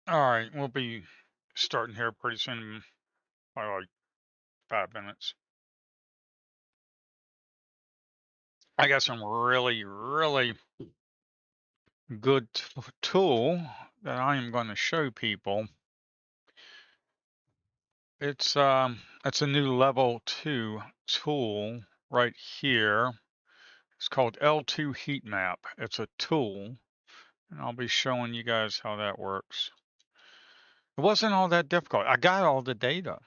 All right, we'll be starting here pretty soon, by like 5 minutes. I got some really good tool that I am going to show people. It's a new level 2 tool right here. It's called L2 heat map. It's a tool, and I'll be showing you guys how that works. It wasn't all that difficult. I got all the data.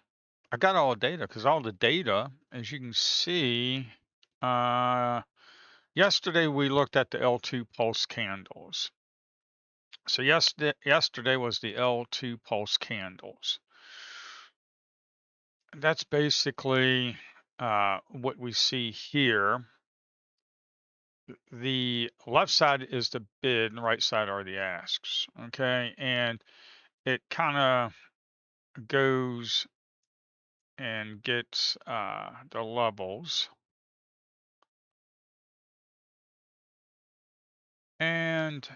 I got all the data because all the data, as you can see, uh, yesterday we looked at the L2 pulse candles. So yesterday was the L2 pulse candles. That's basically what we see here. The left side is the bid and the right side are the asks. Okay, and it kind of goes and gets the levels. And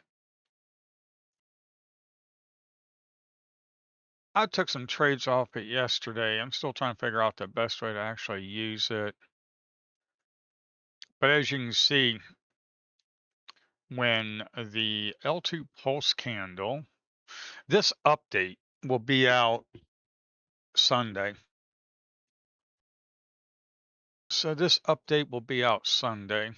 I took some trades off it yesterday. I'm still trying to figure out the best way to actually use it. But as you can see, when the L2 pulse candle, this update will be out Sunday. So this update will be out Sunday.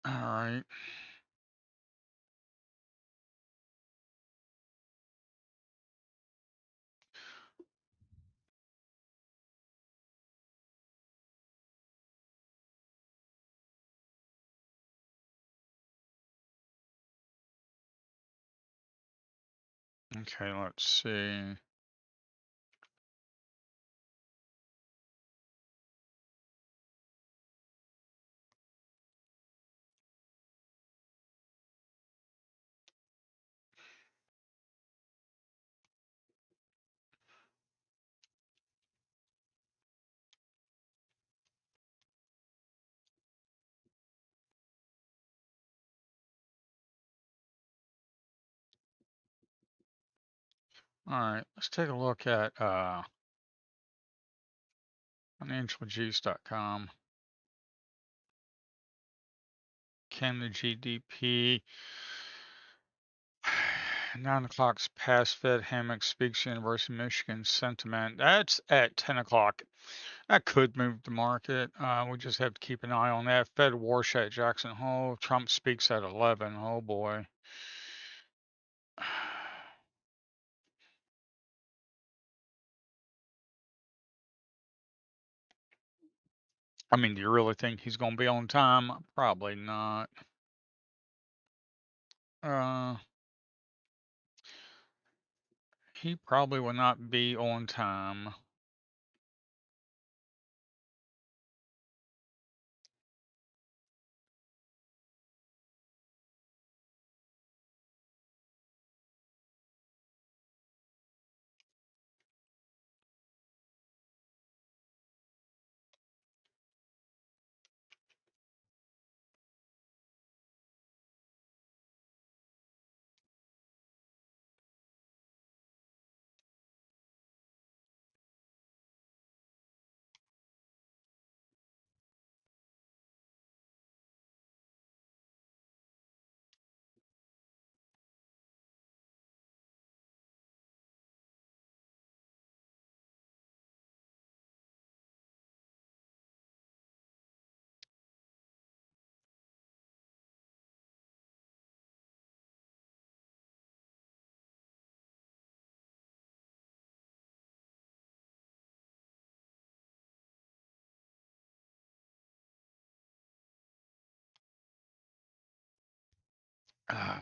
All right. Okay, let's see. All right, let's take a look at financialjuice.com. Can the GDP 9 o'clock's past Fed Hammock speaks University of Michigan sentiment. That's at 10 o'clock. That could move the market. We just have to keep an eye on that. Fed Warsh at Jackson Hole. Trump speaks at 11. Oh boy. I mean, do you really think he's going to be on time? Probably not. Uh, he probably will not be on time. Uh,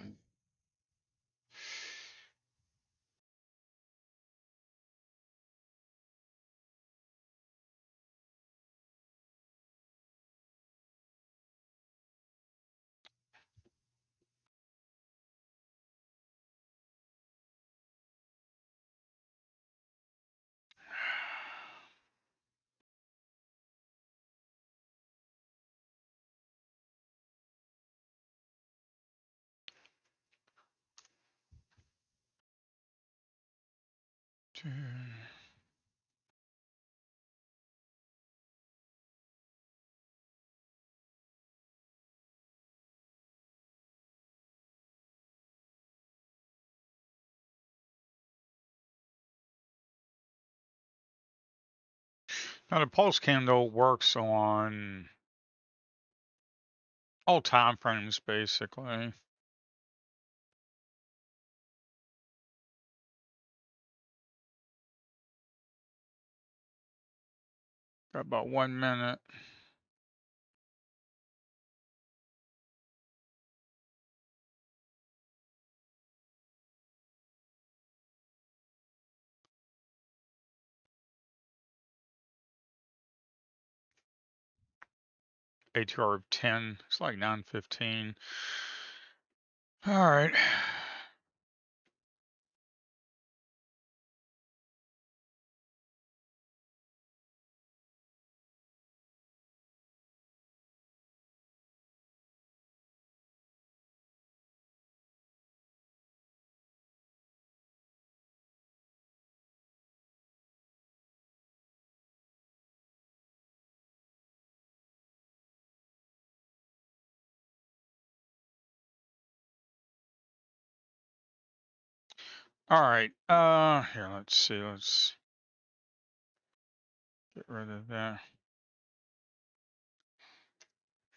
Now the pulse candle works on all time frames basically. Got about 1 minute. ATR of 10. It's like 9:15. All right. All right. Here, let's see. Let's get rid of that.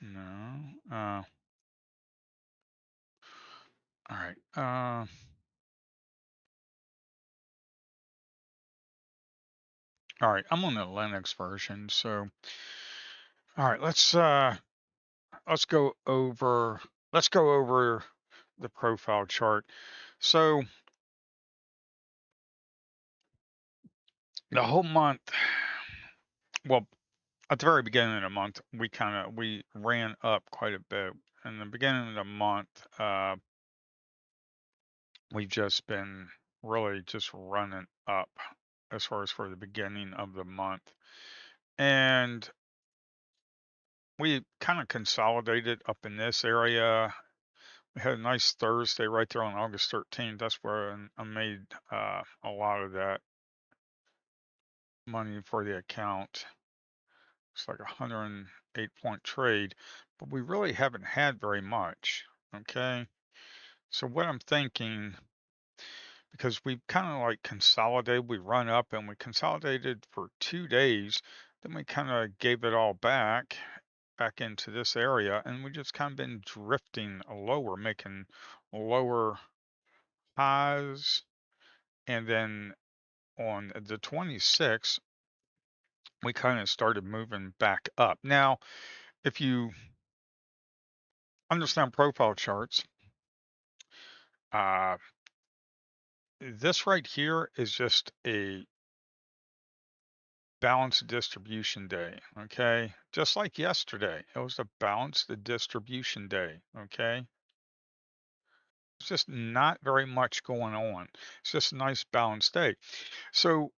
No. All right. All right. I'm on the Linux version, so all right. Let's go over let's go over the profile chart. So the whole month, well, at the very beginning of the month, we ran up quite a bit. In the beginning of the month, we've just been really just running up as far as for the beginning of the month. And we kind of consolidated up in this area. We had a nice Thursday right there on August 13th. That's where I made a lot of that money for the account. It's like a 108-point trade, but we really haven't had very much. Okay. So what I'm thinking, because we kind of like consolidated, we run up and we consolidated for 2 days, then we kind of gave it all back into this area, and we just kind of been drifting lower, making lower highs, and then on the 26th, we kind of started moving back up. Now, if you understand profile charts, uh, this right here is just a balanced distribution day, okay? Just like yesterday, it was a balanced distribution day, okay? It's just not very much going on. It's just a nice balanced day. So,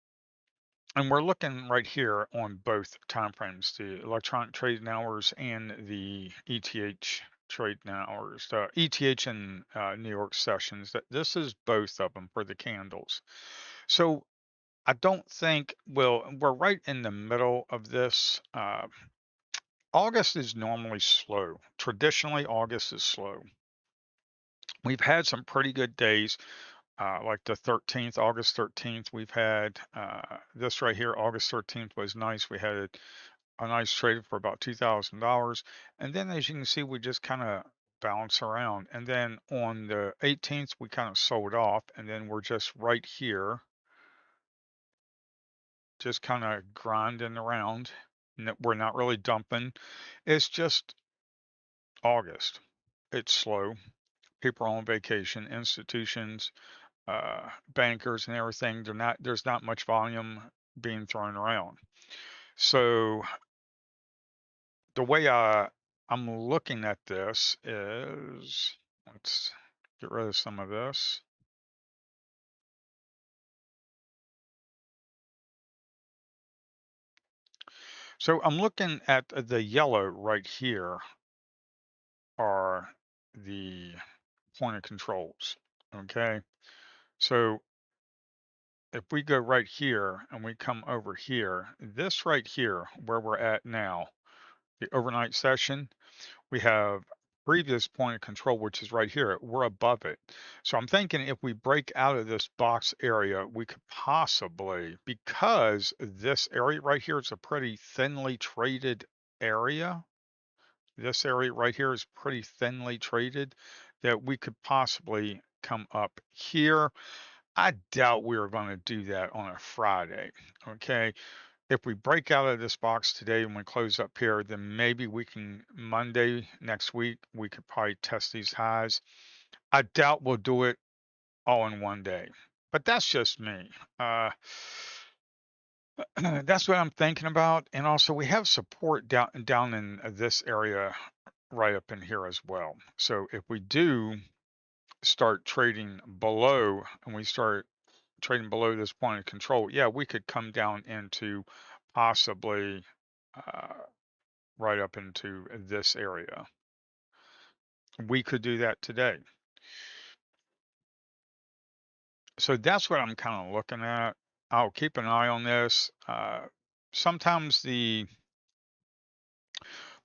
and we're looking right here on both time frames, the electronic trading hours and the ETH trading hours, the ETH and New York sessions. That this is both of them for the candles. So I don't think we're right in the middle of this. August is normally slow. Traditionally, August is slow. We've had some pretty good days, like the 13th, August 13th. We've had this right here, August 13th was nice. We had a nice trade for about $2,000. And then as you can see, we just kind of bounce around. And then on the 18th, we kind of sold off. And then we're just right here, just kind of grinding around. We're not really dumping. It's just August. It's slow. People are on vacation, institutions, bankers and everything. There's not much volume being thrown around. So the way I'm looking at this is, let's get rid of some of this. So I'm looking at the yellow right here are the point of controls. Okay. So if we go right here and we come over here, this right here, where we're at now, the overnight session, we have previous point of control, which is right here. We're above it. So I'm thinking if we break out of this box area, we could possibly, because this area right here is a pretty thinly traded area, this area right here is pretty thinly traded, that we could possibly come up here. I doubt we are going to do that on a Friday. Okay. If we break out of this box today and we close up here, then maybe we can Monday next week, we could probably test these highs. I doubt we'll do it all in one day, but that's just me. That's what I'm thinking about. And also we have support down in this area right up in here as well. So if we do start trading below and we start trading below this point of control, yeah, we could come down into possibly uh, right up into this area. We could do that today. So that's what I'm kind of looking at. I'll keep an eye on this. Sometimes the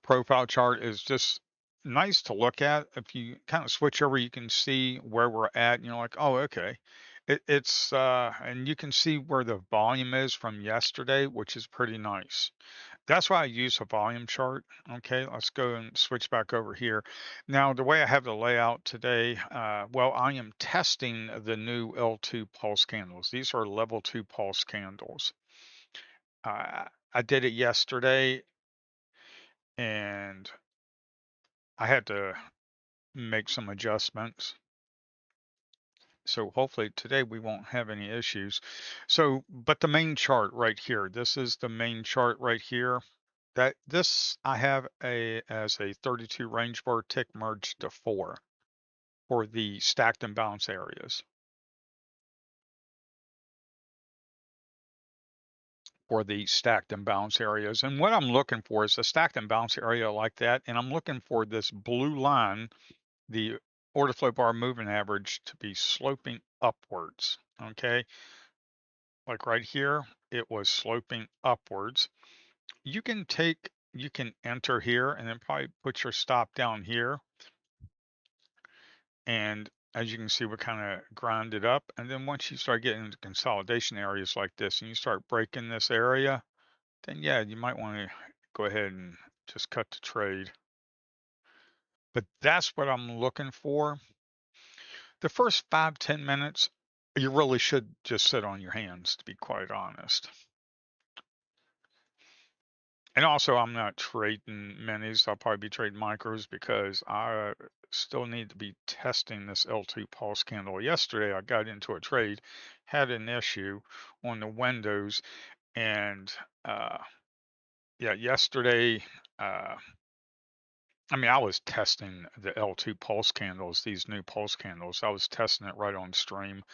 profile chart is just nice to look at. If you kind of switch over, you can see where we're at. And you're like, oh, okay. And you can see where the volume is from yesterday, which is pretty nice. That's why I use a volume chart. Okay, let's go and switch back over here. Now, the way I have the layout today, well, I am testing the new L2 pulse candles. These are level 2 pulse candles. I did it yesterday and I had to make some adjustments. So hopefully today we won't have any issues. So, but the main chart right here, this is the main chart right here. That this I have as a 32 range bar tick merged to 4 for the stacked and bounce areas. For the stacked and bounce areas. And what I'm looking for is a stacked and bounce area like that. And I'm looking for this blue line, the order flow bar moving average, to be sloping upwards. Okay. Like right here, it was sloping upwards. You can enter here and then probably put your stop down here. And as you can see, we kind of grind it up. And then once you start getting into consolidation areas like this and you start breaking this area, then yeah, you might want to go ahead and just cut the trade. But that's what I'm looking for. The first 5-10 minutes, you really should just sit on your hands, to be quite honest. And also, I'm not trading minis. I'll probably be trading micros because I still need to be testing this L2 pulse candle. Yesterday, I got into a trade, had an issue on the windows, and yeah, yesterday, uh, I mean, I was testing the L2 pulse candles, these new pulse candles. I was testing it right on stream,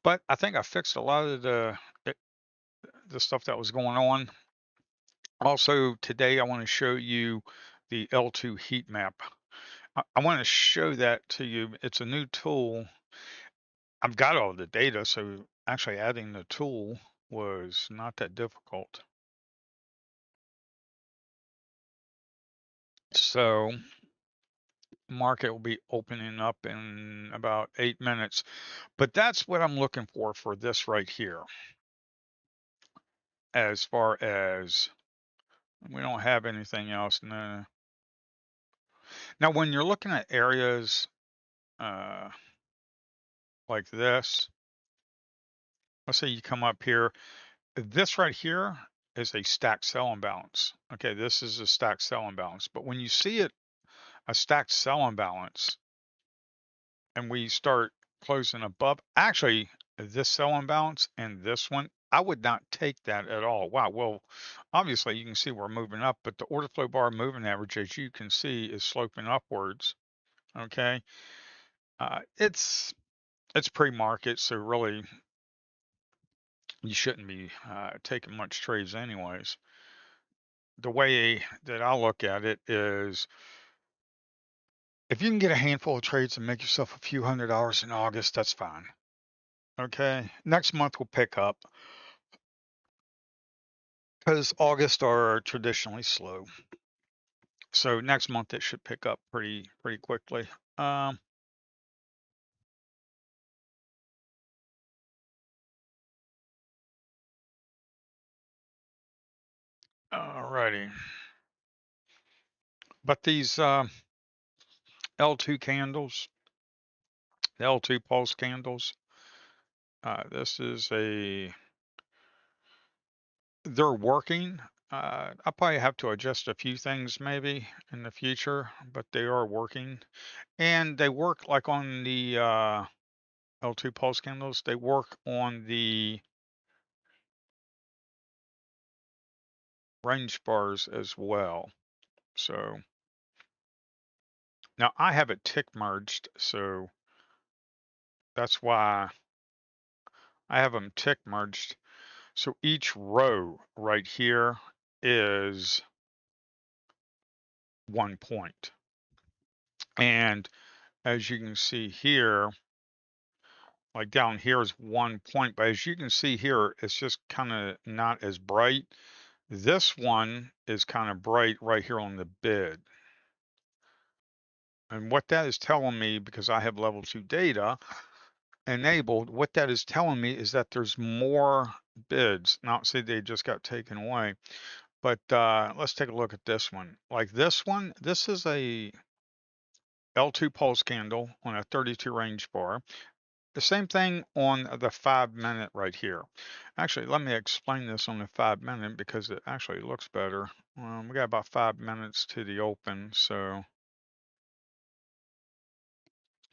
but I think I fixed a lot of the stuff that was going on. Also, today I want to show you the L2 heat map. I want to show that to you. It's a new tool. I've got all the data, so actually adding the tool was not that difficult. So market will be opening up in about 8 minutes, but that's what I'm looking for this right here. As far as we don't have anything else. No. Now, when you're looking at areas uh, like this, let's say you come up here. This right here is a stacked sell imbalance. Okay, this is a stacked sell imbalance. But when you see it, a stacked sell imbalance, and we start closing above, actually, this sell imbalance and this one, I would not take that at all. Wow, well, obviously you can see we're moving up, but the order flow bar moving average, as you can see, is sloping upwards. Okay, it's pre-market, so really you shouldn't be taking much trades anyways. The way that I look at it is if you can get a handful of trades and make yourself a few $100s in August, that's fine. Okay, next month will pick up because August are traditionally slow. So next month it should pick up pretty quickly. Um, Alrighty, but these L2 candles, the L2 pulse candles, this is they're working. I'll probably have to adjust a few things maybe in the future, but they are working. And they work like on the L2 pulse candles, they work on the range bars as well. So now I have it tick merged, so that's why I have them tick merged. So each row right here is 1 point. And as you can see here, like down here is 1 point, but as you can see here, it's just kind of not as bright. This one is kind of bright right here on the bid. And what that is telling me, because I have level 2 data enabled, what that is telling me is that there's more bids. Not say they just got taken away, but let's take a look at this one. Like this one, this is a L2 pulse candle on a 32 range bar. The same thing on the 5 minute right here. Actually, let me explain this on the 5 minute because it actually looks better. We got about 5 minutes to the open, so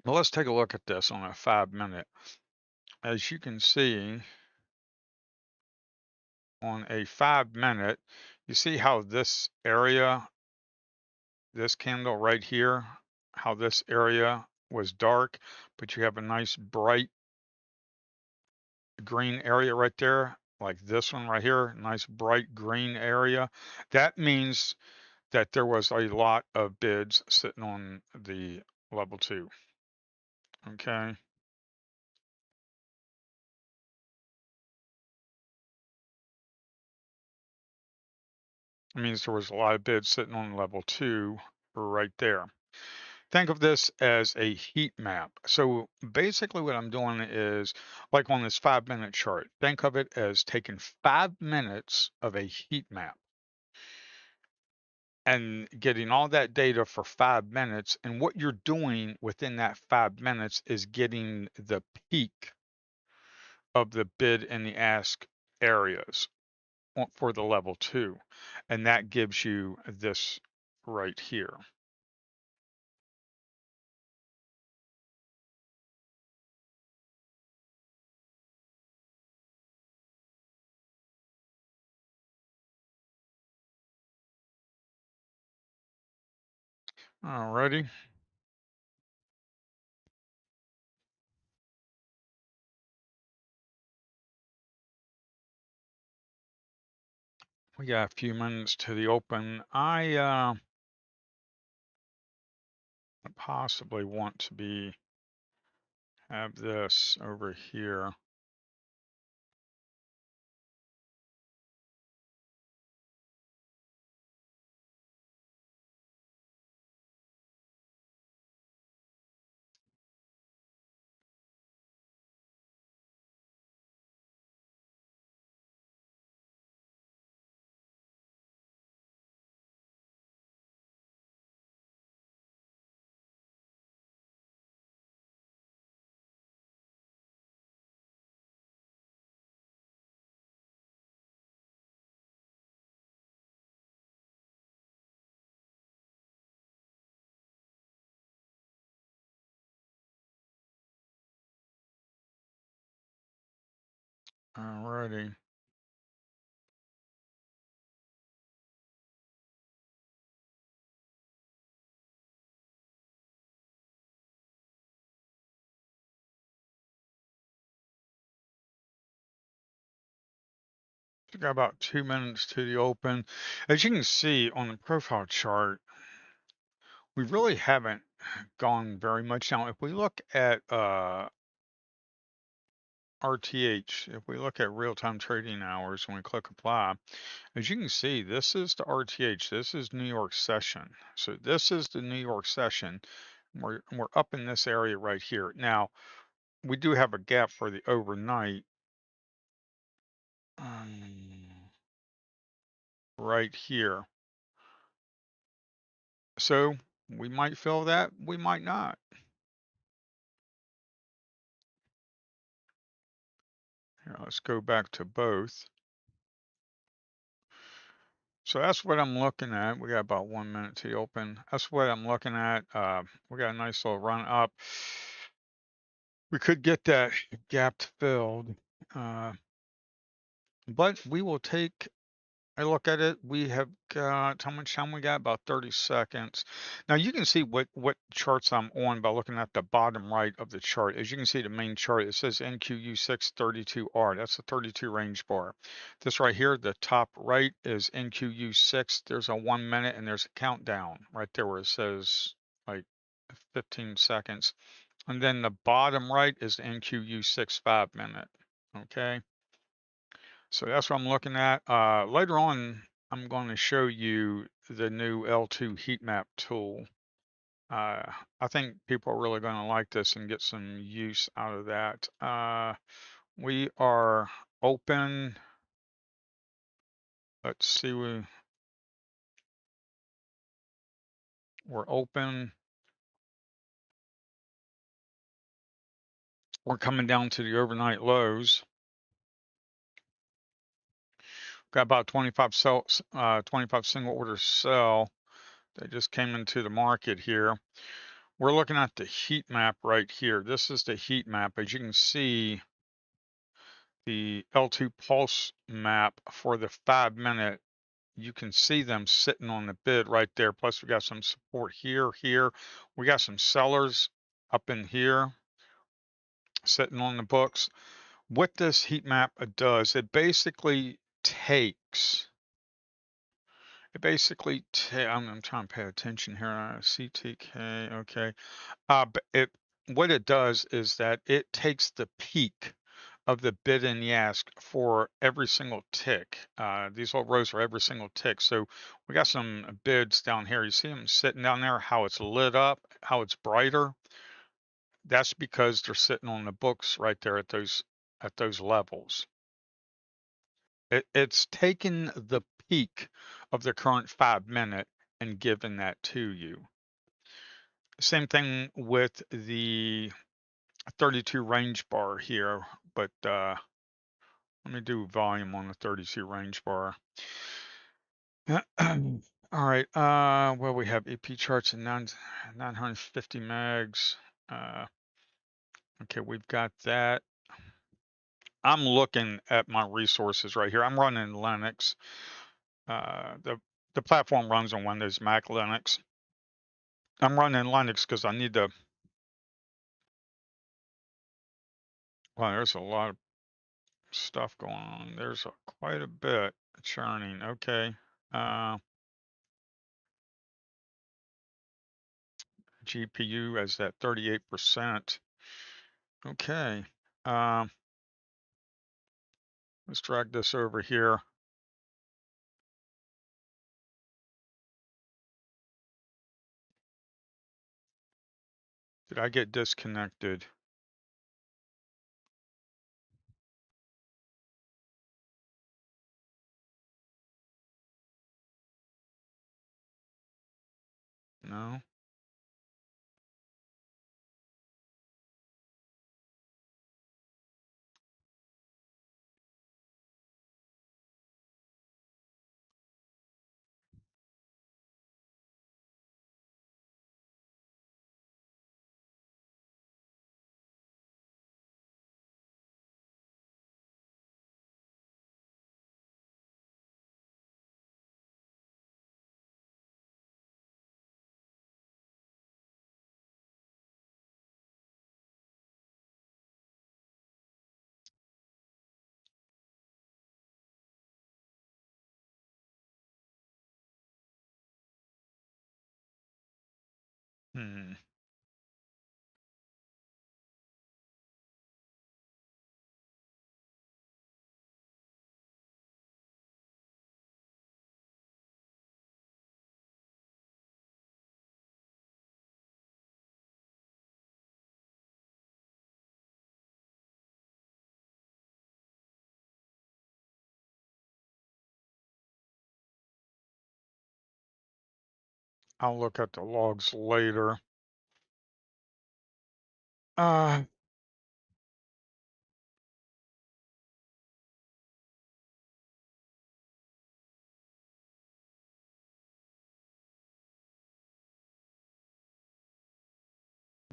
well, let's take a look at this on a 5 minute. As you can see on a 5 minute, you see how this area, this candle right here, how this area was dark, but you have a nice bright green area right there, like this one right here, nice bright green area. That means that there was a lot of bids sitting on the level 2. Okay. It means there was a lot of bids sitting on level 2 right there. Think of this as a heat map. So basically what I'm doing is like on this 5 minute chart, think of it as taking 5 minutes of a heat map and getting all that data for 5 minutes. And what you're doing within that 5 minutes is getting the peak of the bid and the ask areas for the level 2. And that gives you this right here. Alrighty. We got a few minutes to the open. I possibly want to have this over here. Alrighty. We got about 2 minutes to the open. As you can see on the profile chart, we really haven't gone very much down. If we look at RTH. If we look at real-time trading hours and we click apply, as you can see, this is the RTH. This is New York session. So this is the New York session. We're up in this area right here. Now, we do have a gap for the overnight. Right here. So we might fill that, we might not. Here, let's go back to both. So that's what I'm looking at. We got about 1 minute to open. That's what I'm looking at. We got a nice little run up. We could get that gap filled, but we will take I look at it, we have got, how much time we got? About 30 seconds. Now you can see what charts I'm on by looking at the bottom right of the chart. As you can see, the main chart, it says NQU632R. That's the 32 range bar. This right here, the top right is NQU6. There's a 1 minute and there's a countdown right there where it says like 15 seconds. And then the bottom right is the NQU6 5 minute. Okay. So that's what I'm looking at. Later on, I'm going to show you the new L2 heat map tool. I think people are really going to like this and get some use out of that. We are open. Let's see, we're open. We're coming down to the overnight lows. Got about 25 single order sell. They just came into the market here. We're looking at the heat map right here. This is the heat map. As you can see, the L2 pulse map for the 5 minute, you can see them sitting on the bid right there. Plus we got some support here. We got some sellers up in here sitting on the books. What this heat map does, it basically takes, I'm trying to pay attention here. CTK, okay. But what it does is that it takes the peak of the bid and the ask for every single tick. These little rows are every single tick. So we got some bids down here. You see them sitting down there, how it's lit up, how it's brighter. That's because they're sitting on the books right there at those levels. It's taken the peak of the current 5 minute and given that to you. Same thing with the 32 range bar here, but let me do volume on the 32 range bar. All right, well, we have EP charts and 950 megs. Okay, we've got that. I'm looking at my resources right here. I'm running Linux. The platform runs on Windows, Mac, Linux. I'm running Linux because I need to. Well, there's a lot of stuff going on. There's quite a bit churning. Okay. GPU as that 38%. Okay. Um, let's drag this over here. Did I get disconnected? No. Hmm. I'll look at the logs later. Uh,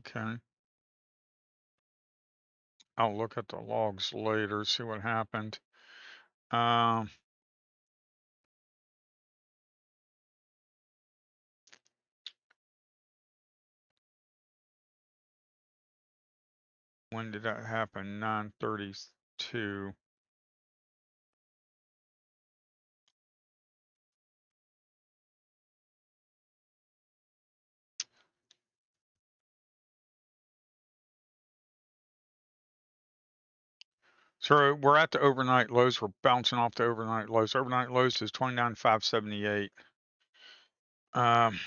okay. I'll look at the logs later, see what happened. Um, when did that happen? 9:32. So we're at the overnight lows. We're bouncing off the overnight lows. Overnight lows is 29,578. Um,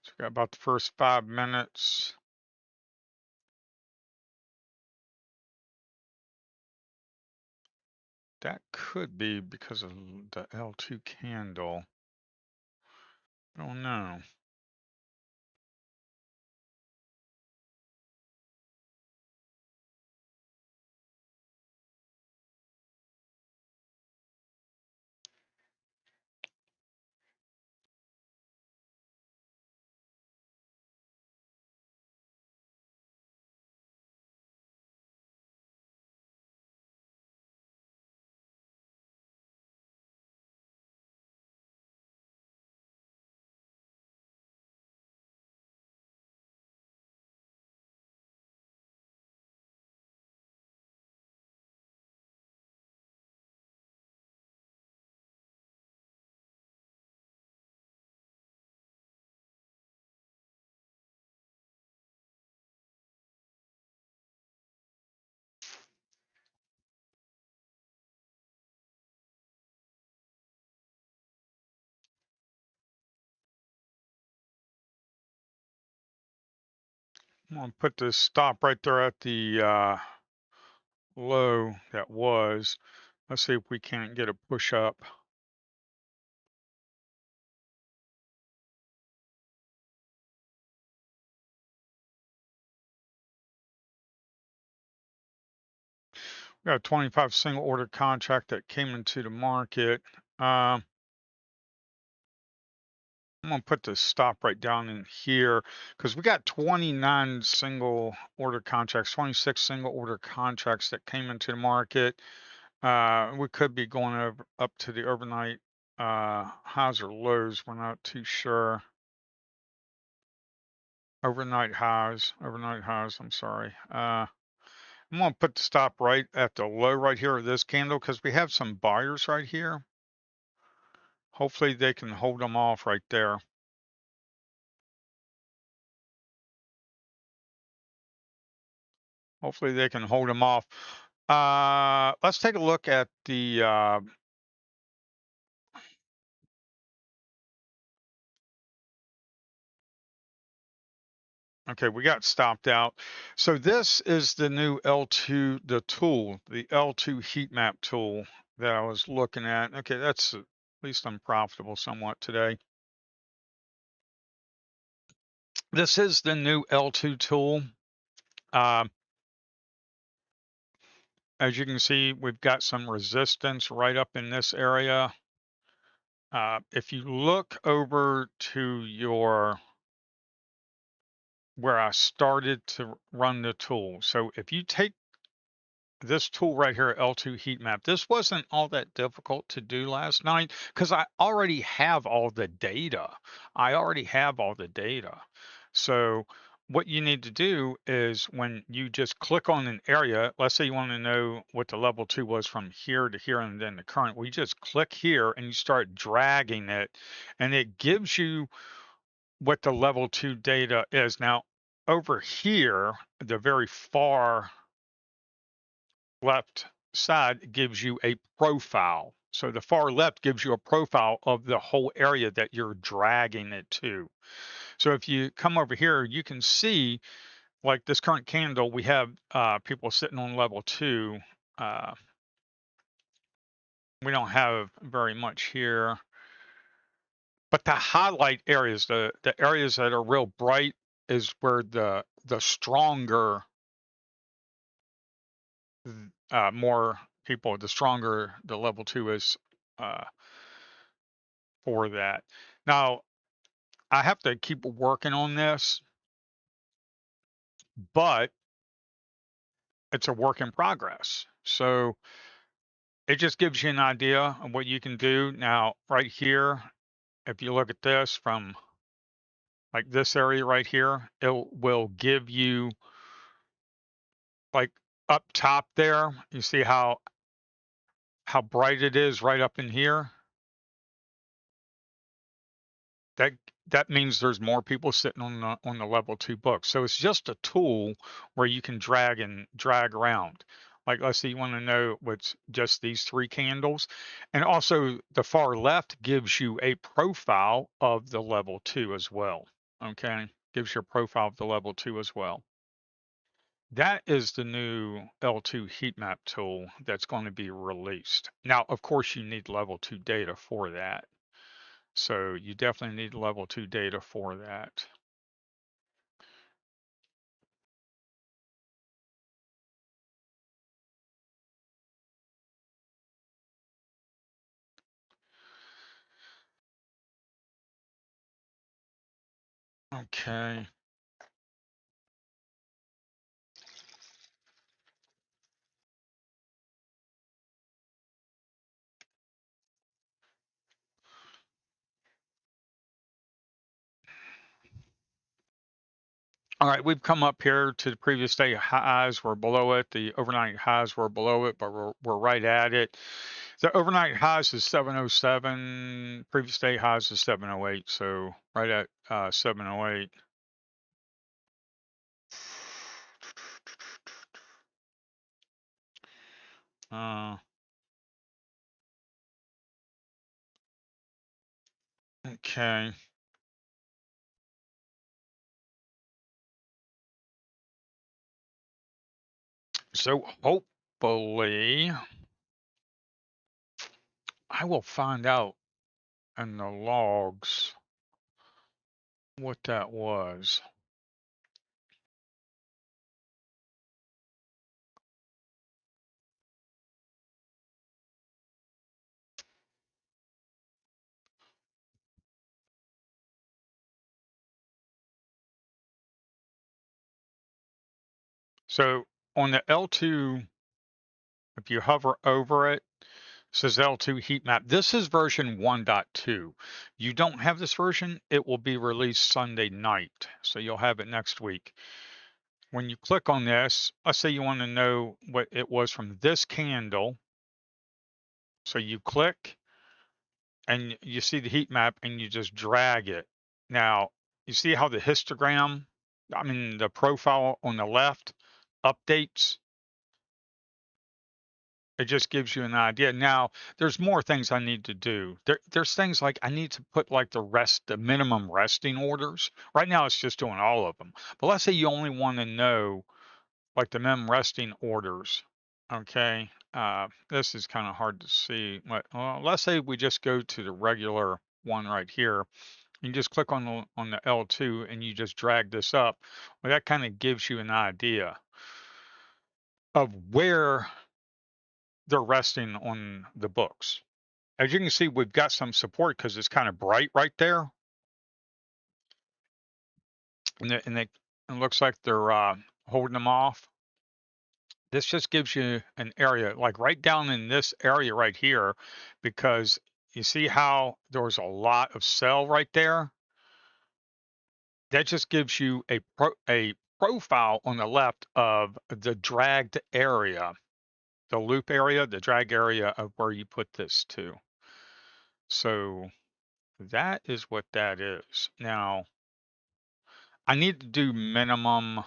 so we got about the first 5 minutes. That could be because of the L2 candle. I don't know. I'm gonna put this stop right there at the low that was. Let's see if we can't get a push up. We got a 25 single order contract that came into the market. I'm gonna put the stop right down in here because we got 29 single order contracts, 26 single order contracts that came into the market. We could be going over up to the overnight highs or lows. We're not too sure. Overnight highs. I'm sorry. I'm gonna put the stop right at the low right here of this candle because we have some buyers right here. Hopefully they can hold them off right there. Hopefully they can hold them off. Let's take a look at the okay, we got stopped out. So this is the new L2, the tool, the L2 heat map tool that I was looking at. Okay, that's at least I'm profitable somewhat today. This is the new L2 tool. Uh, as you can see, we've got some resistance right up in this area. If you look over to your where I started to run the tool. So if you take this tool right here, L2 heat map, this wasn't all that difficult to do last night because I already have all the data. I already have all the data. So what you need to do is when you just click on an area, let's say you want to know what the level 2 was from here to here and then the current, well, you just click here and you start dragging it and it gives you what the level 2 data is. Now, over here, the very far left side gives you a profile. So the far left gives you a profile of the whole area that you're dragging it to. So if you come over here, you can see like this current candle, we have people sitting on level 2. Uh, we don't have very much here, but the highlight areas, the areas that are real bright, is where the stronger, more people, the stronger the level 2 is uh, for that. Now, I have to keep working on this, but it's a work in progress. So it just gives you an idea of what you can do. Now, right here, if you look at this from like this area right here, it will give you like up top there. You see how bright it is right up in here. That that means there's more people sitting on the level 2 book. So it's just a tool where you can drag around. Like let's say you want to know what's just these 3 candles. And also the far left gives you a profile of the level 2 as well. Okay? Gives you a profile of the level 2 as well. That is the new L2 heat map tool that's going to be released. Now, of course, you need level 2 data for that. So you definitely need level 2 data for that. Okay. All right, we've come up here to the previous day highs. We're below it. The overnight highs were below it, but we're right at it. The overnight highs is 707. Previous day highs is 708. So right at 708. Uh, okay. So hopefully I will find out in the logs what that was. So on the L2, if you hover over it, says L2 heat map. This is version 1.2. You don't have this version, it will be released Sunday night. So you'll have it next week. When you click on this, let's say you want to know what it was from this candle. So you click and you see the heat map and you just drag it. Now, you see how the histogram, I mean, the profile on the left updates? It just gives you an idea. Now, there's more things I need to do. There's things like I need to put like the minimum resting orders. Right now, it's just doing all of them. But let's say you only want to know like the minimum resting orders. Okay. This is kind of hard to see. But let's say we just go to the regular one right here. You just click on the L2 and you just drag this up. Well, that kind of gives you an idea of where they're resting on the books. As you can see, we've got some support because it's kind of bright right there. And it looks like they're holding them off. This just gives you an area, like right down in this area right here, because you see how there was a lot of sell right there? That just gives you a profile on the left of the dragged area, the loop area, the drag area of where you put this to. So that is what that is. Now, I need to do minimum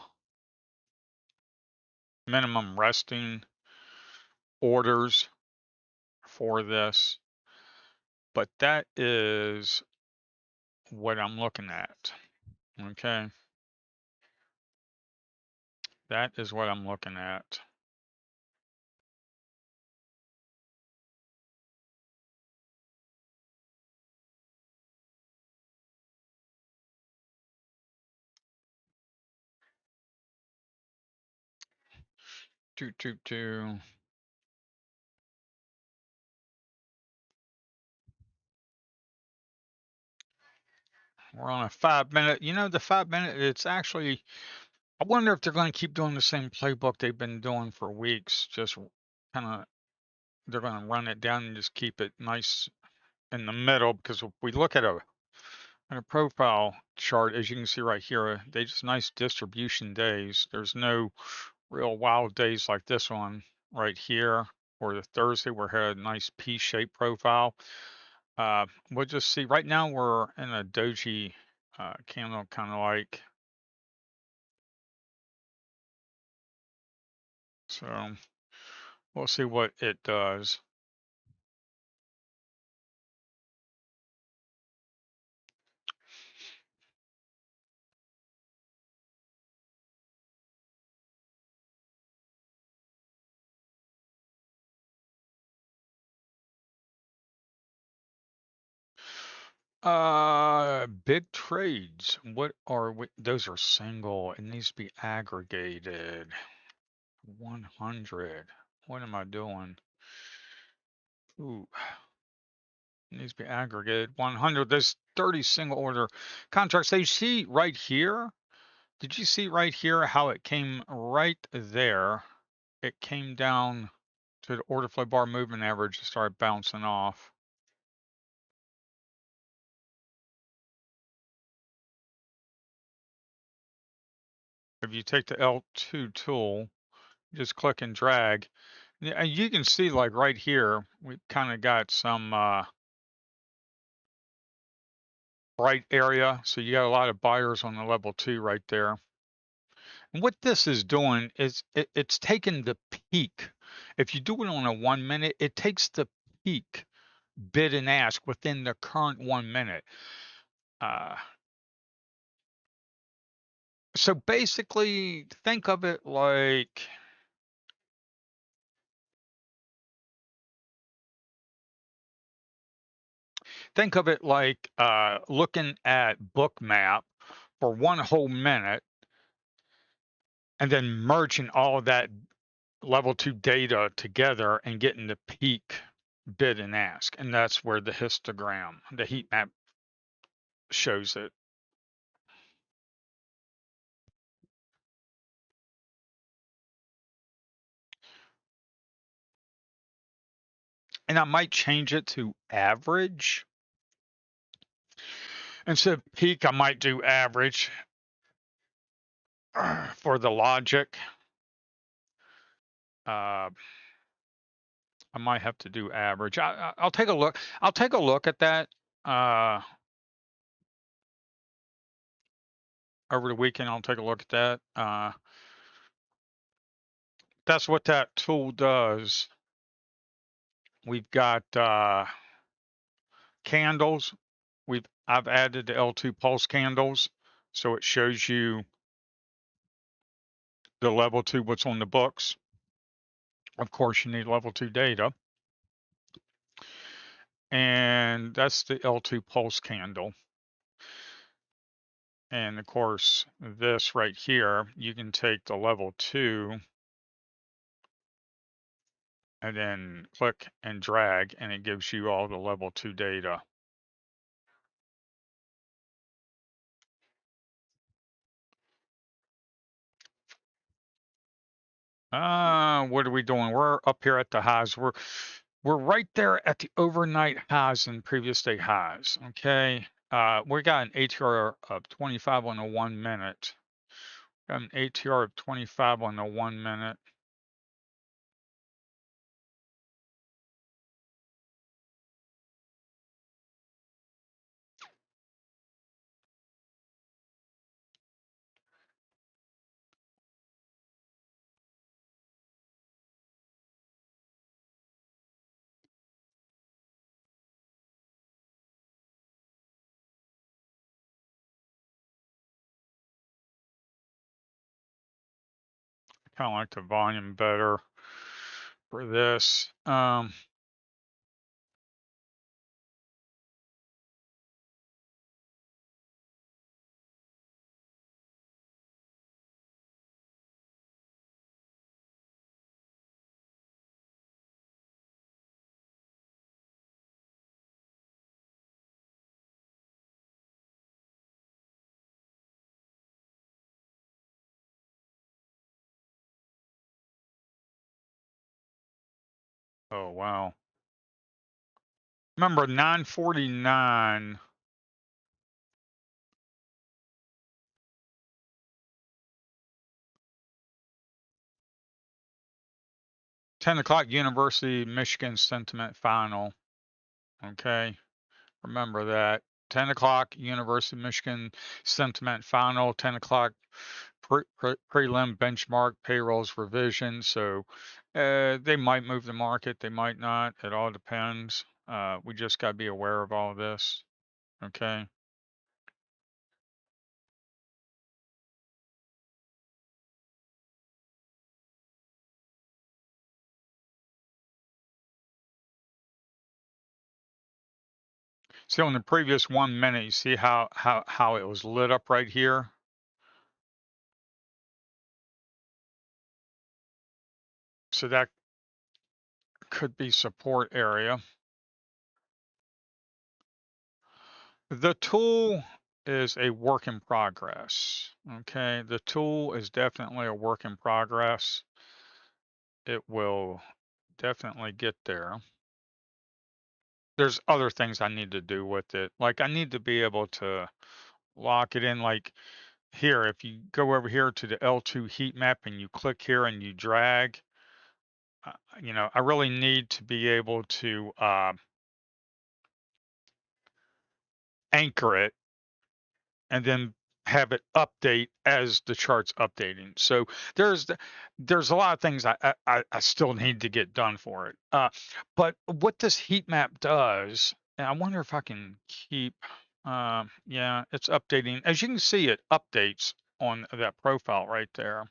resting orders for this, but that is what I'm looking at. Okay, that is what I'm looking at. Do. We're on a 5 minute. You know, the 5 minute, it's actually, I wonder if they're going to keep doing the same playbook they've been doing for weeks. Just kind of, they're going to run it down and just keep it nice in the middle. Because if we look at a profile chart, as you can see right here, they just nice distribution days. There's no real wild days like this one right here, or the Thursday where it had a nice P-shaped profile. We'll just see. Right now we're in a doji candle, kind of like. So we'll see what it does. Big trades. What are we? Those are single. It needs to be aggregated. 100. What am I doing? Ooh, it needs to be aggregated. 100. There's 30 single order contracts. So you see right here. Did you see right here how it came right there? It came down to the order flow bar moving average and started bouncing off. If you take the L2 tool, just click and drag. Yeah, and you can see like right here, we kind of got some bright area. So you got a lot of buyers on the level 2 right there. And what this is doing is it's taking the peak. If you do it on a 1 minute, it takes the peak bid and ask within the current 1 minute. Uh, so basically, think of it like looking at Bookmap for one whole minute and then merging all of that level 2 data together and getting the peak bid and ask. And that's where the histogram, the heat map shows it. And I might change it to average. Instead of peak, I might do average for the logic. Uh, I might have to do average. I'll take a look. I'll take a look at that over the weekend. I'll take a look at that. That's what that tool does. We've got candles. I've added the L2 pulse candles, so it shows you the level 2 what's on the books. Of course, you need level 2 data. And that's the L2 pulse candle. And of course, this right here, you can take the level 2 and then click and drag, and it gives you all the level 2 data. What are we doing? We're up here at the highs. We're right there at the overnight highs and previous day highs. Okay. We got an ATR of 25 on the 1 minute. Got an ATR of 25 on the 1 minute. kind of like the volume better for this. Oh, wow. Remember 9:49. 10 o'clock University Michigan sentiment final. Okay. Remember that. 10 o'clock University Michigan sentiment final. 10 o'clock prelim benchmark payrolls revision. So they might move the market. They might not. It all depends. We just got to be aware of all of this. Okay. So in the previous 1 minute, you see how it was lit up right here? So that could be support area. The tool is a work in progress. Okay. The tool is definitely a work in progress. It will definitely get there. There's other things I need to do with it. Like I need to be able to lock it in. Like here, if you go over here to the L2 heat map and you click here and you drag, I really need to be able to anchor it and then have it update as the chart's updating. So there's there's a lot of things I still need to get done for it. But what this heat map does, and I wonder if I can keep, yeah, it's updating. As you can see, it updates on that profile right there.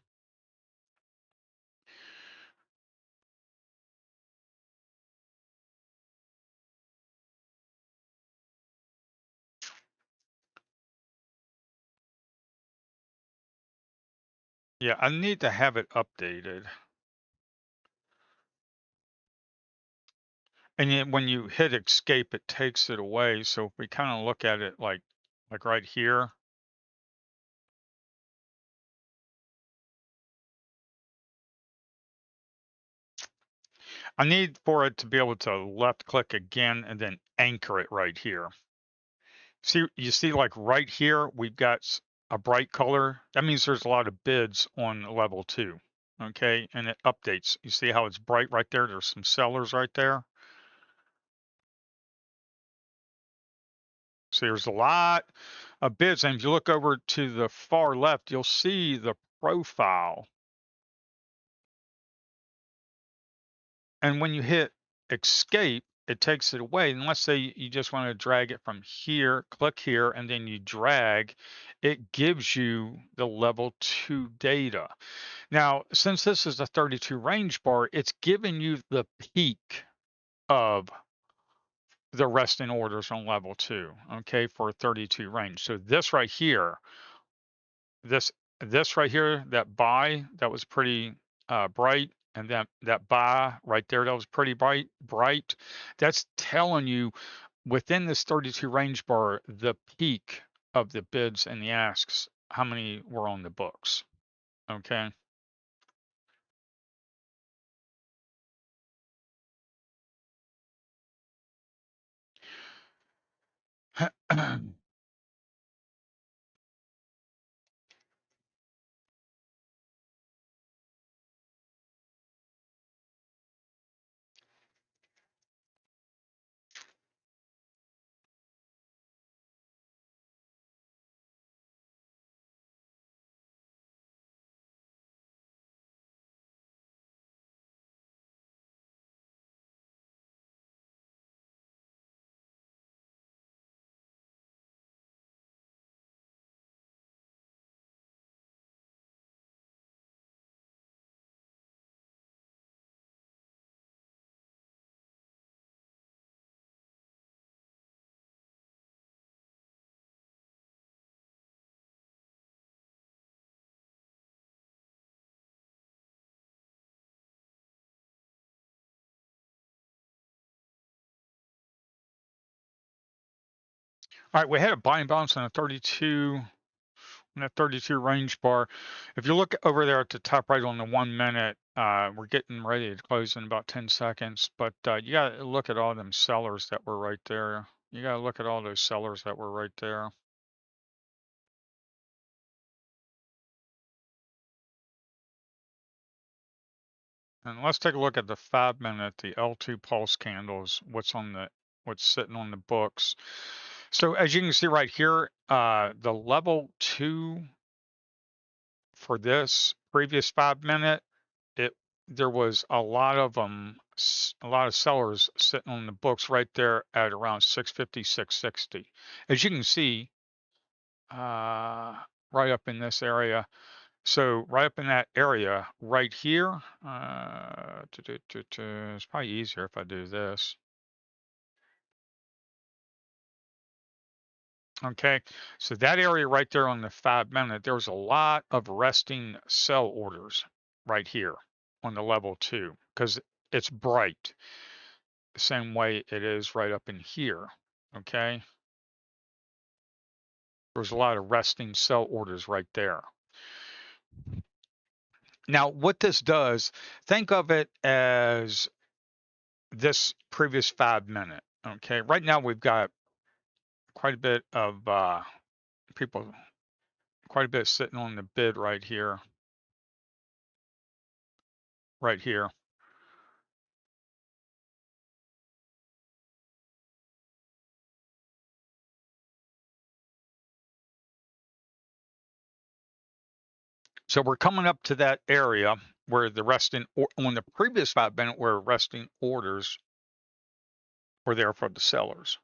Yeah, I need to have it updated. And yet when you hit escape, it takes it away. So if we kind of look at it like right here, I need for it to be able to left click again and then anchor it right here. See, you see like right here, we've got a bright color. That means there's a lot of bids on level 2. Okay. And it updates. You see how it's bright right there? There's some sellers right there. So there's a lot of bids. And if you look over to the far left, you'll see the profile. And when you hit escape, it takes it away. And let's say you just want to drag it from here, click here, and then you drag, it gives you the level 2 data. Now, since this is a 32 range bar, it's giving you the peak of the resting orders on level 2, okay, for 32 range. So this this right here, that buy that was pretty bright, and that buy right there that was pretty bright, that's telling you within this 32 range bar the peak of the bids and the asks, how many were on the books. Okay. All right, we had a buying balance on a 32, on that 32 range bar. If you look over there at the top right on the 1 minute, we're getting ready to close in about 10 seconds, but you got to look at all them sellers that were right there. You got to look at all those sellers that were right there. And let's take a look at the 5 minute, the L2 pulse candles, what's sitting on the books. So as you can see right here, the level 2 for this previous 5 minute, it there was a lot of them, a lot of sellers sitting on the books right there at around 650, 660. As you can see, right up in this area. So right up in that area right here, it's probably easier if I do this. Okay, so that area right there on the 5 minute, there was a lot of resting sell orders right here on the level 2 because it's bright the same way it is right up in here. Okay, there's a lot of resting sell orders right there. Now, what this does, think of it as this previous 5 minute. Okay, right now we've got quite a bit of people, quite a bit sitting on the bid right here, right here. So we're coming up to that area where the resting, or on the previous 5 minute, where resting orders were there for the sellers.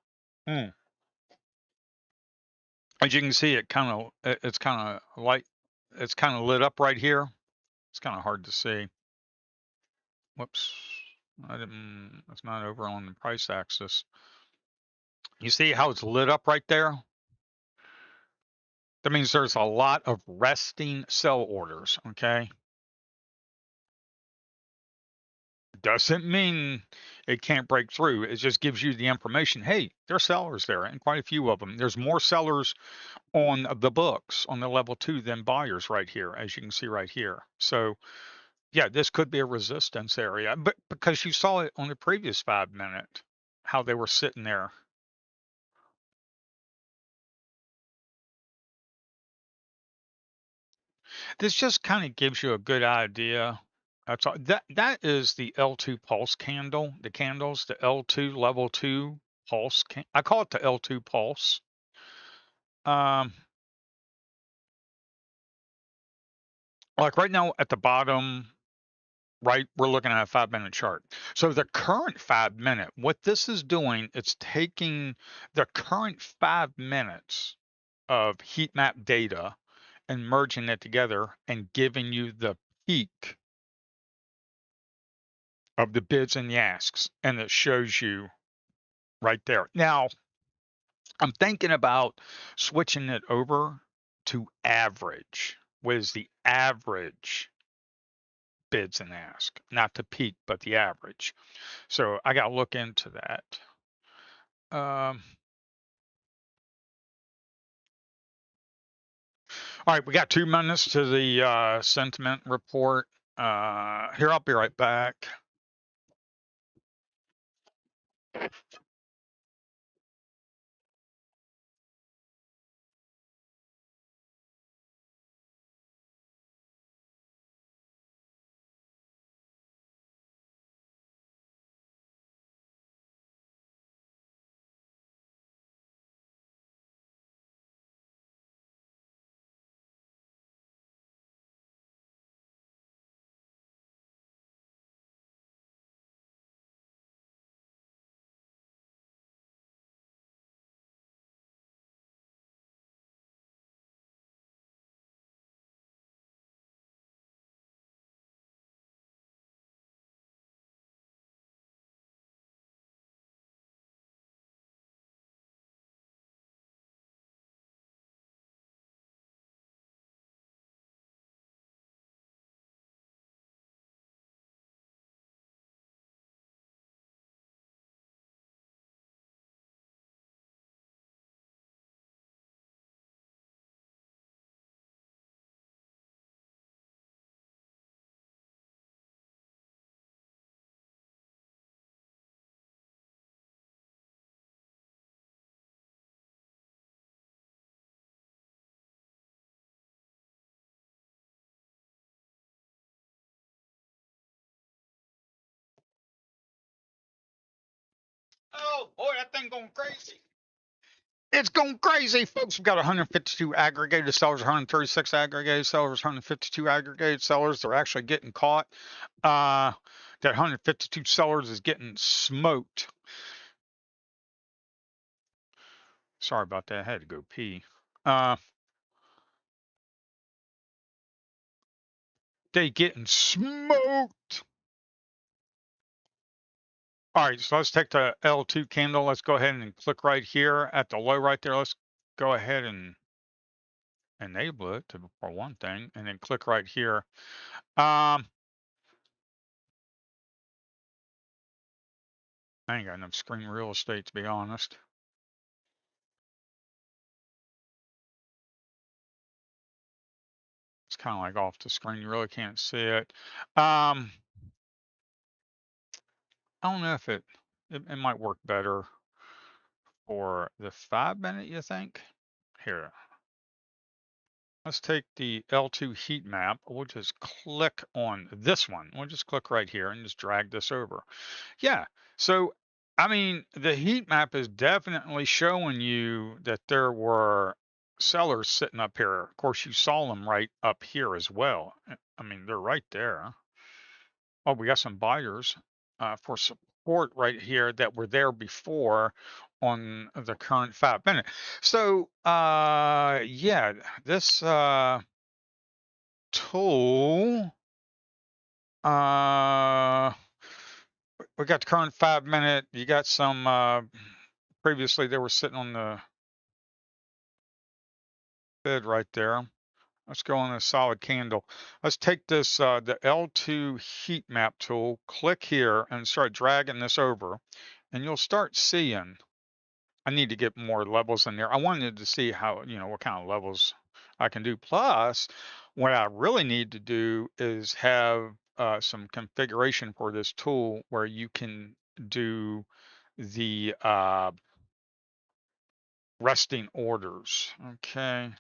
Mm. As you can see, it's kind of light, it's kind of lit up right here. It's kind of hard to see. Whoops, it's not over on the price axis. You see how it's lit up right there? That means there's a lot of resting sell orders, okay? Doesn't mean it can't break through. It just gives you the information. Hey, there's sellers there, and quite a few of them. There's more sellers on the books on the level 2 than buyers right here, as you can see right here. So yeah, this could be a resistance area, but because you saw it on the previous 5 minute, how they were sitting there. This just kind of gives you a good idea. That's all. That is the L2 pulse candle. The candles, the L2 level 2 pulse. I call it the L2 pulse. Um, like right now at the bottom right, we're looking at a 5 minute chart. So the current 5 minute, what this is doing, it's taking the current 5 minutes of heat map data and merging it together and giving you the peak of the bids and the asks. And it shows you right there. Now, I'm thinking about switching it over to average. What is the average bids and ask? Not the peak, but the average. So I got to look into that. All right, we got 2 minutes to the sentiment report. Here, I'll be right back. Oh boy, that thing going crazy. It's going crazy, folks. We've got 152 aggregated sellers, 136 aggregated sellers, 152 aggregated sellers. They're actually getting caught. That 152 sellers is getting smoked. Sorry about that. I had to go pee. They getting smoked. All right, so let's take the L2 candle. Let's go ahead and click right here at the low right there. Let's go ahead and enable it for one thing, and then click right here. I ain't got enough screen real estate, to be honest. It's kind of like off the screen. You really can't see it. I don't know if it might work better for the 5-minute, you think? Here, let's take the L2 heat map. We'll just click on this one. We'll just click right here and just drag this over. Yeah. So, I mean, the heat map is definitely showing you that there were sellers sitting up here. Of course, you saw them right up here as well. I mean, they're right there. Oh, we got some buyers for support right here that were there before on the current 5-minute. So, yeah, this tool, we got the current 5-minute. You got some previously they were sitting on the bid right there. Let's go on a solid candle. Let's take this, the L2 heat map tool, click here and start dragging this over, and you'll start seeing, I need to get more levels in there. I wanted to see how, what kind of levels I can do. Plus, what I really need to do is have some configuration for this tool where you can do the resting orders. Okay.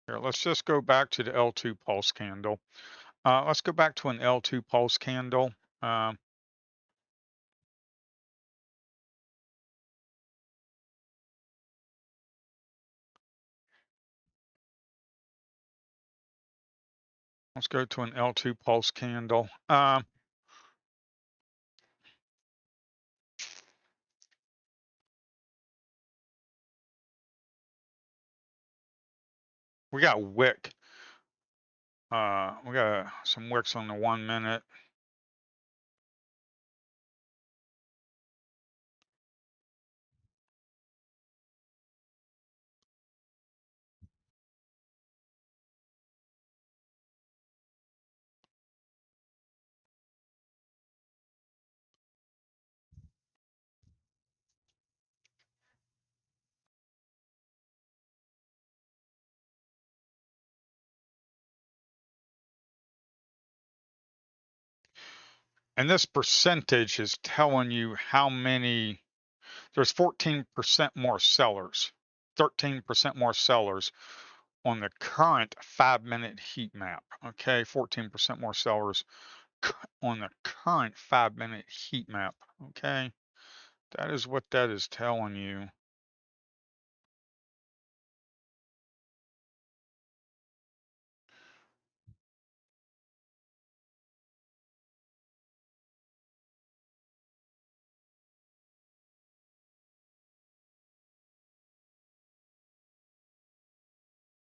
Here, let's just go back to the L2 pulse candle. Let's go back to an L2 pulse candle. Um, let's go to an L2 pulse candle. We got wick. We got some wicks on the 1-minute. And this percentage is telling you how many, there's 14% more sellers, 13% more sellers on the current 5-minute heat map. Okay, 14% more sellers on the current 5-minute heat map. Okay, that is what that is telling you.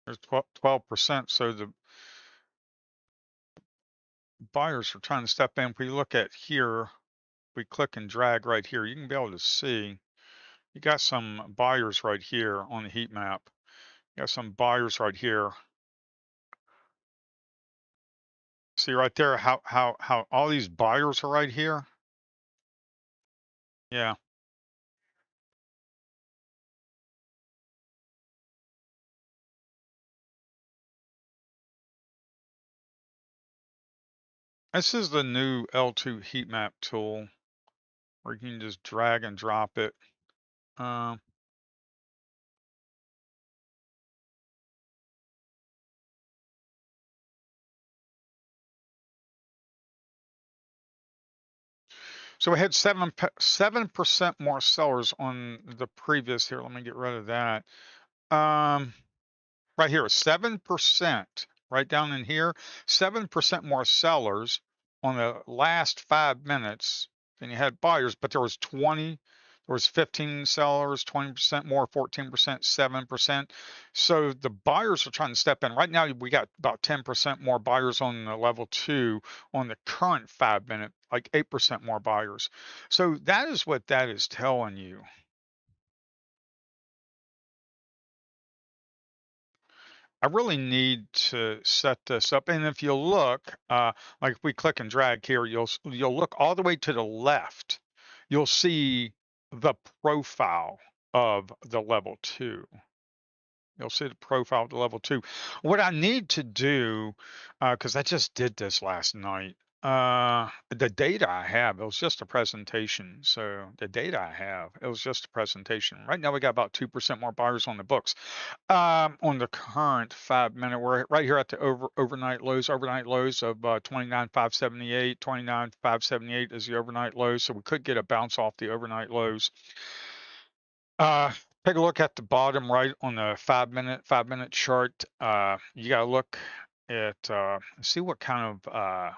There's 12%. So the buyers are trying to step in. If we look at here, we click and drag right here, you can be able to see you got some buyers right here on the heat map. You got some buyers right here. See right there how all these buyers are right here? Yeah. This is the new L2 heat map tool where you can just drag and drop it. Um, So we had 7% more sellers on the previous here. Let me get rid of that. Um, right here, 7%, right down in here, 7% more sellers on the last 5 minutes than you had buyers, but there was 15 sellers, 20% more, 14%, 7%. So the buyers are trying to step in. Right now, we got about 10% more buyers on the level two on the current 5 minute, like 8% more buyers. So that is what that is telling you. I really need to set this up. And if you look, like if we click and drag here, you'll look all the way to the left. You'll see the profile of the level two. You'll see the profile of the level two. What I need to do, because I just did this last night, the data I have, it was just a presentation. So the data I have, it was just a presentation. Right now we got about 2% more buyers on the books. On the current 5 minute, we're right here at the overnight lows of 29,578. 29,578 is the overnight low, so we could get a bounce off the overnight lows. Uh, take a look at the bottom right on the 5 minute chart. You got to look at see what kind of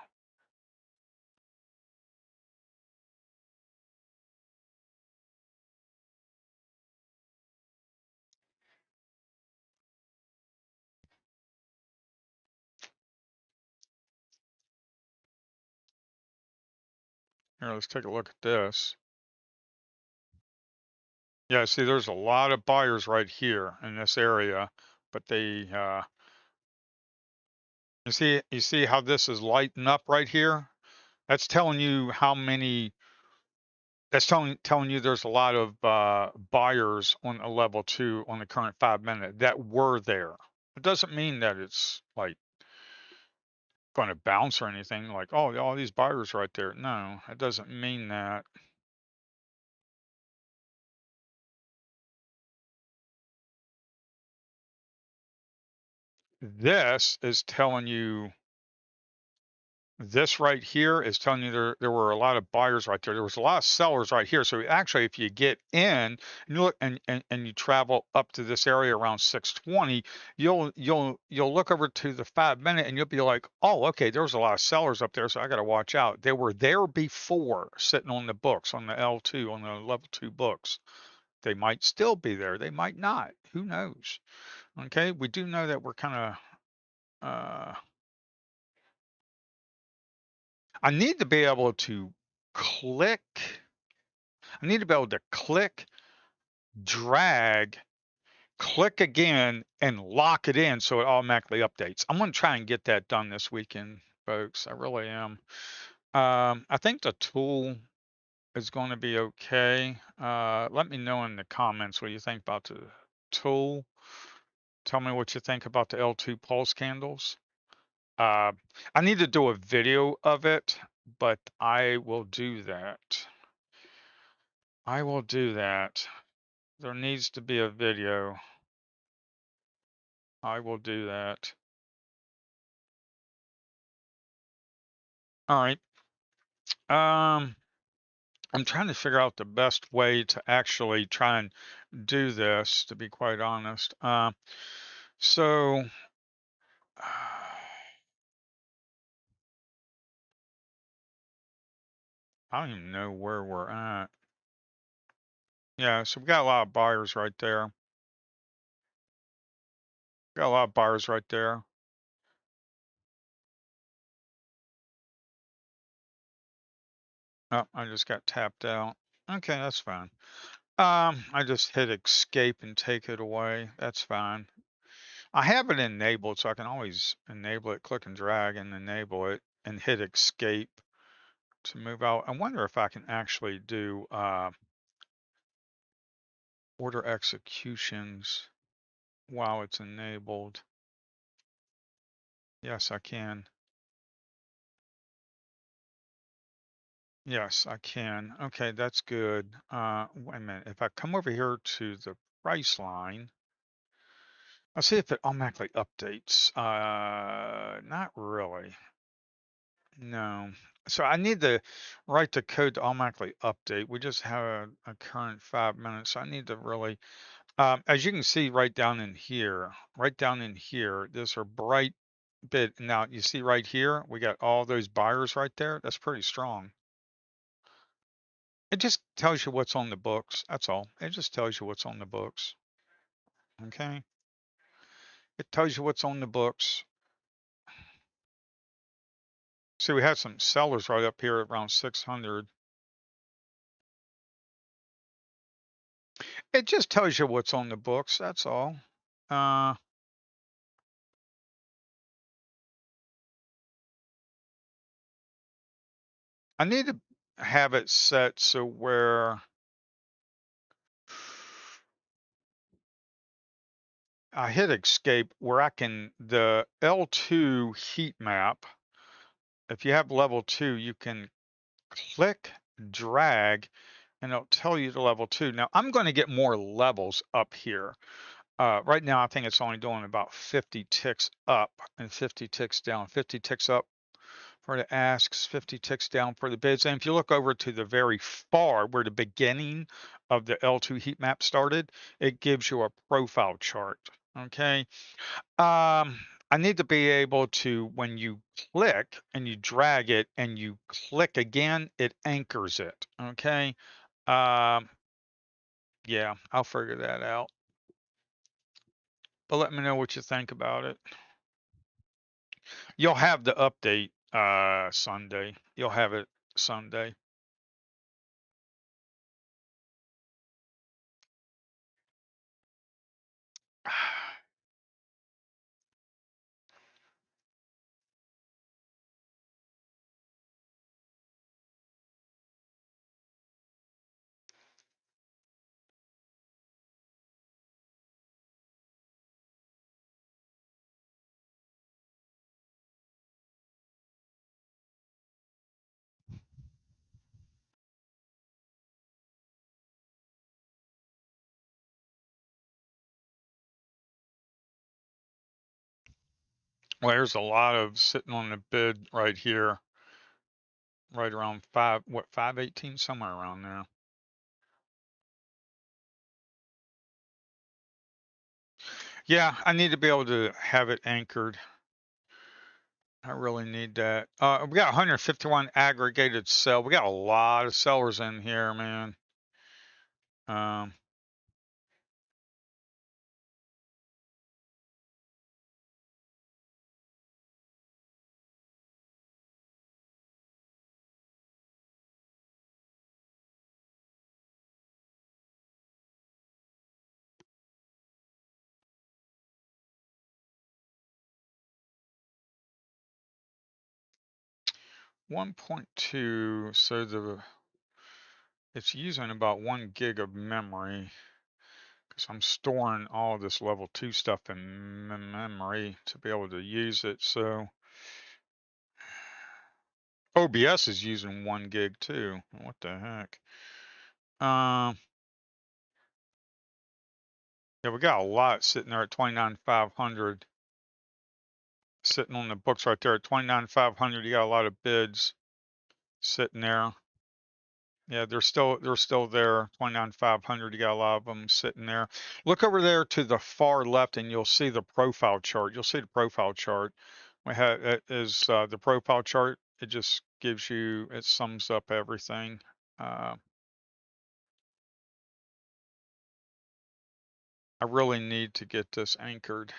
here. Let's take a look at this. Yeah, see, there's a lot of buyers right here in this area, but they you see how this is lighting up right here? That's telling you how many. That's telling you there's a lot of buyers on a level two on the current 5 minute that were there. It doesn't mean that it's like going to bounce or anything. Like, oh, all these buyers right there. No, it doesn't mean that. This is telling you. This right here is telling you there were a lot of buyers right there. There was a lot of sellers right here. So actually, if you get in and you look and you travel up to this area around 620, you'll look over to the 5 minute and you'll be like, oh, okay, there was a lot of sellers up there, so I got to watch out. They were there before, sitting on the books, on the L2, on the level two books. They might still be there. They might not. Who knows? Okay, we do know that we're kind of. I need to be able to click. I need to be able to click, drag, click again, and lock it in so it automatically updates. I'm going to try and get that done this weekend, folks. I really am. I think the tool is going to be okay. Let me know in the comments what you think about the tool. Tell me what you think about the L2 pulse candles. Uh, I need to do a video of it, but I will do that. I will do that. There needs to be a video. I will do that. All right. Um, I'm trying to figure out the best way to actually try and do this, to be quite honest. So I don't even know where we're at. Yeah, so we got a lot of buyers right there. Got a lot of buyers right there. Oh, I just got tapped out. Okay, that's fine. I just hit escape and take it away. That's fine. I have it enabled, so I can always enable it, click and drag and enable it and hit escape to move out. I wonder if I can actually do order executions while it's enabled. Yes, I can. Yes, I can. Okay, that's good. Wait a minute. If I come over here to the price line, I'll see if it automatically updates. Not really. No. So I need to write the code to automatically update. We just have a current 5 minutes. So I need to really, as you can see right down in here, there's a bright bit. Now you see right here, we got all those buyers right there. That's pretty strong. It just tells you what's on the books. That's all. It just tells you what's on the books. Okay. It tells you what's on the books. See, we had some sellers right up here around 600. It just tells you what's on the books. That's all. Uh, I need to have it set so where I hit escape where I can, the L2 heat map, if you have level 2, you can click, drag, and it'll tell you the level 2. Now, I'm going to get more levels up here. Right now, I think it's only doing about 50 ticks up and 50 ticks down. 50 ticks up for the asks, 50 ticks down for the bids. And if you look over to the very far where the beginning of the L2 heat map started, it gives you a profile chart. Okay. I need to be able to, when you click and you drag it and you click again, it anchors it. Okay. Um, yeah, I'll figure that out. But let me know what you think about it. You'll have the update Sunday. You'll have it Sunday. Well, there's a lot of sitting on the bid right here, right around 518, somewhere around there. Yeah, I need to be able to have it anchored. I really need that. We got 151 aggregated sell. We got a lot of sellers in here, man. Um, 1.2, so it's using about 1 gig of memory because I'm storing all this level 2 stuff in memory to be able to use it. So OBS is using 1 gig too. What the heck? Um, yeah, we got a lot sitting there at 29,500, sitting on the books right there at 29,500. You got a lot of bids sitting there. Yeah, they're still there. 29,500. You got a lot of them sitting there. Look over there to the far left, and you'll see the profile chart. You'll see the profile chart. We have it is the profile chart. It just gives you, it sums up everything. Uh, I really need to get this anchored.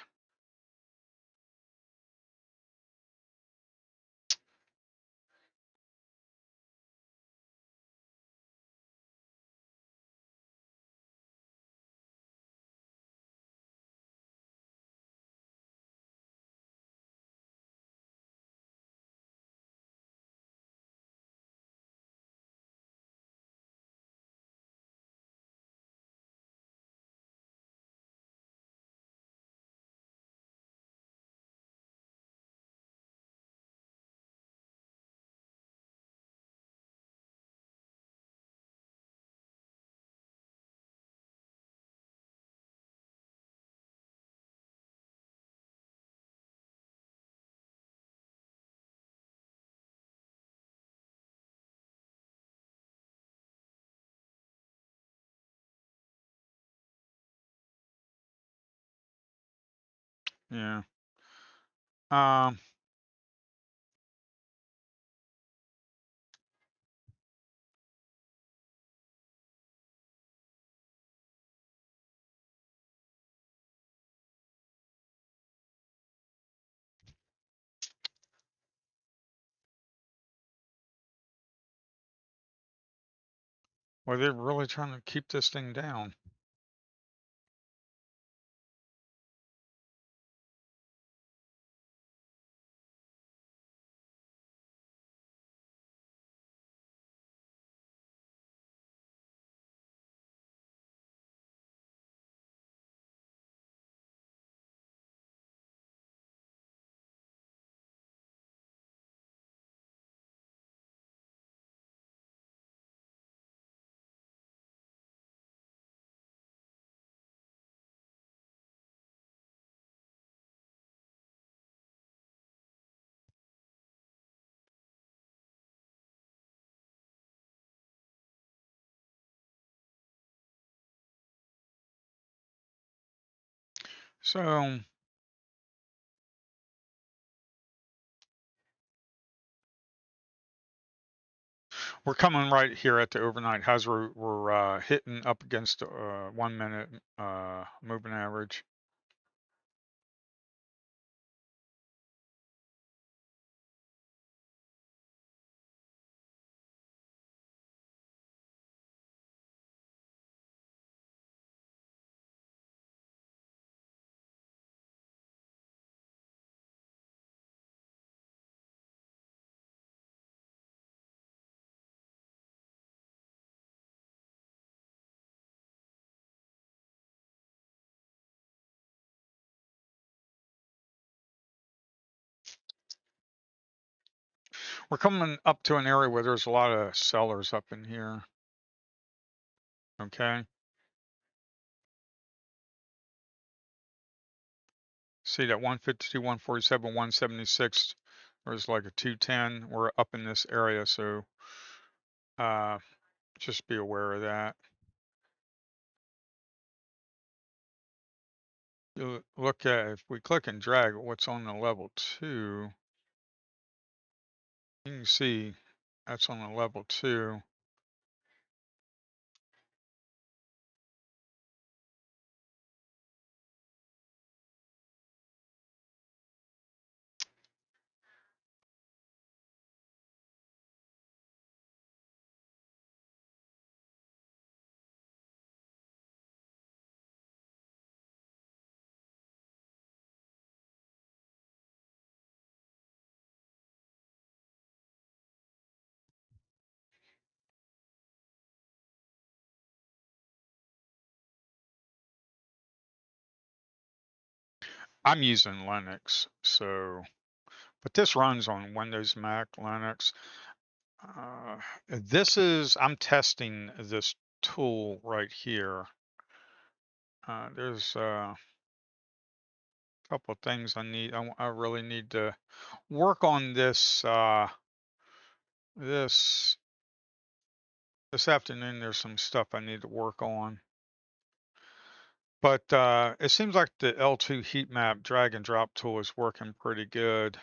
Yeah. Um, well, they're really trying to keep this thing down. So we're coming right here at the overnight highs. We're hitting up against 1 minute moving average. We're coming up to an area where there's a lot of sellers up in here. Okay. See that 152, 147, 176. There's like a 210. We're up in this area, so uh, just be aware of that. You look at, if we click and drag what's on the level 2, you can see that's on the level 2. I'm using Linux, so, but this runs on Windows, Mac, Linux. I'm testing this tool right here. There's a couple of things I really need to work on this this afternoon. There's some stuff I need to work on. But it seems like the L2 heat map drag and drop tool is working pretty good.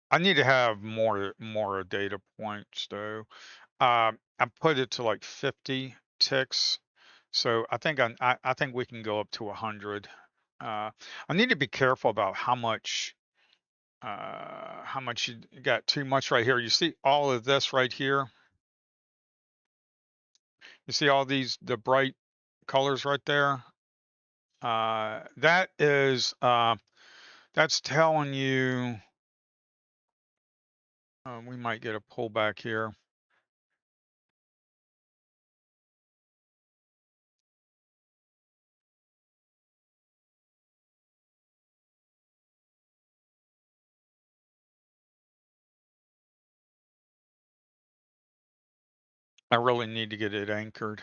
I need to have more data points though. I put it to like 50 ticks, so I think we can go up to 100. I need to be careful about how much you got too much right here. You see all of this right here. You see all the bright colors right there. That is that's telling you we might get a pullback here. I really need to get it anchored.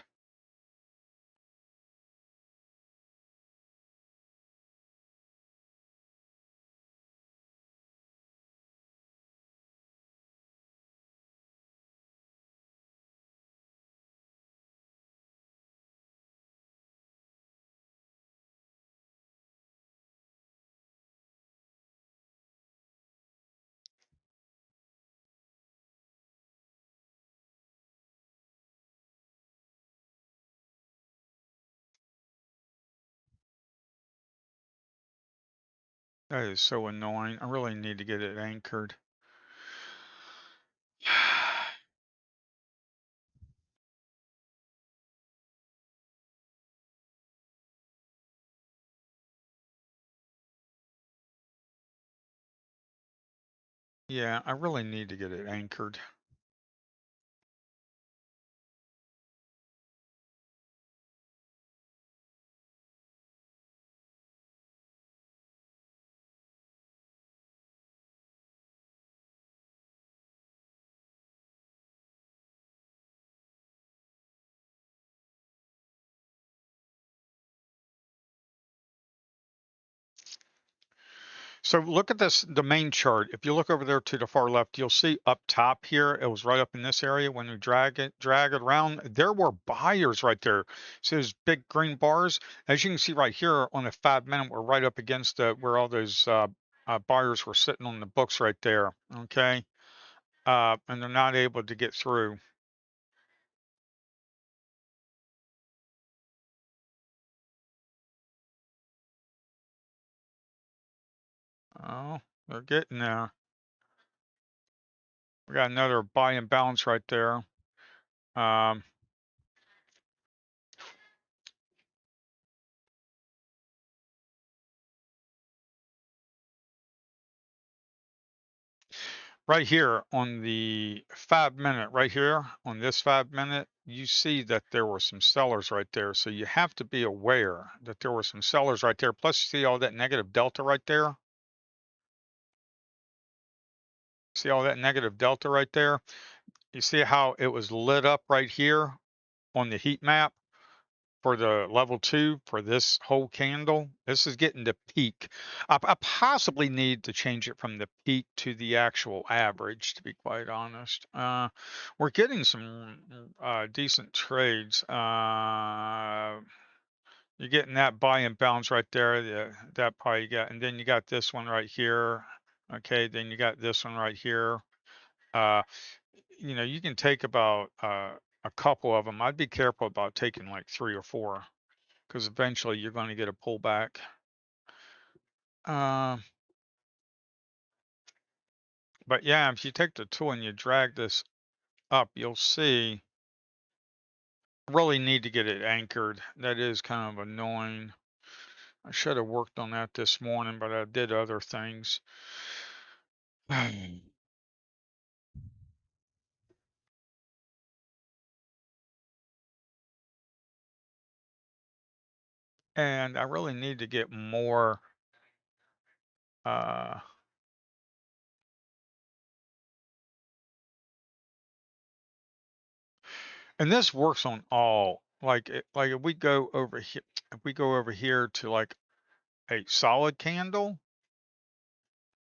That is so annoying. I really need to get it anchored. Yeah, I really need to get it anchored. So look at this, the main chart. If you look over there to the far left, you'll see up top here, it was right up in this area. When you drag it around, there were buyers right there. See those big green bars? As you can see right here on the 5 minute, we're right up against where all those buyers were sitting on the books right there. Okay. And they're not able to get through. Oh, they're getting there. We got another buy and bounce right there. Um, right here on the 5 minute, right here on this 5 minute, you see that there were some sellers right there. So you have to be aware that there were some sellers right there. Plus, you see all that negative delta right there? See all that negative delta right there? You see how it was lit up right here on the heat map? For the level 2 for this whole candle. This is getting the peak. I possibly need to change it from the peak to the actual average, to be quite honest. We're getting some decent trades. You're getting that buy and bounce right there. That probably you got, and then you got this one right here. Okay, then you got this one right here. Uh, you can take about a couple of them. I'd be careful about taking like 3 or 4 because eventually you're going to get a pullback. Uh, but yeah, if you take the tool and you drag this up, you'll see really need to get it anchored. That is kind of annoying. I should have worked on that this morning, but I did other things. And I really need to get more uh and this works on all like if we go over here, if we go over here to like a solid candle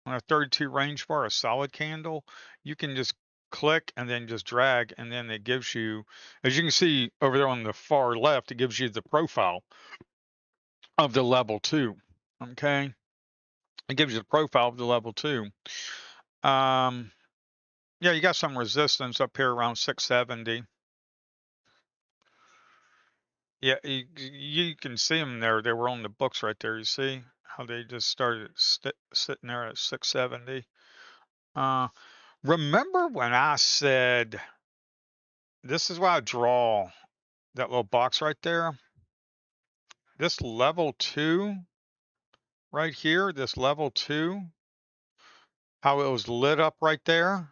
on a 32 range bar, a solid candle, you can just click and then just drag, and then it gives you, as you can see over there on the far left, it gives you the profile of the level 2. Okay, it gives you the profile of the level 2. um yeah, you got some resistance up here around 670. Yeah, you can see them there. They were on the books right there. You see how they just started sitting there at 670. uh Remember when I said, this is why I draw that little box right there. This level 2 right here, this level 2, how it was lit up right there.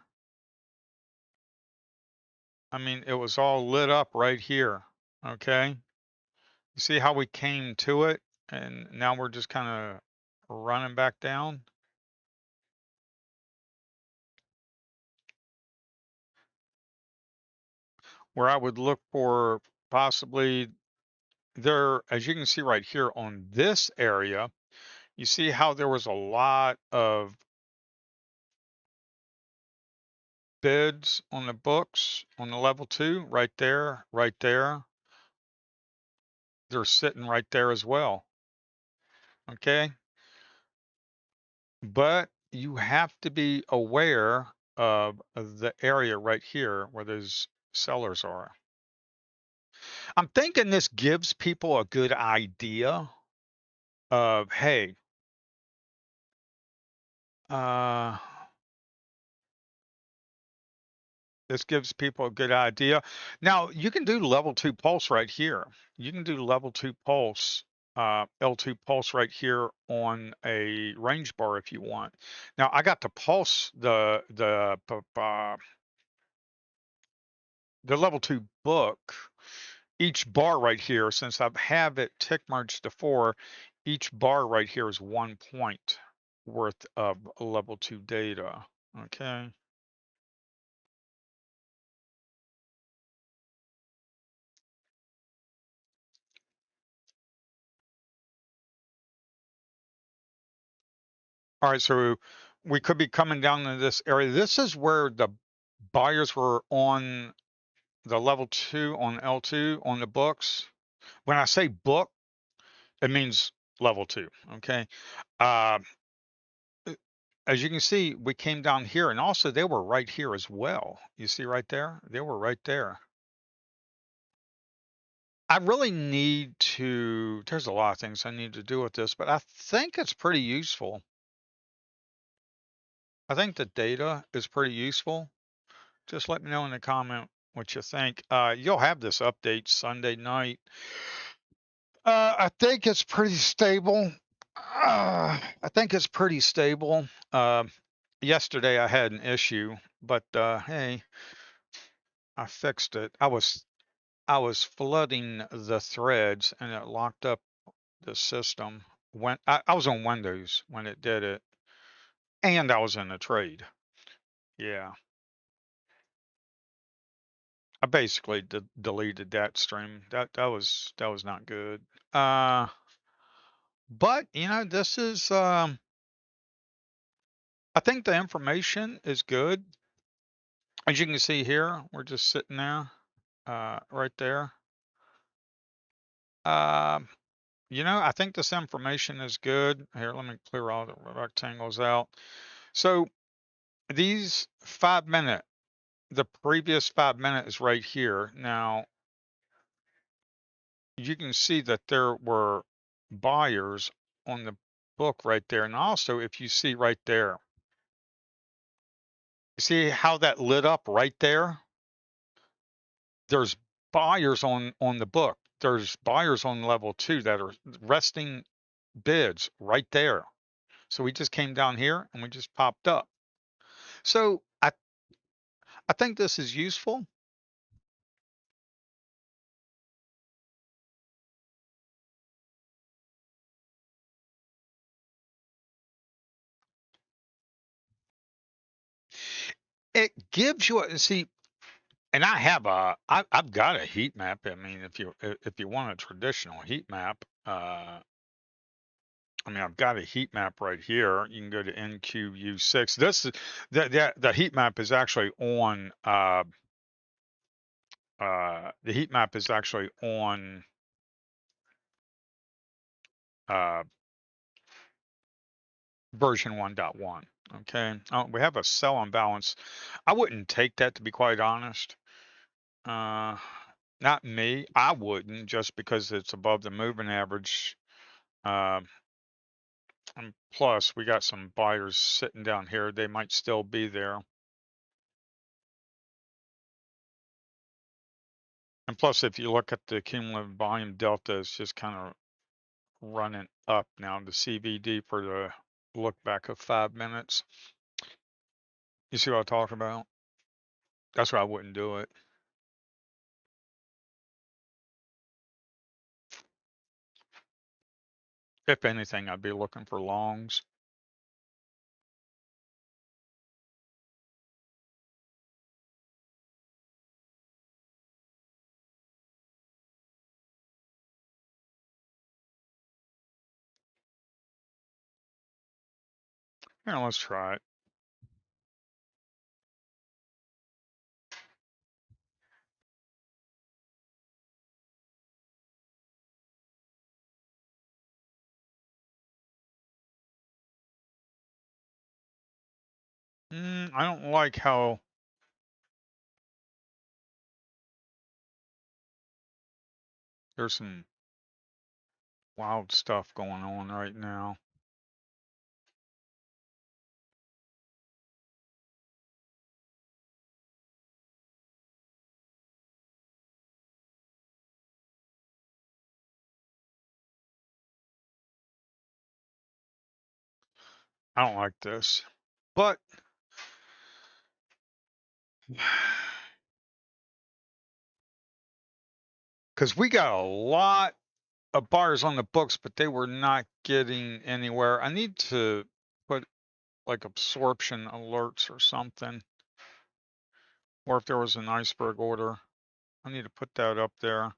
I mean, it was all lit up right here. Okay. You see how we came to it and now we're just kind of running back down where I would look for possibly there, as you can see right here on this area, you see how there was a lot of bids on the books on the level 2 right there, right there. They're sitting right there as well. Okay. But you have to be aware of the area right here where those sellers are. I'm thinking this gives people a good idea of, hey, Uh, this gives people a good idea. Now, you can do level 2 pulse right here. You can do level 2 pulse, L2 pulse right here on a range bar if you want. Now, I got to pulse the level 2 book. Each bar right here, since I have it tick marked to 4, each bar right here is 1 point worth of level 2 data. Okay. All right, so we could be coming down to this area. This is where the buyers were on the level 2 on L2 on the books. When I say book, it means level 2. Okay. Uh, as you can see, we came down here and also they were right here as well. You see right there? They were right there. I really need to, there's a lot of things I need to do with this, but I think it's pretty useful. I think the data is pretty useful. Just let me know in the comment what you think. You'll have this update Sunday night. I think it's pretty stable. I think it's pretty stable. Yesterday I had an issue, but hey, I fixed it. I was flooding the threads and it locked up the system. When I was on Windows when it did it, and I was in a trade. Yeah, I basically deleted that stream. That was not good. Uh, but this is I think the information is good. As you can see here, we're just sitting there, right there. Um, I think this information is good. Here, let me clear all the rectangles out. So these 5 minute, the previous 5 minute is right here. Now you can see that there were buyers on the book right there. And also, if you see right there, you see how that lit up right there? There's buyers on the book. There's buyers on level 2 that are resting bids right there. So we just came down here and we just popped up. So I think this is useful. It gives you see, and I've got a heat map. I mean, if you want a traditional heat map, I mean, I've got a heat map right here. You can go to NQU6. This is the heat map is actually on the heat map is actually on uh, version 1.1. Okay, we have a sell imbalance. I wouldn't take that, to be quite honest. Uh, Not me. I wouldn't, just because it's above the moving average. Uh, and plus, we got some buyers sitting down here. They might still be there. And plus, if you look at the cumulative volume delta, it's just kind of running up now. The CVD for the look back of 5 minutes. You see what I talk about? That's why I wouldn't do it. If anything, I'd be looking for longs. Here, let's try it. I don't like how there's some wild stuff going on right now. I don't like this, but because we got a lot of buyers on the books, but they were not getting anywhere. I need to put like absorption alerts or something, or if there was an iceberg order, I need to put that up there.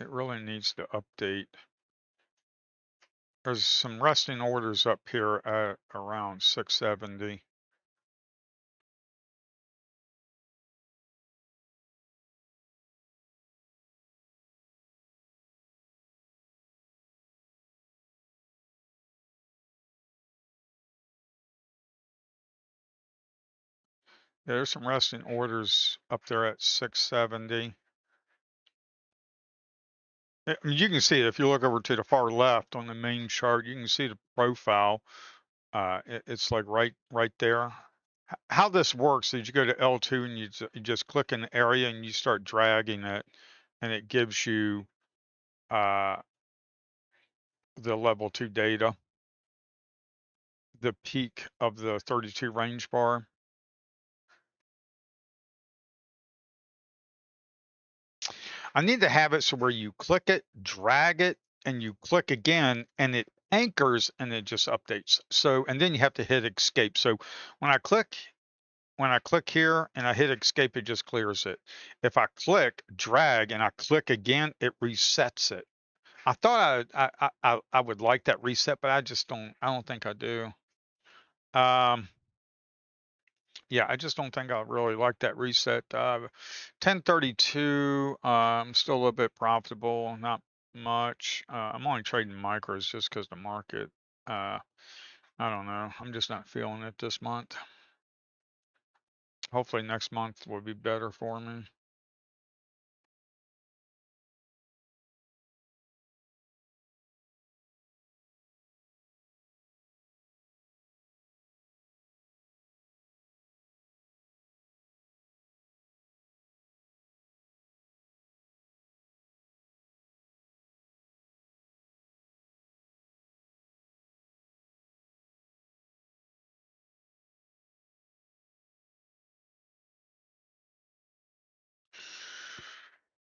It really needs to update. There's some resting orders up here at around 670. Yeah, there's some resting orders up there at 670. I mean, you can see it if you look over to the far left on the main chart, you can see the profile. It's like right there. How this works is you go to L2 and you just click an area and you start dragging it, and it gives you uh, the level 2 data, the peak of the 32 range bar. I need to have it so where you click it, drag it, and you click again, and it anchors and it just updates. So, and then you have to hit escape. So when I click, when I click here and I hit escape, it just clears it. If I click, drag, and I click again, it resets it. I thought I would like that reset, but I just don't. I don't think I do. Um, yeah, I just don't think I really like that reset. 1032, I'm still a little bit profitable, not much. I'm only trading micros just because the market, uh, I don't know. I'm just not feeling it this month. Hopefully next month will be better for me.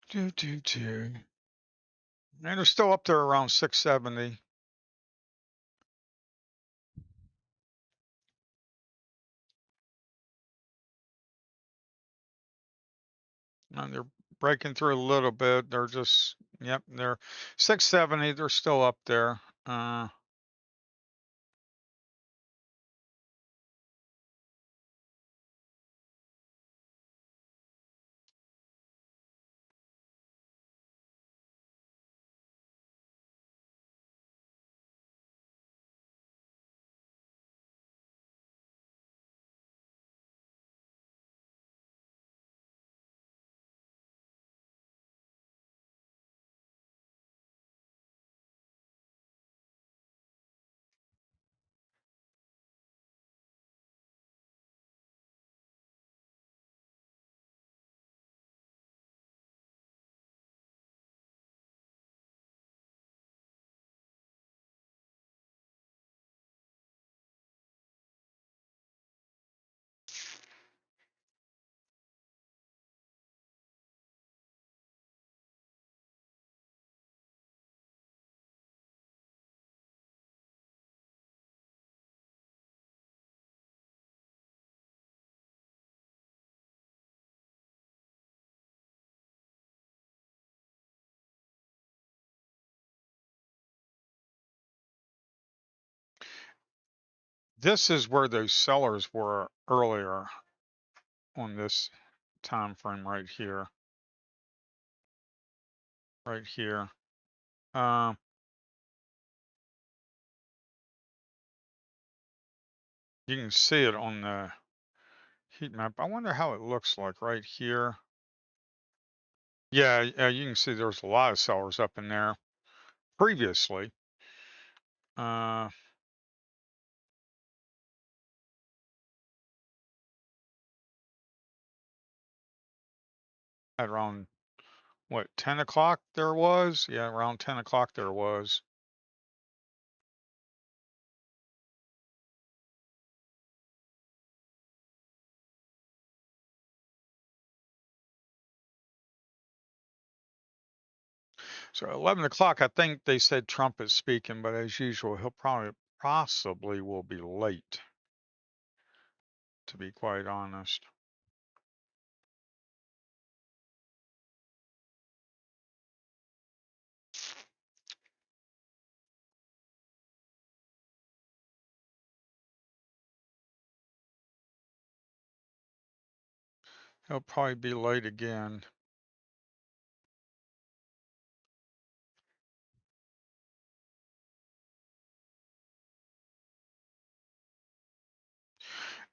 Do. And they're still up there around 670. And they're breaking through a little bit. They're just, yep, they're 670. They're still up there. This is where those sellers were earlier on this time frame right here, right here. Um, you can see it on the heat map. I wonder how it looks like right here. Yeah, you can see there's a lot of sellers up in there previously. Uh, at around what 10 o'clock there was? Yeah, around 10 o'clock there was. So 11 o'clock, I think they said Trump is speaking, but as usual, he'll probably possibly will be late, to be quite honest. He'll probably be late again.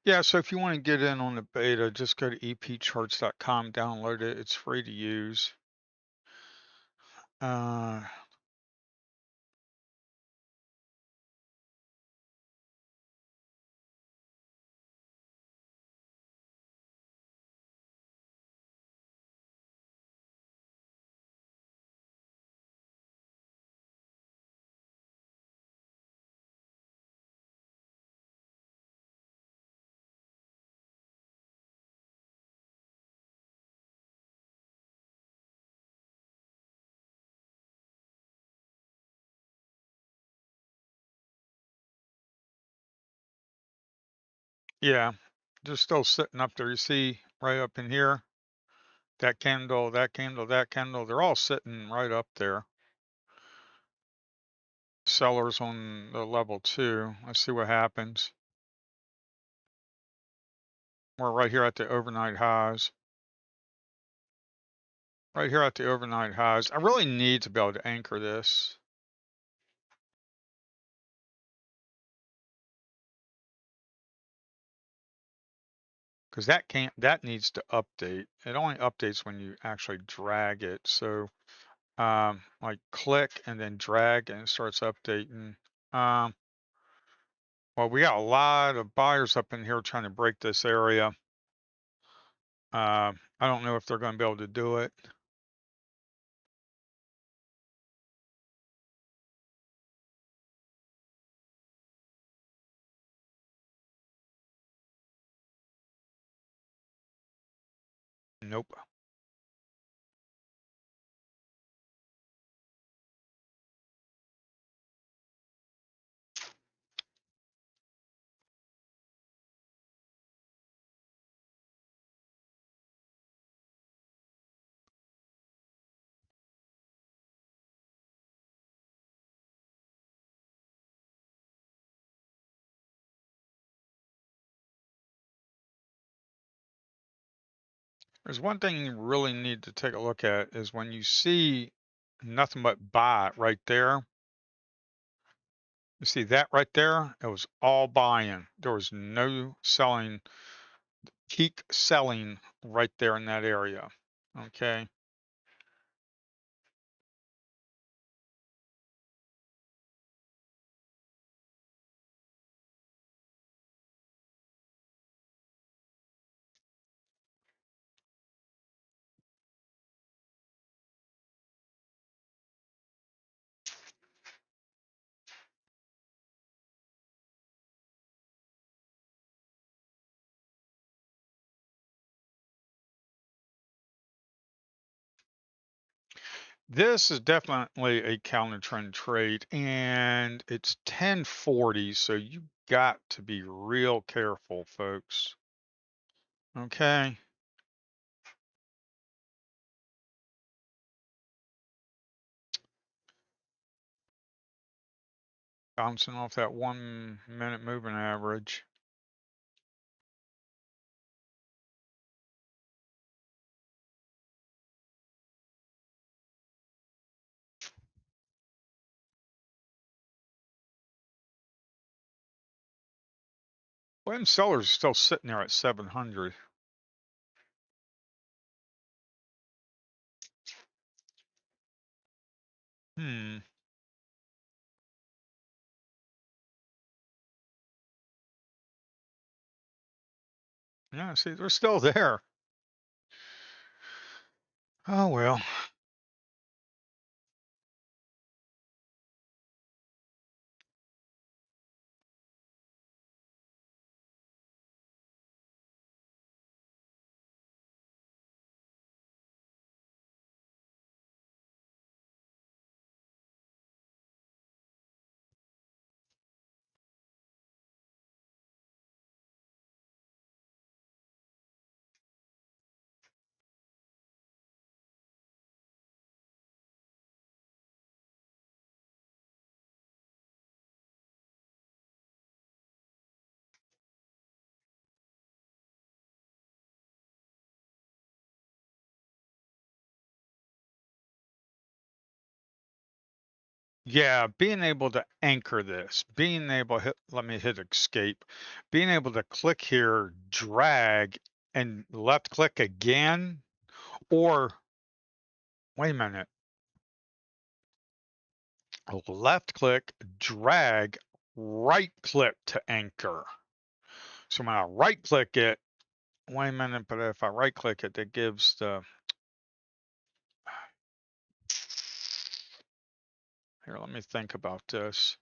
Yeah, so if you want to get in on the beta, just go to epcharts.com, download it. It's free to use. Uh, yeah, they're still sitting up there. You see right up in here, that candle, that candle, that candle, they're all sitting right up there. Sellers on the level 2. Let's see what happens. We're right here at the overnight highs. Right here at the overnight highs. I really need to be able to anchor this. Because that needs to update. It only updates when you actually drag it. So like click and then drag and it starts updating. Um, well, we got a lot of buyers up in here trying to break this area. I don't know if they're going to be able to do it. Nope. There's one thing you really need to take a look at is when you see nothing but buy right there. You see that right there? It was all buying. There was no selling, peak selling right there in that area. Okay. This is definitely a counter trend trade and it's 1040. So you got to be real careful, folks. Okay. Bouncing off that 1 minute moving average. Well, sellers are still sitting there at 700. Yeah, see, they're still there. Oh well. Yeah, being able to anchor this, being able hit, let me hit escape, being able to click here, drag, and left click again, or wait a minute, left click, drag, right click to anchor. So when I right click it, wait a minute, but if I right click it, it gives the, here, let me think about this.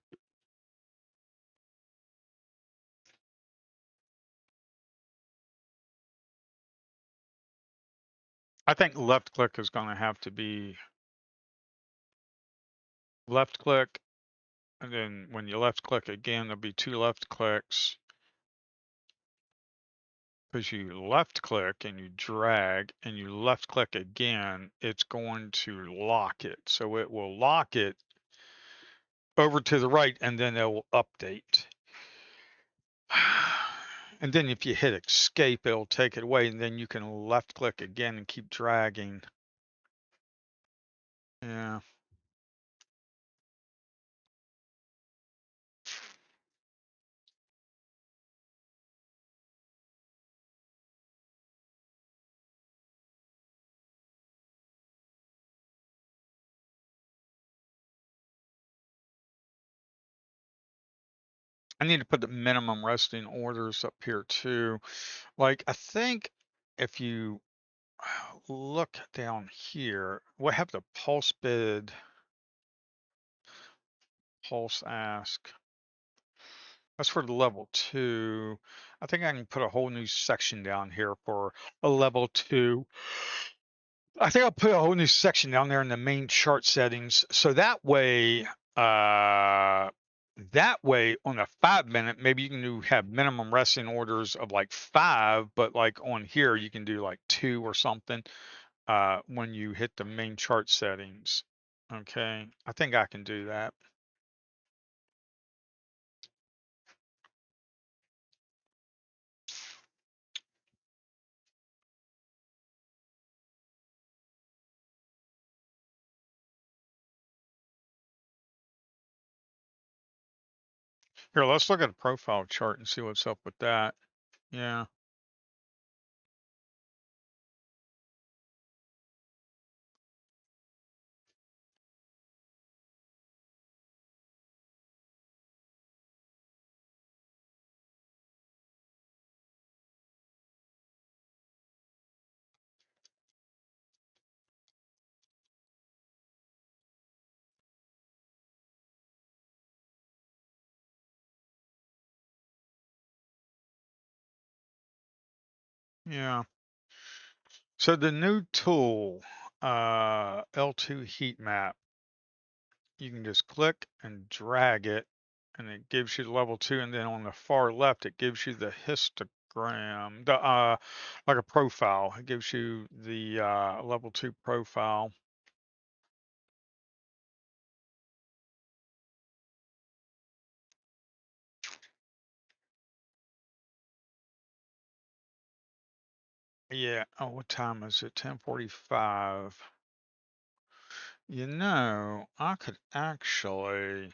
I think left click is going to have to be left click, and then when you left click again, there'll be two left clicks because you left click and you drag and you left click again, it's going to lock it. So it will lock it over to the right and then it will update. And then if you hit escape, it'll take it away and then you can left click again and keep dragging. Yeah. I need to put the minimum resting orders up here too. Like I think if you look down here, we'll have the pulse bid, pulse ask. That's for the level two. I think I can put a whole new section down here for a level two. I think I'll put a whole new section down there in the main chart settings. So uh, that way on a 5 minute, maybe you can have minimum resting orders of like 5, but like on here, you can do like 2 or something, when you hit the main chart settings. Okay. I think I can do that. Here, let's look at a profile chart and see what's up with that. Yeah. Yeah. So the new tool, L2 heat map, you can just click and drag it and it gives you the level two. And then on the far left, it gives you the histogram, like a profile. It gives you the, level two profile. Yeah. Oh, what time is it? 10:45. I could actually,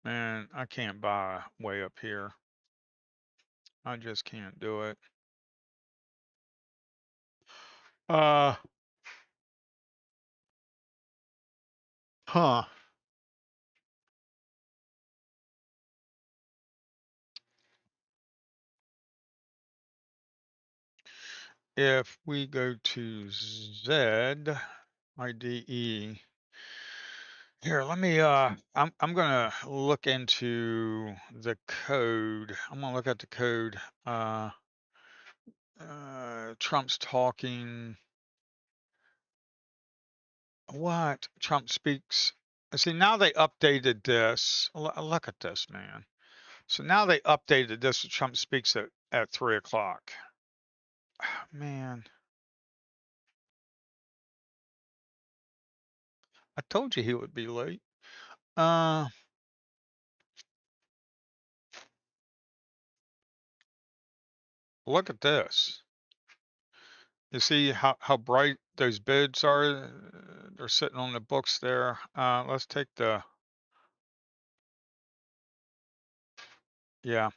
man, I can't buy way up here. I just can't do it. Uh, huh. if we go to Z, IDE, here, let me, I'm gonna look into the code. I'm gonna look at the code. Trump's talking, what? Trump speaks. See, now they updated this. Look at this, man. So now they updated this. Trump speaks at 3 o'clock. Man, I told you he would be late. Uh, Look at this. You see how bright those bids are? They're sitting on the books there. Let's take yeah,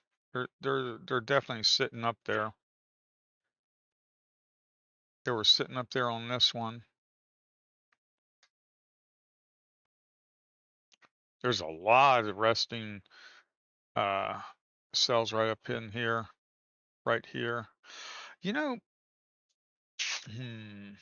they're definitely sitting up there. They were sitting up there on this one. There's a lot of resting uh cells right up in here, right here. You know, hmm,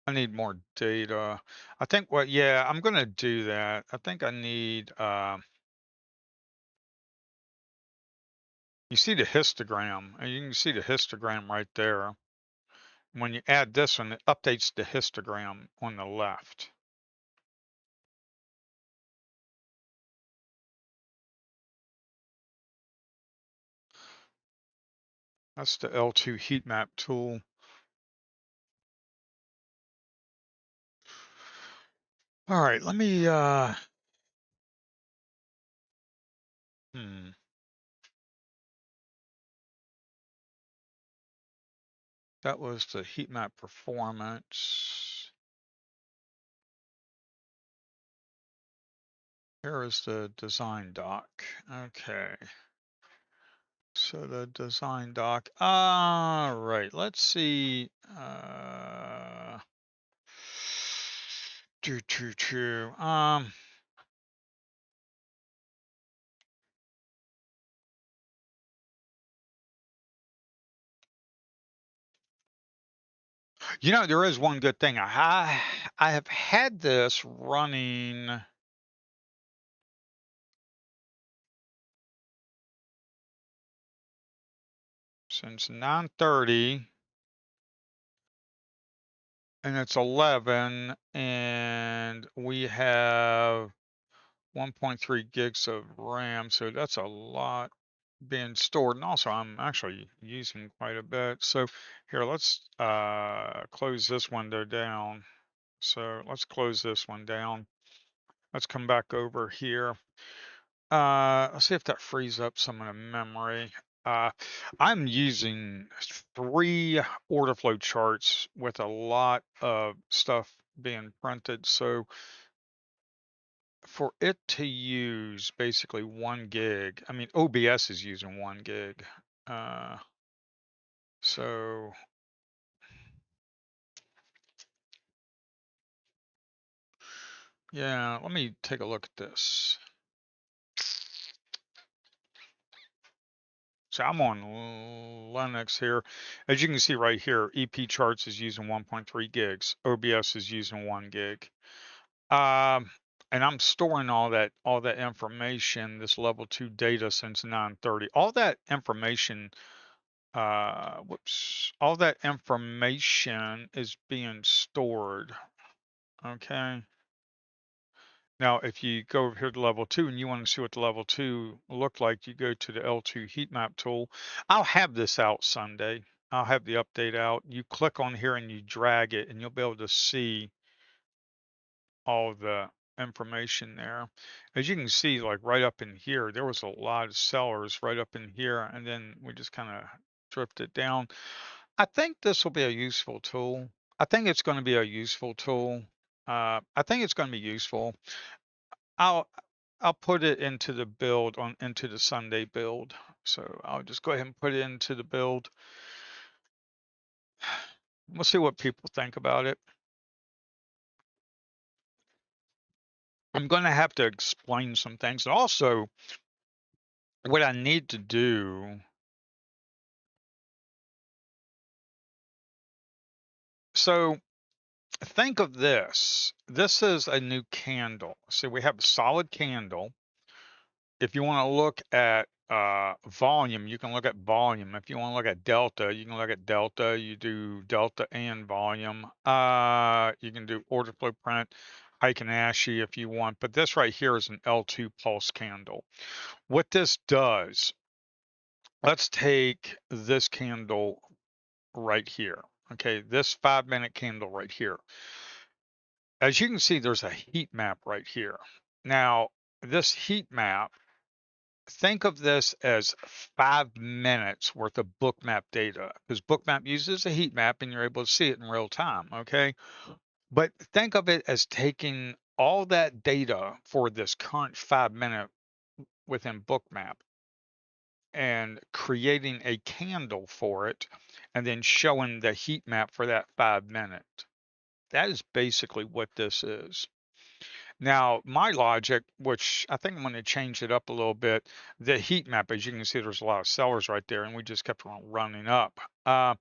I need more data. I think what, yeah, I'm gonna do that. I think I need you see the histogram, and you can see the histogram right there. When you add this one, it updates the histogram on the left. That's the L2 heat map tool. All right, let me hmm, that was the heat map performance. Here is the design doc. Okay. So the design doc. All right, let's see. Choo choo choo. You know, there is one good thing. I have had this running since 9:30, and it's 11, and we have 1.3 gigs of RAM, so that's a lot being stored. And also, I'm actually using quite a bit. So here, let's close this window down. So let's close this one down. Let's come back over here. Let's see if that frees up some of the memory. Uh, I'm using 3 order flow charts with a lot of stuff being printed. So for it to use basically 1 gig, I mean, OBS is using 1 gig. Uh, so yeah, let me take a look at this. So I'm on Linux here. As you can see right here, EP charts is using 1.3 gigs. OBS is using 1 gig. Um, and I'm storing all that information, this level 2 data since 9:30. All that information, all that information is being stored. Okay. Now, if you go over here to level 2 and you want to see what the level 2 look like, you go to the L2 heat map tool. I'll have this out Sunday. I'll have the update out. You click on here and you drag it, and you'll be able to see all the information there. As you can see, like right up in here, there was a lot of sellers right up in here, and then we just kind of drifted down. I think this will be a useful tool. I think it's going to be a useful tool. I think it's going to be useful. I'll I'll put it into the build into the Sunday build. So I'll just go ahead and put it into the build. We'll see what people think about it. I'm going to have to explain some things. And also, what I need to do. So, think of this. This is a new candle. So, we have a solid candle. If you want to look at volume, you can look at volume. If you want to look at delta, you can look at delta. You do delta and volume. You can do order flow print, Heiken Ashi if you want. But this right here is an L2 pulse candle. What this does, let's take this candle right here. Okay, this 5-minute candle right here. As you can see, there's a heat map right here. Now, this heat map, think of this as 5 minutes worth of bookmap data because bookmap uses a heat map and you're able to see it in real time. Okay. But think of it as taking all that data for this current 5 minute within bookmap and creating a candle for it and then showing the heat map for that 5 minute. That is basically what this is. Now, my logic, which I think I'm going to change it up a little bit, the heat map, as you can see, there's a lot of sellers right there, and we just kept on running up. I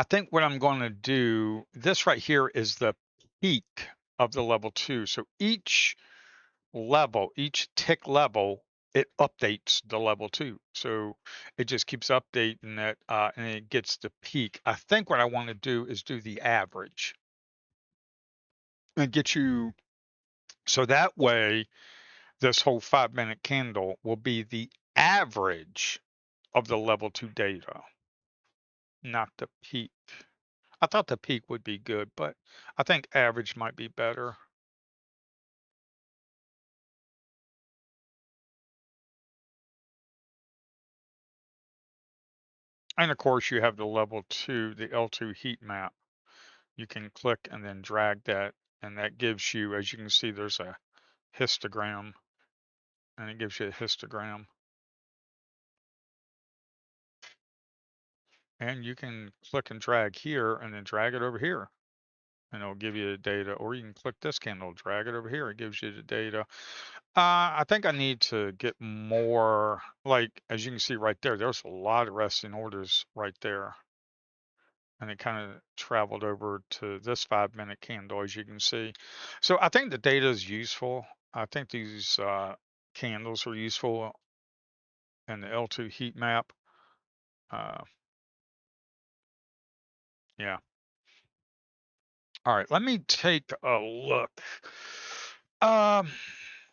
think what I'm going to do, this right here is the peak of the level 2. So each level, each tick level, it updates the level 2. So it just keeps updating it, and it gets the peak. I think what I want to do is do the average and get you, so that way this whole 5-minute candle will be the average of the level 2 data, not the peak. I thought the peak would be good, but I think average might be better. And of course, you have the level 2, the L2 heat map. You can click and then drag that, and that gives you, as you can see, there's a histogram, and it gives you a histogram. And you can click and drag here and then drag it over here, and it'll give you the data. Or you can click this candle, drag it over here, it gives you the data. I think I need to get more, like, as you can see right there, there's a lot of resting orders right there. And it kind of traveled over to this 5-minute candle, as you can see. So I think the data is useful. I think these candles are useful in the L2 heat map. Uh, yeah. All right, let me take a look. Um,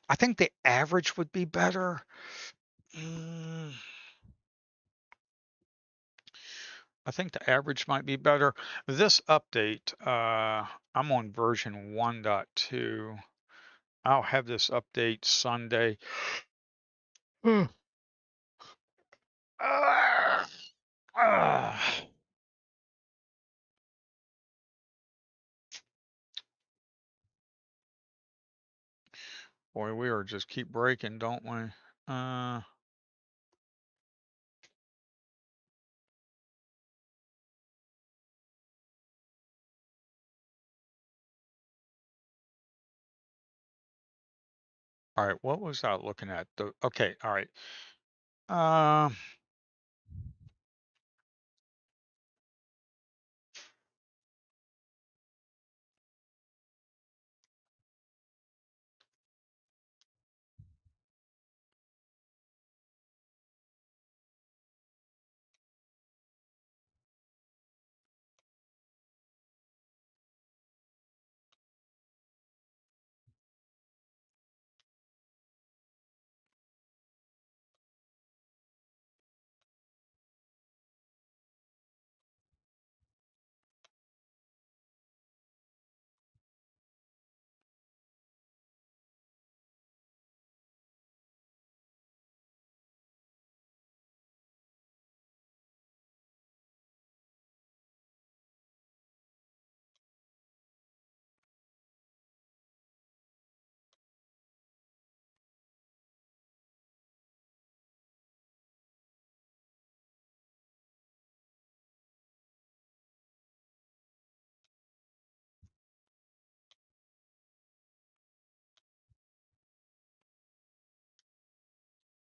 I think the average would be better. Mm, I think the average might be better. This update, I'm on version 1.2. I'll have this update Sunday. Hmm. Ah, ah. Boy, we are just keep breaking, don't we? Uh, all right, what was I looking at? Okay, all right. Uh,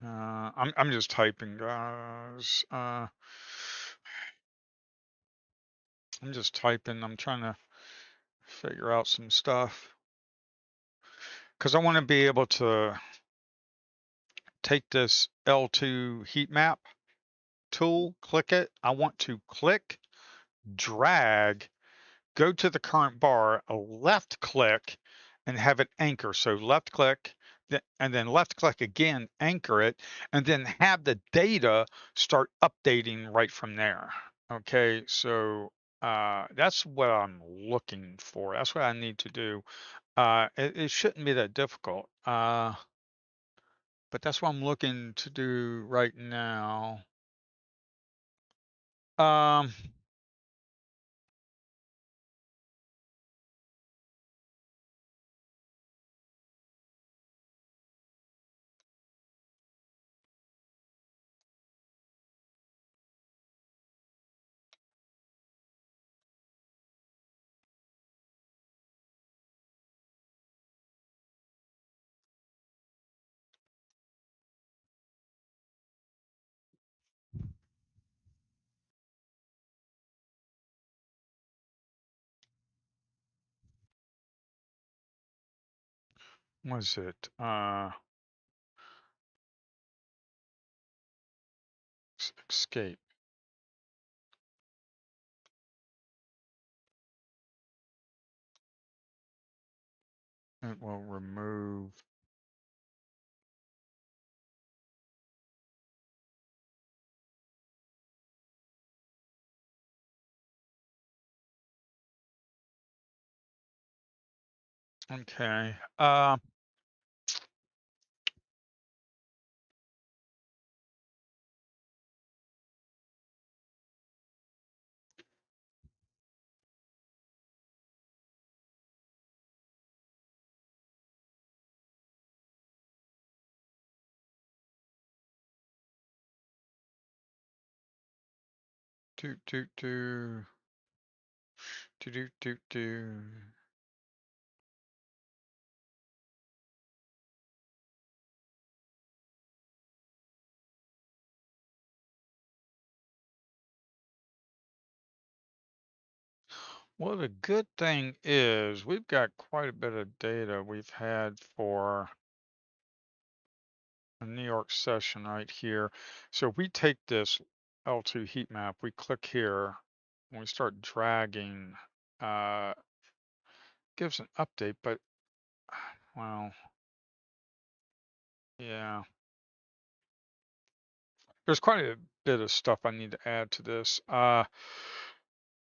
I'm just typing, guys. I'm just typing. I'm trying to figure out some stuff because I want to be able to take this L2 heat map tool, click it. I want to click, drag, go to the current bar, a left click, and have it anchor. So left click, and then left click again, anchor it, and then have the data start updating right from there. Okay, so that's what I'm looking for. That's what I need to do. It shouldn't be that difficult, but that's what I'm looking to do right now. Um, what is it? Escape. It will remove. Okay. Do do do do do do do. Well, the good thing is we've got quite a bit of data we've had for a New York session right here. So if we take this L2 heat map, we click here, and we start dragging, uh, gives an update, but well, yeah, there's quite a bit of stuff I need to add to this.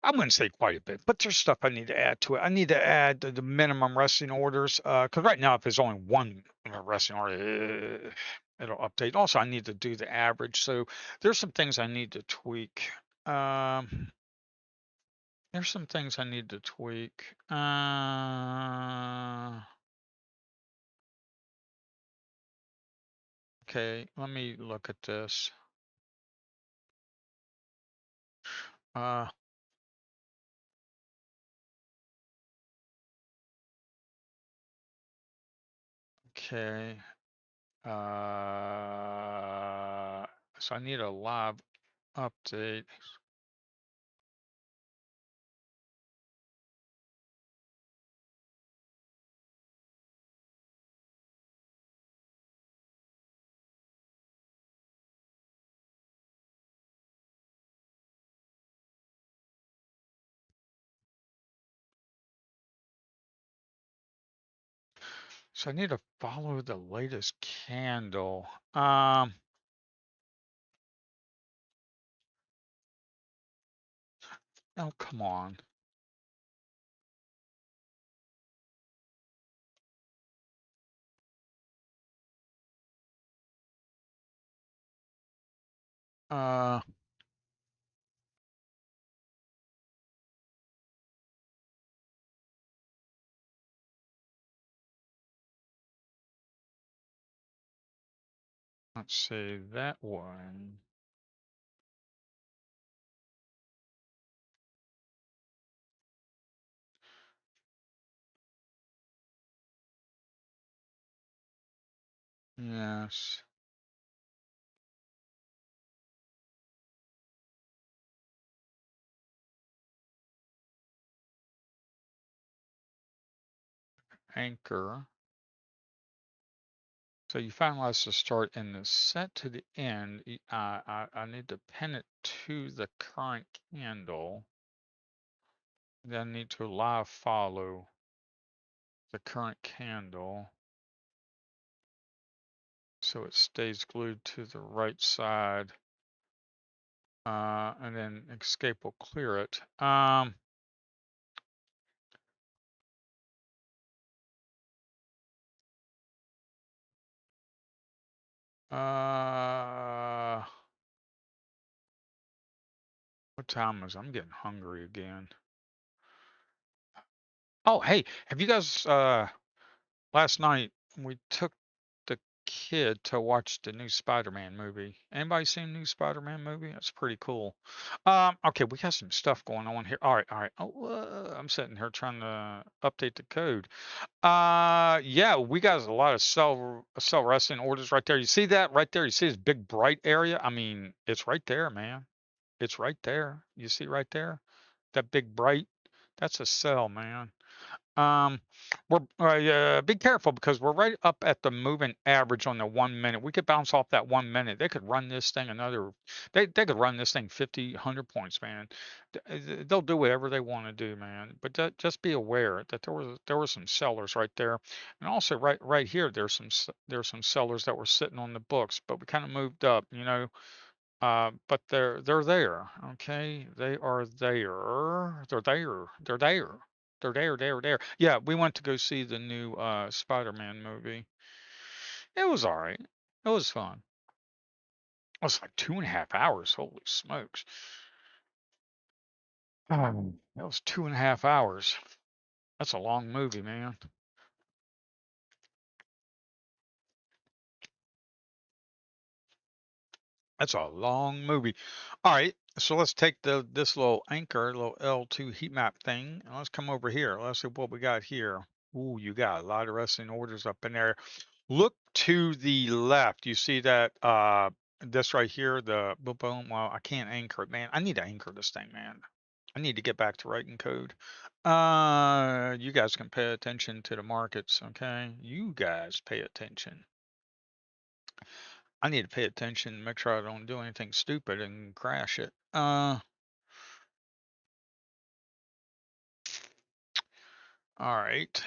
I wouldn't say quite a bit, but there's stuff I need to add to it. I need to add the minimum resting orders, because right now if there's only one resting order, it'll update. Also, I need to do the average, so there's some things I need to tweak. Um, there's some things I need to tweak. Okay, let me look at this. Uh, okay. So I need a live update. So I need to follow the latest candle. Oh, come on. Uh, let's see that one. Yes. anchor. So you finalize the start and the set to the end. I need to pin it to the current candle. Then I need to live follow the current candle so it stays glued to the right side. And then escape will clear it. Uh, what time is it? I'm getting hungry again. Oh, hey, have you guys, last night we took the kid to watch the new Spider-Man movie. Anybody seen the new Spider-Man movie? That's pretty cool. Okay, we got some stuff going on here. All right, all right. Oh, I'm sitting here trying to update the code. Yeah, we got a lot of sell wrestling orders right there. You see that right there? You see this big bright area? I mean, it's right there, man. It's right there. You see right there? That big bright? That's a sell, man. Um, we're be careful because we're right up at the moving average on the 1 minute. We could bounce off that 1 minute. They could run this thing another. They could run this thing 50, 100 points, man. They'll do whatever they want to do, man. But just be aware that there were some sellers right there, and also right here there's some sellers that were sitting on the books, but we kind of moved up, you know. But they're there. Okay, they are there. They're there. They're there. They're there. Yeah, we went to go see the new Spider-Man movie. It was all right. It was fun. It was like 2.5 hours. Holy smokes. That was 2.5 hours. That's a long movie, man. That's a long movie. All right, so let's take this little anchor, little L2 heat map thing, and let's come over here. Let's see what we got here. Ooh, you got a lot of wrestling orders up in there. Look to the left. You see that this right here, the boom boom. Well, I can't anchor it, man. I need to anchor this thing, man. I need to get back to writing code. You guys can pay attention to the markets, okay? You guys pay attention. I need to pay attention, make sure I don't do anything stupid and crash it. All right.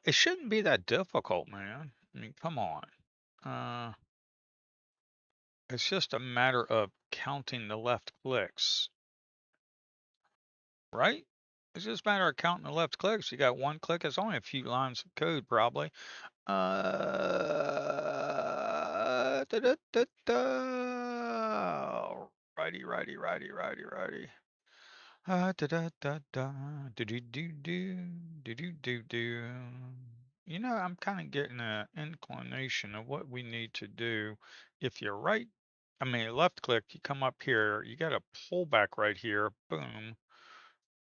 It shouldn't be that difficult, man. I mean, come on. Uh, it's just a matter of counting the left clicks, right? It's just a matter of counting the left clicks. You got one click. It's only a few lines of code, probably. Da, da, da, da. Righty. Da da da da. Do. You know, I'm kind of getting an inclination of what we need to do. If you're right, I mean, left click, you come up here, you got a pullback right here. Boom.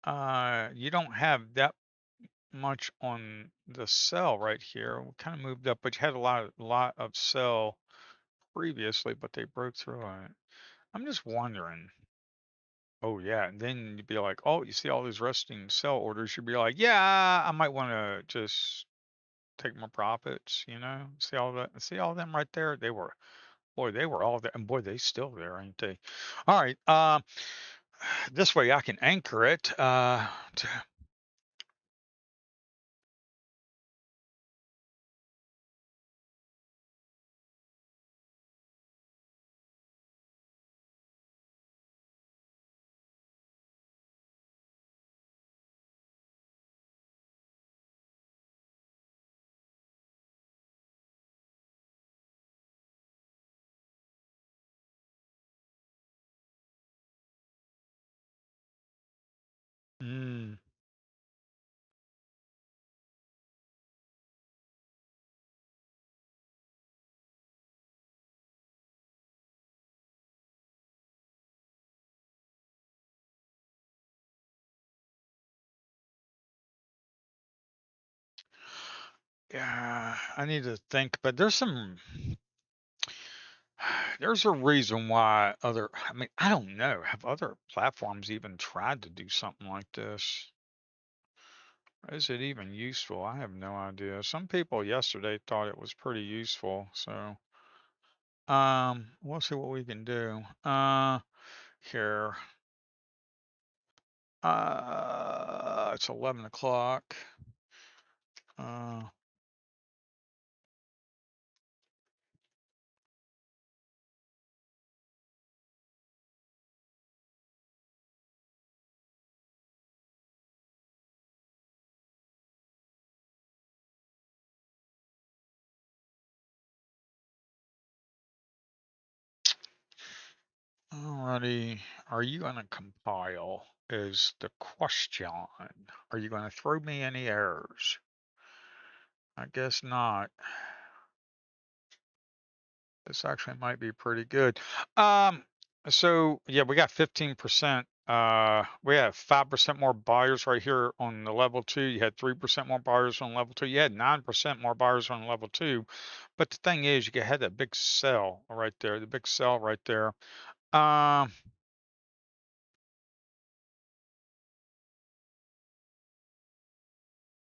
You don't have that much on the sell right here. We kind of moved up, but you had a lot of sell previously, but they broke through on it. I'm just wondering. Oh yeah, and then you'd be like, oh, you see all these resting sell orders. You'd be like, yeah, I might want to just take my profits. You know, see all them right there. They were all there, and boy, they still there, ain't they? All right, this way I can anchor it. Mm, yeah, I need to think, but there's a reason why I mean, I don't know, have other platforms even tried to do something like this? Is it even useful? I have no idea. Some people yesterday thought it was pretty useful, so we'll see what we can do. Here. It's 11 o'clock. Uh, Alrighty. Are you gonna compile? Is the question. Are you gonna throw me any errors? I guess not. This actually might be pretty good. Um, so yeah, we got 15%. We have 5% more buyers right here on the level two. You had 3% more buyers on level two. You had 9% more buyers on level two. But the thing is, you had that big sell right there, the big sell right there. Um,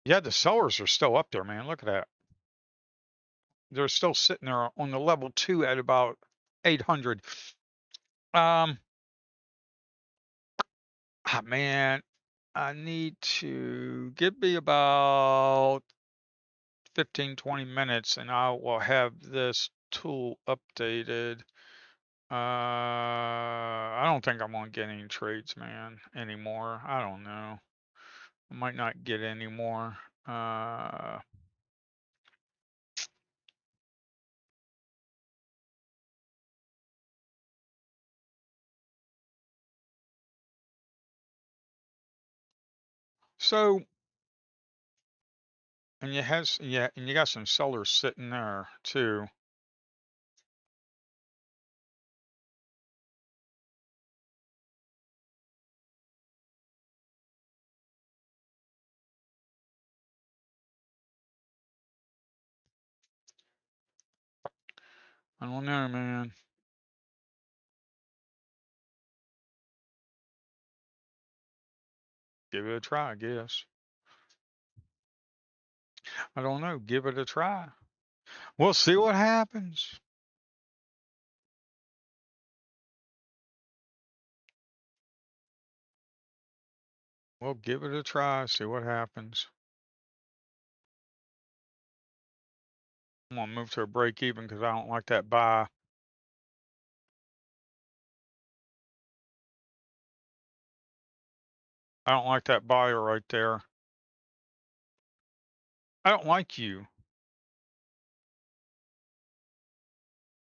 yeah, the sellers are still up there, man. Look at that. They're still sitting there on the level two at about 800. Um, man, I need to give me about 15, 20 minutes and I will have this tool updated. I don't think I'm gonna get any trades, man, anymore. I don't know. I might not get any more. Uh, so, and yeah, and you got some sellers sitting there too. I don't know, man. Give it a try, I guess. I don't know. Give it a try. We'll see what happens. We'll give it a try, see what happens. I'm gonna move to a break even because I don't like that buy. I don't like that buyer right there. I don't like you.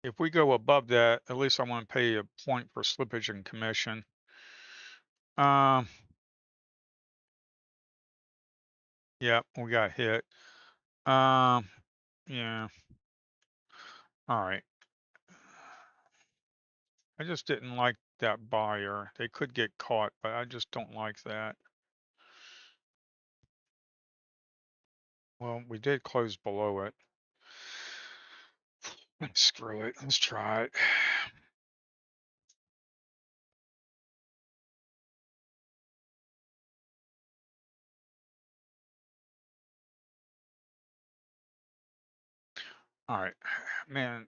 If we go above that, at least I want to pay a point for slippage and commission. Um, yeah, we got hit. Um, yeah. All right. I just didn't like that buyer. They could get caught, but I just don't like that. Well, we did close below it. Screw it. Let's try it. All right, man.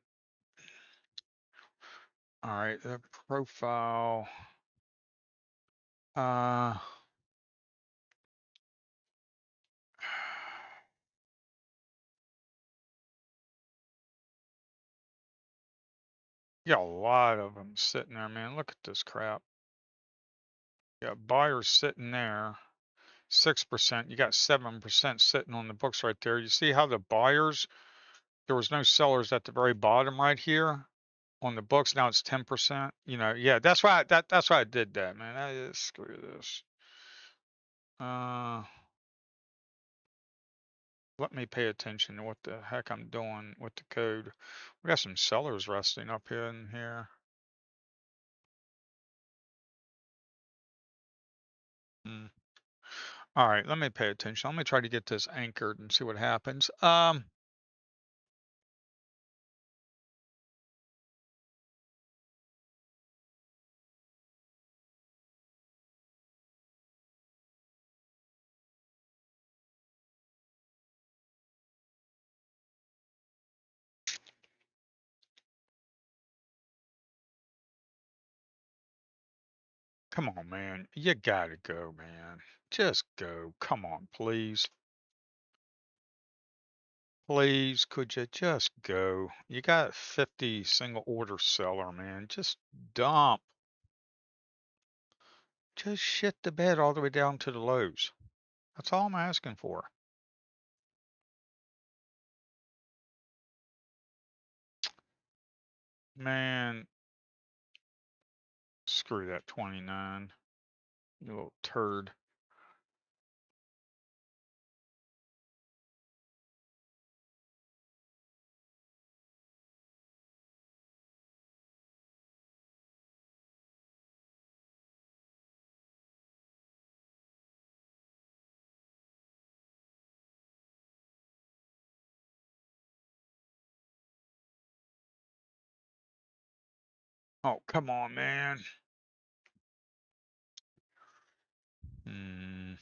All right, the profile. Uh, you got a lot of them sitting there, man. Look at this crap. You got buyers sitting there, 6%. You got 7% sitting on the books right there. You see how the buyers, there was no sellers at the very bottom right here on the books. Now it's 10%. You know, yeah, that's why I did that, man. Screw this. Uh, Let me pay attention to what the heck I'm doing with the code. We got some sellers resting up here in here. Hmm. All right, let me pay attention. Let me try to get this anchored and see what happens. Come on, man. You gotta go, man. Just go. Come on, please. Please, could you just go? You got 50 single order seller, man. Just dump. Just shit the bed all the way down to the lows. That's all I'm asking for. Man, screw that 29. You little turd. Oh, come on, man. Hmm.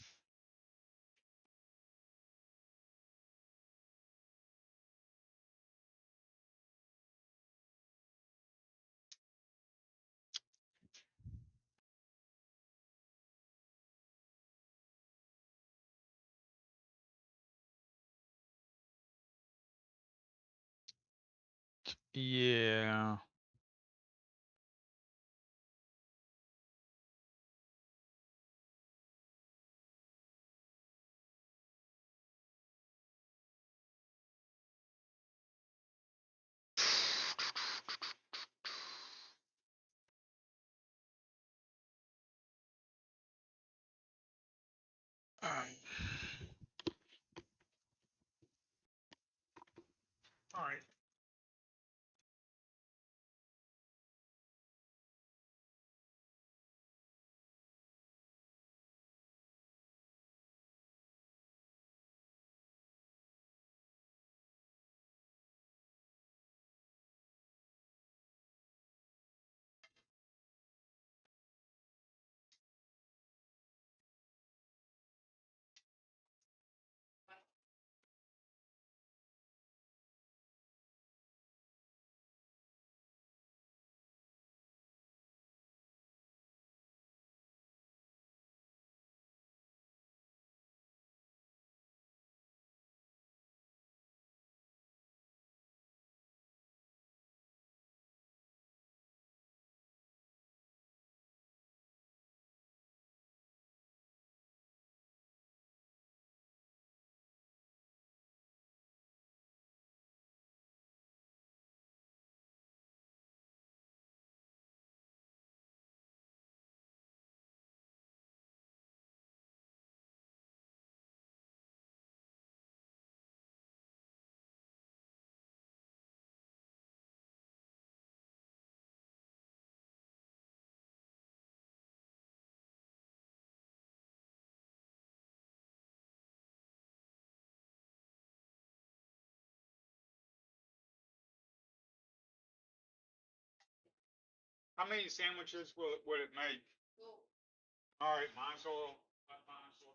Yeah. All right. How many sandwiches would it make? All right, might as well. Might as well.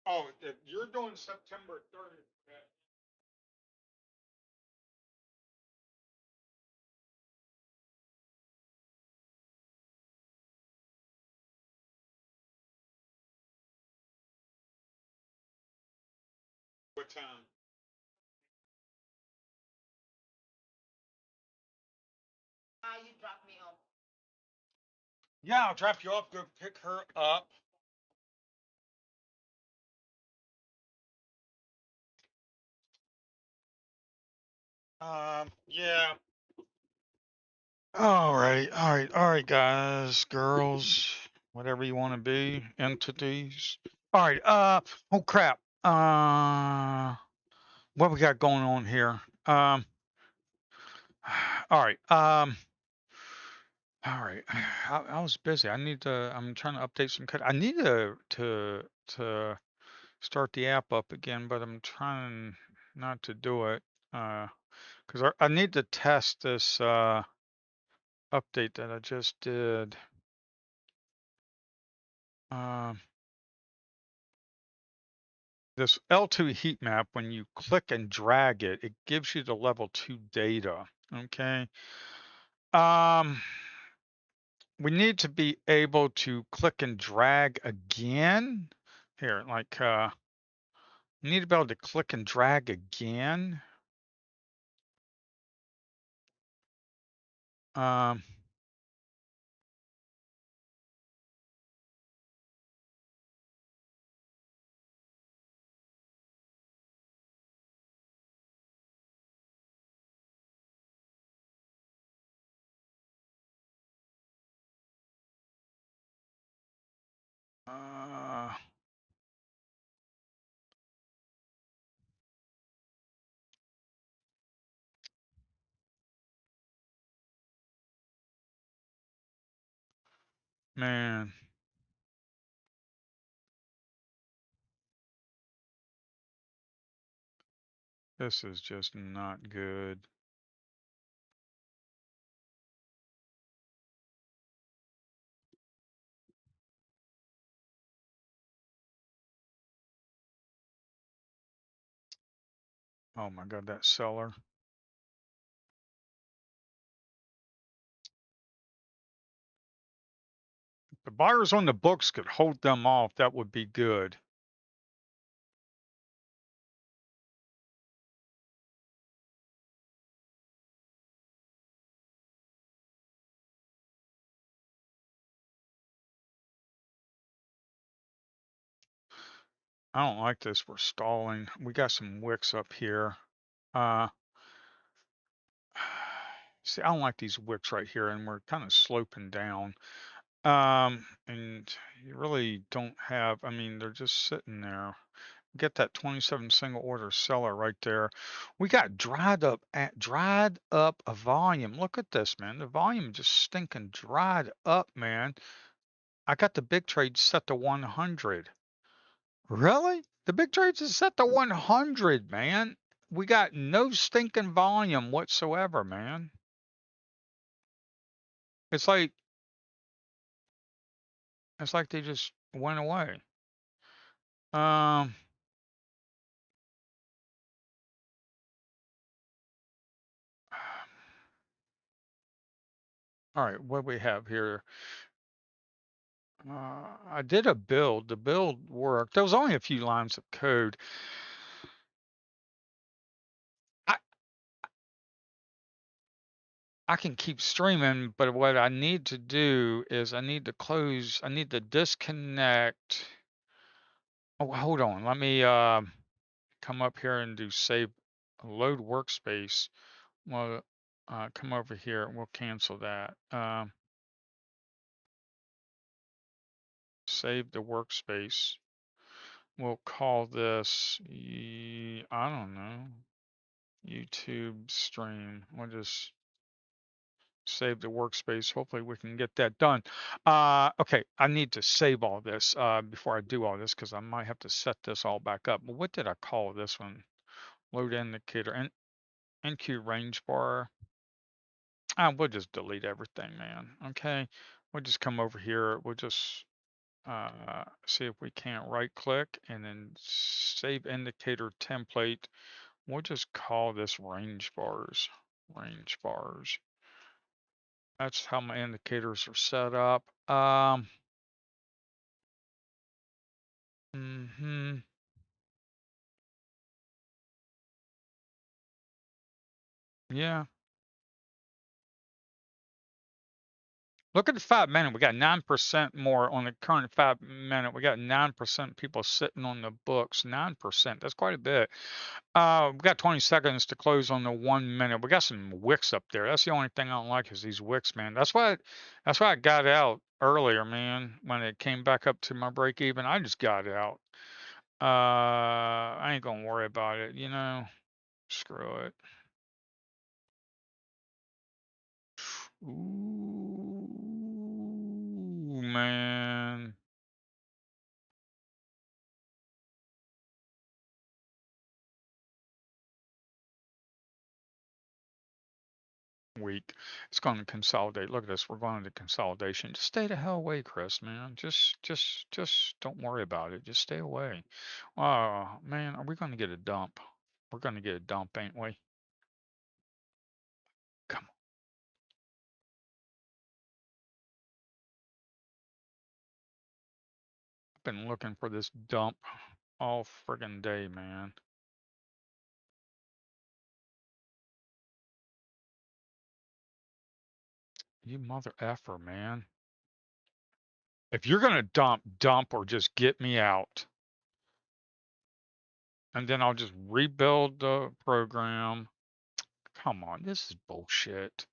Oh, if you're doing September 30th. What time? Yeah, I'll drop you off. Go pick her up. Yeah. All right, guys, girls, whatever you want to be, entities. All right. Oh crap. What we got going on here? All right. All right. I was busy. I need to. I'm trying to update some code. I need to start the app up again, but I'm trying not to do it. Because I need to test this update that I just did. This L2 heat map, when you click and drag it, it gives you the level 2 data. Okay. Um, we need to be able to click and drag again. Here, like, we need to be able to click and drag again. Um, uh, man, this is just not good. Oh my God, that seller. If the buyers on the books could hold them off, that would be good. I don't like this. We're stalling. We got some wicks up here. Uh, see, I don't like these wicks right here, and we're kind of sloping down. And you really don't have, I mean, they're just sitting there. Get that 27 single order seller right there. We got dried up a volume. Look at this, man. The volume just stinking dried up, man. I got the big trade set to 100. Really? The big trades is set to 100, man. We got no stinking volume whatsoever, man. It's like they just went away. Um, all right, what we have here? I did a build. The build worked. There was only a few lines of code. I I can keep streaming, but what I need to do is I need to close. I need to disconnect. Oh, hold on. Let me come up here and do save load workspace. Well, come over here. We'll cancel that. Save the workspace. We'll call this, I don't know, YouTube stream. We'll just save the workspace. Hopefully we can get that done. Okay, I need to save all this before I do all this because I might have to set this all back up. But what did I call this one? Load indicator and NQ range bar. We'll just delete everything, man. Okay, we'll just come over here. We'll just see if we can't right click and then save indicator template. We'll just call this range bars. Range bars. That's how my indicators are set up. Hmm. Yeah. Look at the 5 minute. We got 9% more on the current 5 minute. We got 9% people sitting on the books. 9%. That's quite a bit. We got 20 seconds to close on the 1 minute. We got some wicks up there. That's the only thing I don't like is these wicks, man. That's why I got out earlier, man. When it came back up to my break even, I just got out. I ain't gonna worry about it, you know. Screw it. Ooh, man. week. It's going to consolidate. Look at this. We're going to consolidation. Just stay the hell away, Chris, man. Just don't worry about it. Just stay away. Oh, man, are we going to get a dump? We're going to get a dump, ain't we? Come on. I've been looking for this dump all friggin' day, man. You mother effer, man. If you're gonna dump or just get me out. And then I'll just rebuild the program. Come on, this is bullshit.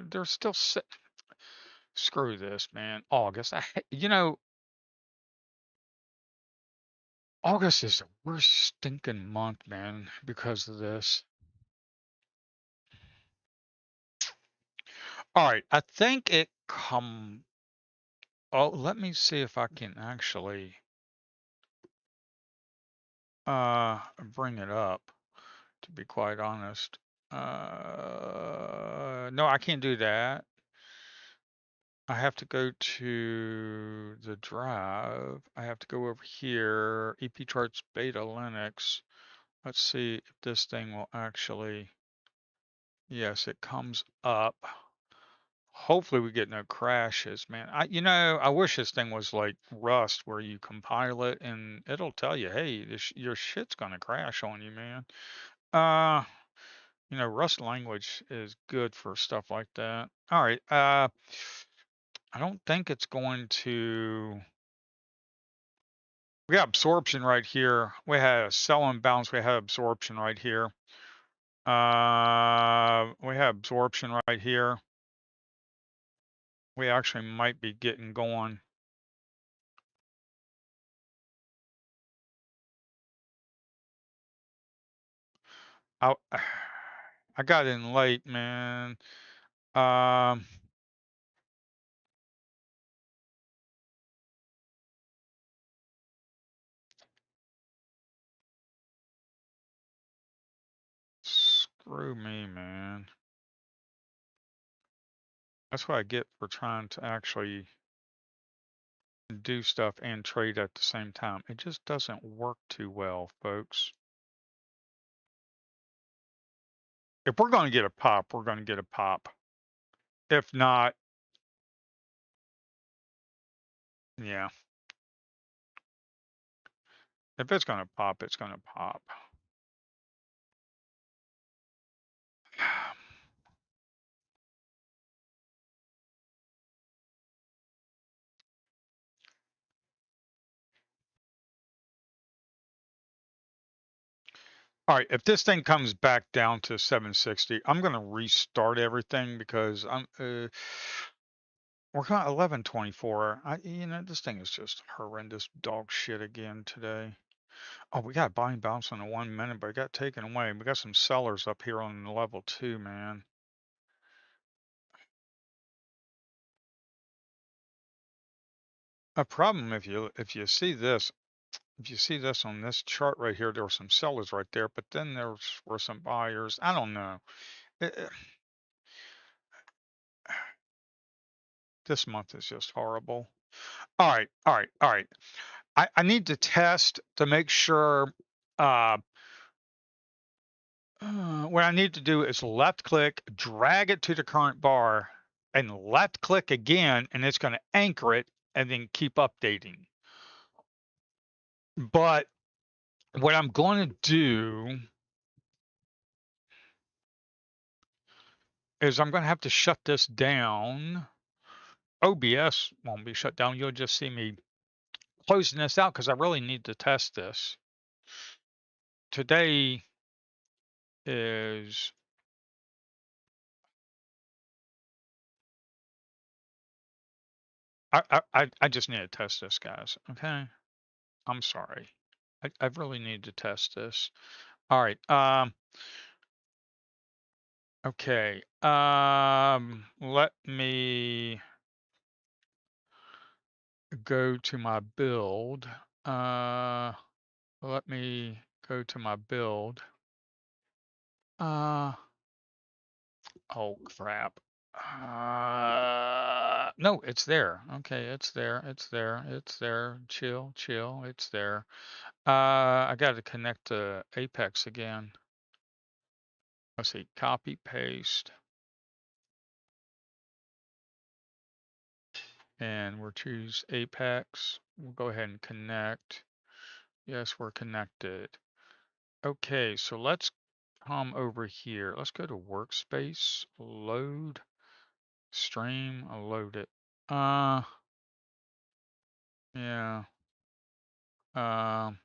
They're still screw this, man. August. August is the worst stinking month, man, because of this. All right, I think it come. Oh, let me see if I can actually bring it up, to be quite honest. No, I can't do that. I have to go to the drive. I have to go over here, EP charts beta Linux. Let's see if this thing will actually, yes, it comes up. Hopefully we get no crashes, man. I wish this thing was like Rust where you compile it and it'll tell you, hey, your shit's gonna crash on you, man. Uh, Rust language is good for stuff like that. All right, I don't think it's going to. We got absorption right here. We had a sell imbalance. We had absorption right here. We have absorption right here. We actually might be getting going. I, I got in late, man. Um, Screw me, man. That's what I get for trying to actually do stuff and trade at the same time. It just doesn't work too well, folks. If we're going to get a pop, we're going to get a pop. If not, yeah. If it's going to pop, it's going to pop. All right, if this thing comes back down to 760, I'm going to restart everything because we're going 1124. This thing is just horrendous dog shit again today. Oh, we got buying bounce on the 1 minute, but it got taken away. We got some sellers up here on level 2, man. A problem if you see this on this chart right here, there were some sellers right there, but then there were some buyers. I don't know. This month is just horrible. All right, all right, all right. I need to test to make sure. What I need to do is left click, drag it to the current bar, and left click again, and it's going to anchor it and then keep updating. But what I'm going to do is I'm going to have to shut this down. OBS won't be shut down. You'll just see me closing this out because I really need to test this. Today is I just need to test this, guys. Okay, I'm sorry. I really need to test this. All right. Okay. Let me go to my build. Let me go to my build. Oh crap. No, it's there. Okay, it's there. It's there. It's there. Chill, chill. It's there. I got to connect to Apex again. Let's see. Copy, paste, and we'll choose Apex. We'll go ahead and connect. Yes, we're connected. Okay, so let's come over here. Let's go to workspace, load, stream, load it. Yeah. Um,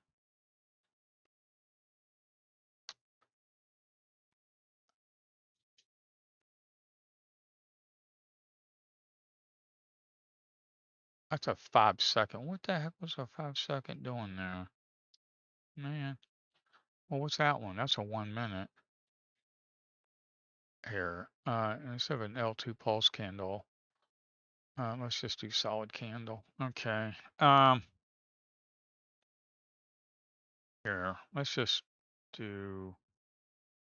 that's a 5 second. What the heck was a 5 second doing there? Man. Well, what's that one? That's a 1 minute here. Instead of an L2 pulse candle, let's just do solid candle. Okay. Here, let's just do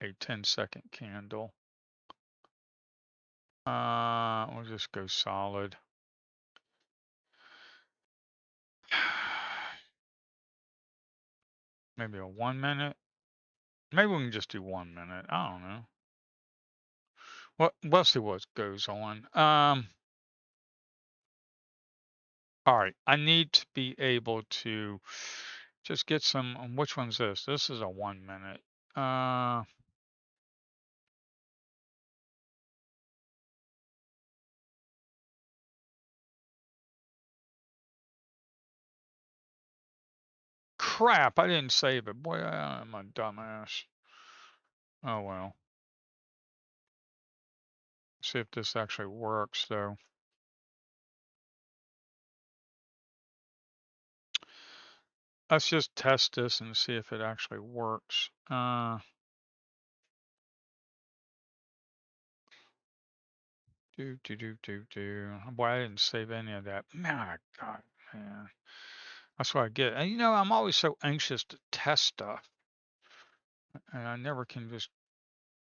a 10-second candle. We'll just go solid. Maybe a 1 minute. Maybe we can just do 1 minute. I don't know. Well, we'll see what goes on. All right. I need to be able to just get some. Which one's this? This is a 1 minute. Crap! I didn't save it. Boy, I'm a dumbass. Oh well. See if this actually works though. Let's just test this and see if it actually works. Boy, I didn't save any of that. My God, man. That's what I get. And you know, I'm always so anxious to test stuff, and I never can just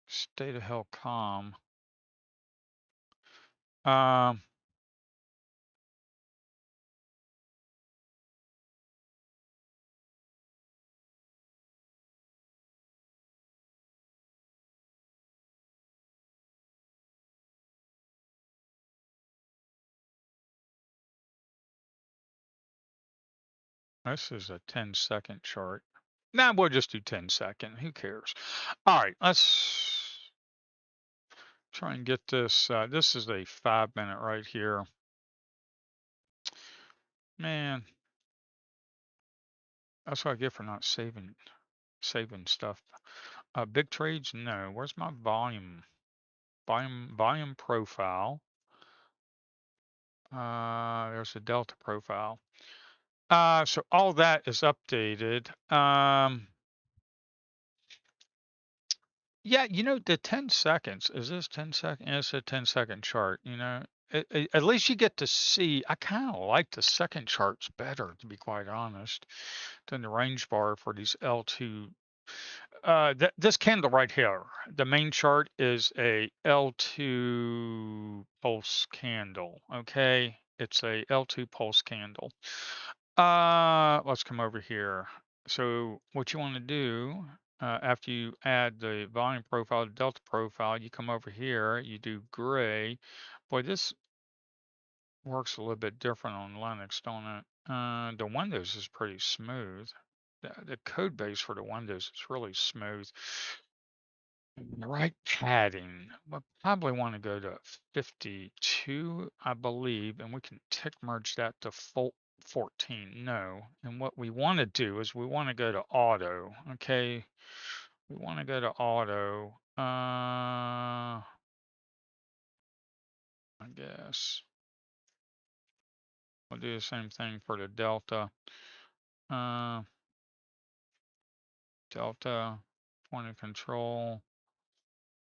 stay the hell calm. Um, this is a 10-second chart. Nah, we'll just do 10-second. Who cares? All right, let's try and get this. This is a 5 minute right here. Man, that's what I get for not saving stuff. Big trades? No. Where's my volume? Volume profile. There's the delta profile. So all that is updated. Yeah, you know, the 10 seconds, is this 10 seconds? It's a 10-second chart, you know. At least you get to see, I kind of like the second charts better, to be quite honest, than the range bar for these L2. This candle right here, the main chart is a L2 pulse candle, okay? It's a L2 pulse candle. Let's come over here. So what you want to do, after you add the volume profile, the delta profile, you come over here, you do gray. Boy, this works a little bit different on Linux, don't it? The Windows is pretty smooth. The code base for the Windows is really smooth. Right padding. We'll probably want to go to 52, I believe, and we can tick merge that to 14. No. And what we want to do is we want to go to auto. Okay. We want to go to auto. I guess we'll do the same thing for the delta. Uh, delta, point of control,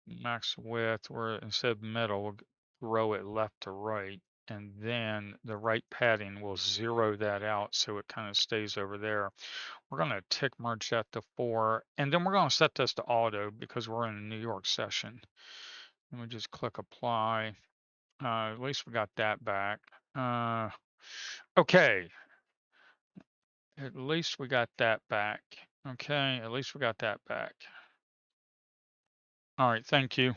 max width, where instead of middle, we'll row it left to right. and then the right padding will zero that out so it kind of stays over there. We're going to tick merge that to 4, and then we're going to set this to auto because we're in a New York session. And we just click apply. At least we got that back. Okay, at least we got that back. Okay, at least we got that back. All right, thank you.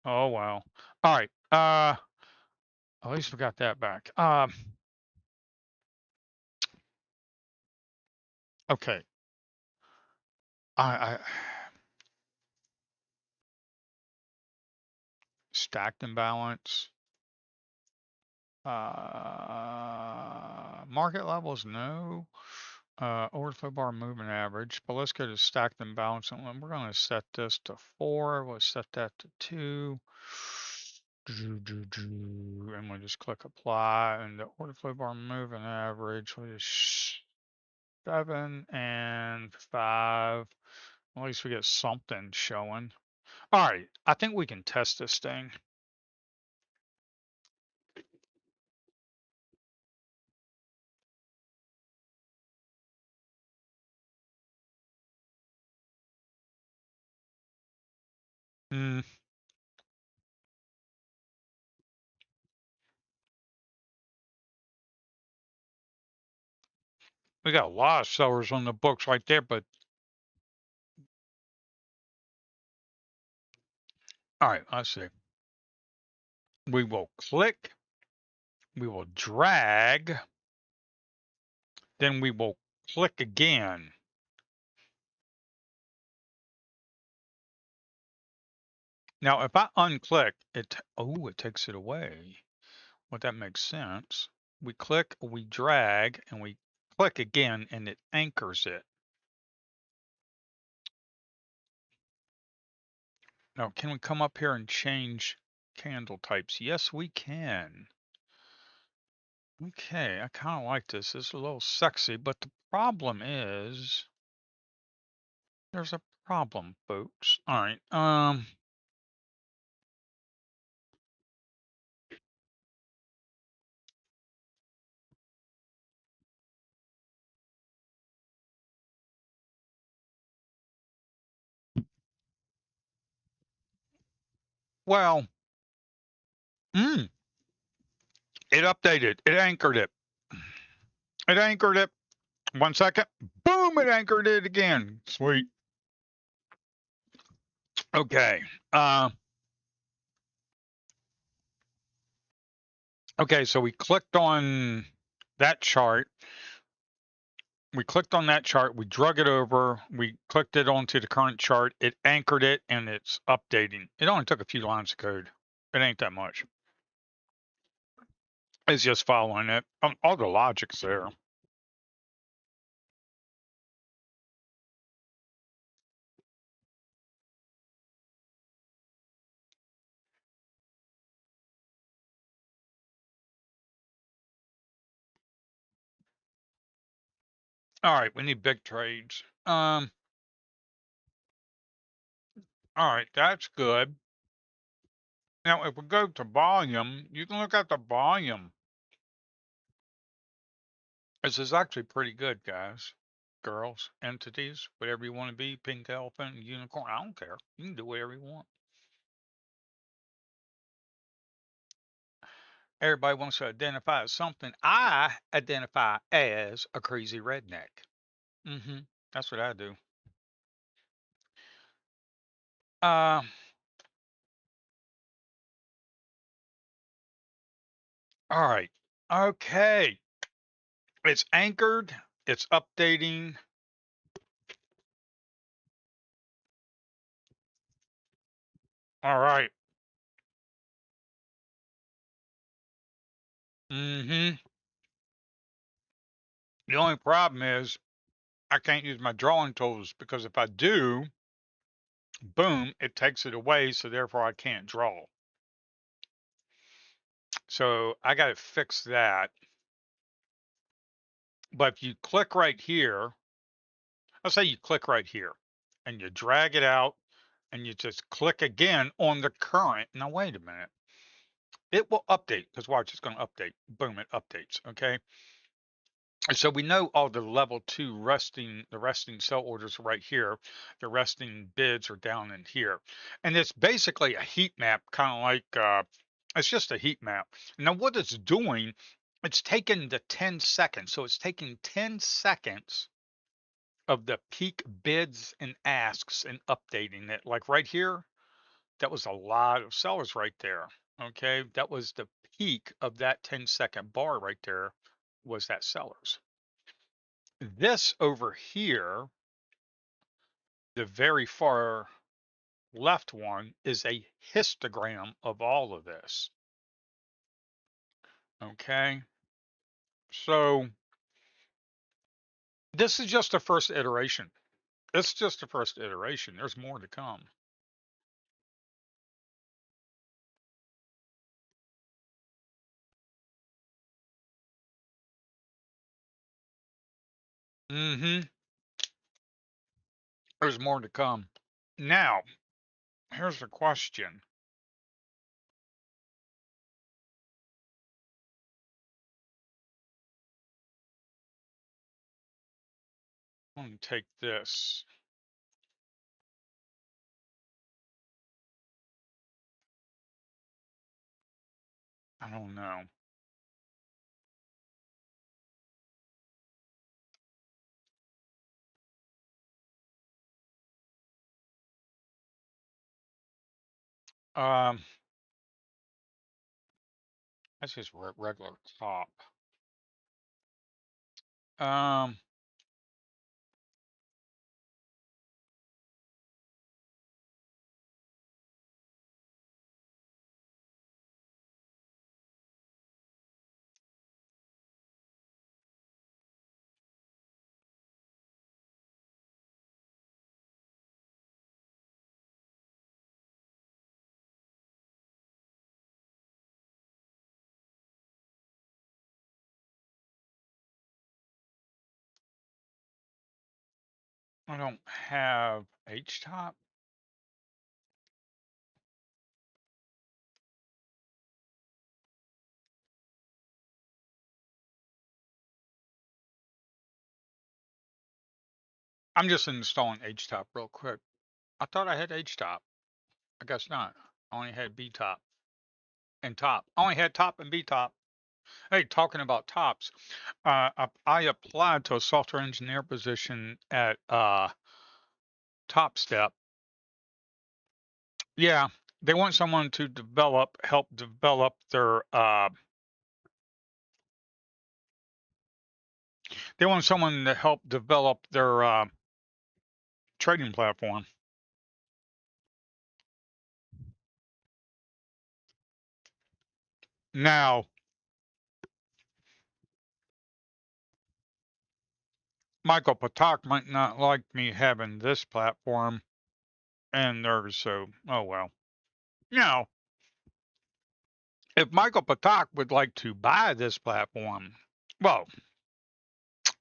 Oh wow. All right. At least we got that back. Okay. I stacked imbalance. Market levels, no. Overflow bar moving average, but let's go to stacked imbalance, and we're going to set this to 4. We'll set that to 2. And we'll just click apply, and the order flow bar moving average was 7 and 5. At least we get something showing. All right, I think we can test this thing. Hmm. We got a lot of sellers on the books right there, but all right, let's see. We will click, we will drag, then we will click again. Now, if I unclick, it takes it away. Well, that makes sense. We click, we drag, and we click again, and it anchors it. Now, can we come up here and change candle types? Yes, we can. Okay, I kind of like this. It's a little sexy, but the problem is there's a problem, folks. All right. Well, mm, it updated. It anchored it. It anchored it. 1 second. Boom! It anchored it again. Sweet. Okay. Okay, so we clicked on that chart. We clicked on that chart, we drug it over, we clicked it onto the current chart, it anchored it, and it's updating. It only took a few lines of code. It ain't that much. It's just following it. All the logic's there. All right, we need big trades. All right, that's good. Now, if we go to volume, you can look at the volume. This is actually pretty good, guys, girls, entities, whatever you want to be, pink elephant, unicorn. I don't care. You can do whatever you want. Everybody wants to identify as something. I identify as a crazy redneck. That's what I do. Uh, all right. Okay. It's anchored. It's updating. All right. The only problem is I can't use my drawing tools because if I do, boom, it takes it away. So therefore I can't draw. So I got to fix that. But if you click right here, let's say you click right here and you drag it out and you just click again on the current. Now, wait a minute. it will update, because watch, it's going to update. Boom, it updates. Okay. And so we know all the level two the resting sell orders are right here. The resting bids are down in here. And it's basically a heat map, kind of like it's just a heat map. Now what it's doing, it's taking the 10 seconds. So it's taking 10 seconds of the peak bids and asks and updating it. Like right here, that was a lot of sellers right there. Okay. That was the peak of that 10-second bar right there, was that sellers. This over here, the very far left one, is a histogram of all of this. Okay. So this is just the first iteration. It's just the first iteration. There's more to come. Mm-hmm. There's more to come. Now, here's the question. I'm going to take this. I don't know. Um, that's just regular top. Um, I don't have H top. I'm just installing H top real quick. I thought I had H top. I guess not. I only had B top and top. I only had top and B top. Hey, talking about tops, I applied to a software engineer position at Top Step. Yeah, they want someone to help develop their. They want someone to help develop their trading platform. Now, Michael Patak might not like me having this platform and theirs, so oh well. Now, if Michael Patak would like to buy this platform, well,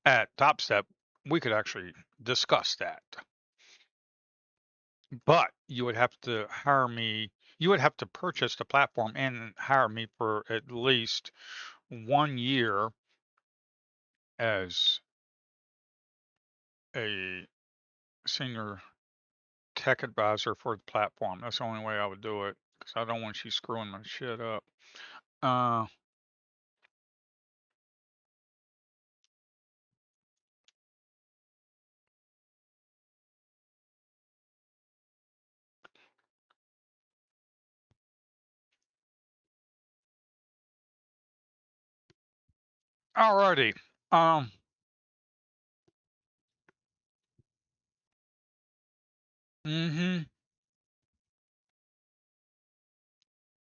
at Top Step, we could actually discuss that. But you would have to hire me. You would have to purchase the platform and hire me for at least 1 year as a senior tech advisor for the platform. That's the only way I would do it, because I don't want you screwing my shit up. Uh, Alrighty. Um, mm-hmm.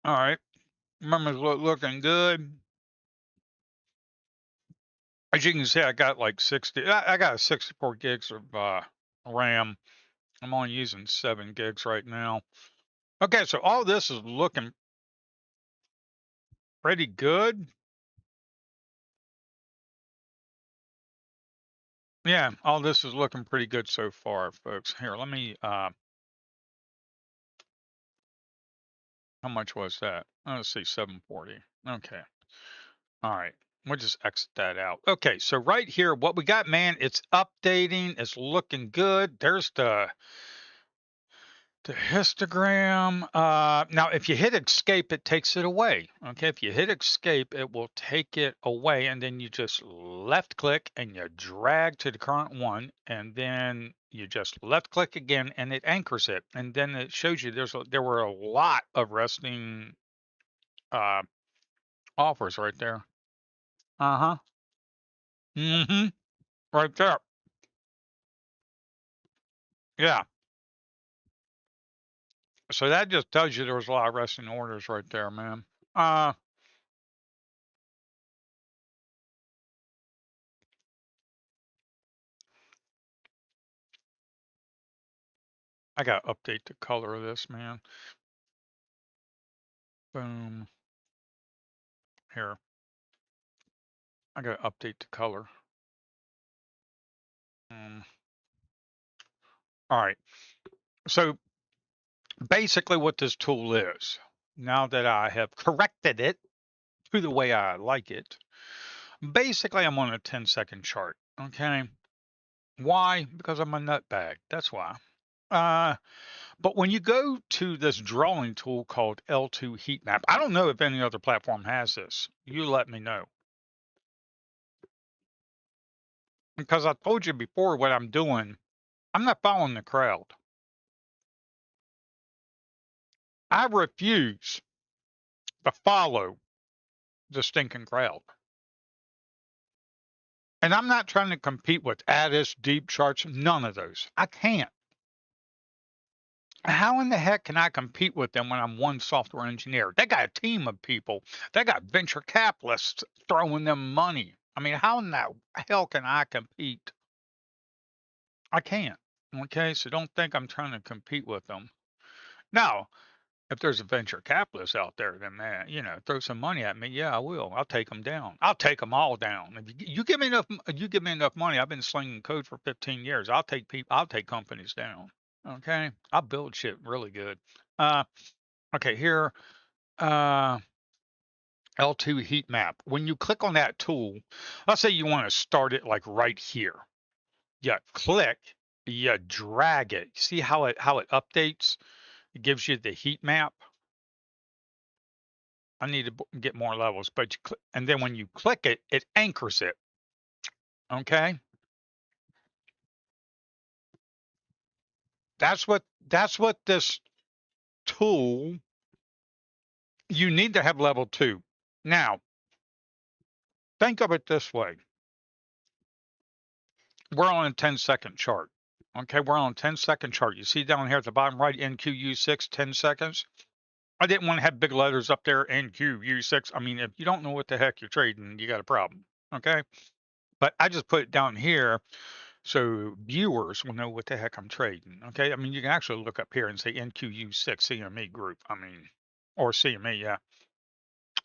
All right. Remember looking good. As you can see, I got like 60. I got 64 gigs of RAM. I'm only using 7 gigs right now. Okay, so all this is looking pretty good. Yeah, all this is looking pretty good so far, folks. Here, let me how much was that? Let's see, 740. Okay. All right. We'll just exit that out. Okay, so right here, what we got, man, it's updating. It's looking good. There's the histogram. Now, if you hit escape, it takes it away. Okay, if you hit escape, it will take it away, and then you just left click and you drag to the current one, and then you just left click again, and it anchors it, and then it shows you there were a lot of resting uh, offers right there. Uh huh. Mm-hmm. Right there. Yeah. So that just tells you there was a lot of resting orders right there, man. Uh, I gotta update the color of this, man. Boom. Here. I gotta update the color. Um, all right. So basically, what this tool is, now that I have corrected it to the way I like it, basically I'm on a 10-second chart. Okay. Why? Because I'm a nutbag. That's why. Uh, but when you go to this drawing tool called L2 heat map, I don't know if any other platform has this. You let me know. Because I told you before what I'm doing, I'm not following the crowd. I refuse to follow the stinking crowd. And I'm not trying to compete with Addis, deep charts, none of those. I can't. How in the heck can I compete with them when I'm one software engineer? They got a team of people. They got venture capitalists throwing them money. I mean, how in the hell can I compete? I can't. Okay, so don't think I'm trying to compete with them. Now, if there's a venture capitalist out there, then man, throw some money at me. Yeah, I will. I'll take them down. I'll take them all down. If you give me enough, you give me enough money. I've been slinging code for 15 years. I'll take people. I'll take companies down. Okay, I'll build shit really good. Uh, okay, here, uh, L2 heat map. When you click on that tool, let's say you want to start it like right here. You click, you drag it. See how it updates? It gives you the heat map. I need to get more levels, but and then when you click it, it anchors it. Okay, that's what this tool. You need to have level 2. Now, think of it this way: we're on a 10-second chart. Okay, we're on a 10-second chart. You see down here at the bottom right, NQU6, 10 seconds. I didn't want to have big letters up there, NQU6. I mean, if you don't know what the heck you're trading, you got a problem. Okay, but I just put it down here so viewers will know what the heck I'm trading. Okay, I mean you can actually look up here and say NQU6 CME group. I mean, or CME, yeah.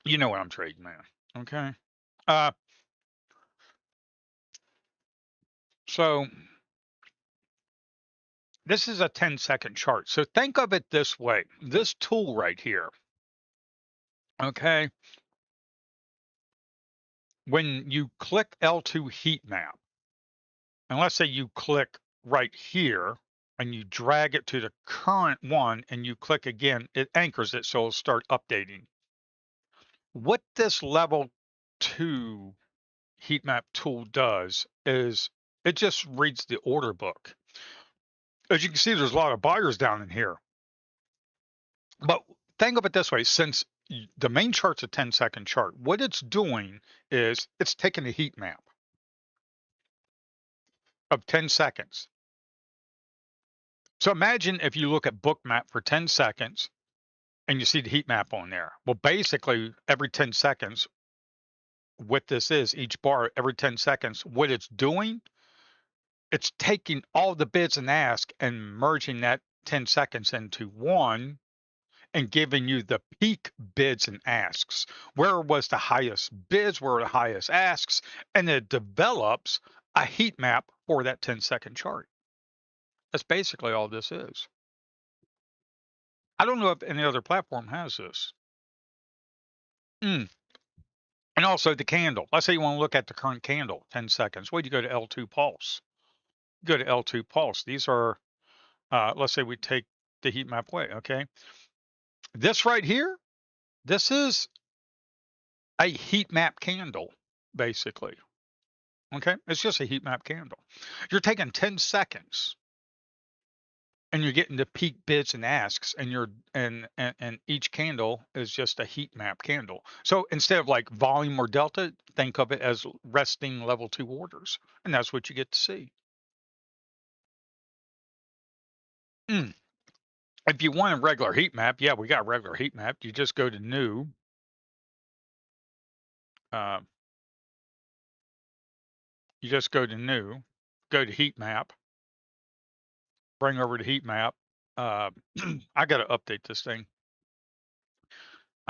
You know what I'm trading, man. Okay. Uh, so this is a 10-second chart. So think of it this way: this tool right here. Okay, when you click L2 heat map, and let's say you click right here and you drag it to the current one and you click again, it anchors it so it'll start updating. What this level 2 heat map tool does is it just reads the order book. As you can see, there's a lot of buyers down in here. But think of it this way: since the main chart's a 10-second chart, what it's doing is it's taking a heat map of 10 seconds. So imagine if you look at bookmap for 10 seconds and you see the heat map on there. Well, basically, every 10 seconds, what this is, each bar, every 10 seconds, what it's doing, it's taking all the bids and ask and merging that 10 seconds into one and giving you the peak bids and asks. Where was the highest bids? Where were the highest asks? And it develops a heat map for that 10-second chart. That's basically all this is. I don't know if any other platform has this. Mm. And also the candle. Let's say you want to look at the current candle, 10 seconds. Well, you go to L2 pulse. Go to L2 pulse. These are, let's say we take the heat map away. Okay. This right here, this is a heat map candle, basically. Okay. It's just a heat map candle. You're taking 10 seconds and you're getting the peak bids and asks, and and each candle is just a heat map candle. So instead of like volume or delta, think of it as resting level 2 orders, and that's what you get to see. Mm. If you want a regular heat map, yeah, we got a regular heat map. You just go to new, uh, you just go to new, go to heat map, bring over to heat map. uh, I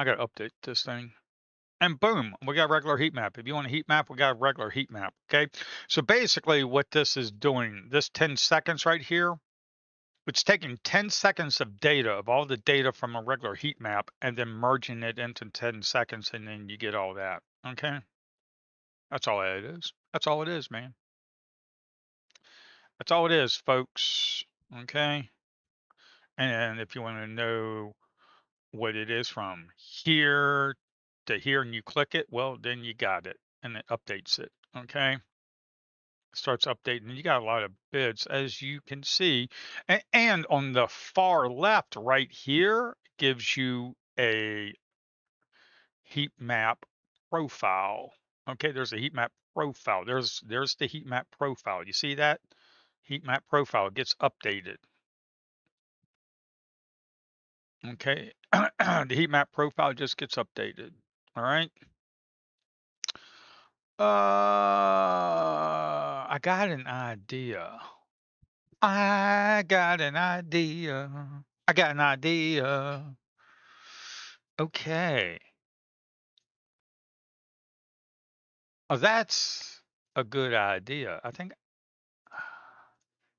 got to update this thing. And boom, we got a regular heat map. If you want a heat map, we got a regular heat map. Okay. So basically what this is doing, this 10 seconds right here, it's taking 10 seconds of data, of all the data from a regular heat map, and then merging it into 10 seconds, and then you get all that. Okay. That's all it is. That's all it is, man. That's all it is, folks. Okay. And if you want to know what it is from here to here and you click it, well, then you got it and it updates it. Okay. Starts updating. You got a lot of bids, as you can see. And on the far left right here gives you a heat map profile. Okay, there's a heat map profile. There's the heat map profile. You see that? Heat map profile gets updated. Okay. The heat map profile just gets updated. All right. I got an idea. I got an idea. I got an idea. Okay. Oh, that's a good idea. I think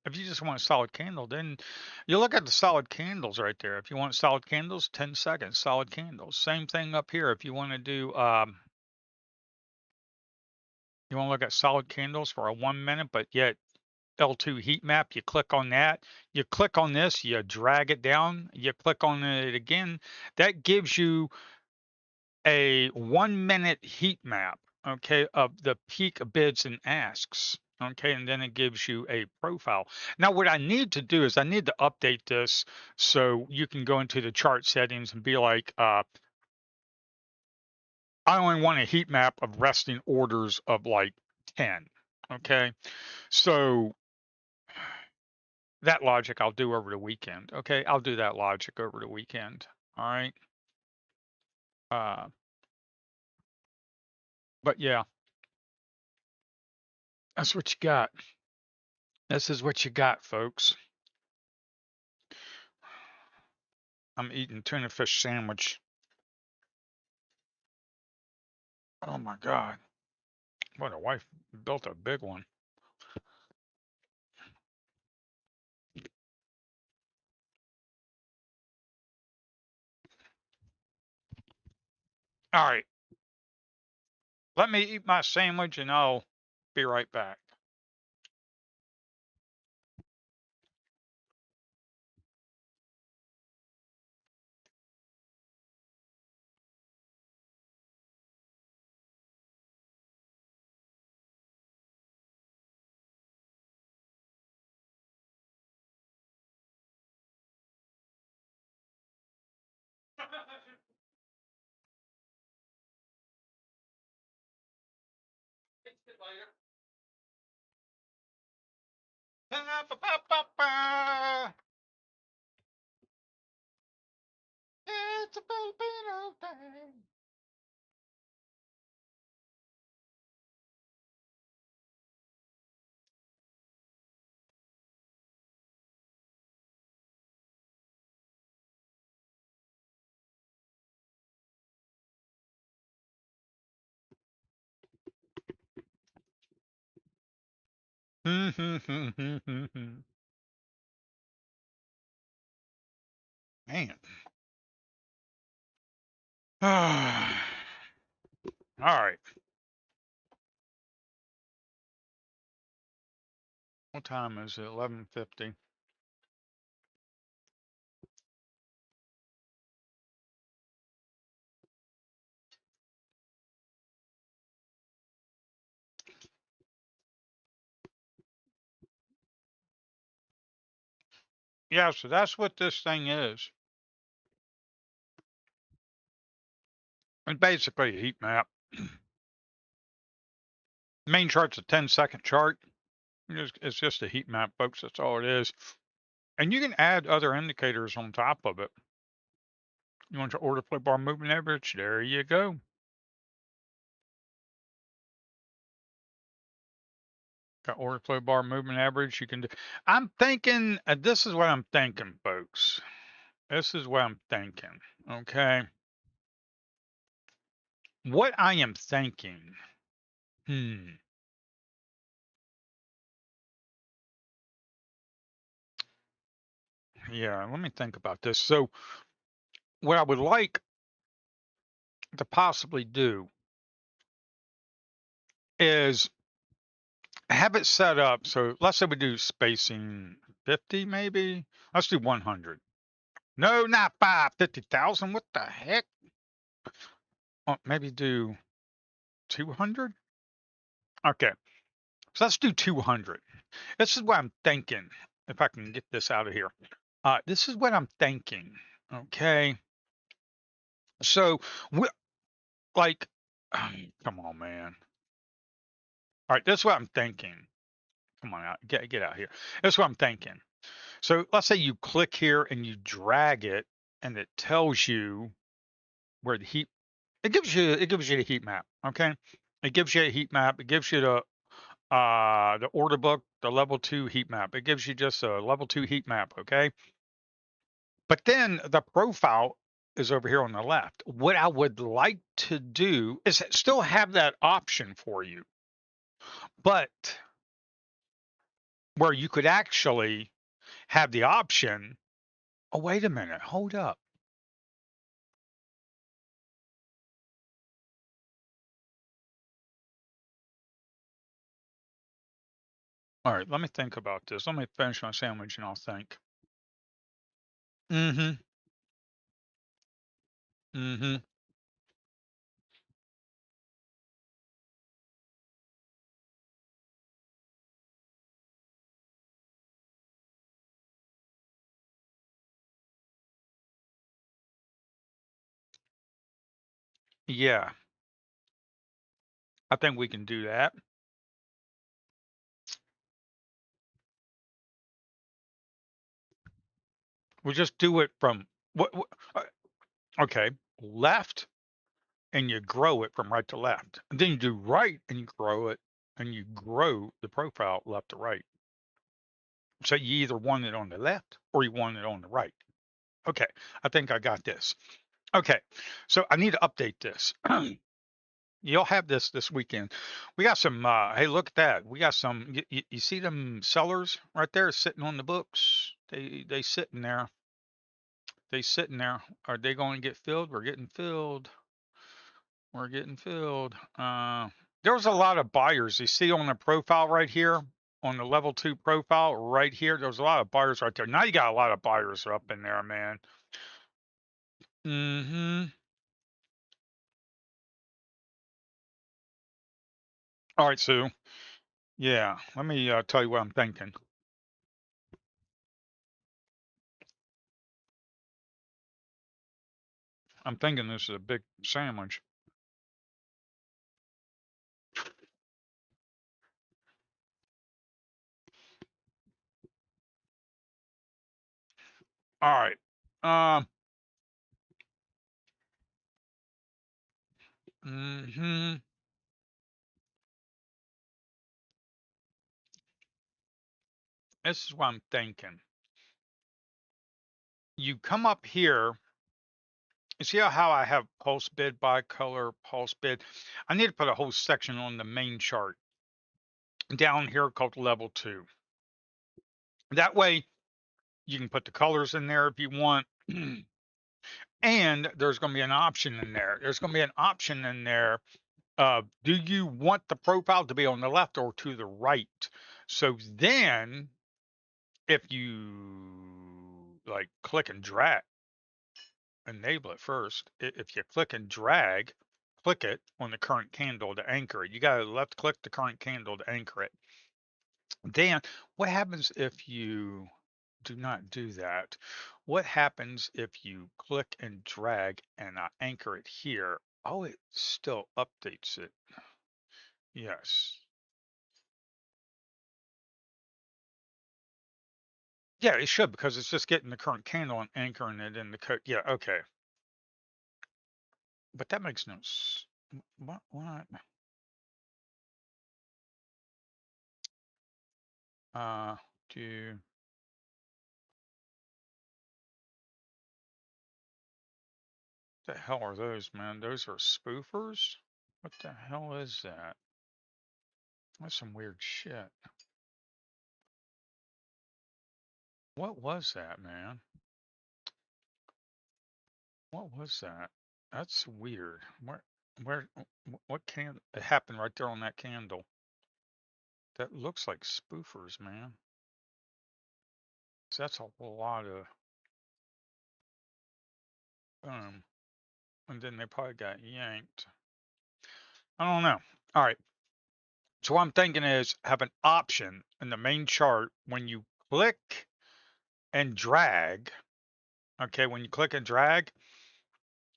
if you just want a solid candle, then you look at the solid candles right there. If you want solid candles, 10 seconds, solid candles. Same thing up here. If you want to do, you want to look at solid candles for a 1 minute, but yet L2 heat map, you click on that, you click on this, you drag it down, you click on it again. That gives you a 1 minute heat map, okay, of the peak bids and asks. Okay, and then it gives you a profile. Now, what I need to do is I need to update this so you can go into the chart settings and be like, I only want a heat map of resting orders of like 10. Okay, so that logic I'll do over the weekend. Okay, I'll do that logic over the weekend. All right. Uh, but yeah, that's what you got. This is what you got, folks. I'm eating tuna fish sandwich. Oh my God. What a wife built a big one. All right. Let me eat my sandwich and I'll be right back. Taste it later. Ba-ba-ba-ba-ba. It's a Filipino thing. Man. All right. What time is it? 11:50. Yeah, so that's what this thing is. It's basically a heat map. Main chart's a 10-second chart. It's just a heat map, folks. That's all it is. And you can add other indicators on top of it. You want your order flow bar moving average? There you go. Got order flow bar movement average. You can do. I'm thinking. This is what I'm thinking, folks. This is what I'm thinking. Okay. What I am thinking. Hmm. Yeah. Let me think about this. So, what I would like to possibly do is have it set up. So let's say we do spacing 50, maybe. Let's do 100. No, not 50,000. What the heck? Maybe do 200. Okay. So let's do 200. This is what I'm thinking. If I can get this out of here. This is what I'm thinking. Okay. So we like, come on, man. All right. This is what I'm thinking. Come on out. Get out here. That's what I'm thinking. So let's say you click here and you drag it, and it tells you where the heat. It gives you the heat map. Okay. It gives you a heat map. It gives you the order book, the level 2 heat map. It gives you just a level 2 heat map. Okay. But then the profile is over here on the left. What I would like to do is still have that option for you, but where you could actually have the option. Oh, wait a minute. Hold up. All right, let me think about this. Let me finish my sandwich and I'll think. Mm-hmm. Mm-hmm. Yeah, I think we can do that. We'll just do it from what okay, left and you grow it from right to left. And then you do right and you grow it and you grow the profile left to right. So you either want it on the left or you want it on the right. Okay, I think I got this. Okay, so I need to update this. You'll have this weekend. We got some. Hey, look at that. We got some. You see them sellers right there sitting on the books. They sitting there. They sitting there. Are they going to get filled? We're getting filled. We're getting filled. There was a lot of buyers. You see on the profile right here, on the level 2 profile right here. There was a lot of buyers right there. Now you got a lot of buyers up in there, man. Mm-hmm. All right, Sue. Yeah, let me tell you what I'm thinking. I'm thinking this is a big sandwich. All right. Um. Hmm. This is what I'm thinking. You come up here. You see how I have pulse bid by color, pulse bid? I need to put a whole section on the main chart down here called level 2. That way you can put the colors in there if you want. And there's going to be an option in there. There's going to be an option in there Do you want the profile to be on the left or to the right? So then if you like click and drag, enable it first. If you click and drag, click it on the current candle to anchor it. You got to left click the current candle to anchor it. Then what happens if you do not do that? What happens if you click and drag and I anchor it here? Oh, it still updates it. Yes. Yeah, it should because it's just getting the current candle and anchoring it in the code. Yeah, okay. But that makes no s what? Uh, do the hell are those, man? Those are spoofers? What the hell is that? That's some weird shit. What was that, man? What was that? That's weird. Where, what can, it happened right there on that candle. That looks like spoofers, man. So that's a lot of, and then they probably got yanked. I don't know. All right. So what I'm thinking is have an option in the main chart when you click and drag. Okay, when you click and drag,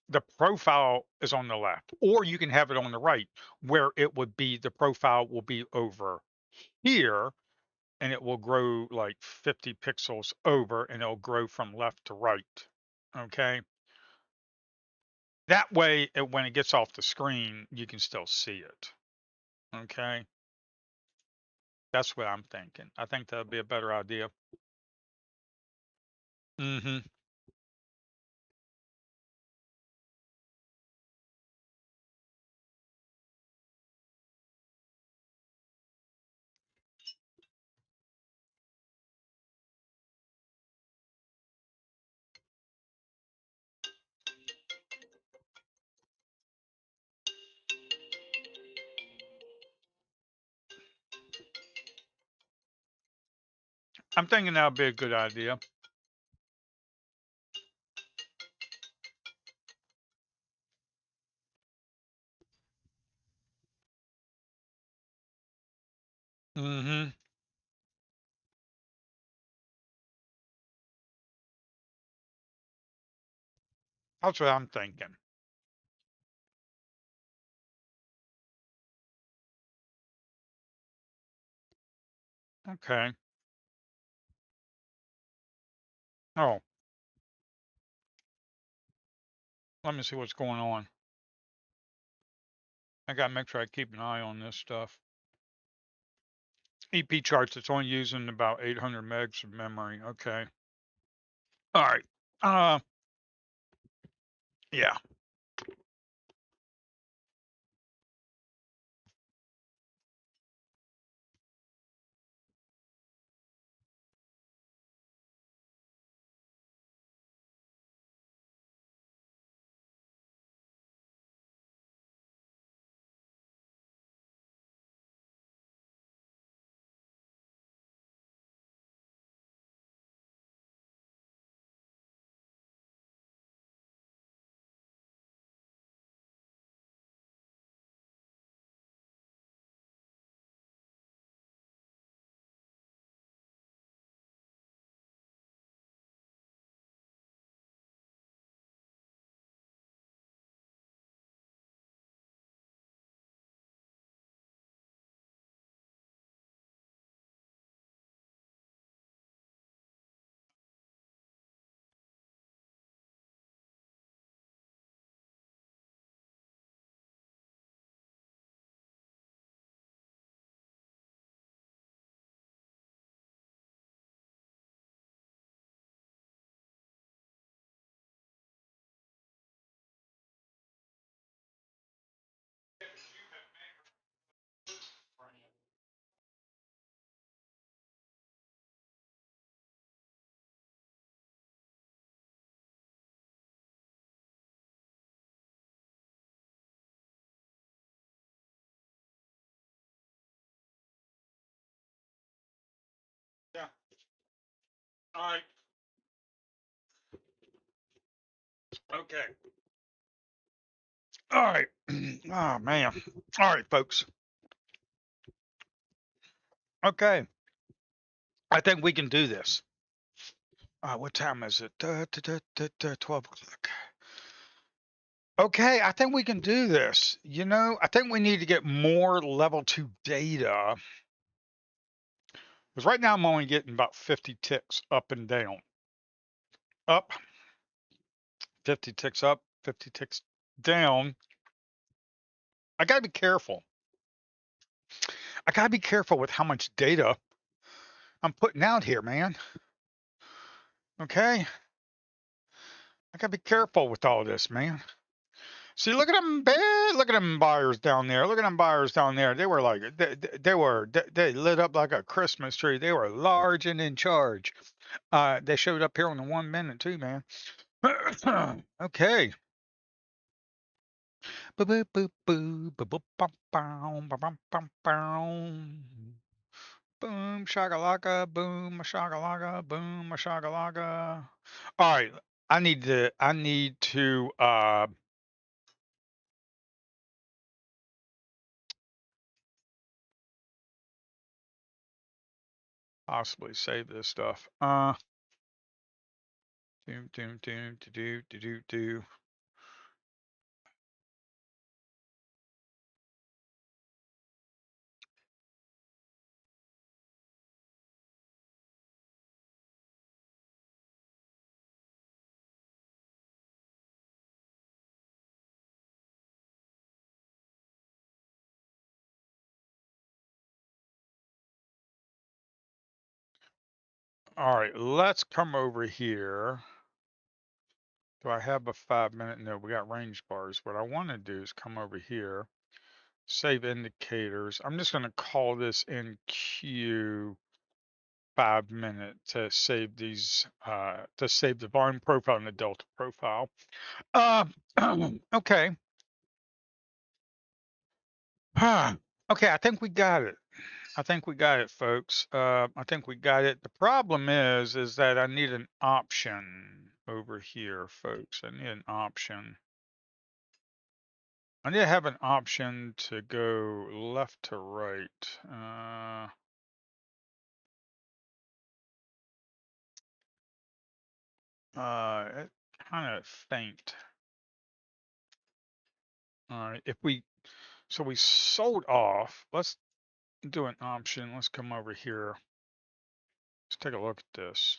the profile is on the left, or you can have it on the right, where it would be the profile will be over here and it will grow like 50 pixels over and it'll grow from left to right. Okay. That way, when it gets off the screen, you can still see it. Okay. That's what I'm thinking. I think that'd be a better idea. Hmm. I'm thinking that would be a good idea. Hmm. That's what I'm thinking. Okay. Oh, let me see what's going on. I gotta make sure I keep an eye on this stuff. EP charts, it's only using about 800 megs of memory. Okay. All right. Uh, yeah. All right. Okay. All right. Oh man. All right, folks. Okay. I think we can do this. What time is it? 12 o'clock. Okay, I think we can do this. I think we need to get more level 2 data. Because right now I'm only getting about 50 ticks up and down. Up, 50 ticks up, 50 ticks down. I got to be careful. I got to be careful with how much data I'm putting out here, man. Okay? I got to be careful with all this, man. See, look at them, look at them buyers down there. Look at them buyers down there. They were like, they lit up like a Christmas tree. They were large and in charge. They showed up here on the 1 minute too, man. Okay. Boo boo boo boo boo boo bum bum bum bum bum. Boom shakalaka, boom shakalaka, boom shakalaka. All right, I need to possibly save this stuff. Doom doom doom to do. All right, let's come over here. Do I have a 5 minute? No, we got range bars. What I want to do is come over here, save indicators. I'm just going to call this in Q 5 minute to save these, to save the volume profile and the delta profile. Uh, okay. Okay, I think we got it. I think we got it, folks. I think we got it. The problem is that I need an option over here, folks. I need an option. I need to have an option to go left to right. It kind of faint. All right, so we sold off. Let's do an option. Let's come over here. Let's take a look at this.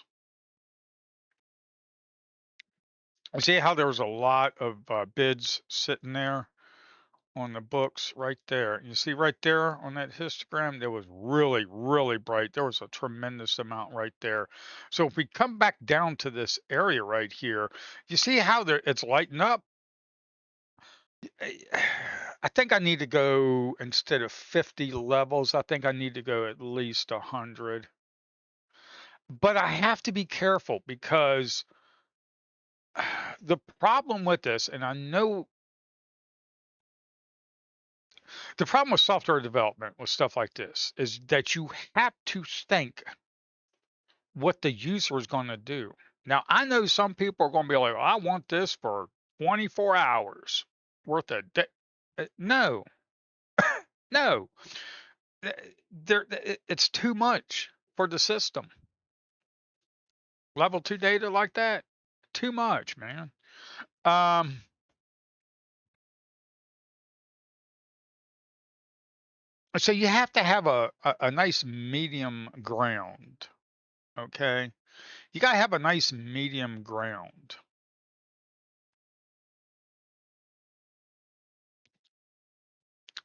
You see how there was a lot of bids sitting there on the books right there. You see right there on that histogram, there was really, really bright. There was a tremendous amount right there. So if we come back down to this area right here, you see how it's lighting up? I think I need to go, instead of 50 levels, I think I need to go at least 100. But I have to be careful because the problem with this, and I know the problem with software development with stuff like this is that you have to think what the user is going to do. Now, I know some people are going to be like, I want this for 24 hours worth of day. No, no, it's too much for the system. Level 2 data like that, too much, man. Um, so you have to have a nice medium ground. Okay. You got to have a nice medium ground.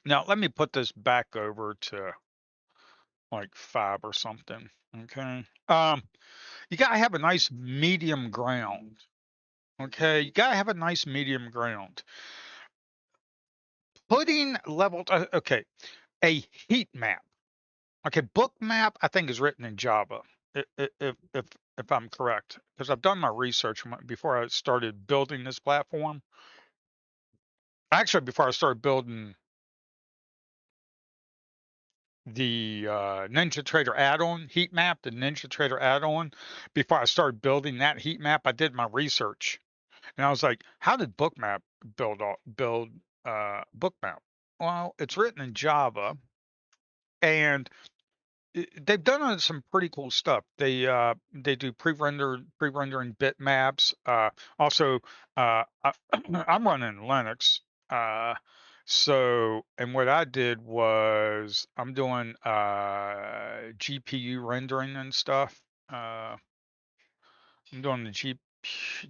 Now, let me put this back over to like 5 or something. Okay. You got to have a nice medium ground. Okay. You got to have a nice medium ground. Putting level, okay, a heat map. Okay. Book map, I think, is written in Java. If I'm correct, because I've done my research before I started building this platform. Actually, before I started building NinjaTrader add-on heat map, the NinjaTrader add-on, before I started building that heat map, I did my research. And I was like, how did Bookmap build Bookmap? Well, it's written in Java, and they've done some pretty cool stuff. They do pre-rendering bitmaps. Also, I'm running Linux. And what I did was I'm doing GPU rendering and stuff. I'm doing the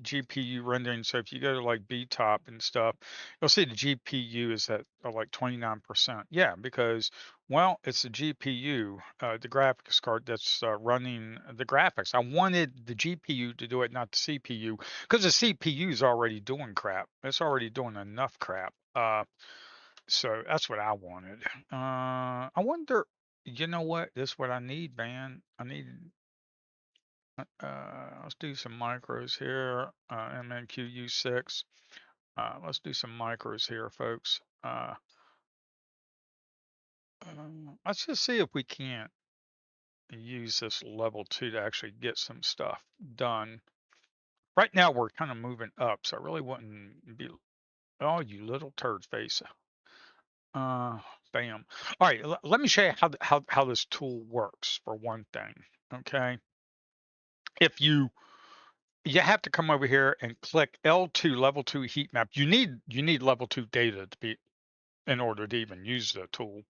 GPU rendering. So if you go to like BTOP and stuff, you'll see the GPU is at like 29%. Yeah, because, well, it's the GPU, the graphics card that's running the graphics. I wanted the GPU to do it, not the CPU, because the CPU is already doing crap. It's already doing enough crap. So that's what I wanted. I wonder, you know what? This is what I need, man. I need let's do some micros here. MNQU6. Let's do some micros here, folks. Let's just see if we can't use this level 2 to actually get some stuff done. Right now, we're kind of moving up, so I really wouldn't be. Oh, you little turd face. Uh, Bam. All right, let me show you how this tool works for one thing. Okay, if you have to come over here and click L2 level 2 heat map. You need level 2 data to be in order to even use the tool.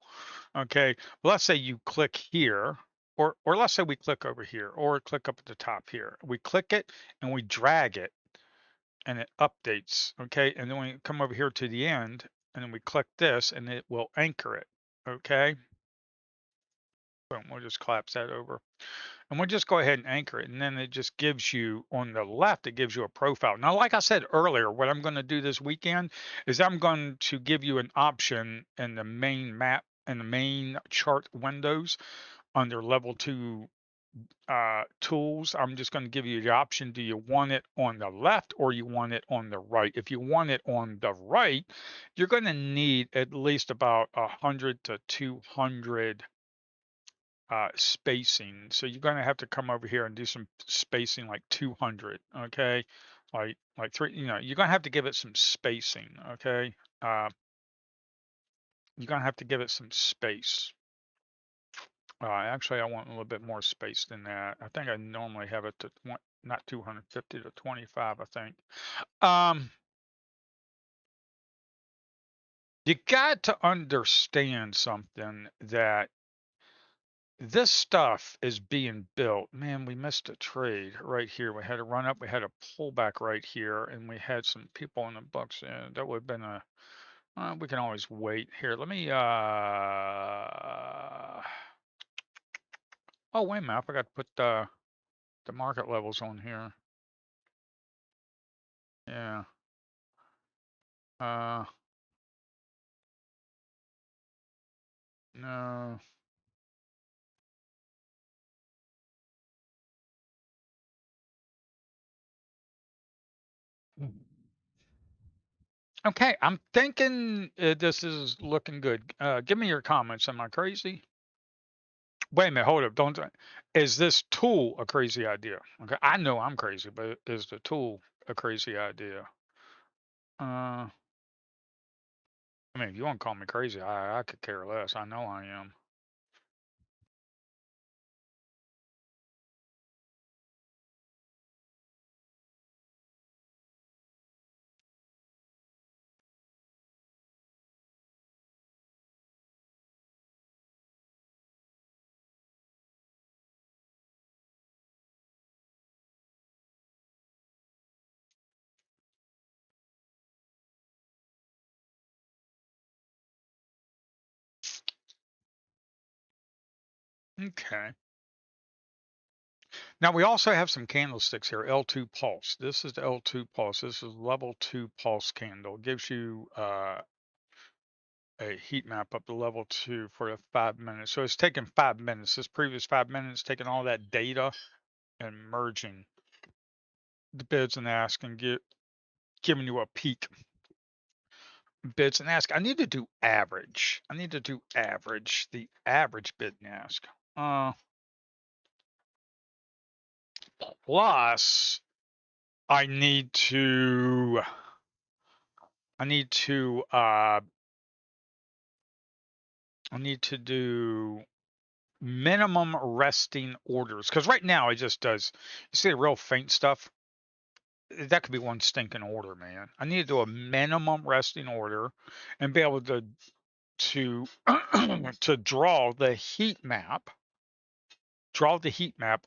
Okay. Well, let's say you click here, or let's say we click over here, or click up at the top here. We click it and we drag it and it updates. Okay. And then we come over here to the end and then we click this and it will anchor it. Okay. Boom, we'll just collapse that over. And we'll just go ahead and anchor it. And then it just gives you on the left, it gives you a profile. Now, like I said earlier, what I'm going to do this weekend is I'm going to give you an option in the main map and the main chart windows under level 2 tools. I'm just going to give you the option. Do you want it on the left or you want it on the right? If you want it on the right, you're going to need at least about 100 to 200 spacing. So you're going to have to come over here and do some spacing like 200, okay? Like three, you're going to have to give it some spacing, okay? You're going to have to give it some space. Actually, I want a little bit more space than that. I think I normally have it to not 250 to 25, I think. You got to understand something that this stuff is being built. Man, we missed a trade right here. We had a run up, we had a pullback right here, and we had some people in the books. And that would have been a. We can always wait here. Let me. Oh, wait a minute! I forgot to put the market levels on here. Yeah. Uh. No. Okay, I'm thinking this is looking good. Give me your comments. Am I crazy? Wait a minute, hold up. Don't. Is this tool a crazy idea? Okay, I know I'm crazy, but is the tool a crazy idea? I mean, if you want to call me crazy, I could care less. I know I am. Okay. Now we also have some candlesticks here. L2 pulse. This is the L2 pulse. This is level 2 pulse candle. It gives you a heat map up to level 2 for the 5 minutes. So it's taking 5 minutes. This previous 5 minutes, taking all that data and merging the bids and asks and giving you a peak. bids and ask. I need to do average. I need to do average, the average bid and ask. Plus, I need to, I need to, uh, I need to do minimum resting orders because right now it just does. You see the real faint stuff. That could be one stinking order, man. I need to do a minimum resting order and be able to to draw the heat map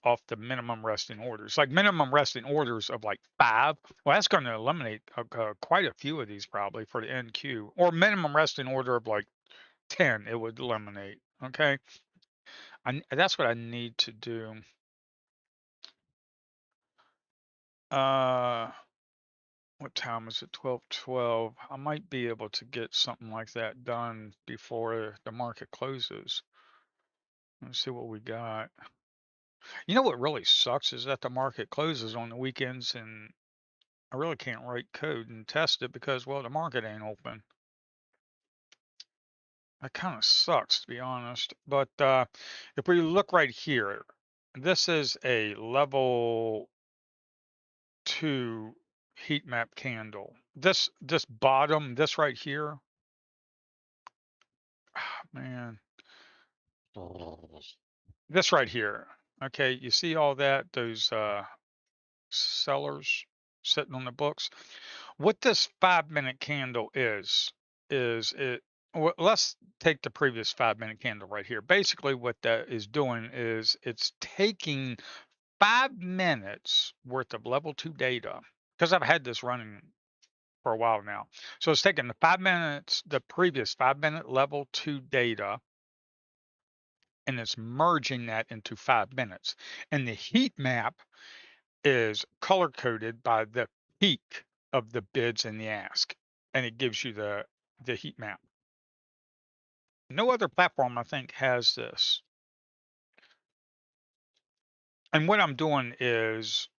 off the minimum resting orders. Like minimum resting orders of like 5. Well, that's going to eliminate quite a few of these probably for the NQ, or minimum resting order of like 10. It would eliminate. Okay, that's what I need to do. Uh, what time is it? 12:12. I might be able to get something like that done before the market closes. Let's see what we got. You know what really sucks is that the market closes on the weekends and I really can't write code and test it because, well, the market ain't open. That kind of sucks, to be honest. But if we look right here, this is a level 2 heat map candle. This bottom, this right here, man, this right here. Okay, you see all that, those sellers sitting on the books. What this 5-minute candle is it, well, let's take the previous 5-minute candle right here. Basically, what that is doing is it's taking 5 minutes worth of level 2 data, because I've had this running for a while now. So it's taking the 5 minutes, the previous 5-minute level 2 data, and it's merging that into 5 minutes. And the heat map is color coded by the peak of the bids and the ask, and it gives you the heat map. No other platform, I think, has this. And what I'm doing is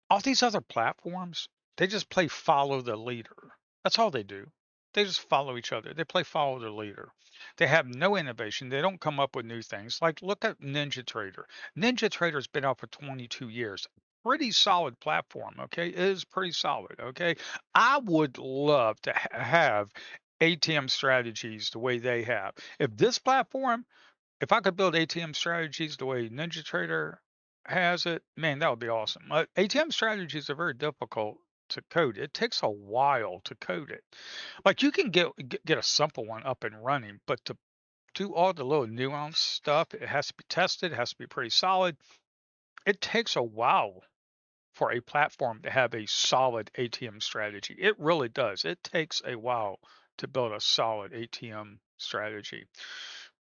all these other platforms, they just play follow the leader. That's all they do. They just follow each other. They play follow the leader. They have no innovation. They don't come up with new things. Like look at Ninja Trader. Ninja Trader's been out for 22 years. Pretty solid platform, okay? It is pretty solid, okay? I would love to have ATM strategies the way they have. If I could build ATM strategies the way Ninja Trader has it, man, that would be awesome. ATM strategies are very difficult to code. It takes a while to code it. Like you can get a simple one up and running, but to do all the little nuance stuff, it has to be tested, it has to be pretty solid. It takes a while for a platform to have a solid ATM strategy. It really does. It takes a while to build a solid ATM strategy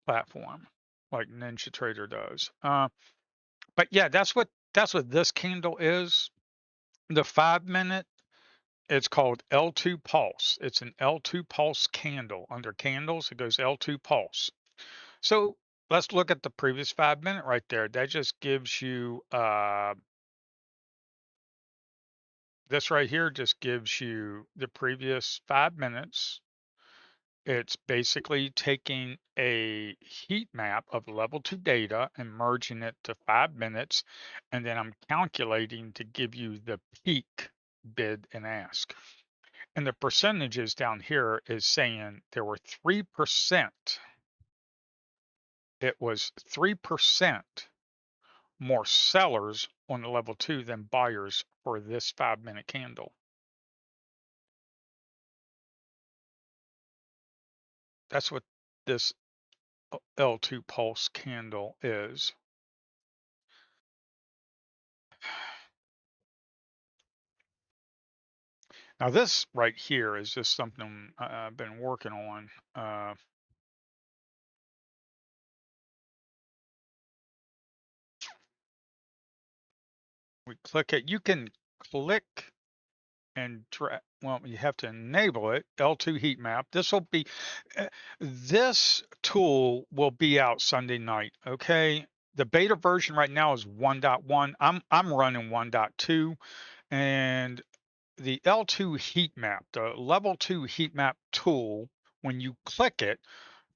platform like Ninja Trader does. But yeah, that's what this candle is. The 5 minute, it's called L2 pulse. It's an L2 pulse candle. Under candles, it goes L2 pulse. So let's look at the previous 5 minute right there. That just gives you this right here just gives you the previous 5 minutes. It's basically taking a heat map of level 2 data and merging it to 5 minutes, and then I'm calculating to give you the peak bid and ask. And the percentages down here is saying there were 3%. It was 3% more sellers on the level 2 than buyers for this 5-minute candle. That's what this L2 pulse candle is. Now this right here is just something I've been working on. We click it. You can click and drag. Well, you have to enable it. L2 heat map. This tool will be out Sunday night. Okay. The beta version right now is 1.1. I'm running 1.2, and the L2 heat map, the level 2 heat map tool, when you click it,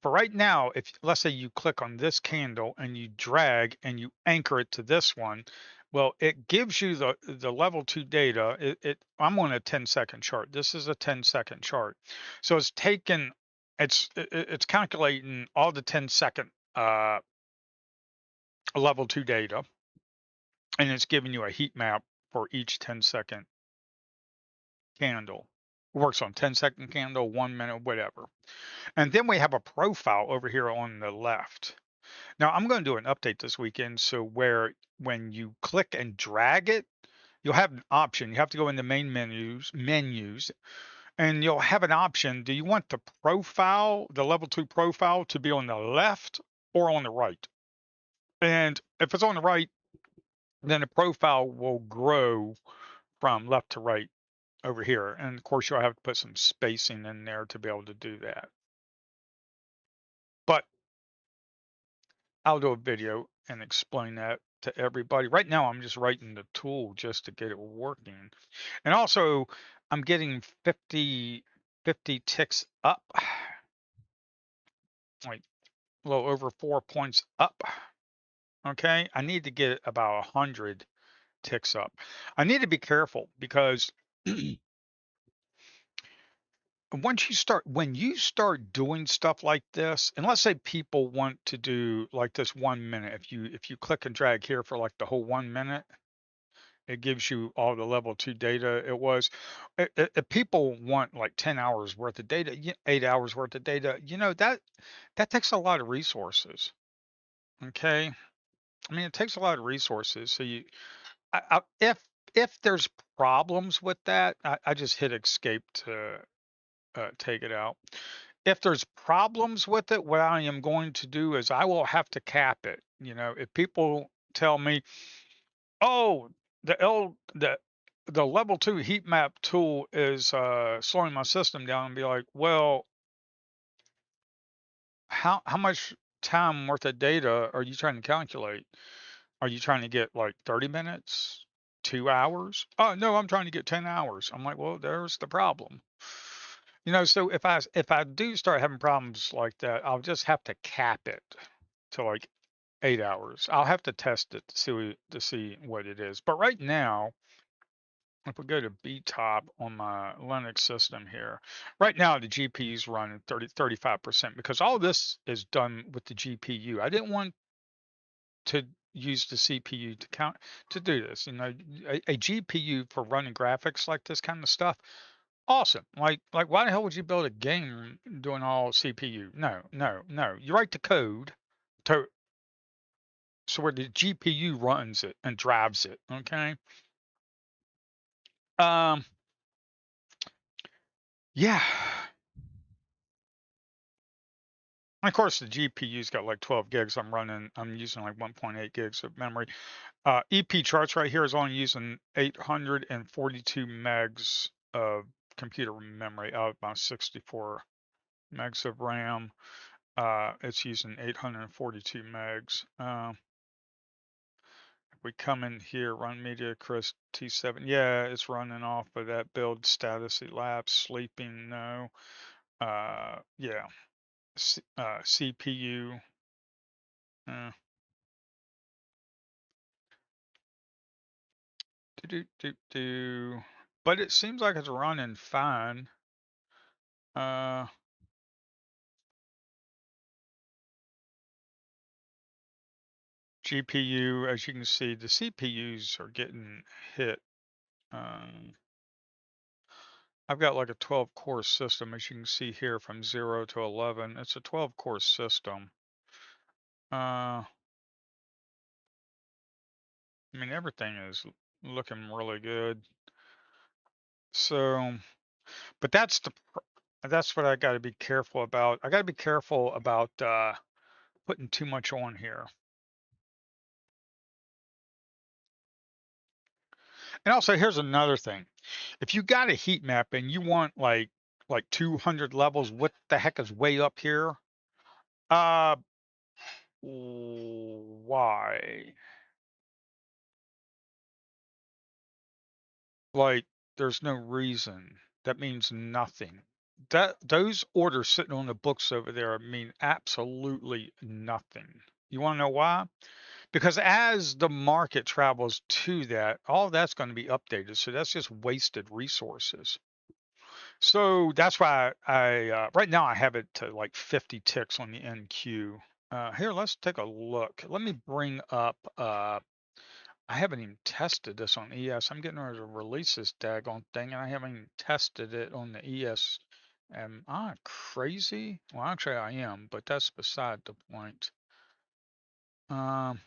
for right now, if let's say you click on this candle and you drag and you anchor it to this one, well, it gives you the level 2 data. I'm on a 10-second chart. This is a 10-second chart. So it's taken it's calculating all the 10-second level 2 data, and it's giving you a heat map for each 10-second candle. It works on 10-second candle, 1 minute, whatever. And then we have a profile over here on the left. Now I'm going to do an update this weekend, so where when you click and drag it, you'll have an option. You have to go in the main menus, and you'll have an option. Do you want the profile, the level 2 profile, to be on the left or on the right? And if it's on the right, then the profile will grow from left to right over here. And of course, you'll have to put some spacing in there to be able to do that. But I'll do a video and explain that to everybody. Right now, I'm just writing the tool just to get it working. And also, I'm getting 50 ticks up, like a little over 4 points up. Okay, I need to get about 100 ticks up. I need to be careful because when you start doing stuff like this, and let's say people want to do like this 1 minute, if you click and drag here for like the whole 1 minute, it gives you all the level 2 data. It was if people want like 10 hours worth of data, 8 hours worth of data, that takes a lot of resources. Okay, I mean it takes a lot of resources. So if there's problems with that, I just hit escape to take it out. If there's problems with it, what I am going to do is I will have to cap it. If people tell me, "Oh, the level 2 heat map tool is slowing my system down," and be like, "Well, how much time worth of data are you trying to calculate? Are you trying to get like 30 minutes, 2 hours? Oh no, I'm trying to get 10 hours." I'm like, "Well, there's the problem." So if I do start having problems like that, I'll just have to cap it to like 8 hours. I'll have to test it to see what it is. But right now, if we go to BTOP on my Linux system here, right now the GPU is running 35% because all this is done with the GPU. I didn't want to use the CPU to do this. A GPU for running graphics like this kind of stuff, awesome. Like why the hell would you build a game doing all CPU? No, no, no. You write the code to so where the GPU runs it and drives it. Okay. Um. Yeah. And of course, the GPU's got like 12 gigs. I'm using like 1.8 gigs of memory. EP charts right here is only using 842 megs of computer memory out of my 64 megs of RAM. It's using 842 megs. If we come in here, run media, Chris T7. Yeah, it's running off of that build status elapsed, sleeping, no. Yeah, CPU. Uh, do, do, do, do. But it seems like it's running fine. Uh, GPU, as you can see, the CPUs are getting hit. Um, I've got like a 12 core system, as you can see here from 0 to 11. It's a 12 core system. I mean, everything is looking really good. So, but that's what I got to be careful about. I got to be careful about putting too much on here. And also, here's another thing. If you got a heat map and you want like 200 levels, what the heck is way up here? Uh, why? Like There's no reason. That means nothing. Those orders sitting on the books over there mean absolutely nothing. You want to know why? Because as the market travels to that, all that's going to be updated. So that's just wasted resources. So that's why right now I have it to like 50 ticks on the NQ. Here, let's take a look. Let me bring up, I haven't even tested this on ES. I'm getting ready to release this daggone thing, and I haven't even tested it on the ES. Am I crazy? Well, actually I am, but that's beside the point. Um,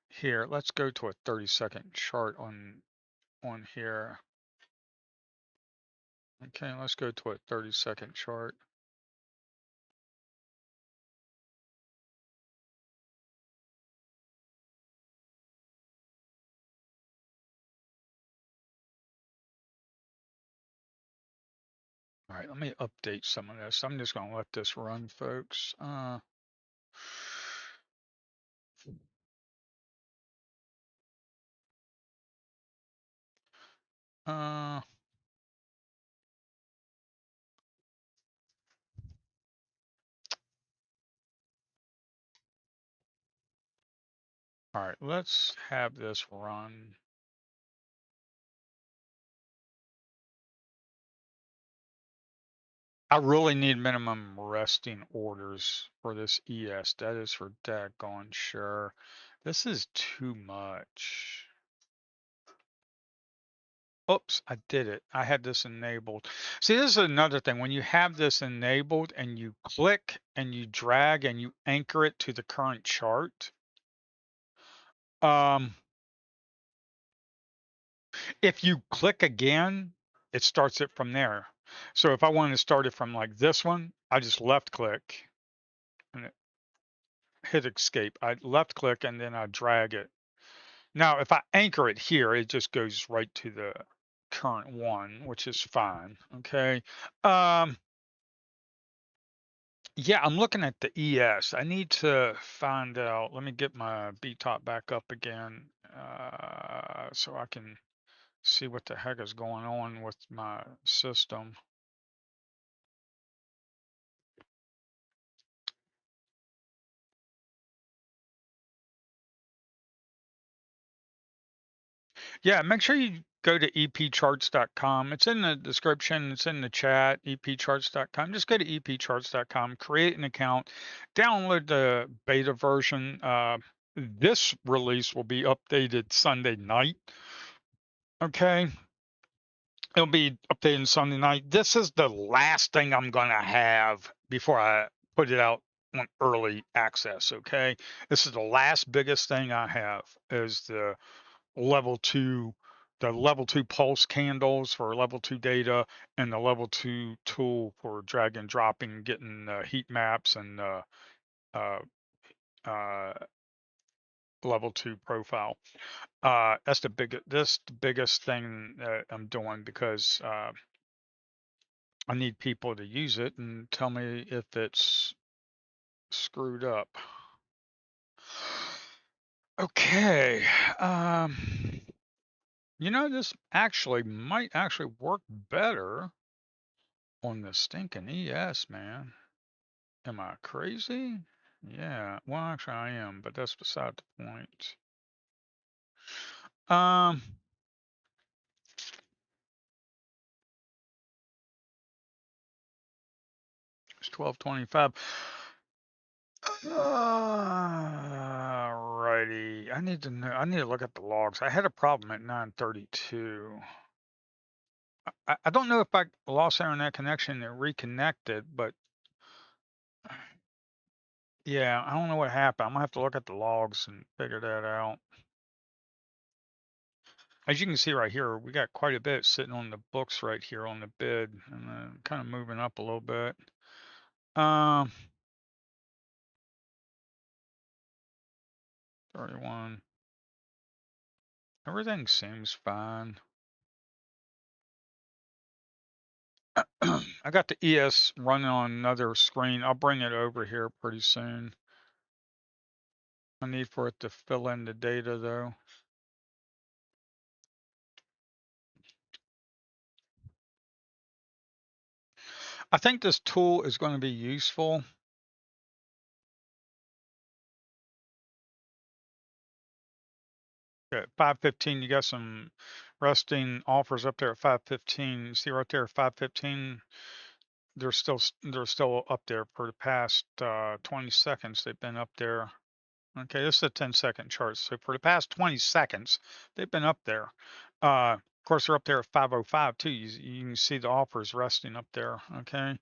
Here, let's go to a 30-second chart on here. Okay, let's go to a 30-second chart. All right, let me update some of this. I'm just gonna let this run, folks. Uh, all right, let's have this run. I really need minimum resting orders for this ES. That is for daggone sure. This is too much. Oops, I did it. I had this enabled. See, this is another thing. When you have this enabled and you click and you drag and you anchor it to the current chart, um, if you click again, it starts it from there. So if I wanted to start it from like this one, I just left click and hit escape. I left click and then I drag it. Now, if I anchor it here, it just goes right to the current one, which is fine. Okay. Um, yeah, I'm looking at the ES. I need to find out. Let me get my BTOP back up again, so I can see what the heck is going on with my system. Yeah, make sure you go to epcharts.com. It's in the description, it's in the chat, epcharts.com. Just go to epcharts.com, create an account, download the beta version. This release will be updated Sunday night. Okay. It'll be updated Sunday night. This is the last thing I'm going to have before I put it out on early access. Okay. This is the last biggest thing I have is level two, the level two pulse candles for level two data and the level two tool for drag and dropping, getting heat maps and uh, uh, level two profile. That's the biggest thing that I'm doing because I need people to use it and tell me if it's screwed up. Okay. Um, this actually might actually work better on the stinking ES, man. Am I crazy? Yeah. Well, actually, I am, but that's beside the point. Um, it's 12:25. Alrighty. I need to know. I need to look at the logs. I had a problem at 9:32. I don't know if I lost internet connection and reconnected, but yeah, I don't know what happened. I'm gonna have to look at the logs and figure that out. As you can see right here, we got quite a bit sitting on the books right here on the bid, and kind of moving up a little bit. Um, 31. Everything seems fine. I got the ES running on another screen. I'll bring it over here pretty soon. I need for it to fill in the data though. I think this tool is going to be useful. At 5:15, you got some resting offers up there at 5:15. See right there at 5:15, they're still up there for the past 20 seconds. They've been up there. Okay, this is a 10-second chart. So for the past 20 seconds, they've been up there. Of course, they're up there at 5:05 too. You can see the offers resting up there. Okay.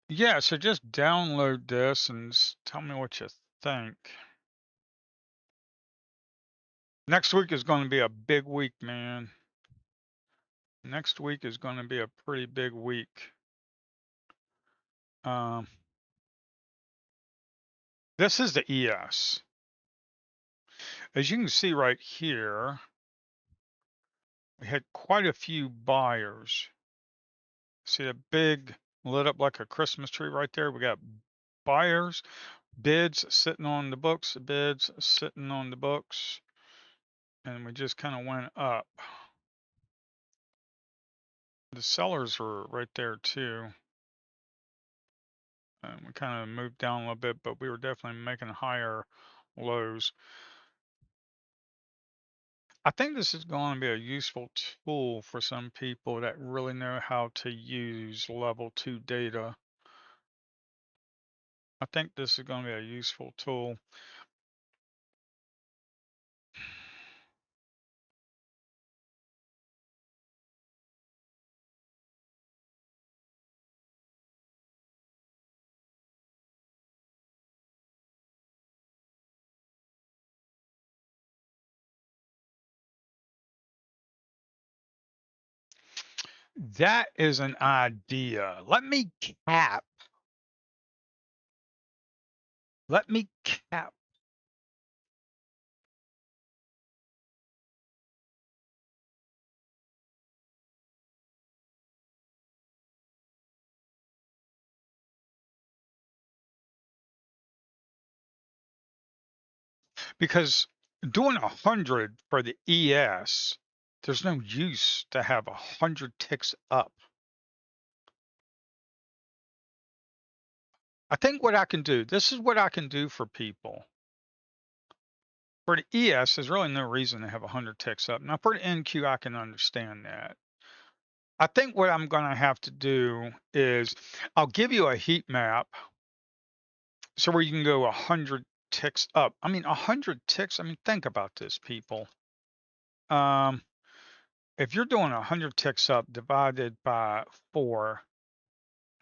Yeah, so just download this and tell me what you think. Next week is going to be a big week, man. Next week is going to be a pretty big week. Um, this is the ES. As you can see right here, we had quite a few buyers. See a big lit up like a Christmas tree right there? We got buyers, bids sitting on the books, bids sitting on the books, and we just kind of went up. The sellers were right there too. And we kind of moved down a little bit, but we were definitely making higher lows. I think this is going to be a useful tool for some people that really know how to use level 2 data. I think this is going to be a useful tool. That is an idea. Let me cap. Let me cap. Because doing 100 for the ES, there's no use to have 100 ticks up. I think what I can do, this is what I can do for people. For the ES, there's really no reason to have 100 ticks up. Now, for the NQ, I can understand that. I think what I'm going to have to do is I'll give you a heat map so where you can go 100 ticks up. I mean, 100 ticks. I mean, think about this, people. Um, if you're doing 100 ticks up divided by 4,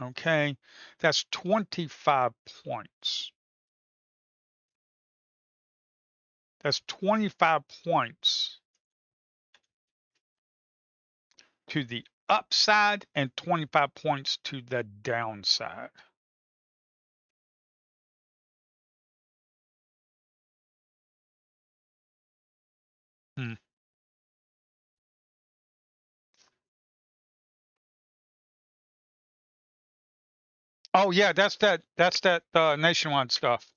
okay, that's 25 points. That's 25 points to the upside and 25 points to the downside. Hmm. Oh yeah, that's that nationwide stuff.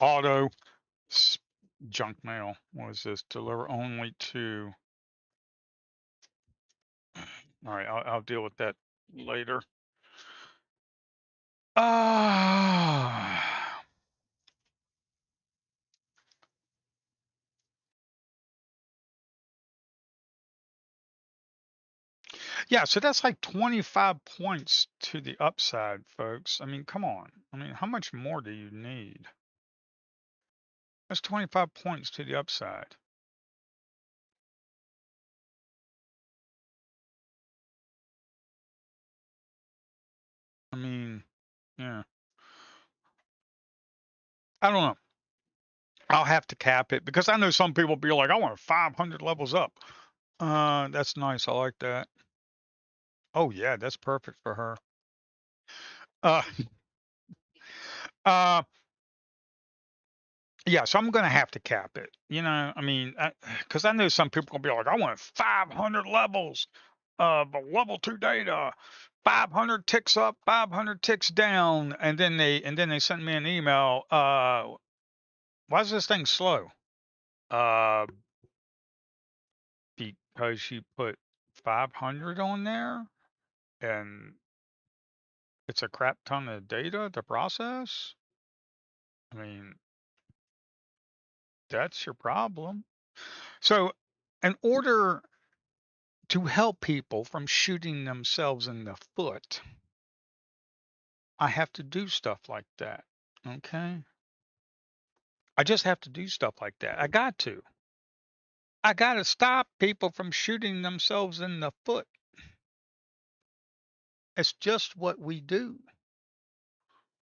Auto junk mail. What is this? Deliver only to. All right, I'll deal with that later. Ah. Yeah, so that's like 25 points to the upside, folks. I mean, come on. I mean, how much more do you need? That's 25 points to the upside. I mean, yeah. I don't know. I'll have to cap it because I know some people be like, I want 500 levels up. That's nice. I like that. Oh yeah, that's perfect for her. Uh, uh, Yeah, so I'm gonna have to cap it. I mean, because I know some people gonna be like, I want 500 levels of level 2 data, 500 ticks up, 500 ticks down, and then they send me an email. Why is this thing slow? Uh, because you put 500 on there, and it's a crap ton of data to process. I mean, that's your problem. So, in order to help people from shooting themselves in the foot, I have to do stuff like that. Okay? I just have to do stuff like that. I got to. I got to stop people from shooting themselves in the foot. It's just what we do.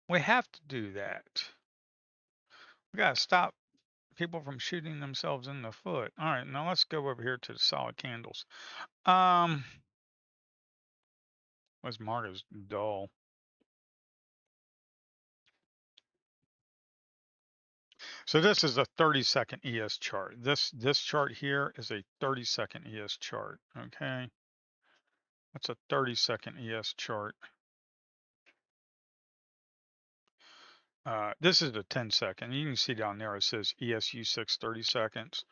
We have to do that. We got to stop people from shooting themselves in the foot. All right, now let's go over here to the solid candles. Um, what's Marga's dull? So this is a 30-second ES chart. This chart here is a 30-second ES chart. Okay, that's a 30-second ES chart. This is a 10-second. You can see down there it says ESU6 30 seconds.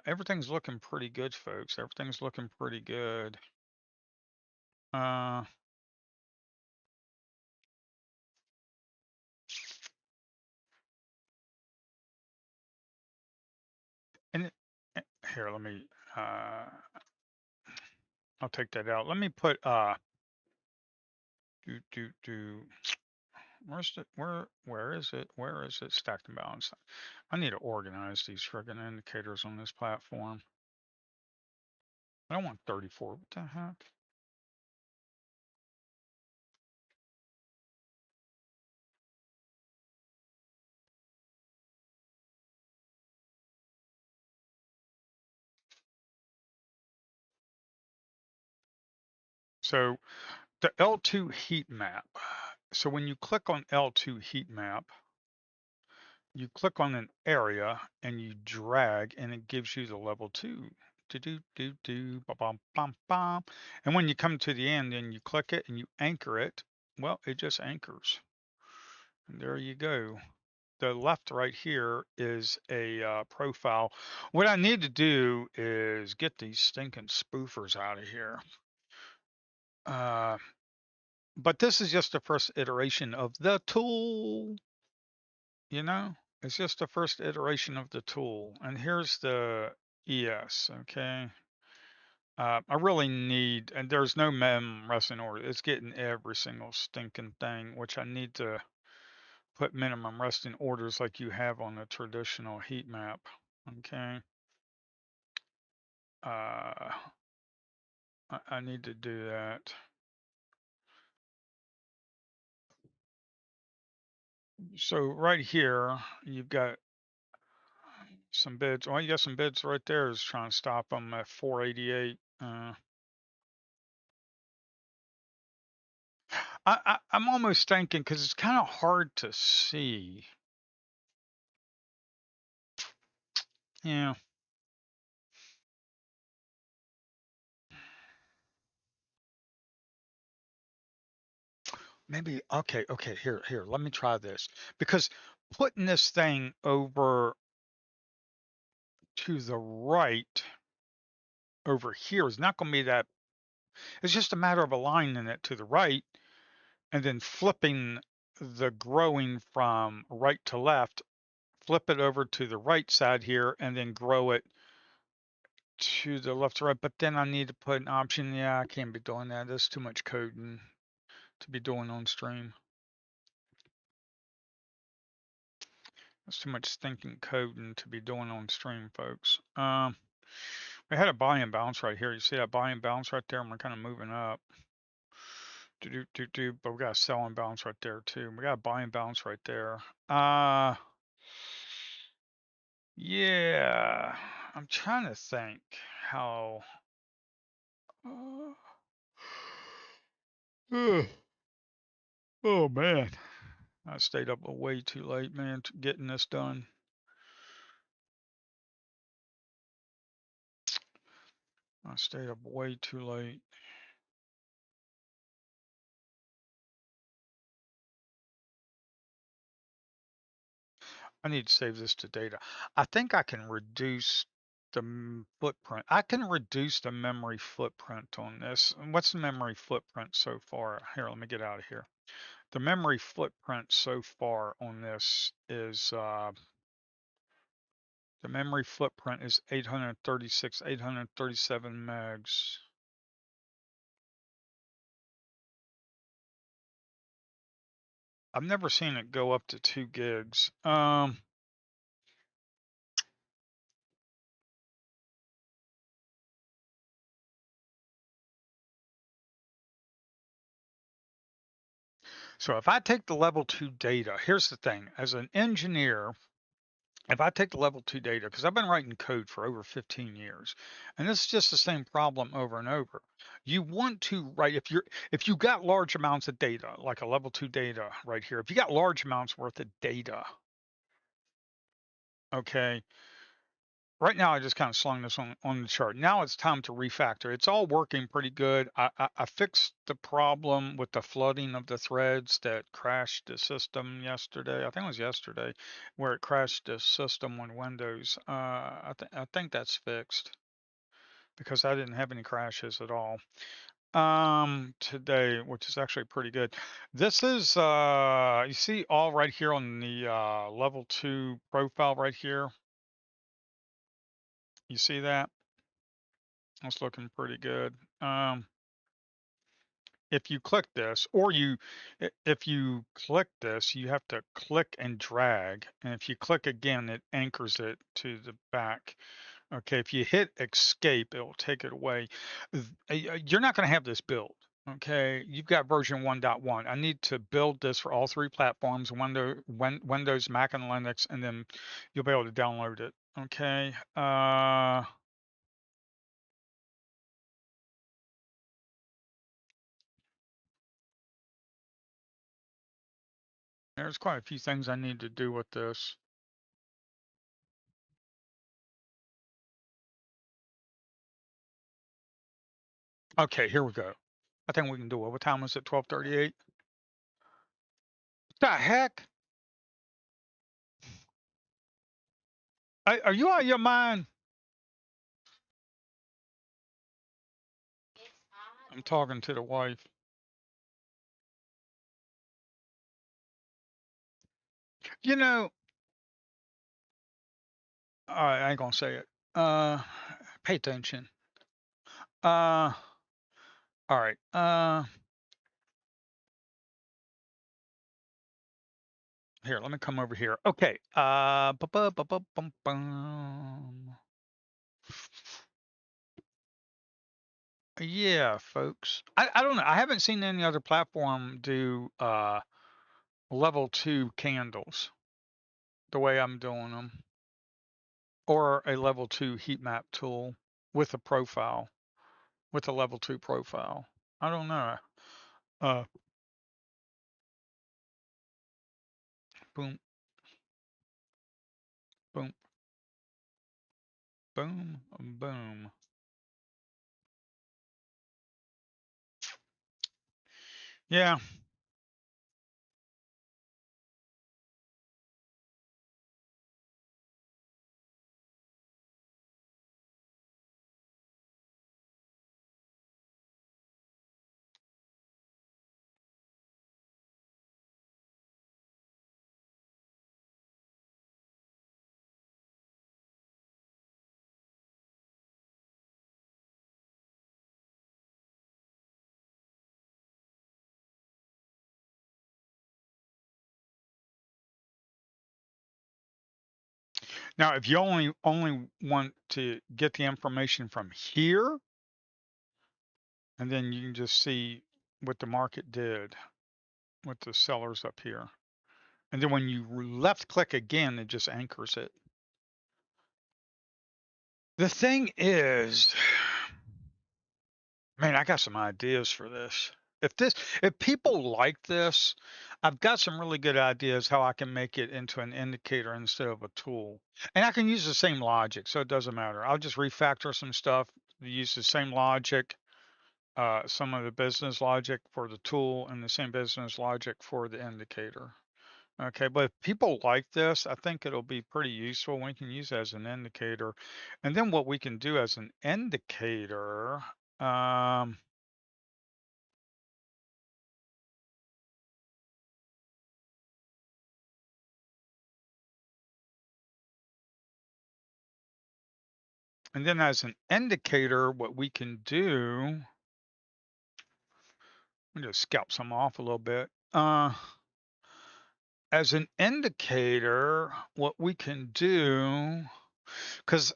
Everything's looking pretty good, folks. Everything's looking pretty good. Uh, and here, let me. Uh, I'll take that out. Let me put. Do. Where's it? Where is it? Where is it? Stacked and balanced. I need to organize these friggin' indicators on this platform. I don't want 34. What the heck? So the L2 heat map. So when you click on L2 heat map, you click on an area and you drag and it gives you the level 2. Do do do do ba bum bum bum. And when you come to the end and you click it and you anchor it, well, it just anchors. And there you go. The left right here is a profile. What I need to do is get these stinking spoofers out of here. Uh, but this is just the first iteration of the tool, you know? It's just the first iteration of the tool. And here's the ES, okay? I really need, and there's no mem resting order. It's getting every single stinking thing, which I need to put minimum resting orders like you have on a traditional heat map, okay? Uh, I need to do that. So right here, you've got some bids. Well, you got some bids right there is trying to stop them at 488. I'm almost thinking because it's kind of hard to see. Yeah, maybe. Okay. Here. Let me try this because putting this thing over to the right over here is not going to be that. It's just a matter of aligning it to the right and then flipping the growing from right to left, flip it over to the right side here, and then grow it to the left to right. But then I need to put an option. Yeah, I can't be doing that. That's too much coding to be doing on stream. That's too much stinking coding to be doing on stream, folks. We had a buy and bounce right here. You see that buy and bounce right there? And we're kind of moving up. But we got a sell and bounce right there too. We got a buy and bounce right there. Yeah, I'm trying to think how. Uh, oh man, I stayed up way too late, man, getting this done. I stayed up way too late. I need to save this to data. I think I can reduce the footprint. I can reduce the memory footprint on this. What's the memory footprint so far? Here, let me get out of here. The memory footprint so far on this is the memory footprint is 836, 837 megs. I've never seen it go up to 2 gigs. So if I take the level 2 data, here's the thing. As an engineer, if I take the level 2 data, because I've been writing code for over 15 years, and it's just the same problem over and over. You want to write, if you got large amounts of data, like a level 2 data right here, if you got large amounts worth of data, okay, right now I just kind of slung this on the chart. Now it's time to refactor. It's all working pretty good. I fixed the problem with the flooding of the threads that crashed the system yesterday. I think it was yesterday where it crashed the system on Windows. I think that's fixed because I didn't have any crashes at all today, which is actually pretty good. This is you see all right here on the level 2 profile right here. You see that? That's looking pretty good. If you click this, or if you click this, you have to click and drag. And if you click again, it anchors it to the back. Okay, if you hit escape, it will take it away. You're not going to have this built. Okay, you've got version 1.1. I need to build this for all 3 platforms, Windows, Mac, and Linux, and then you'll be able to download it. Okay. There's quite a few things I need to do with this. Okay, here we go. I think we can do it. What time is it? 12:38? The heck? Are you out of your mind? I'm talking to the wife. You know, all right, I ain't gonna say it. Pay attention. Uh, all right. Here, let me come over here. Okay. Bum. Yeah, folks. I don't know. I haven't seen any other platform do level 2 candles the way I'm doing them, or a level 2 heat map tool with a profile, with a level 2 profile. I don't know. Uh, boom, boom, boom, boom. Yeah. Now, if you only want to get the information from here, and then you can just see what the market did with the sellers up here. And then when you left click again, it just anchors it. The thing is, man, I got some ideas for this. If people like this, I've got some really good ideas how I can make it into an indicator instead of a tool. And I can use the same logic, so it doesn't matter. I'll just refactor some stuff, use the same logic, some of the business logic for the tool and the same business logic for the indicator. Okay, but if people like this, I think it'll be pretty useful. We can use it as an indicator. And then what we can do as an indicator, um, and then as an indicator, what we can do, let me just scalp some off a little bit. As an indicator, what we can do, because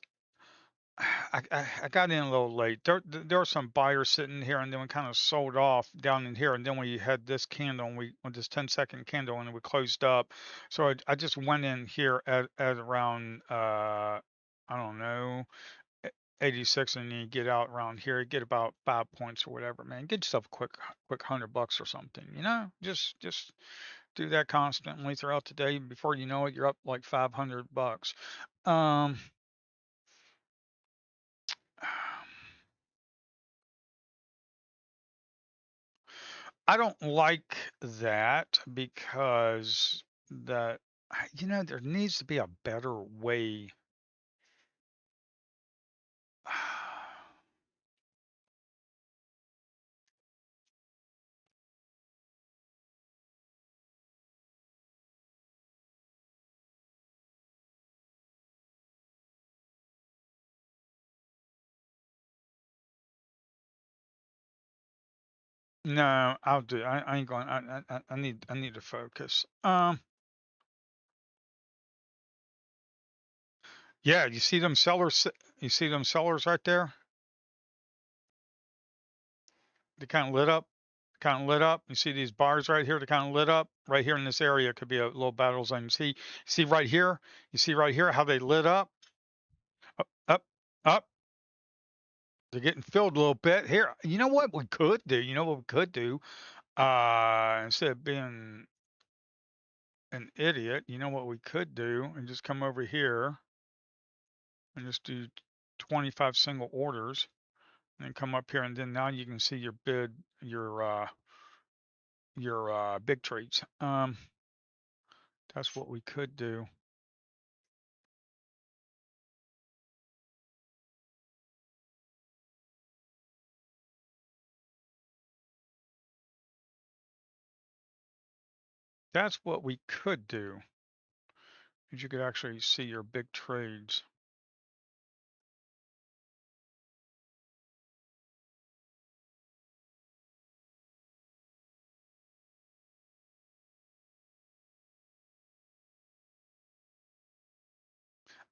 I got in a little late. There were some buyers sitting here, and then we kind of sold off down in here, and then we had this candle, and we with this 10-second candle, and we closed up. So I just went in here at around I don't know 86, and then you get out around here, you get about 5 points or whatever. Man, get yourself a quick $100 or something. Just do that constantly throughout the day. Before you know it, you're up like $500. Um. I don't like that because there needs to be a better way. No, I'll do. I ain't going. I need to focus. Yeah, you see them sellers. You see them sellers right there. They kind of lit up. Kind of lit up. You see these bars right here. They kind of lit up. Right here in this area could be a little battle zone. See right here. You see right here how they lit up. Up, up, up. They're getting filled a little bit here. You know what we could do? You know what we could do? Instead of being an idiot, you know what we could do? And just come over here and just do 25 single orders and then come up here and then now you can see your bid, your big trades. That's what we could do. That's what we could do. Is you could actually see your big trades.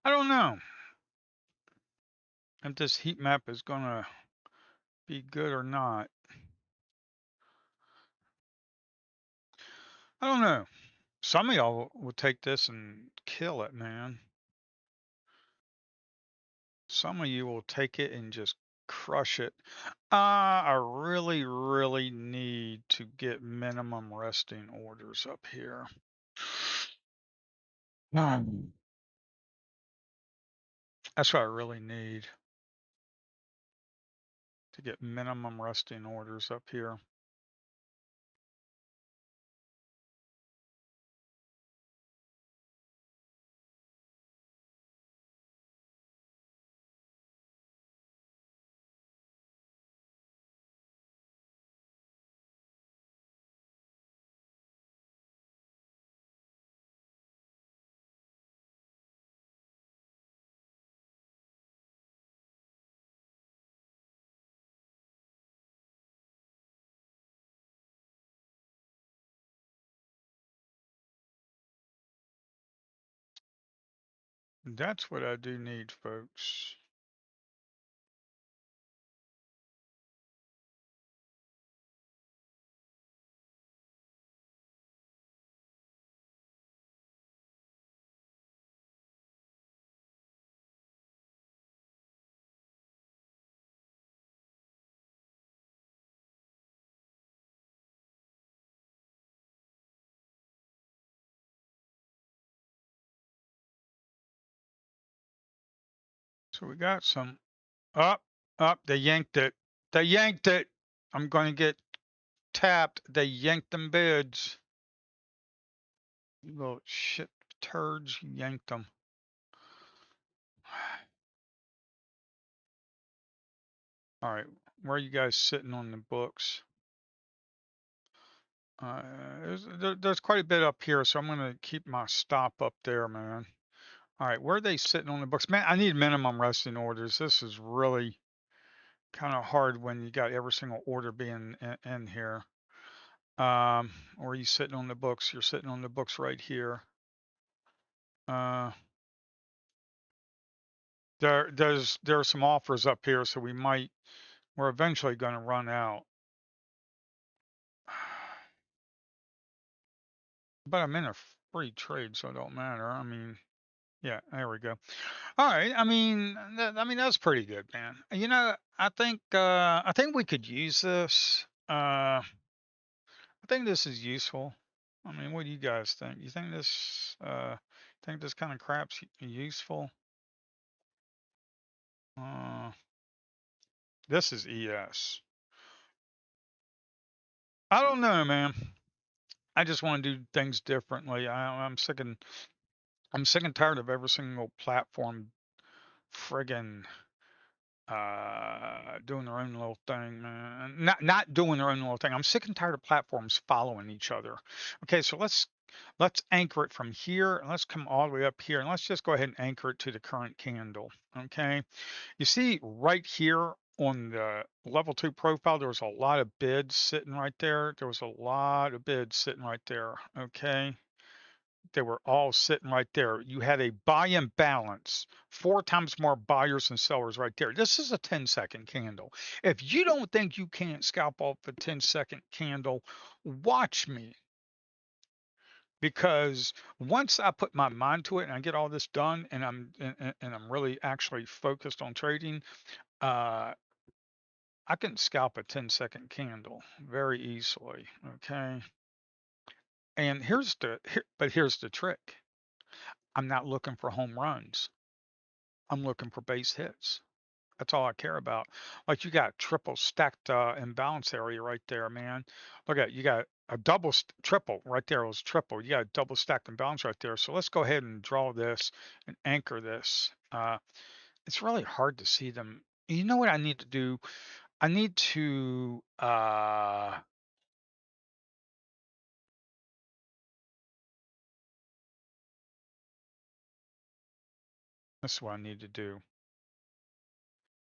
I don't know if this heat map is gonna be good or not. I don't know. Some of y'all will take this and kill it, man. Some of you will take it and just crush it. I really, really need to get minimum resting orders up here. That's what I really need to get minimum resting orders up here. That's what I do need, folks. So we got some up. Up, they yanked it. They yanked it. I'm going to get tapped. They yanked them bids. You little shit turds, you yanked them. All right, where are you guys sitting on the books? There's quite a bit up here, so I'm going to keep my stop up there, man. All right, where are they sitting on the books? Man, I need minimum resting orders. This is really kind of hard when you got every single order being in here. Or are you sitting on the books? You're sitting on the books right here. Uh, there are some offers up here, so we're eventually going to run out. But I'm in a free trade, so it don't matter. I mean, yeah, there we go. All right. I mean that's pretty good, man. You know, I think we could use this. I think this is useful. I mean, what do you guys think? You think this kind of crap's useful? Uh, this is ES. I don't know, man. I just want to do things differently. I'm sick and tired of every single platform friggin' doing their own little thing, man. Not doing their own little thing. I'm sick and tired of platforms following each other. Okay, so let's anchor it from here and let's come all the way up here and let's just go ahead and anchor it to the current candle. Okay, you see right here on the level 2 profile, there was a lot of bids sitting right there. There was a lot of bids sitting right there. Okay, they were all sitting right there. You had a buy imbalance, 4 times more buyers and sellers right there. This is a 10-second candle. If you don't think you can't scalp off a 10-second candle, watch me. Because once I put my mind to it and I get all this done and I'm really actually focused on trading, uh, I can scalp a 10-second candle very easily. Okay. And here's the trick. I'm not looking for home runs. I'm looking for base hits. That's all I care about. Like you got triple stacked imbalance area right there, man. Look at you got a triple right there. It was triple. You got a double stacked imbalance right there. So let's go ahead and draw this and anchor this. It's really hard to see them. You know what I need to do? I need to. This is what I need to do.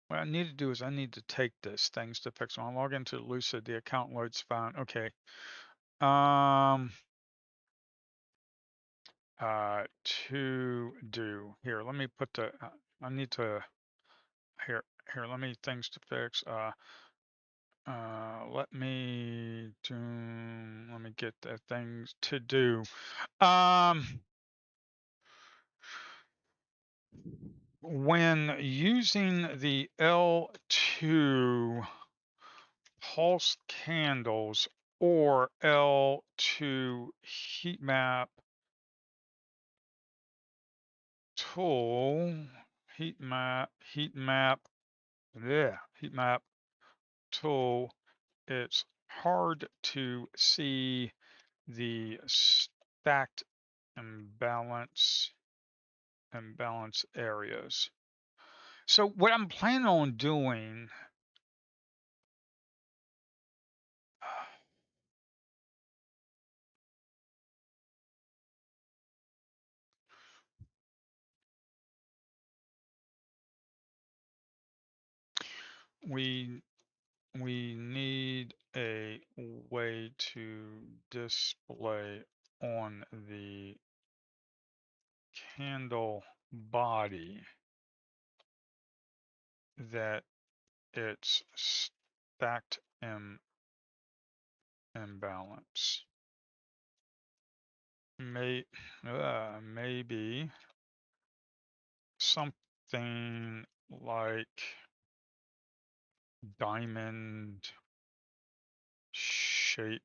What I need to do is I need to take this things to fix. When I log into Lucid, the account loads fine. Okay. Um, to do here. Let me put the. I need to here. Let me things to fix. Let me do. Let me get the things to do. Um, when using the L2 pulse candles or L2 heat map tool, heat map, yeah, heat map tool, it's hard to see the stacked imbalance areas. So what I'm planning on doing, we we need a way to display on the candle body that it's stacked imbalance. Maybe something like diamond shape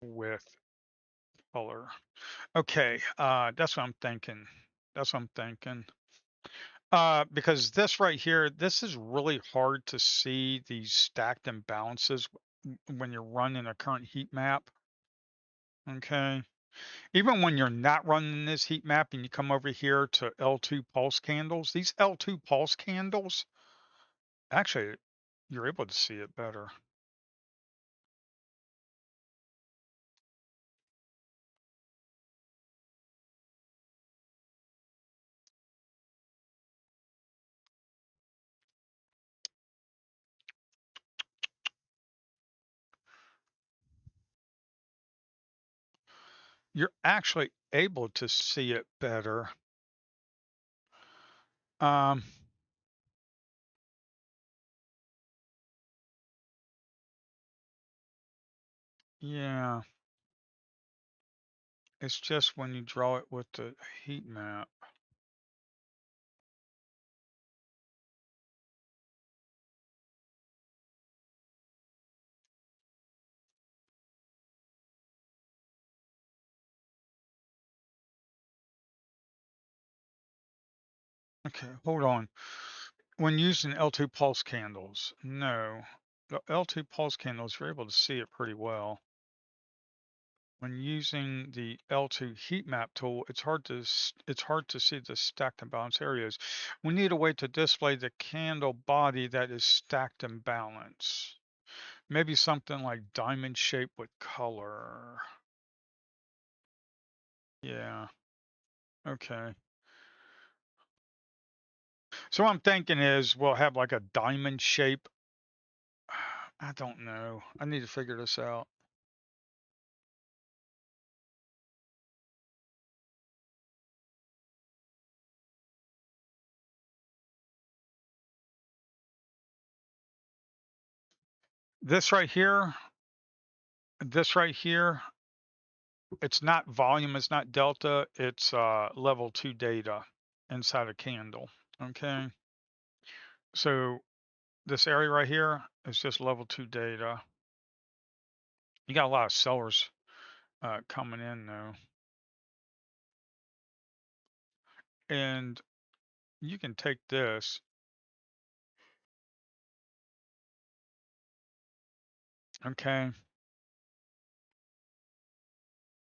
with color. Okay, that's what I'm thinking. That's what I'm thinking. Because this right here, this is really hard to see these stacked imbalances when you're running a current heat map. Okay. Even when you're not running this heat map and you come over here to L2 pulse candles, these L2 pulse candles, actually, you're able to see it better. You're actually able to see it better. Um, yeah, it's just when you draw it with the heat map. Okay, hold on. When using L2 pulse candles, no. The L2 pulse candles, you're able to see it pretty well. When using the L2 heat map tool, it's hard to see the stacked and balanced areas. We need a way to display the candle body that is stacked and balanced. Maybe something like diamond shape with color. Yeah. Okay. So what I'm thinking is we'll have like a diamond shape. I don't know. I need to figure this out. This right here, this right here, it's not volume, it's not delta, it's level 2 data inside a candle. Okay. So this area right here is just level 2 data. You got a lot of sellers coming in though. And you can take this, okay,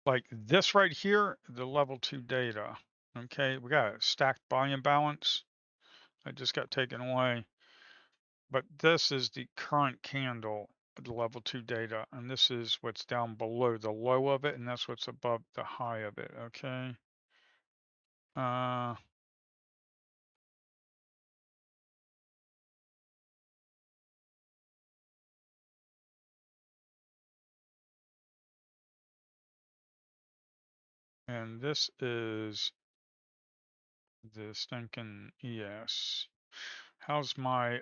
like this right here, the level 2 data. Okay, we got a stacked volume balance. It just got taken away. But this is the current candle, the level 2 data, and this is what's down below the low of it, and that's what's above the high of it, okay? Uh, and this is the stinking ES. How's my,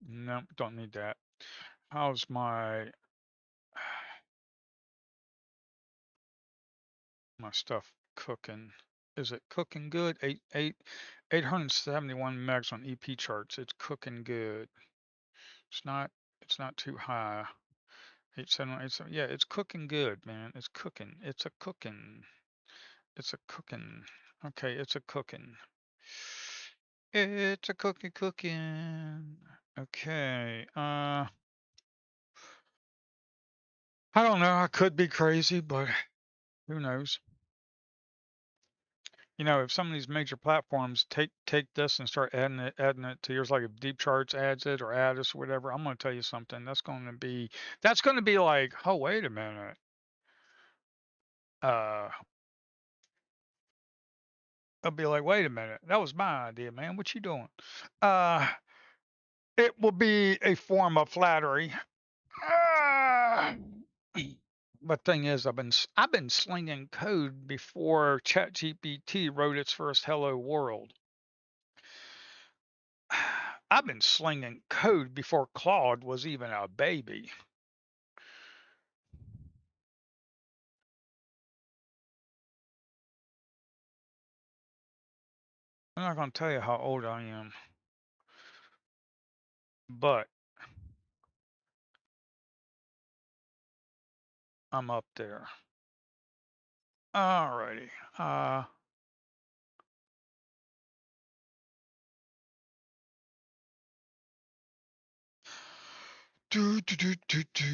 no, don't need that. How's my stuff cooking? Is it cooking good? 871 megs on EP charts. It's cooking good. It's not, it's not too high. 8787. Yeah, it's cooking good, man. It's cooking. It's a cooking. It's a cooking. Okay, it's a cooking. It's a cooking. Okay. I don't know. I could be crazy, but who knows? You know, if some of these major platforms take this and start adding it to yours, like if Deep Charts adds it or Addis or whatever, I'm going to tell you something. That's going to be like, oh, wait a minute. Uh, I'll be like, wait a minute, that was my idea, man. What you doing? Uh, it will be a form of flattery. Ah! But thing is, I've been slinging code before ChatGPT wrote its first "Hello World." I've been slinging code before Claude was even a baby. I'm not going to tell you how old I am, but I'm up there. Alrighty. Do, do, do, do, do.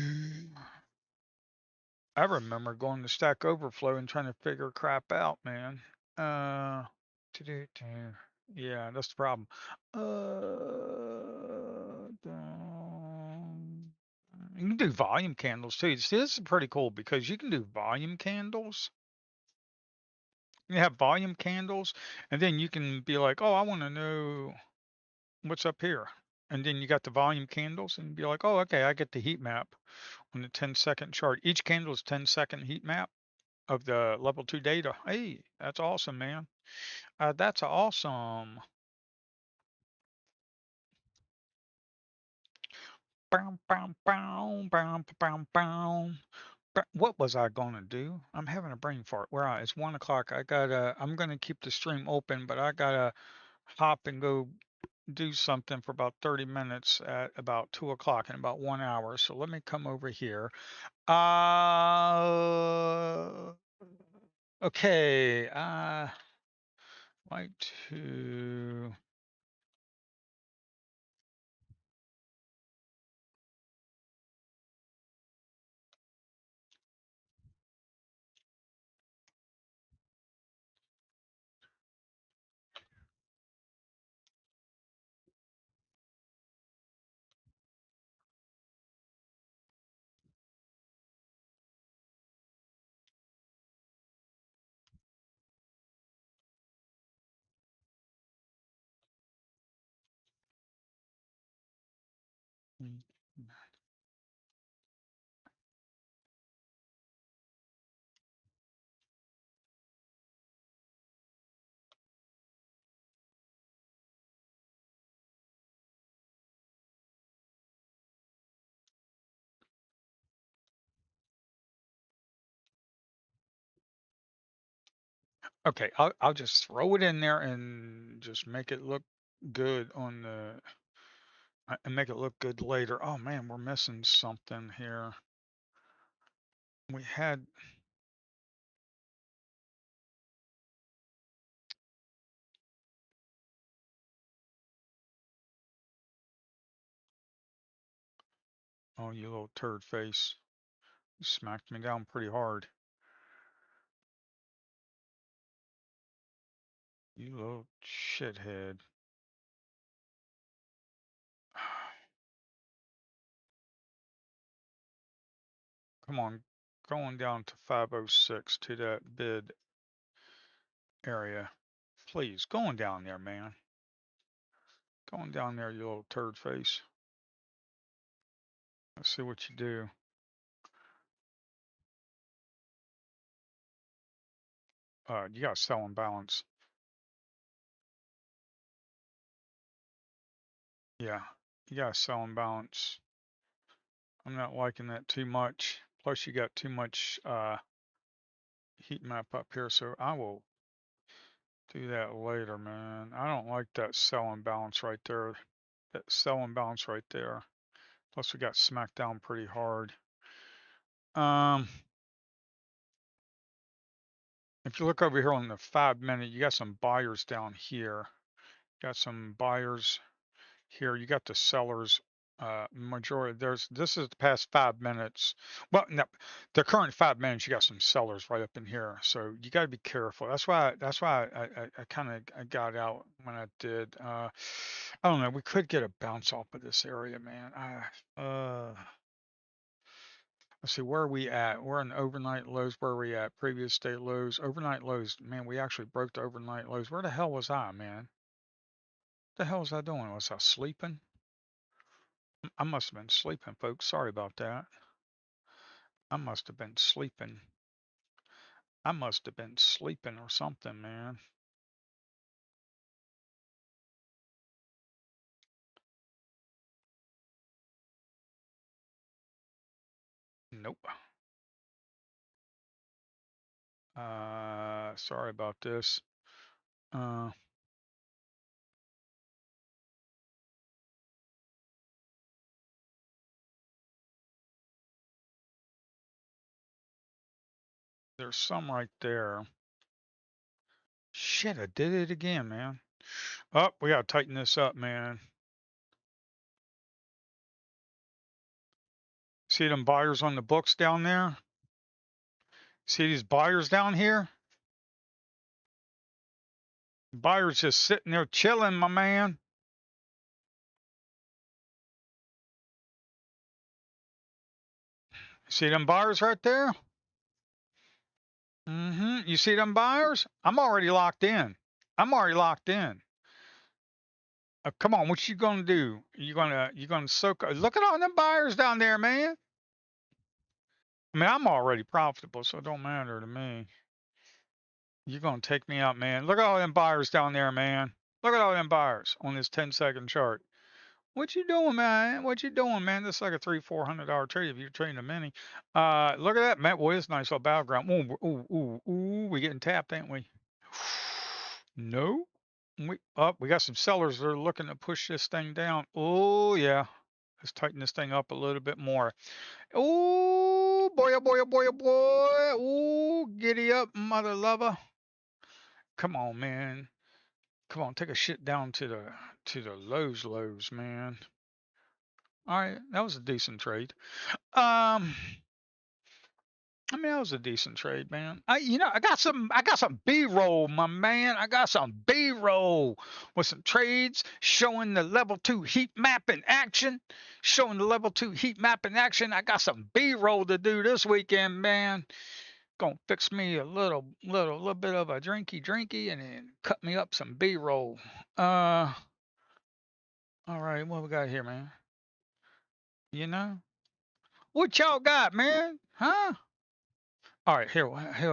I remember going to Stack Overflow and trying to figure crap out, man. Uh, do, do, do. Yeah, that's the problem. You can do volume candles too. See, this is pretty cool because you can do volume candles. You have volume candles, and then you can be like, oh, I want to know what's up here. And then you got the volume candles and be like, oh, okay, I get the heat map on the 10-second chart. Each candle is 10-second heat map of the level 2 data. Hey, that's awesome, man. That's awesome. Bow, bow, bow, bow, bow, bow. What was I gonna do? I'm having a brain fart. Where I? It's 1 o'clock. I'm gonna keep the stream open, but I gotta hop and go do something for about 30 minutes at about 2 o'clock in about 1 hour. So let me come over here. Uh, okay. Like to. Okay, I'll just throw it in there and just make it look good on the and make it look good later. Oh man, we're missing something here. We had oh you little turd face. You smacked me down pretty hard. You little shithead. Come on, going down to 506 to that bid area. Please, going down there, man. Going down there, you little turd face. Let's see what you do. You got to sell and balance. Yeah, you got to sell and balance. I'm not liking that too much. Plus, you got too much heat map up here, so I will do that later, man. I don't like that sell and balance right there. That sell and balance right there. Plus, we got smacked down pretty hard. Um, if you look over here on the 5 minute, you got some buyers down here. Got some buyers here. You got the sellers. Majority this is the past 5 minutes. Well, no, the current 5 minutes. You got some sellers right up in here, so you got to be careful. That's why I kind of got out when I did. I don't know. We could get a bounce off of this area, man. Let's see, where are we at? We're in overnight lows. Where are we at? Previous day lows, overnight lows. Man, we actually broke the overnight lows. Where the hell was I, man? What the hell was I doing? Was I sleeping? I must have been sleeping, folks. Sorry about that. I must have been sleeping. I must have been sleeping or something, man. Nope. Sorry about this. Uh, there's some right there. Shit, I did it again, man. Oh, we gotta tighten this up, man. See them buyers on the books down there? See these buyers down here? Buyers just sitting there chilling, my man. See them buyers right there? You see them buyers? I'm already locked in. I'm already locked in. Come on, what you gonna do? You gonna soak? Look at all them buyers down there, man. I mean, I'm already profitable, so it don't matter to me. You're gonna take me out, man. Look at all them buyers down there, man. Look at all them buyers on this 10-second chart. What you doing, man? What you doing, man? This is like a $300-400 trade if you're trading a mini. Look at that, man. Boy, it's a nice little battleground. Ooh, we getting tapped, ain't we? No. We got some sellers that are looking to push this thing down. Oh yeah. Let's tighten this thing up a little bit more. Oh boy, oh boy, oh boy, oh boy. Oh, giddy up, mother lover. Come on, man. Come on, take a shit down to the lows, man. All right, that was a decent trade. Um, I mean, that was a decent trade, man. I got some B-roll, my man. I got some B-roll with some trades showing the level 2 heat map in action. Showing the level 2 heat map in action. I got some B-roll to do this weekend, man. Gonna fix me a little bit of a drinky and then cut me up some B-roll. All right, what we got here, man? You know? What y'all got, man? Huh? All right, here,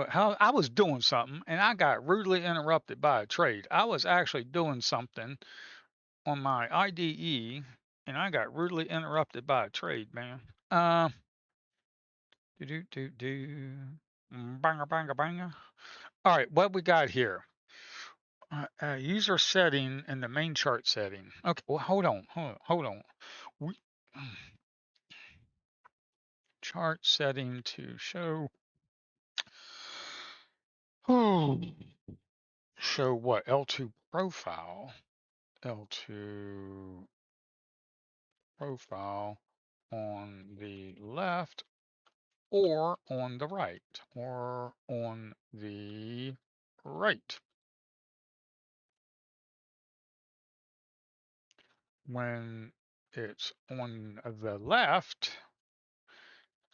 how I was doing something and I got rudely interrupted by a trade. I was actually doing something on my IDE and I got rudely interrupted by a trade, man. Do. Banger. All right, what we got here? User setting in the main chart setting. Okay, well, hold on. We, chart setting to show. Oh, show what? L2 profile. L2 profile on the left or on the right or on the right. When it's on the left,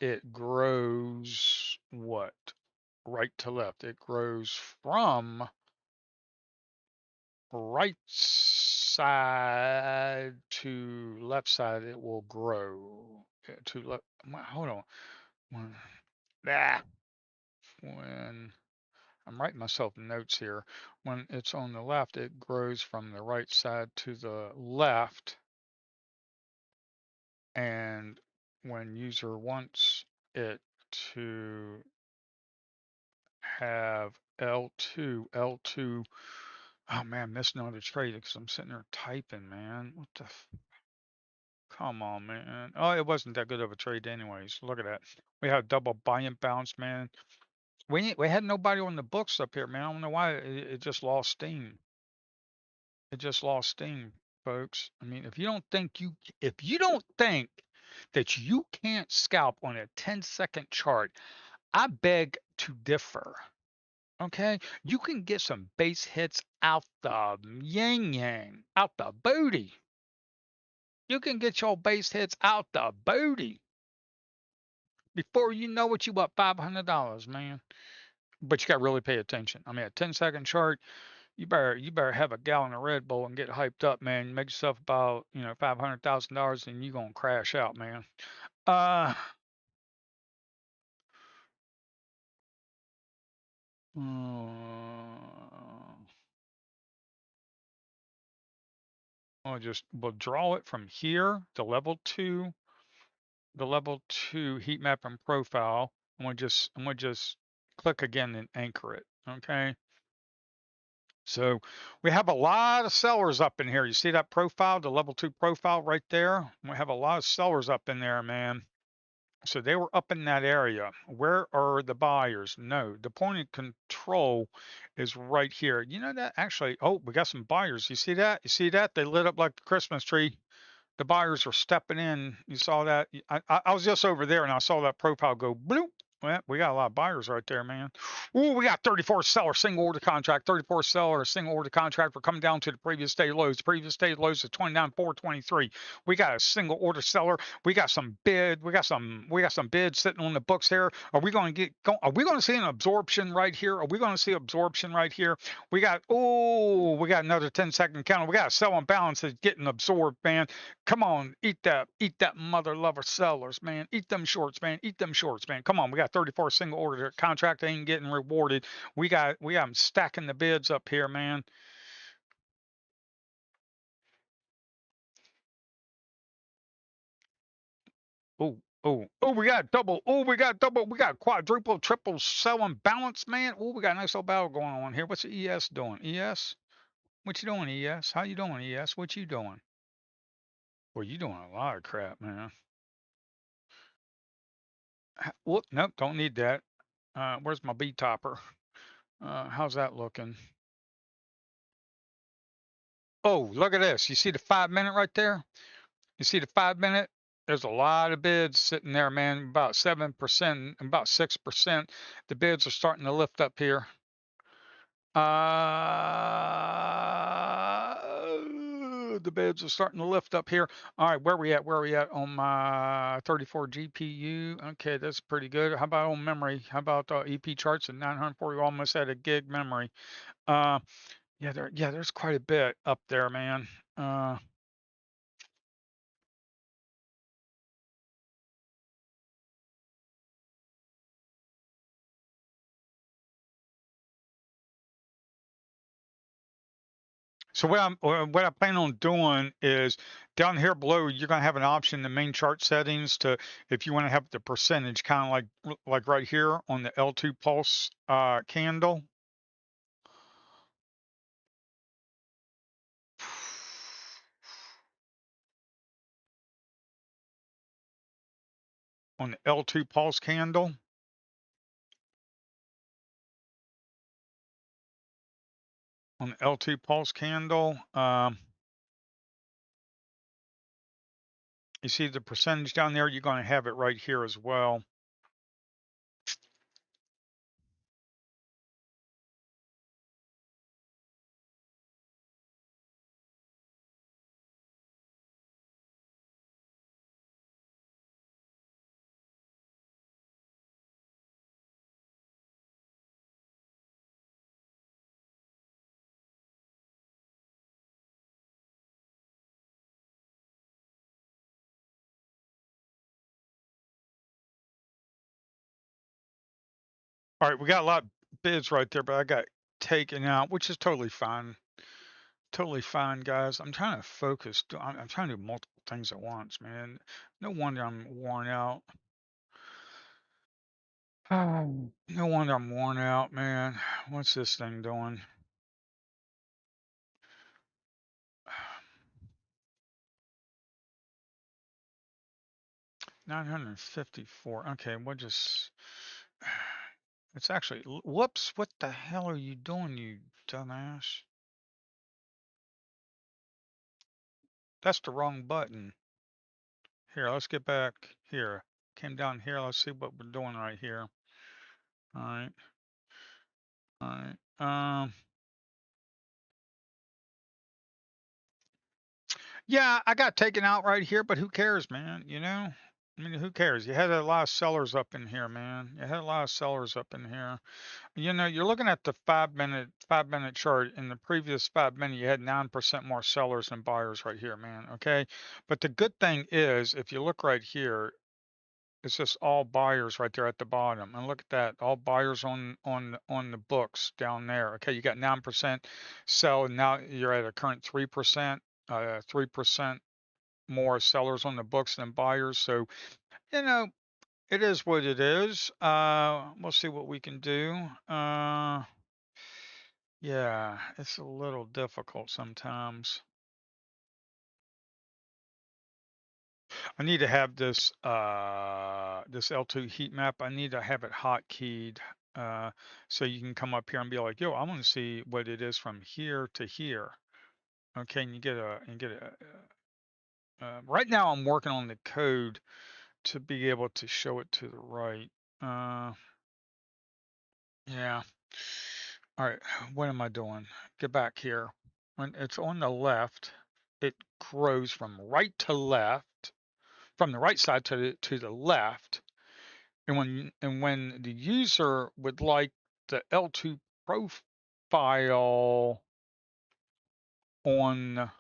it grows what? Right to left. It grows from right side to left side. It will grow to left. Hold on. When, ah, when I'm writing myself notes here. When it's on the left, it grows from the right side to the left. And when user wants it to have L2, oh man, missed another trade because I'm sitting there typing, man. What the come on, man. Oh, it wasn't that good of a trade anyways. Look at that. We had double buy and bounce, man. We had nobody on the books up here, man. I don't know why it just lost steam. It just lost steam, folks. I mean, if you don't think that you can't scalp on a 10-second chart, I beg to differ. Okay, you can get some base hits out the yang, out the booty. You can get your base hits out the booty before you know it. You up $500, man. But you got to really pay attention. I mean, a 10-second chart, you better have a gallon of Red Bull and get hyped up, man. Make yourself about $500,000, and you're gonna crash out, man. Uh, I'll just withdraw it from here to level 2, the level 2 heat map and profile. I'm gonna just click again and anchor it. Okay. So we have a lot of sellers up in here. You see that profile, the level 2 profile right there? We have a lot of sellers up in there, man. So they were up in that area. Where are the buyers? No, the point of control is right here. You know that actually, oh, we got some buyers. You see that? You see that? They lit up like the Christmas tree. The buyers are stepping in. You saw that? I was just over there and I saw that profile go bloop. Well, we got a lot of buyers right there, man. Ooh, we got 34 seller single order contract, 34 seller single order contract. We're coming down to the previous day lows. The previous day lows is 29,423. We got a single order seller. We got some bid. We got some bids sitting on the books here. Are we going to get? Are we going to see an absorption right here? Are we going to see absorption right here? We got another 10-second counter. We got a sell imbalance that's getting absorbed, man. Come on, eat that mother lover sellers, man. Eat them shorts, man. Eat them shorts, man. Come on, we got 34 single order contract ain't getting rewarded. We got them stacking the bids up here, man. Oh, we got double. Oh, we got double. We got quadruple, triple selling balance, man. Oh, we got a nice little battle going on here. What's the ES doing? ES? What you doing, ES? How you doing, ES? What you doing? Well, you doing a lot of crap, man. Whoop, nope, don't need that. Where's my B topper? How's that looking? Oh, look at this. You see the 5 minute right there? You see the 5 minute? There's a lot of bids sitting there, man. About 7%, about 6%. The bids are starting to lift up here. The bids are starting to lift up here. All right, where we at? Where we at on my 34 GPU? Okay, that's pretty good. How about on memory? How about EP charts at 940? Almost at a gig memory. Uh, there's quite a bit up there, man. Uh, So what I plan on doing is down here below, you're going to have an option in the main chart settings to, if you want to have the percentage, kind of like right here on the L2 pulse candle. On the L2 pulse candle, on the L2 pulse candle, you see the percentage down there. You're going to have it right here as well. All right, we got a lot of bids right there, but I got taken out, which is totally fine. Totally fine, guys. I'm trying to focus. I'm trying to do multiple things at once, man. No wonder I'm worn out. No wonder I'm worn out, man. What's this thing doing? 954. Okay, we'll just. It's actually. Whoops! What the hell are you doing, you dumbass? That's the wrong button. Here, let's get back here. Came down here. Let's see what we're doing right here. All right. All right. Yeah, I got taken out right here, but who cares, man? You know? I mean, who cares? You had a lot of sellers up in here, man. You had a lot of sellers up in here. You know, you're looking at the 5 minute chart. In the previous 5 minute, you had 9% more sellers than buyers right here, man. Okay. But the good thing is, if you look right here, it's just all buyers right there at the bottom. And look at that, all buyers on the books down there. Okay, you got 9% sell, and now you're at a current 3%, 3% more sellers on the books than buyers. So, you know, it is what it is. We'll see what we can do. Yeah, it's a little difficult sometimes. I need to have this L2 heat map. I need to have it hotkeyed so you can come up here and be like, yo, I want to see what it is from here to here. Okay, and you get a Right now I'm working on the code to be able to show it to the right. Yeah. All right. What am I doing? Get back here. When it's on the left, it grows from right to left, from the right side to the left. And when the user would like the L2 profile on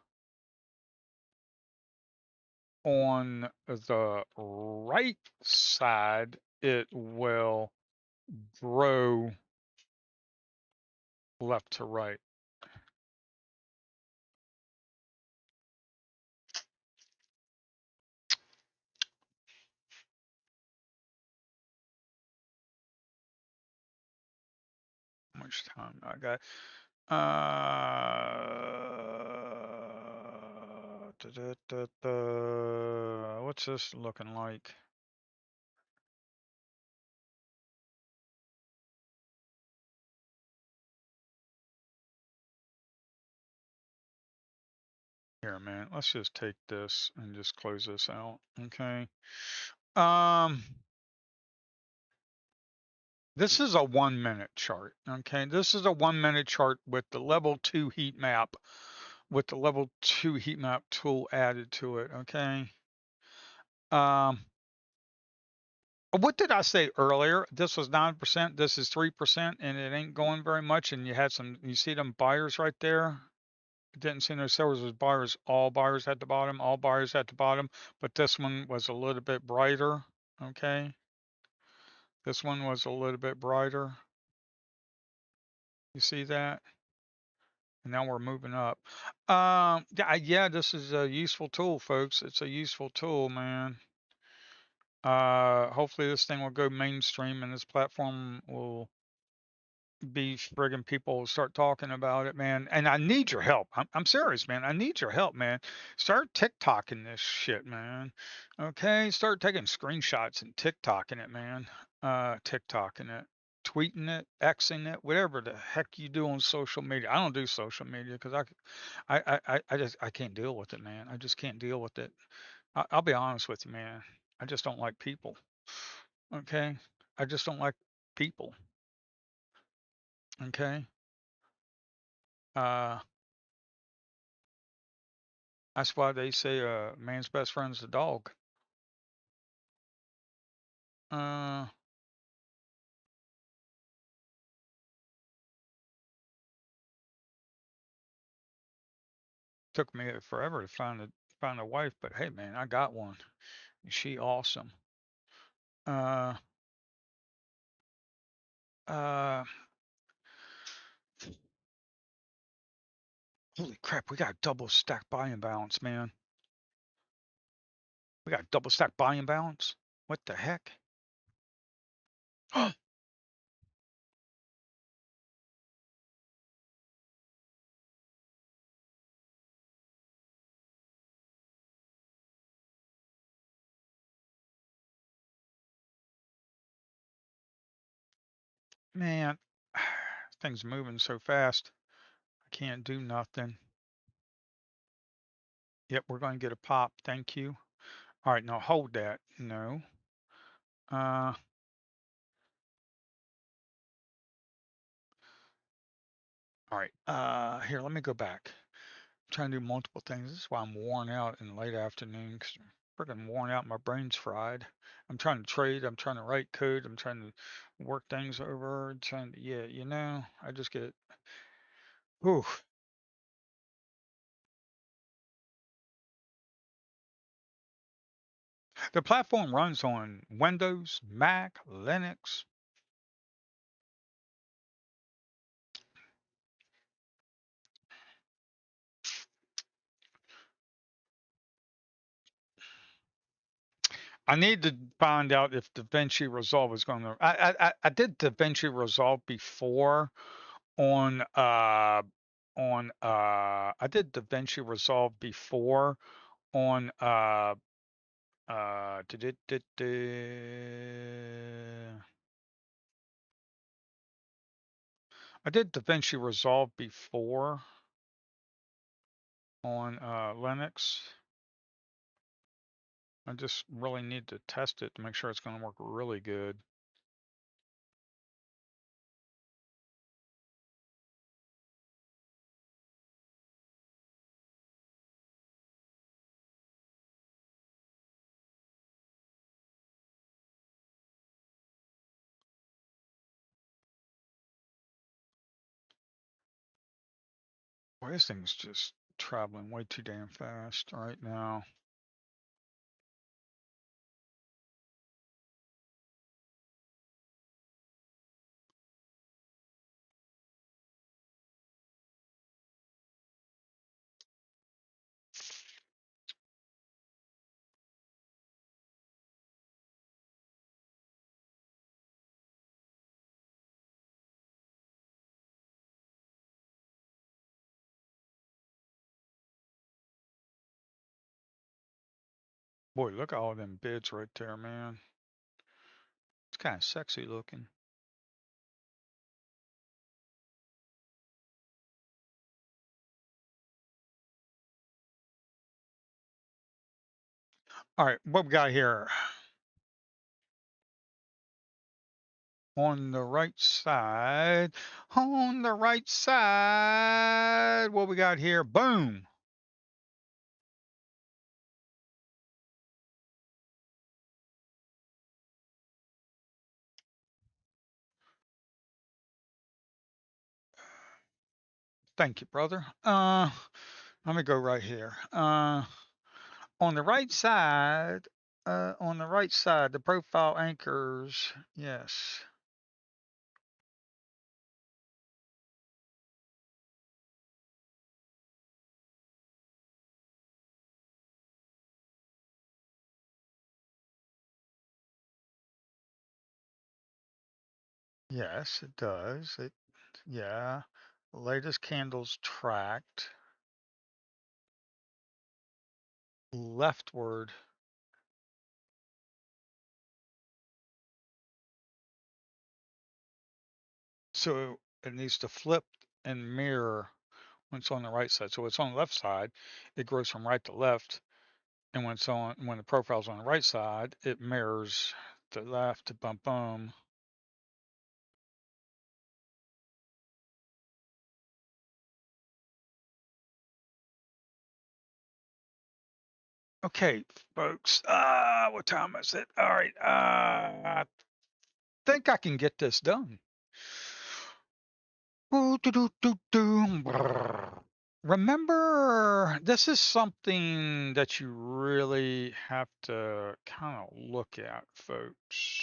on the right side, it will grow left to right. How much time I got? What's this looking like? Here, man. Let's just take this and just close this out. Okay. Um, this is a 1 minute chart. Okay. This is a 1 minute chart with the level 2 heat map, with the level 2 heat map tool added to it. Okay. Um, what did I say earlier? This was 9%, this is 3%, and it ain't going very much. And you see them buyers right there? Didn't see no sellers, was buyers, all buyers at the bottom, all buyers at the bottom, but this one was a little bit brighter. Okay. This one was a little bit brighter. You see that? And now we're moving up. Yeah, this is a useful tool, folks. It's a useful tool, man. Hopefully this thing will go mainstream and this platform will be friggin' people start talking about it, man. And I need your help. I'm serious, man. I need your help, man. Start TikToking this shit, man. Okay, start taking screenshots and TikToking it, man. TikToking it, tweeting it, Xing it, whatever the heck you do on social media. I don't do social media because I can't deal with it, man. I just can't deal with it. I'll be honest with you, man. I just don't like people. Okay, I just don't like people. Okay. Uh, That's why they say man's best friend's the dog. Uh, Took me forever to find a wife, but hey, man, I got one. She awesome. Uh, uh, Holy crap, we got double stack buying balance, man. We got double stack buying balance. What the heck? Man, things moving so fast. I can't do nothing. Yep, we're going to get a pop. Thank you. All right, now hold that. No. Uh, all right. Here, let me go back. Trying to do multiple things. This is why I'm worn out in the late afternoon because I'm freaking worn out. My brain's fried. I'm trying to trade. I'm trying to write code. I'm trying to work things over. Trying to, yeah, I just get, whew. The platform runs on Windows, Mac, Linux. I need to find out if DaVinci Resolve is going to. I did DaVinci Resolve before on I did DaVinci Resolve before on did it did I did DaVinci Resolve before on Linux. I just really need to test it to make sure it's going to work really good. Boy, this thing's just traveling way too damn fast right now. Boy, look at all them bids right there, man. It's kind of sexy looking. All right, what we got here? On the right side, on the right side, what we got here? Boom. Thank you, brother. Let me go right here. On the right side, the profile anchors, yes. Yes, it does. Yeah. Latest candles tracked leftward. So it needs to flip and mirror when it's on the right side. So it's on the left side, it grows from right to left. And when the profile's on the right side, it mirrors the left, bum bum. Okay, folks. What time is it? All right. I think I can get this done. Remember, this is something that you really have to kind of look at, folks.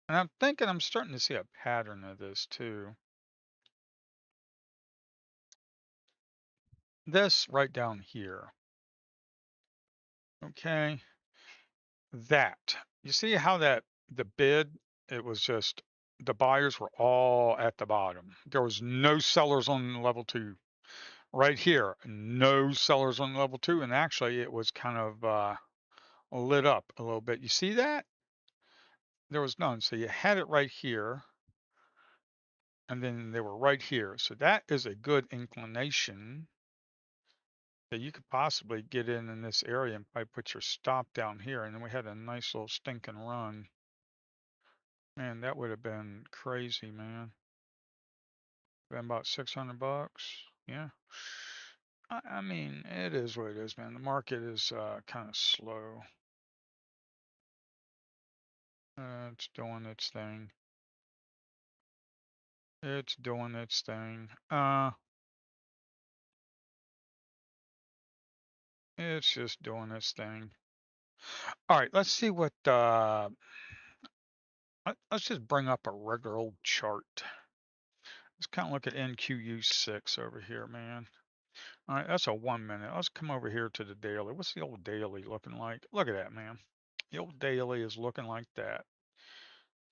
And I'm thinking I'm starting to see a pattern of this too. This right down here. Okay. That. You see how the bid, it was just the buyers were all at the bottom. There was no sellers on level two. Right here, no sellers on level two. And actually, it was kind of lit up a little bit. You see that? There was none. So you had it right here, and then they were right here. So that is a good inclination that you could possibly get in this area and probably put your stop down here. And then we had a nice little stinking run. Man, that would have been crazy, man. Been about $600. Yeah. I mean, it is what it is, man. The market is kind of slow. It's doing its thing. It's doing its thing. It's just doing its thing. All right, let's see what let's just bring up a regular old chart. Let's kind of look at NQU6 over here, man. All right, that's a 1 minute. Let's come over here to the daily. What's the old daily looking like? Look at that, man. The old daily is looking like that.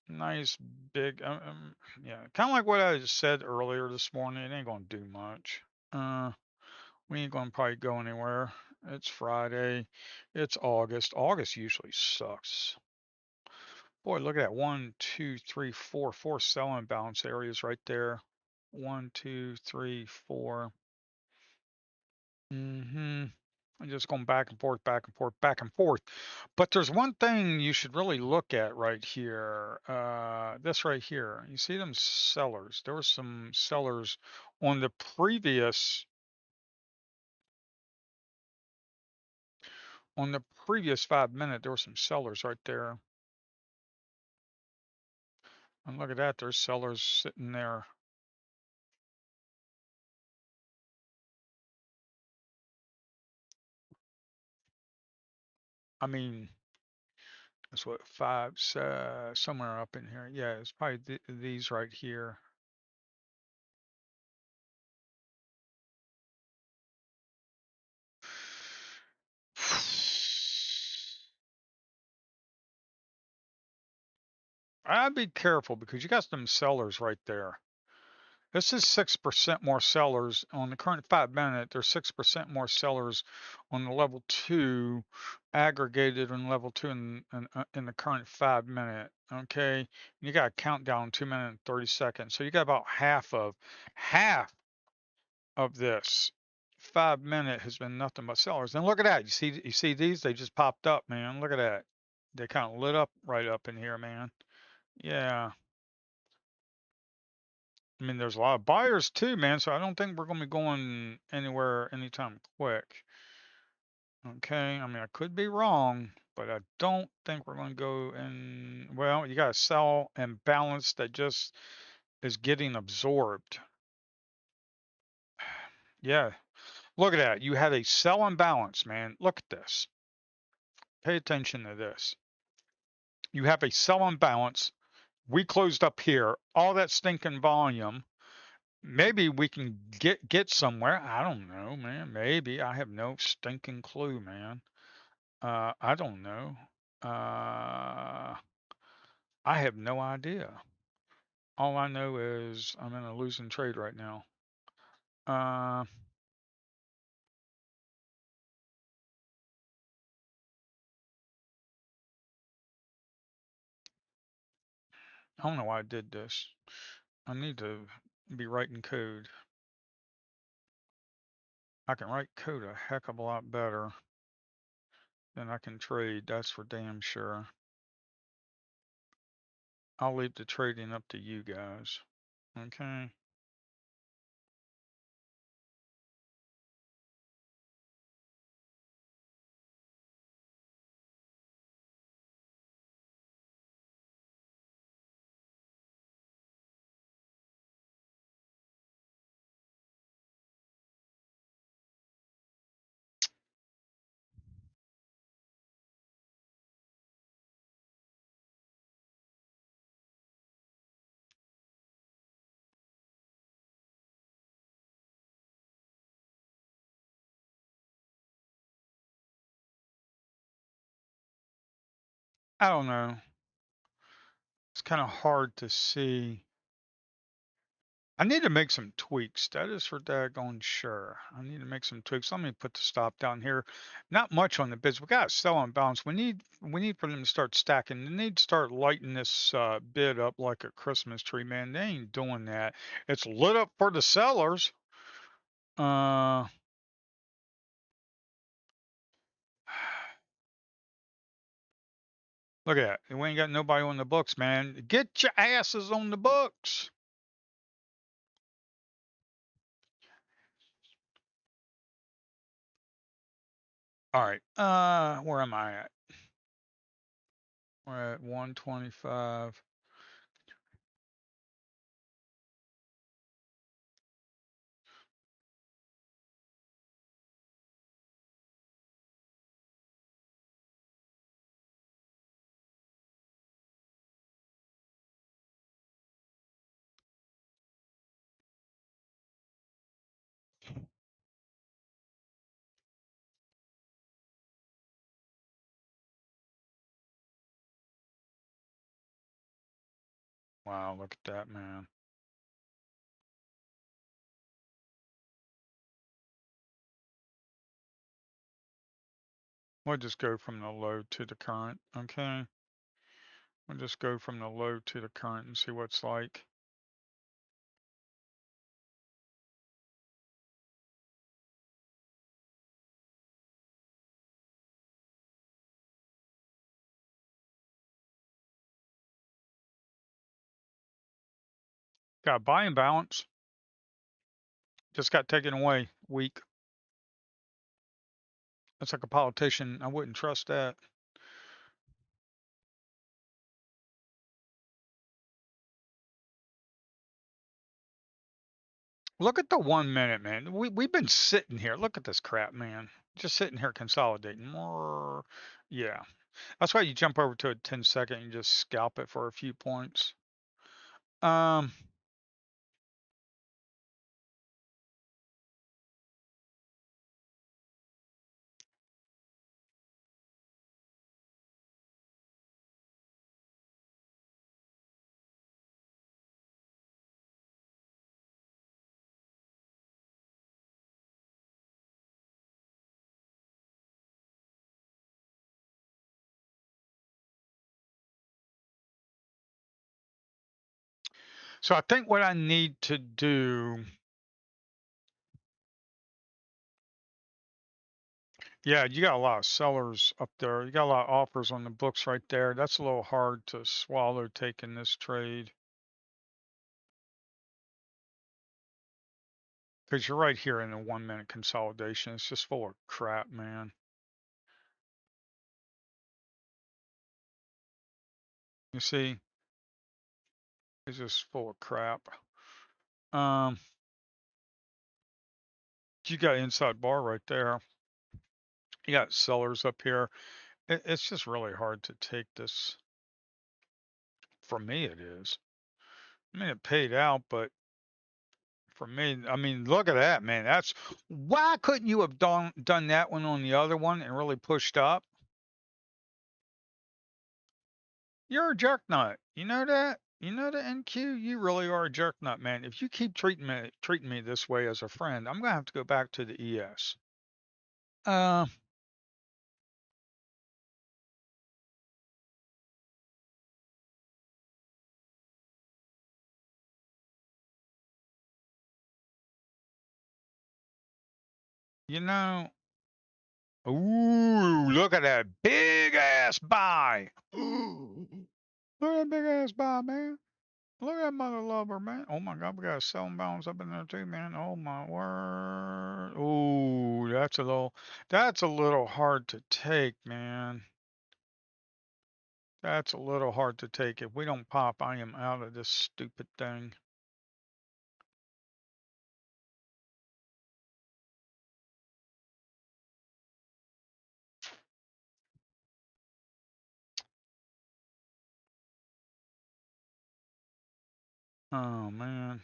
Nice big, yeah, kind of like what I just said earlier this morning. It ain't gonna do much. We ain't gonna probably go anywhere. It's Friday. It's August. August usually sucks. Boy, look at that. One, two, three, four sell imbalance areas right there. One, two, three, four. Mm-hmm. I'm just going back and forth, back and forth, back and forth. But there's one thing you should really look at right here. This right here. You see them sellers. There were some sellers on the previous 5 minute. There were some sellers right there. And look at that. There's sellers sitting there. I mean, that's what somewhere up in here. Yeah, it's probably these right here. I'd be careful because you got some sellers right there. This is 6% more sellers on the current 5 minute. There's 6% more sellers on the level two, aggregated on level two in the current 5 minute. Okay, you got a countdown 2 minutes and 30 seconds. So you got about half of this 5 minute has been nothing but sellers. And look at that. You see these? They just popped up, man. Look at that. They kind of lit up right up in here, man. Yeah. I mean, there's a lot of buyers too, man. So I don't think we're going to be going anywhere anytime quick. Okay. I mean, I could be wrong, but I don't think we're going to go in. Well, you got a sell and balance that just is getting absorbed. Yeah. Look at that. You had a sell and balance, man. Look at this. Pay attention to this. You have a sell and balance. We closed up here. All that stinking volume. Maybe we can get somewhere. I don't know, man. Maybe. I have no stinking clue, man. I don't know. Uh, I have no idea. All I know is I'm in a losing trade right now. I don't know why I did this. I need to be writing code. I can write code a heck of a lot better than I can trade. That's for damn sure. I'll leave the trading up to you guys. Okay. I don't know. It's kind of hard to see. I need to make some tweaks. That is for daggone sure. I need to make some tweaks. Let me put the stop down here. Not much on the bids. We got to sell on balance. We need for them to start stacking. They need to start lighting this bid up like a Christmas tree, man. They ain't doing that. It's lit up for the sellers. Uh, look at that. We ain't got nobody on the books, man. Get your asses on the books. All right. Where am I at? We're at 125. Wow, look at that, man. We'll just go from the low to the current, okay? We'll just go from the low to the current and see what's like. Got a buy imbalance. Just got taken away. Weak. That's like a politician. I wouldn't trust that. Look at the 1 minute, man. We've been sitting here. Look at this crap, man. Just sitting here consolidating. More. Yeah. That's why you jump over to a 10-second and just scalp it for a few points. Um, so I think what I need to do, yeah, you got a lot of sellers up there. You got a lot of offers on the books right there. That's a little hard to swallow taking this trade because you're right here in the 1 minute consolidation. It's just full of crap, man. You see, it's just full of crap. Um, you got inside bar right there. You got sellers up here. It's just really hard to take this. For me, it is. I mean, it paid out, but for me, I mean, look at that, man. That's why couldn't you have done that one on the other one and really pushed up? You're a jerk nut. You know that? You know that, NQ? You really are a jerk nut, man. If you keep treating me this way as a friend, I'm gonna have to go back to the ES. Uh, you know, ooh, look at that big ass buy. Ooh, look at that big ass buy, man. Look at that mother lover, man. Oh my God, we got a selling balance up in there too, man. Oh my word. Ooh, that's a little hard to take, man. That's a little hard to take. If we don't pop, I am out of this stupid thing. Oh man.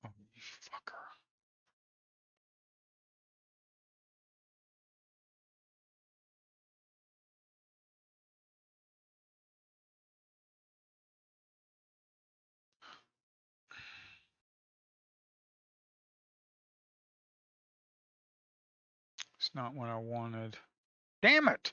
Oh, you fucker. It's not what I wanted. Damn it.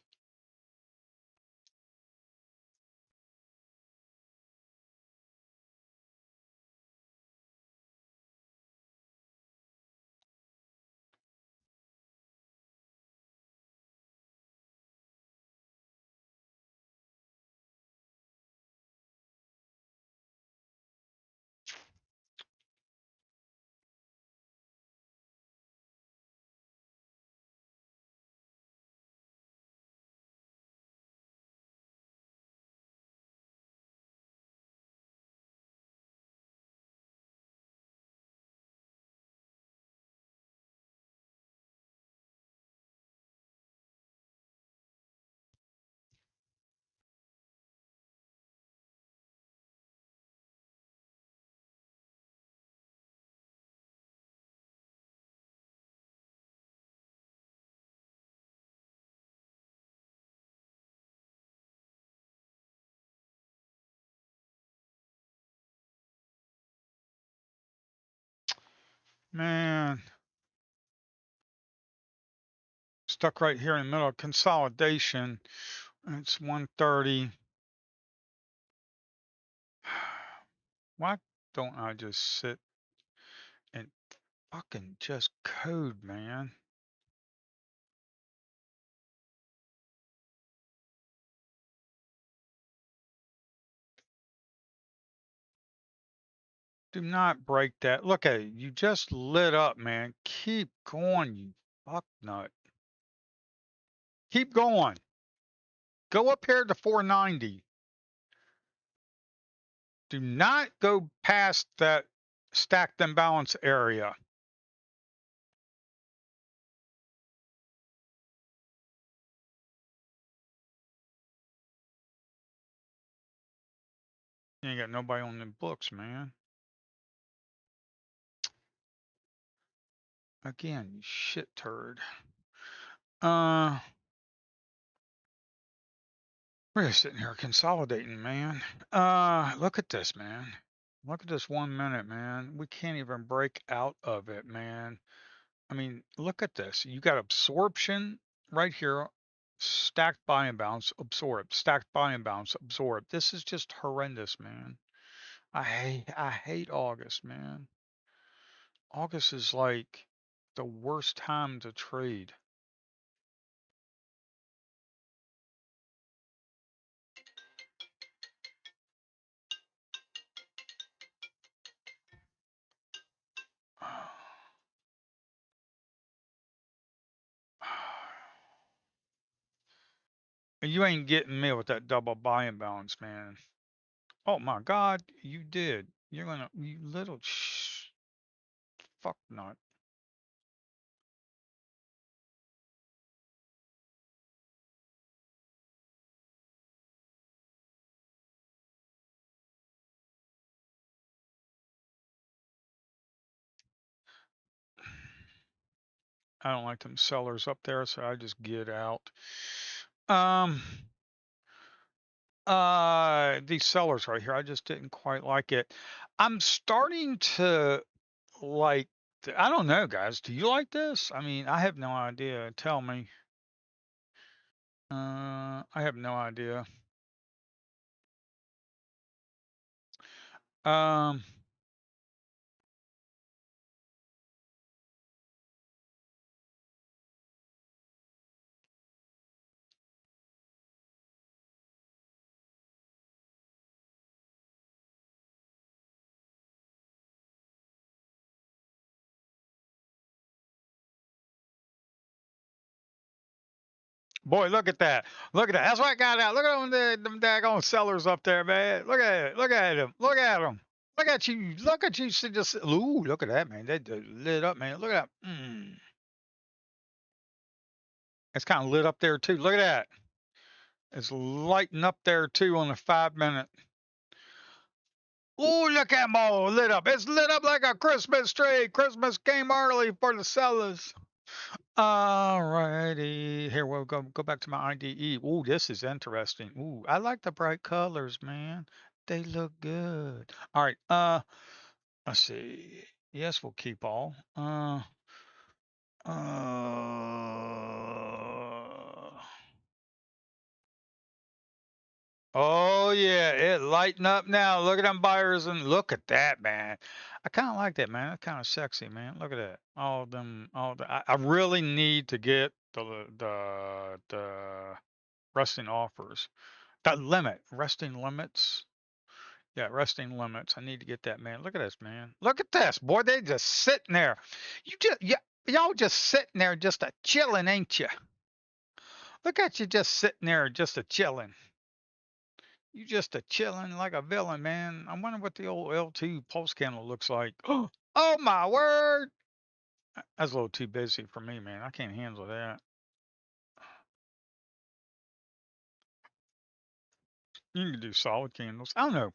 Man. Stuck right here in the middle of consolidation. It's 130. Why don't I just sit and fucking just code, man. Do not break that. Look at it. You just lit up, man. Keep going, you fuck nut. Keep going. Go up here to 490. Do not go past that stacked imbalance area. You ain't got nobody on the books, man. Again, you shit turd. We're just sitting here consolidating, man. Look at this, man. Look at this 1 minute, man. We can't even break out of it, man. I mean, look at this. You got absorption right here, stacked buy and bounce, absorb, stacked buy and bounce, absorb. This is just horrendous, man. I hate August, man. August is like the worst time to trade. You ain't getting me with that double buy and balance, man. Oh my God, you did. You're gonna, you little fuck nut. I don't like them sellers up there, so I just get out. Um, these sellers right here, I just didn't quite like it. I'm starting to like, I don't know, guys. Do you like this? I mean, I have no idea. Tell me. I have no idea. Um, boy, look at that. Look at that. That's what I got out. Look at them daggone sellers up there, man. Look at it. Look at them. Look at them. Look at you. Look at you. See just, ooh, look at that, man. They lit up, man. Look at that. It's kind of lit up there, too. Look at that. It's lighting up there, too, on the 5 minute. Ooh, look at them all lit up. It's lit up like a Christmas tree. Christmas came early for the sellers. Alrighty, here we'll go back to my IDE. Ooh, this is interesting. Ooh, I like the bright colors, man. They look good. All right, let's see. Yes, we'll keep all. Uh, oh yeah, it lighting up now. Look at them buyers and look at that, man. I kind of like that, man. That's kind of sexy, man. Look at that. All them, all the. I really need to get the resting offers. The limit, resting limits. Yeah, resting limits. I need to get that, man. Look at this, man. Look at this, boy. They just sitting there. You just, y'all just sitting there, just a chilling, ain't you? Look at you, just sitting there, just a chilling. You just a chilling like a villain, man. I wonder what the old L2 pulse candle looks like. Oh my word! That's a little too busy for me, man. I can't handle that. You can do solid candles. I don't know.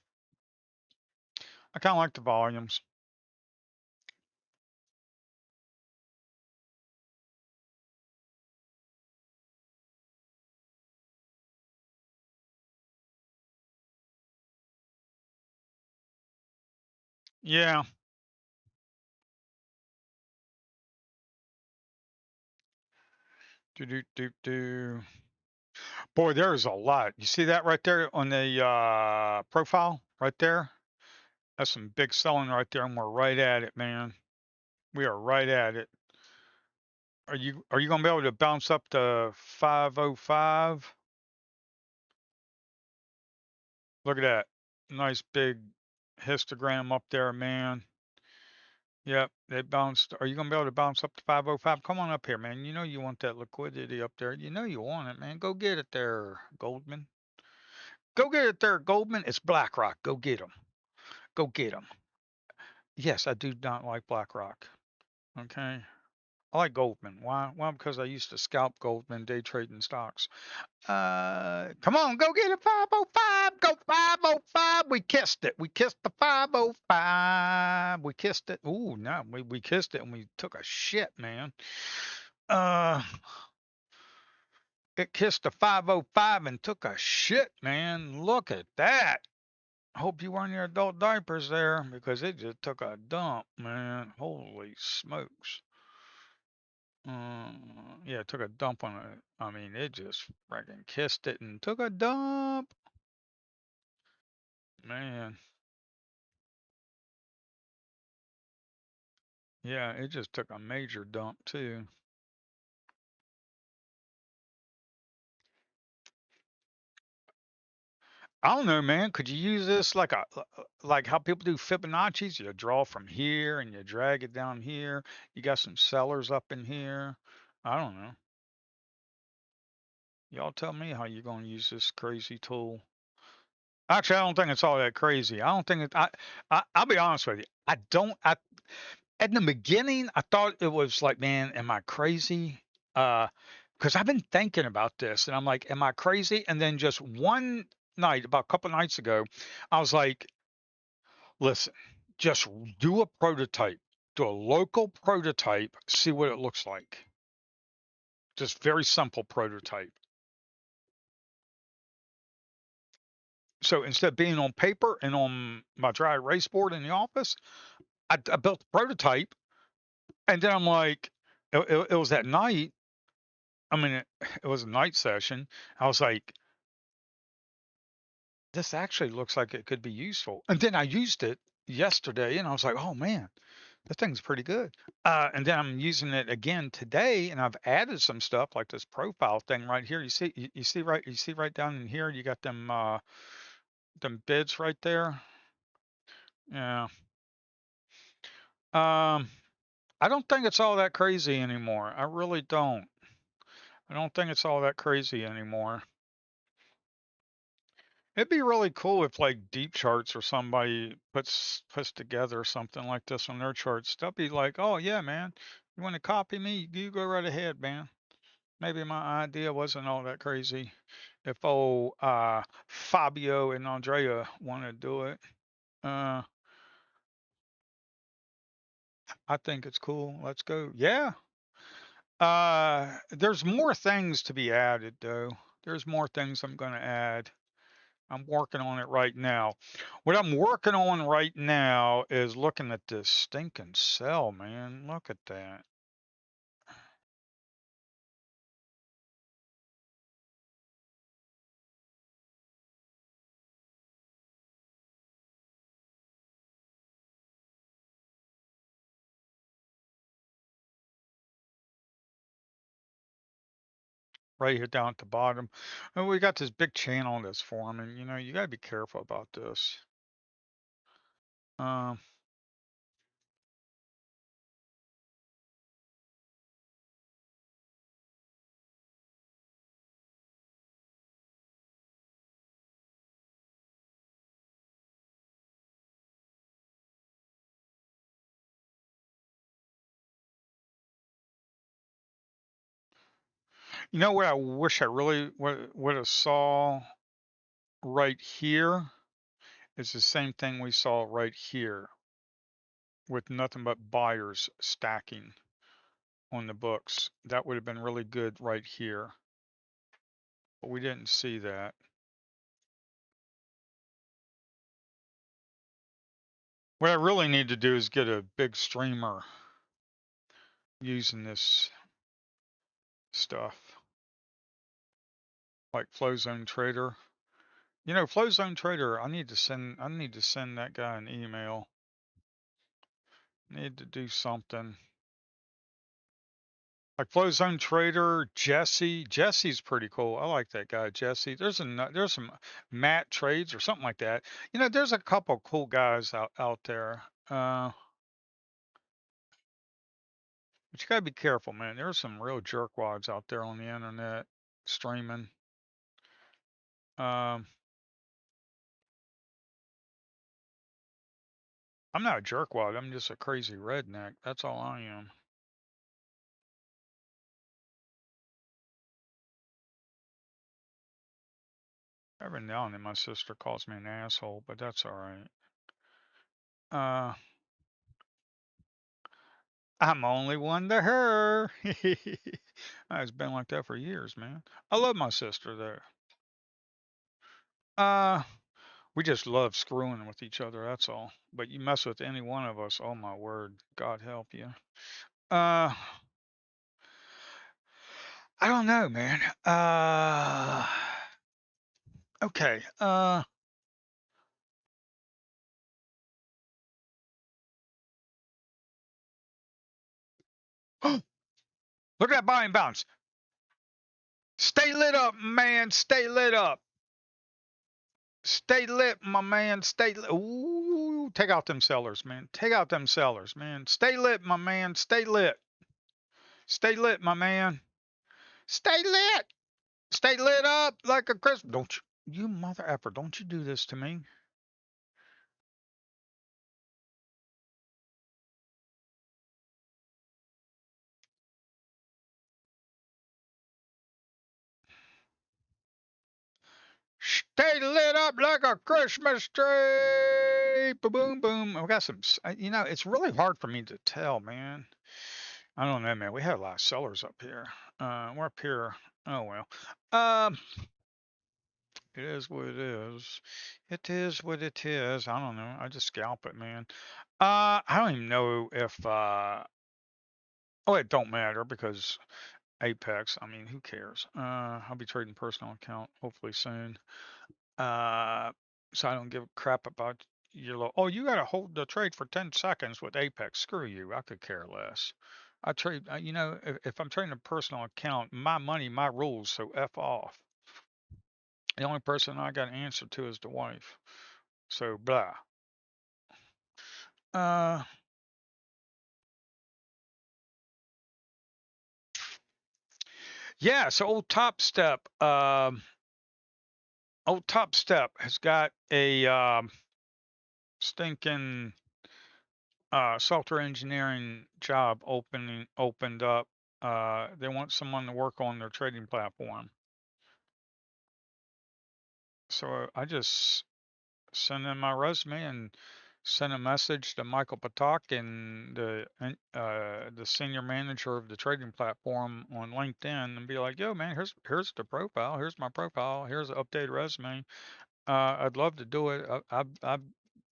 I kind of like the volumes. Yeah. Do do do do. Boy, there's a lot. You see that right there on the profile right there? That's some big selling right there, and we're right at it, man. We are right at it. Are you gonna be able to bounce up to 505? Look at that. Nice big histogram up there, man. Yep, they bounced. Are you gonna be able to bounce up to 505? Come on up here, man. You know you want that liquidity up there. You know you want it, man. Go get it there, Goldman. Go get it there, Goldman. It's BlackRock. Go get them. Go get them. Yes, I do not like BlackRock. Okay. I like Goldman. Why? Well, because I used to scalp Goldman day trading stocks. Come on, go get it, 505. Go 505. We kissed it. We kissed the 505. We kissed it. Ooh, no, we kissed it and we took a shit, man. Uh, it kissed the 505 and took a shit, man. Look at that. Hope you were in your adult diapers there because it just took a dump, man. Holy smokes. Yeah, it took a dump on it. I mean, it just freaking kissed it and took a dump. Man, yeah, it just took a major dump too. I don't know, man. Could you use this like like how people do Fibonacci's? You draw from here and you drag it down here. You got some sellers up in here. I don't know. Y'all tell me how you're gonna use this crazy tool. Actually, I don't think it's all that crazy. I don't think it. I'll be honest with you. I don't. At the beginning, I thought it was like, man, am I crazy? Because I've been thinking about this, and I'm like, am I crazy? And then just one night, about a couple nights ago, I was like, listen, just do a prototype, do a local prototype, see what it looks like. Just very simple prototype. So instead of being on paper and on my dry erase board in the office, I built a prototype, and then I'm like, it was that night. I mean, it was a night session. I was like, this actually looks like it could be useful. And then I used it yesterday and I was like, oh man, that thing's pretty good. And then I'm using it again today and I've added some stuff like this profile thing right here. You see right down in here, you got them bids right there. Yeah. Um, I don't think it's all that crazy anymore. I really don't. I don't think it's all that crazy anymore. It'd be really cool if like Deep Charts or somebody puts together something like this on their charts. They'll be like, "Oh yeah, man, you want to copy me? You go right ahead, man." Maybe my idea wasn't all that crazy. If old Fabio and Andrea want to do it, uh, I think it's cool. Let's go. Yeah. There's more things to be added though. There's more things I'm gonna add. I'm working on it right now. What I'm working on right now is looking at this stinking cell, man. Look at that. Right here down at the bottom. And we got this big channel that's forming. You got to be careful about this. Um, you know what I wish I really would have saw right here is the same thing we saw right here with nothing but buyers stacking on the books. That would have been really good right here. But we didn't see that. What I really need to do is get a big streamer using this stuff, like Flow Zone Trader. Flow Zone Trader, I need to send that guy an email. Need to do something. Like Flow Zone Trader, Jesse. Jesse's pretty cool. I like that guy, Jesse. There's some Matt Trades or something like that. You know, there's a couple cool guys out there. But you gotta be careful, man. There's some real jerkwads out there on the internet streaming. Um, I'm not a jerkwad. I'm just a crazy redneck. That's all I am. Every now and then my sister calls me an asshole, but that's all right. Uh, I'm only one to her. It's been like that for years, man. I love my sister there. Uh, we just love screwing with each other, that's all. But you mess with any one of us, oh my word, God help you. Uh, I don't know, man. Okay. Look at that buying bounce. Stay lit up, man. Stay lit up. Stay lit, my man. Stay lit. Ooh, take out them sellers, man. Take out them sellers, man. Stay lit, my man. Stay lit. Stay lit, my man. Stay lit. Stay lit up like a Christmas. Don't you mother effer, don't you do this to me. Stay lit up like a Christmas tree. Boom, boom. I got some, you know, it's really hard for me to tell, man. I don't know, man. We have a lot of sellers up here. We're up here. Oh, well. Um, it is what it is. It is what it is. I don't know. I just scalp it, man. I don't even know if, oh, it don't matter because Apex, I mean, who cares? I'll be trading personal account hopefully soon. Uh, so I don't give a crap about your little, oh, you got to hold the trade for 10 seconds with Apex. Screw you. I could care less. I trade, you know, if I'm trading a personal account, my money, my rules, so F off. The only person I got to answer to is the wife. So blah. Uh, yeah. So old Top Step has got a stinking software engineering job opened up. They want someone to work on their trading platform. So I just sent in my resume and sent a message to Michael Patak and the senior manager of the trading platform on LinkedIn and be like, "Yo, man, here's the profile. Here's my profile. Here's an updated resume. I'd love to do it. I've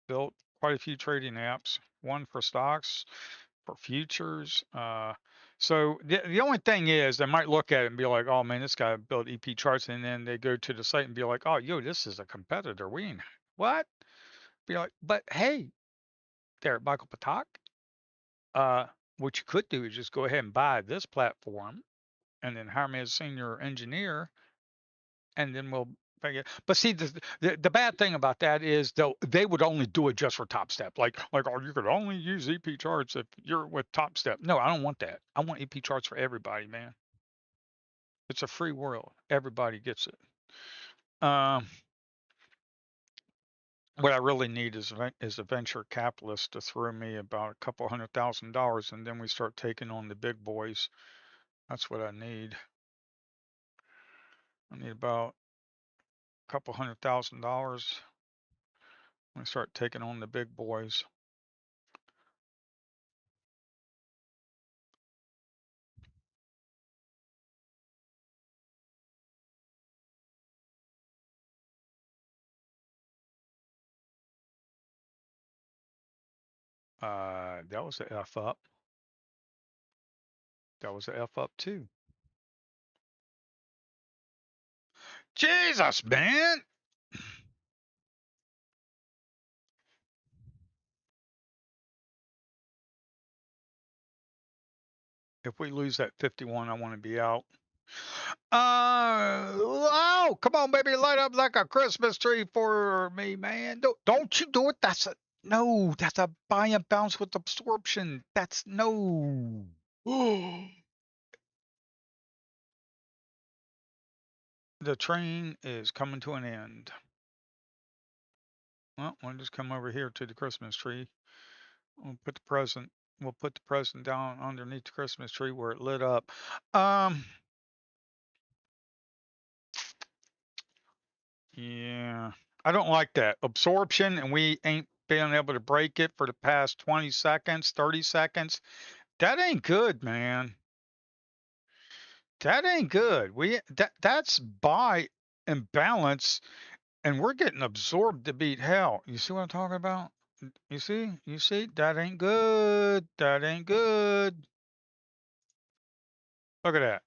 built quite a few trading apps. One for stocks, for futures. So the only thing is they might look at it and be like, oh man, this guy built EP charts, and then they go to the site and be like, oh, yo, this is a competitor. We ain't what? Be like, but hey, there, Michael Patak. Uh, what you could do is just go ahead and buy this platform, and then hire me as a senior engineer, and then we'll figure. But see, the bad thing about that is they would only do it just for Top Step. Like oh, you could only use EP charts if you're with Top Step. No, I don't want that. I want EP charts for everybody, man. It's a free world. Everybody gets it. Um, what I really need is a venture capitalist to throw me about a couple $100,000, and then we start taking on the big boys. That's what I need. I need about a couple $100,000. We start taking on the big boys. That was a F up. That was a F up too. Jesus, man. If we lose that 51, I want to be out. Oh, come on, baby, light up like a Christmas tree for me, man. Don't you do it. That's a no. That's a buy and bounce with absorption. That's no. The train is coming to an end. Well, we'll just come over here to the Christmas tree. We'll put the present. We'll put the present down underneath the Christmas tree where it lit up. Um, yeah, I don't like that absorption, and we ain't been able to break it for the past 20 seconds, 30 seconds. That ain't good, man. That ain't good. That's buy and balance, and we're getting absorbed to beat hell. You see what I'm talking about? You see? You see? That ain't good. That ain't good. Look at that.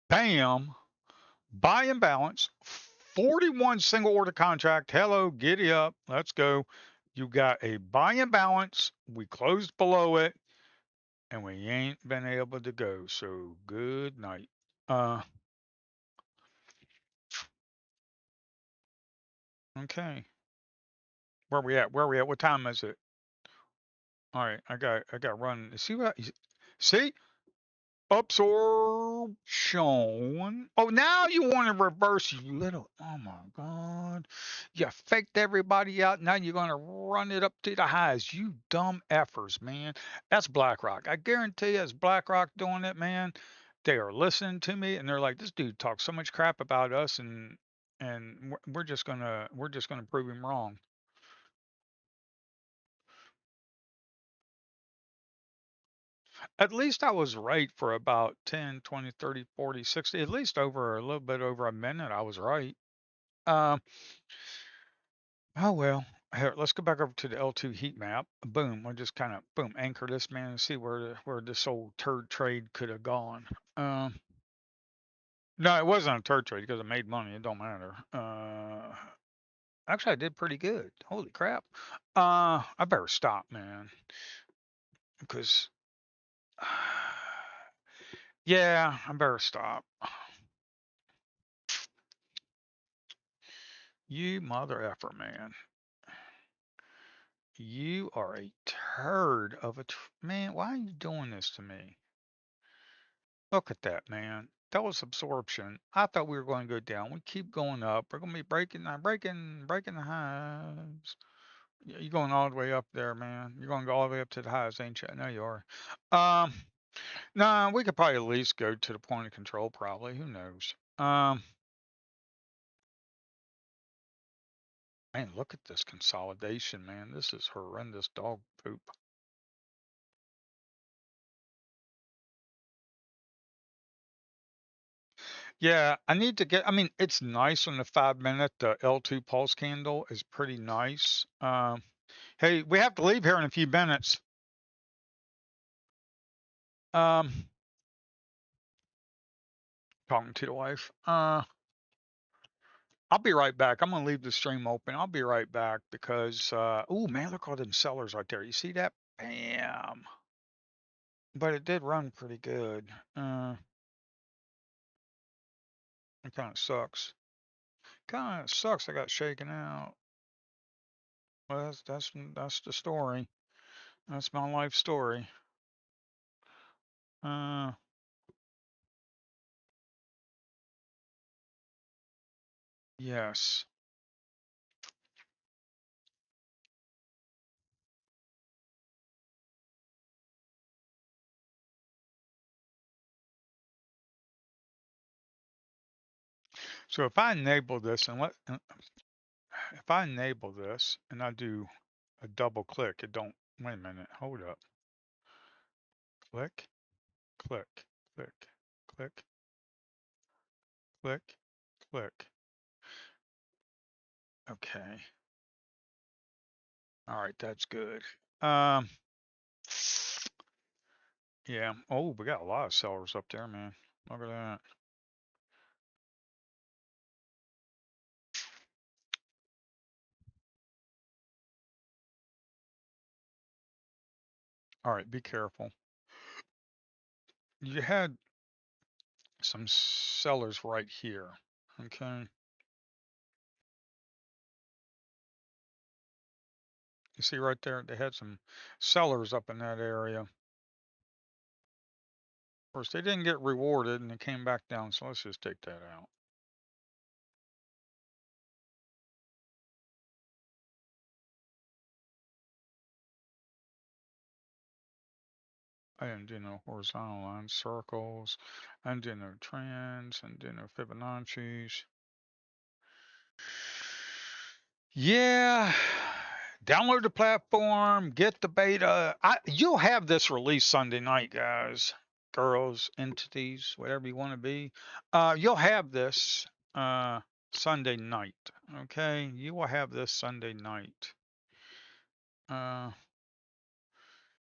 Bam. Buy and balance. 41 single order contract. Hello, giddy up. Let's go. You got a buy and balance. We closed below it, and we ain't been able to go. So good night. Uh, okay. Where we at? Where we at? What time is it? All right, I got to run. See what? See? Absorption. Oh, now you want to reverse, you little. Oh my God. You faked everybody out. Now you're going to run it up to the highs. You dumb effers, man. That's BlackRock. I guarantee you, it's BlackRock doing it, man. They are listening to me and they're like, this dude talks so much crap about us, and we're just gonna prove him wrong. At least I was right for about 10, 20, 30, 40, 60, at least over a little bit over a minute. I was right. Um, oh well. Here, let's go back over to the L2 heat map. Boom. We'll just kind of boom anchor this man and see where this old turd trade could have gone. No, it wasn't a turd trade because I made money. It don't matter. Actually, I did pretty good. Holy crap. I better stop, man, because yeah, I better stop. You mother effer, man. You are a turd of a man. Why are you doing this to me? Look at that, man. That was absorption. I thought we were going to go down. We keep going up. We're going to be breaking the highs. You're going all the way up there, man. You're going to go all the way up to the highs, ain't you? I know you are. Um, nah, we could probably at least go to the point of control, probably. Who knows? Man, look at this consolidation, man. This is horrendous dog poop. Yeah, I need to get, I mean, it's nice on the 5 minute. The L2 pulse candle is pretty nice. Hey, we have to leave here in a few minutes. Um, Talking to the wife. I'll be right back. I'm gonna leave the stream open. I'll be right back because, oh man, look at all them sellers right there. You see that? Bam. But it did run pretty good. It kind of sucks. Kind of sucks. I got shaken out. Well, that's the story. That's my life story. Uh, yes. So if I enable this and if I enable this and I do a double click, it don't, wait a minute, hold up. Click, click, click, click, click, click. Okay. All right, that's good. Um, yeah. Oh, we got a lot of sellers up there, man. Look at that. All right, be careful. You had some sellers right here. Okay. You see right there, they had some sellers up in that area. Of course, they didn't get rewarded and they came back down. So let's just take that out. I didn't do no horizontal lines, circles. I didn't do no trends. I didn't do no Fibonacci's. Yeah. Download the platform, get the beta. You'll have this release Sunday night, guys, girls, entities, whatever you want to be. You'll have this Sunday night. Okay, you will have this Sunday night. Uh,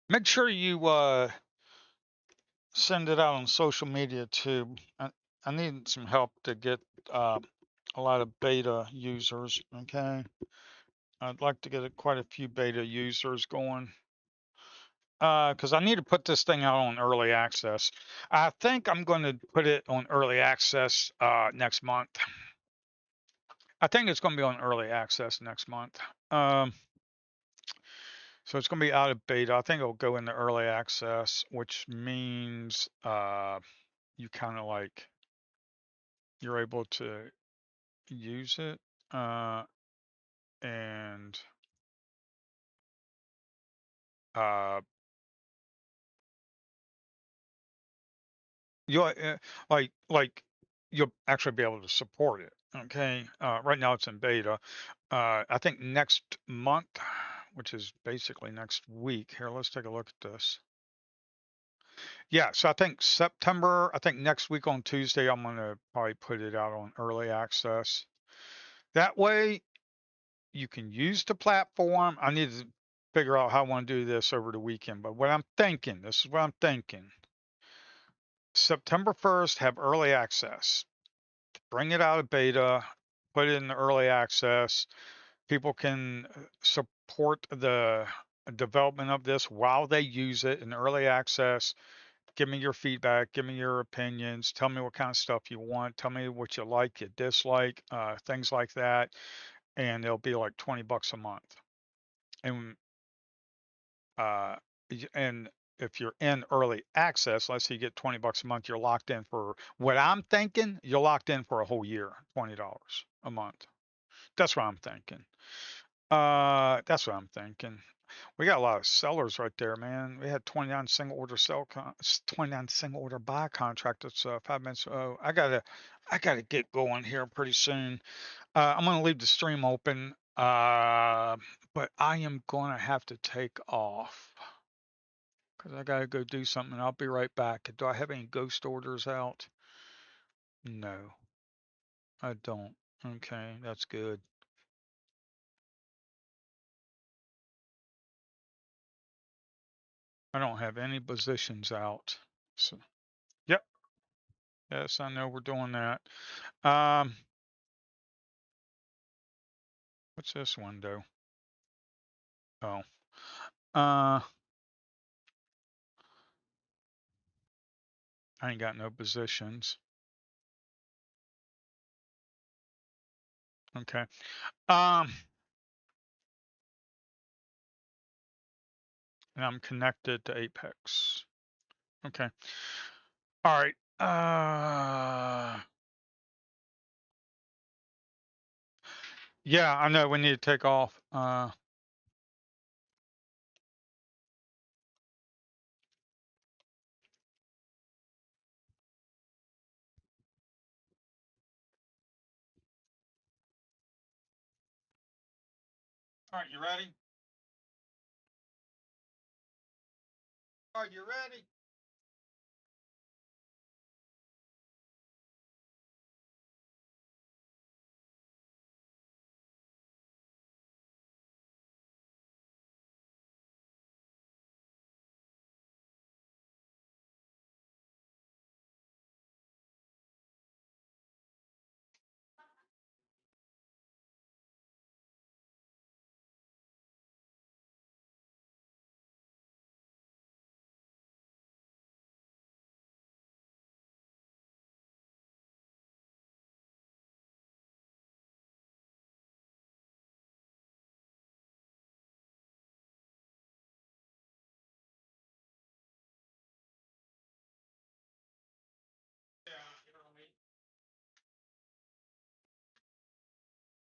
Make sure you send it out on social media too. I need some help to get uh, a lot of beta users. Okay, I'd like to get quite a few beta users going. Because I need to put this thing out on early access. I think I'm going to put it on early access next month. I think it's going to be on early access next month. So it's going to be out of beta. I think it'll go into early access, which means you kind of like you're able to use it and uh, you'll like you'll actually be able to support it. Okay. Right now it's in beta. I think next month, which is basically next week. Here, let's take a look at this. Yeah, so I think September, I think next week on Tuesday, I'm going to probably put it out on early access. That way you can use the platform. I need to figure out how I want to do this over the weekend, but what I'm thinking, this is what I'm thinking. September 1st, have early access. Bring it out of beta, put it in early access. People can support the development of this while they use it in early access. Give me your feedback, give me your opinions, tell me what kind of stuff you want, tell me what you like, you dislike, things like that. And it'll be like $20 a month. And uh, and if you're in early access, let's say you get $20 a month, you're locked in for what I'm thinking, you're locked in for a whole year, $20 a month. That's what I'm thinking. That's what I'm thinking. We got a lot of sellers right there, man. We had 29 single order 29 single order buy contract. That's 5 minutes. Oh, I gotta get going here pretty soon. I'm gonna leave the stream open. But I am gonna have to take off because I gotta go do something. I'll be right back. Do I have any ghost orders out? No, I don't. Okay, that's good. I don't have any positions out. So, yep. Yes, I know we're doing that. Um, what's this window? Oh, uh, I ain't got no positions. Okay. Um, and I'm connected to Apex. Okay. All right. Yeah, I know we need to take off. All right, you ready? All right, you ready?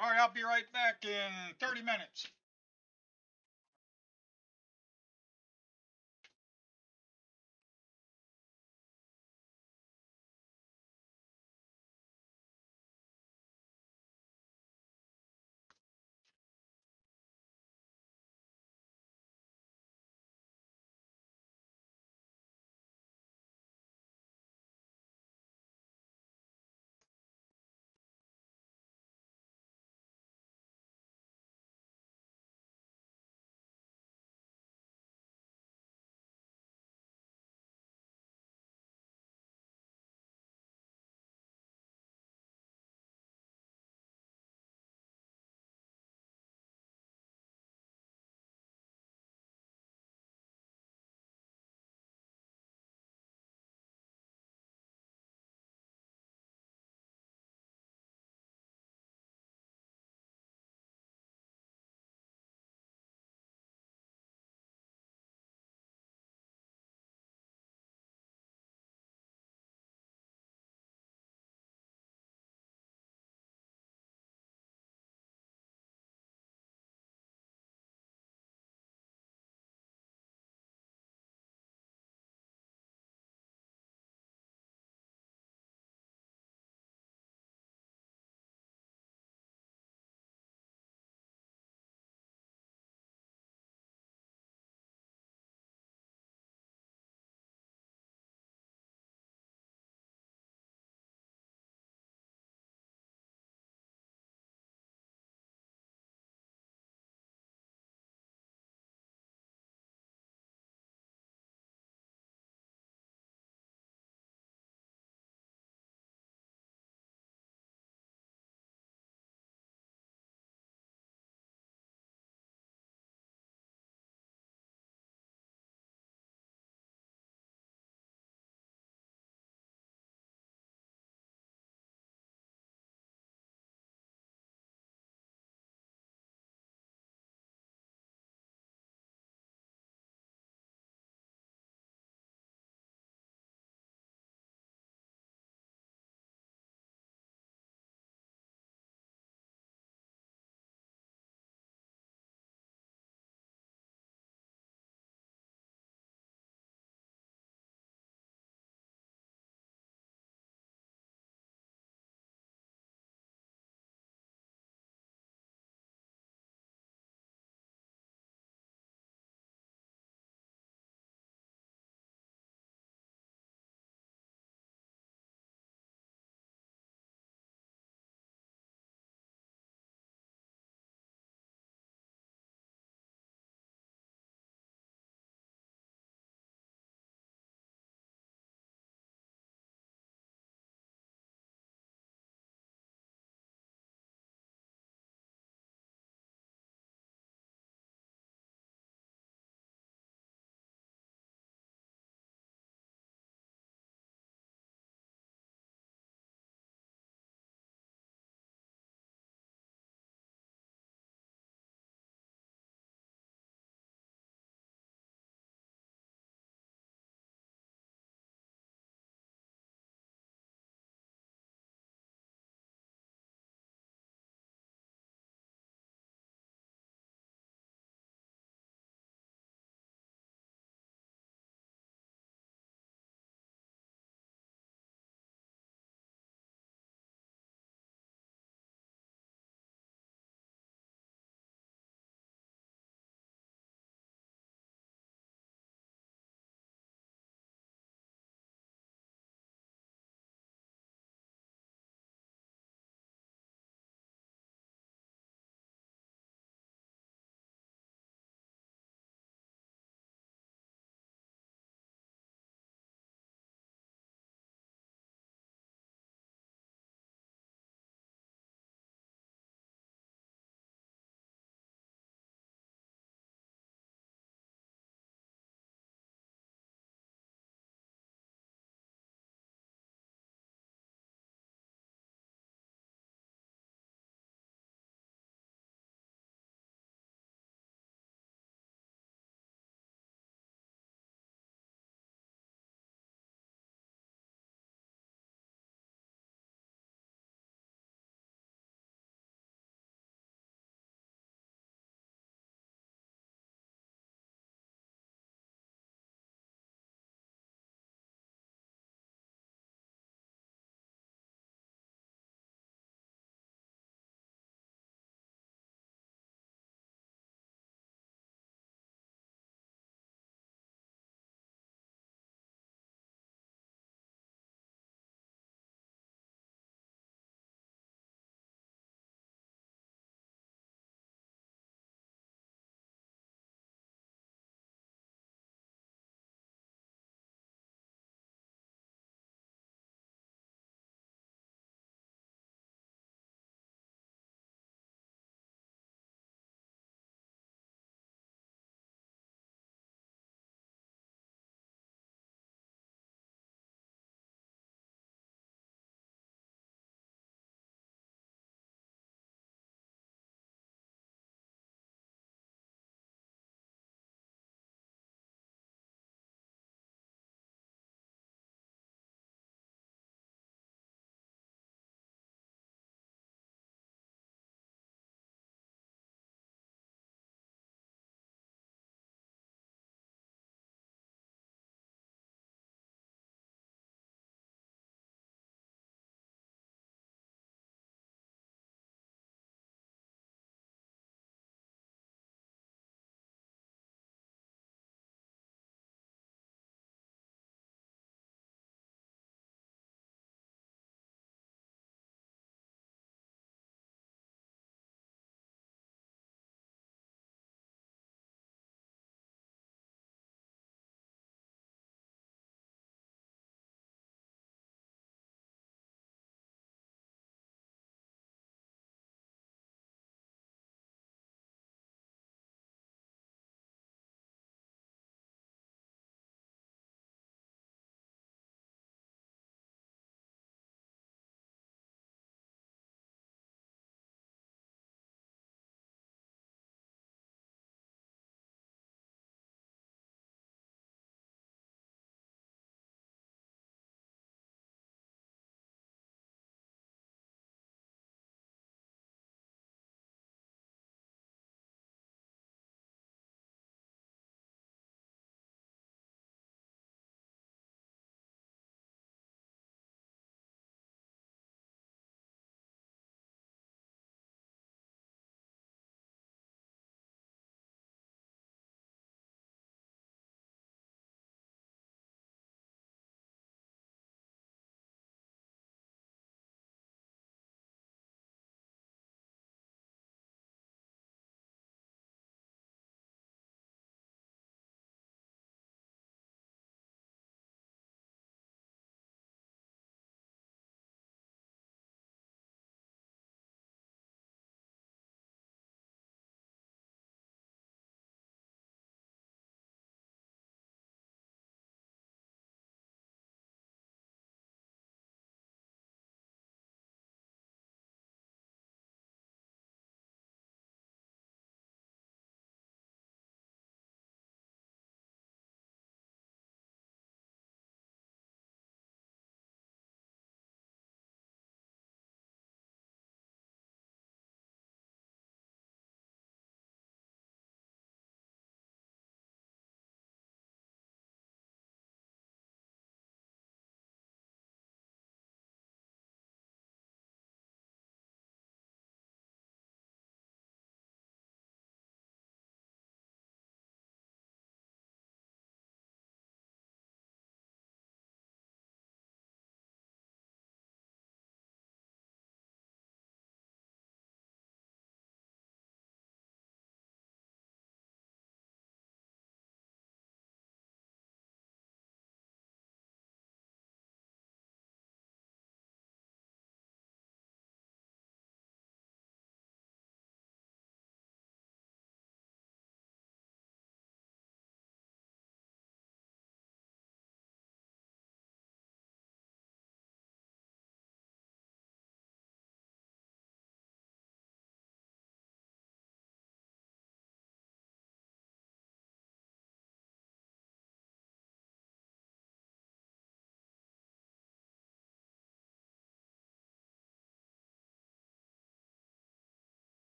All right, I'll be right back in 30 minutes.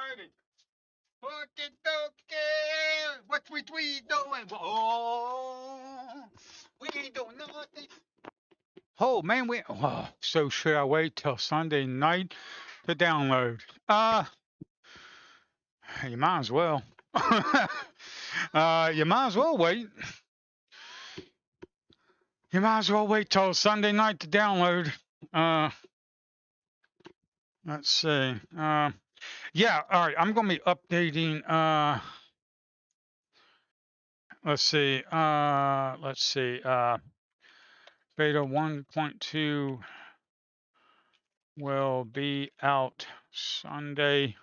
righty. Fucking dokie. What we doing? Oh, we ain't doing nothing. Oh man, so should I wait till Sunday night to download? You might as well. You might as well wait. You might as well wait till Sunday night to download. Uh, let's see. Yeah, all right. I'm gonna be updating. Let's see. Beta 1.2 will be out Sunday,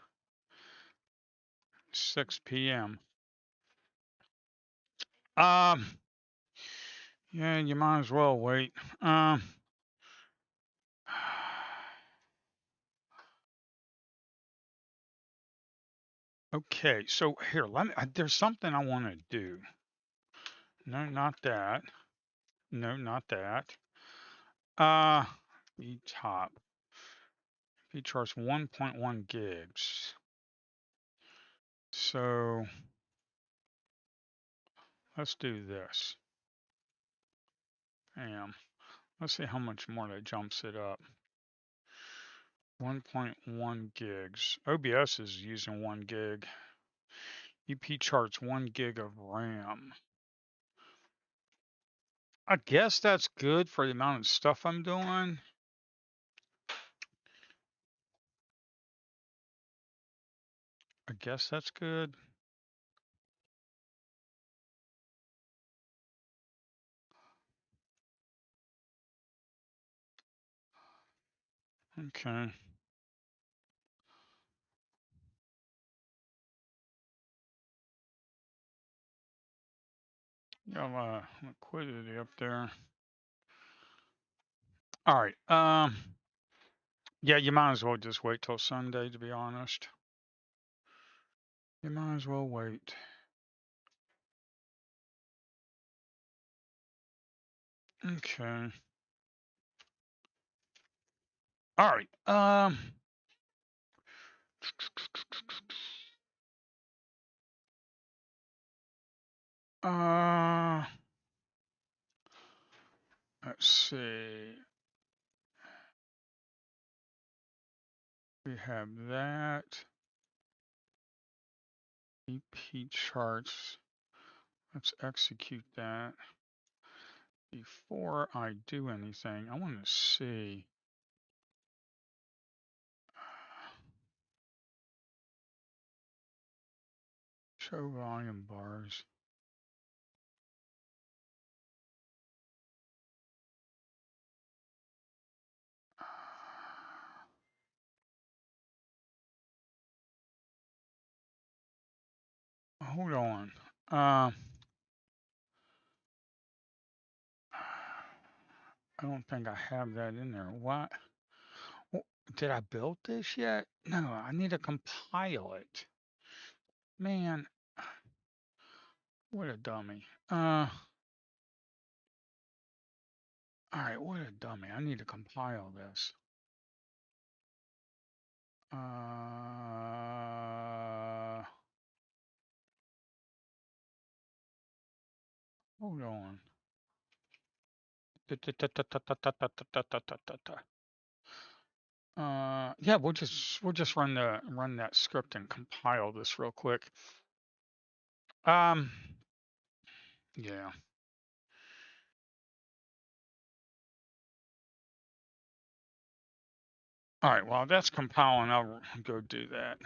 6 p.m. Um, yeah, you might as well wait. Okay, so here, there's something I want to do. No, not that. No, not that. B top. B charts 1.1 gigs. So let's do this. Bam. Let's see how much more that jumps it up. 1.1 gigs. OBS is using 1 gig. EP charts 1 gig of RAM. I guess that's good for the amount of stuff I'm doing. I guess that's good. Okay. Got a lot of liquidity up there. All right. Yeah, you might as well just wait till Sunday, to be honest. You might as well wait. Okay. All right. Uh, let's see. We have that. EP charts. Let's execute that. Before I do anything, I want to see. Show volume bars. Hold on. I don't think I have that in there. What? Did I build this yet? No, I need to compile it. Man, what a dummy. All right, what a dummy. I need to compile this. Hold on. Yeah, we'll just run that script and compile this real quick. Um, yeah. All right, while that's compiling, I'll go do that.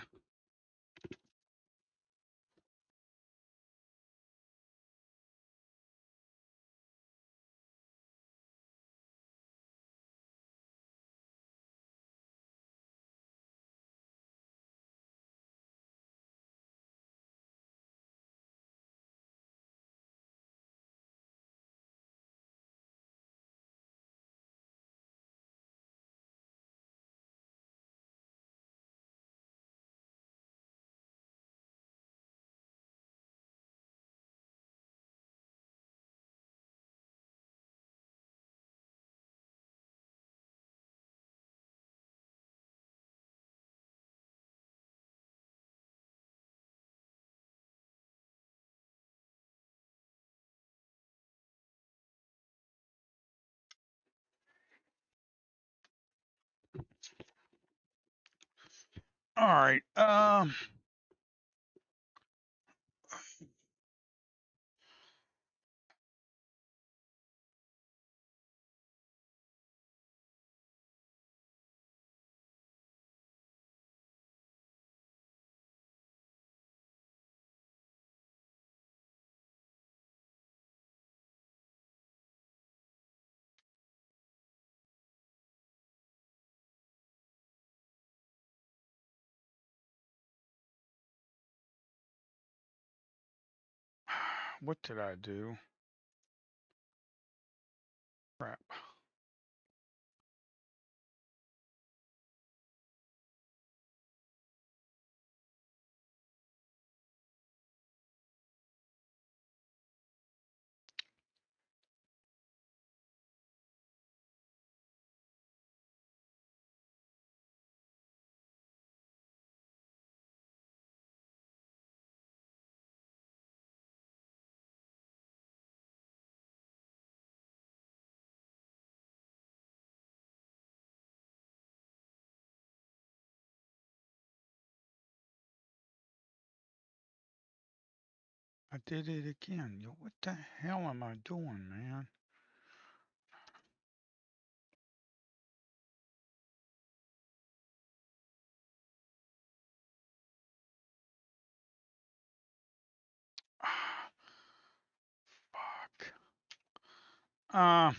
All right. What did I do? Crap. I did it again. Yo, what the hell am I doing, man? Fuck. Uh,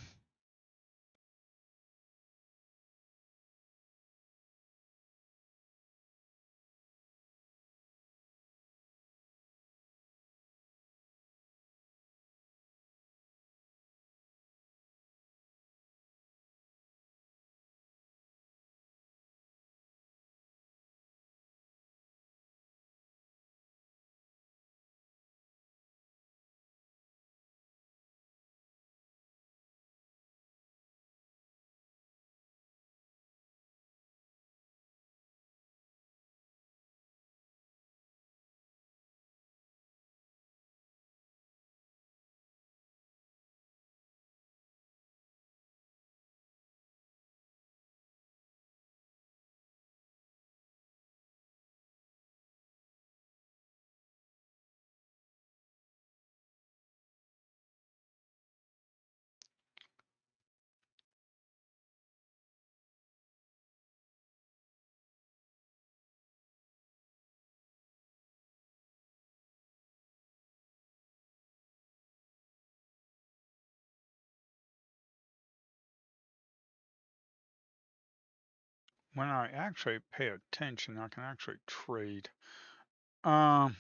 when I actually pay attention, I can actually trade. Um,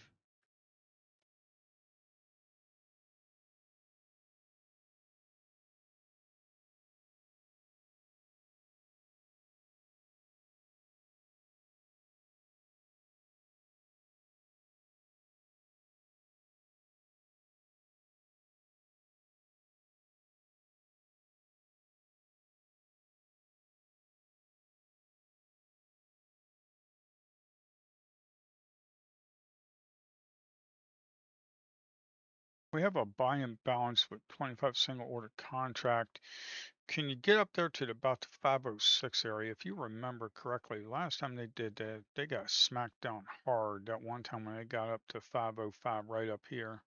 we have a buy imbalance with 25 single order contract. Can you get up there to about the 506 area? If you remember correctly, last time they did that, they got smacked down hard that one time when they got up to 505 right up here.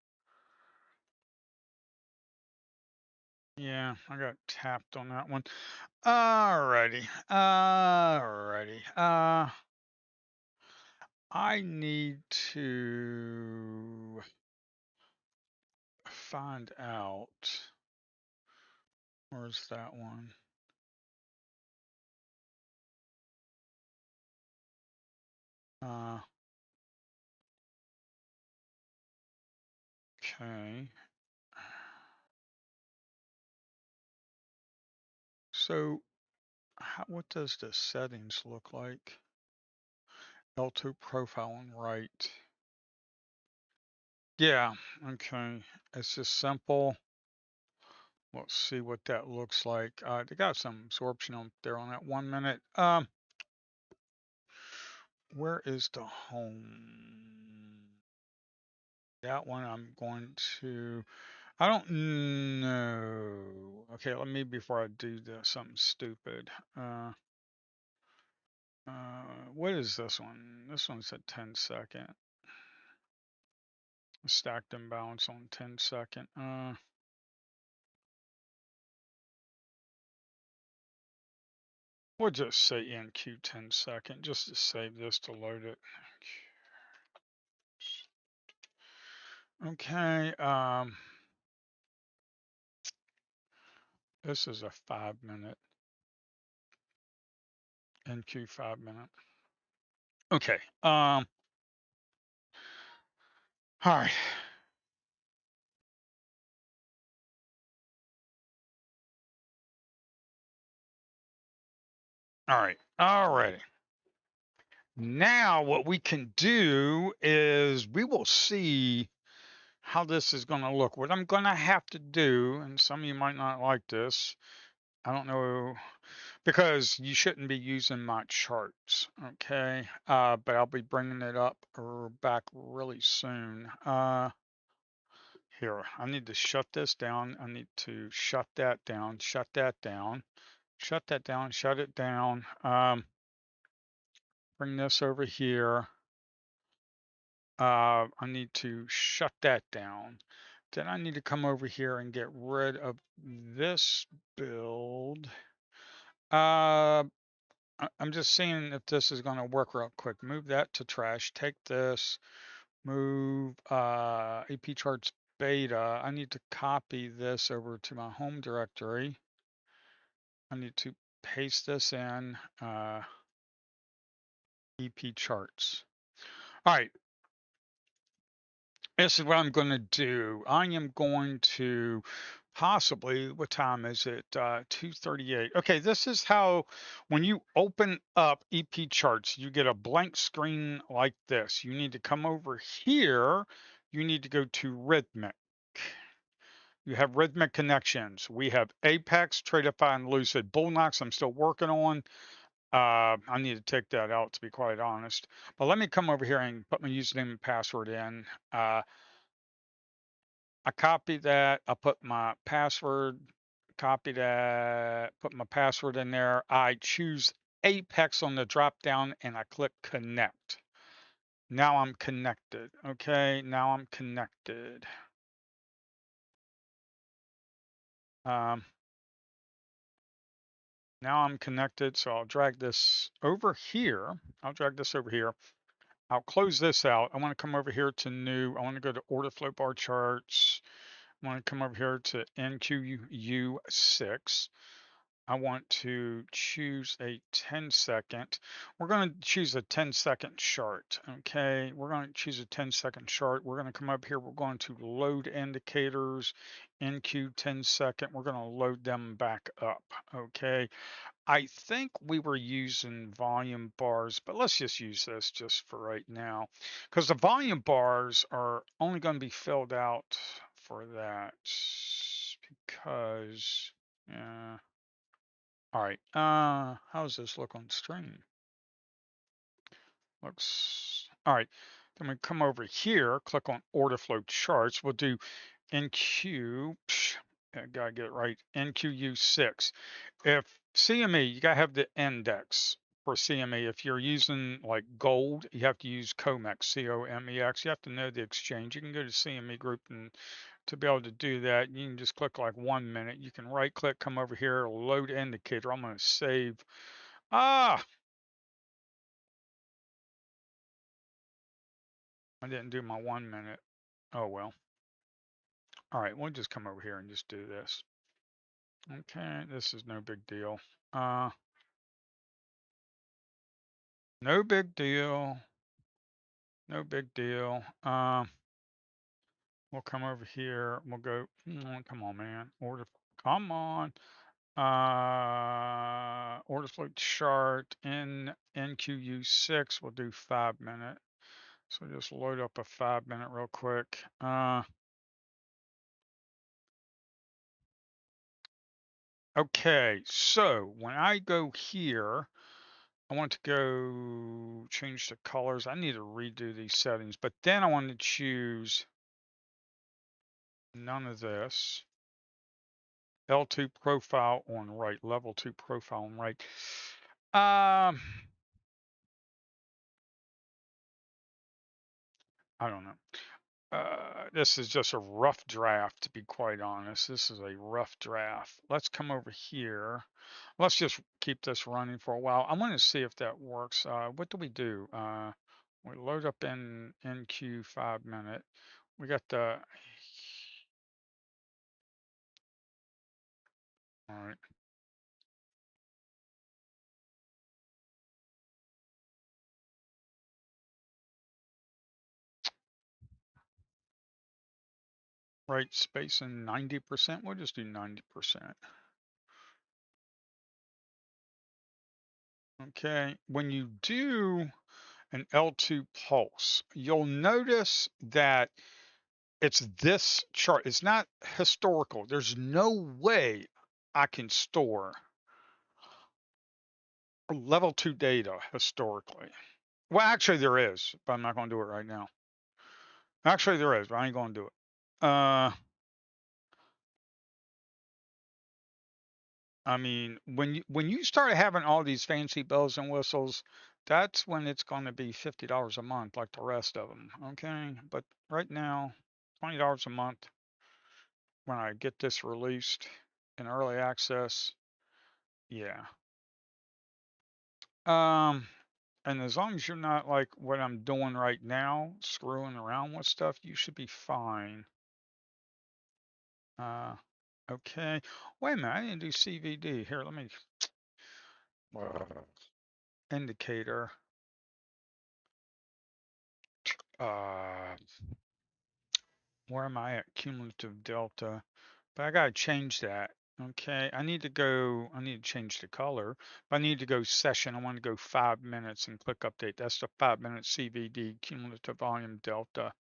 Yeah, I got tapped on that one. Alrighty. Alrighty. I need to find out. Where's that one? Uh, okay. So, what does the settings look like? L2 profile on right. Yeah, okay. It's just simple. Let's see what that looks like. They got some absorption on there on that 1 minute. Where is the home? That one I'm going to, I don't know. Okay, let me, before I do something stupid. What is this one? This one's at 10-second. Stacked imbalance on 10-second. We'll just say NQ 10-second just to save this to load it. Okay. This is a 5-minute. NQ 5-minute. Okay. All right. All right. All righty. Now what we can do is we will see how this is going to look. What I'm going to have to do, and some of you might not like this, I don't know, because you shouldn't be using my charts, okay? But I'll be bringing it up or back really soon. Here, I need to shut this down. I need to shut that down, shut that down, shut that down, shut it down. Bring this over here. I need to shut that down. Then I need to come over here and get rid of this build. I'm just seeing if this is going to work real quick. Move that to trash. Take this. Move AP charts beta. I need to copy this over to my home directory. I need to paste this in EP charts. All right. This is what I'm going to do. I am going to possibly, what time is it? 2:38. Okay, this is how, when you open up EP charts, you get a blank screen like this. You need to come over here. You need to go to Rhythmic. You have Rhythmic connections. We have Apex, Tradeify, and Lucid. Bullnox, I'm still working on. I need to take that out, to be quite honest. But let me come over here and put my username and password in. I copy that. I put my password, copy that, put my password in there. I choose Apex on the drop down and I click connect. Now I'm connected. Okay, now I'm connected. Um, Now I'm connected, so I'll drag this over here. I'll drag this over here. I'll close this out. I want to come over here to new. I want to go to order flow bar charts. I want to come over here to NQU6. I want to choose a 10-second. We're going to choose a 10-second chart. Okay, we're going to choose a 10-second chart. We're going to come up here. We're going to load indicators, NQ 10-second. We're going to load them back up. Okay, I think we were using volume bars, but let's just use this just for right now, because the volume bars are only going to be filled out for that because, yeah. All right. How does this look on stream? Looks all right. Then we come over here, click on order flow charts. We'll do NQ. I gotta get it right. NQU6. If CME, you gotta have the index for CME. If you're using like gold, you have to use COMEX, COMEX. You have to know the exchange. You can go to CME group and to be able to do that, you can just click like 1 minute. You can right click, come over here, load indicator. I'm going to save. Ah, I didn't do my 1 minute. Oh, well. All right, we'll just come over here and just do this. Okay, this is no big deal. Uh, no big deal. No big deal. We'll come over here. We'll go, come on, man. Come on. Order flow chart in NQU6. We'll do 5 minute. So just load up a 5 minute real quick. Okay, so when I go here, I want to go change the colors. I need to redo these settings, but then I want to choose none of this. L2 profile on right, level 2 profile on right. Um, I don't know. This is just a rough draft, to be quite honest. This is a rough draft. Let's come over here. Let's just keep this running for a while. I want to see if that works. What do we do? We load up in NQ 5 minute. We got the, all right, right space in 90%. We'll just do 90%. Okay. When you do an L2 pulse, you'll notice that it's this chart. It's not historical. There's no way I can store level 2 data historically. Well, actually there is, but I'm not going to do it right now. Actually there is, but I ain't going to do it. I mean, when you start having all these fancy bells and whistles, that's when it's going to be $50 a month like the rest of them, okay? But right now, $20 a month when I get this released in early access, yeah. Um, and as long as you're not like what I'm doing right now, screwing around with stuff, you should be fine. Uh, okay. Wait a minute, I didn't do CVD. Here, let me indicator. Uh, where am I at? Cumulative delta. But I gotta change that. Okay, I need to change the color, but I need to go session. I want to go 5 minutes and click update. That's the 5 minute CVD, cumulative volume delta.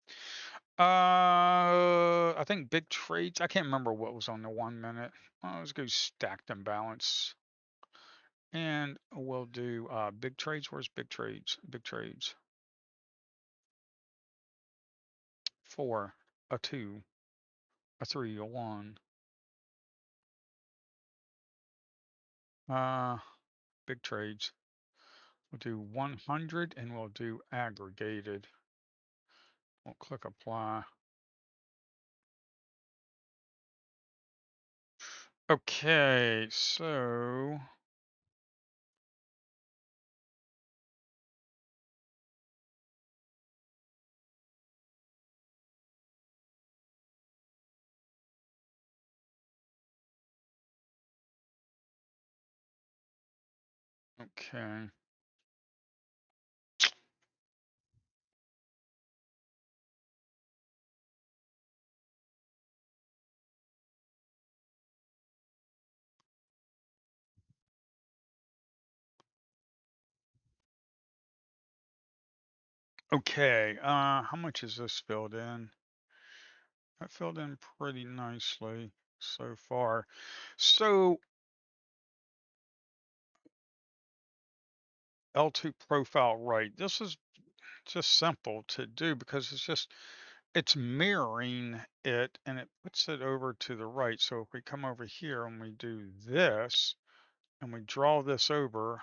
I think big trades. I can't remember what was on the 1 minute. Let's go stacked and balance. And we'll do big trades. Where's big trades? Big trades. 4, a 2, a 3, a 1. Uh, big trades. We'll do 100 and we'll do aggregated. We'll click apply. Okay, so okay. Okay, how much is this filled in? I filled in pretty nicely so far. So L2 profile right. This is just simple to do because it's mirroring it and it puts it over to the right. So if we come over here and we do this and we draw this over,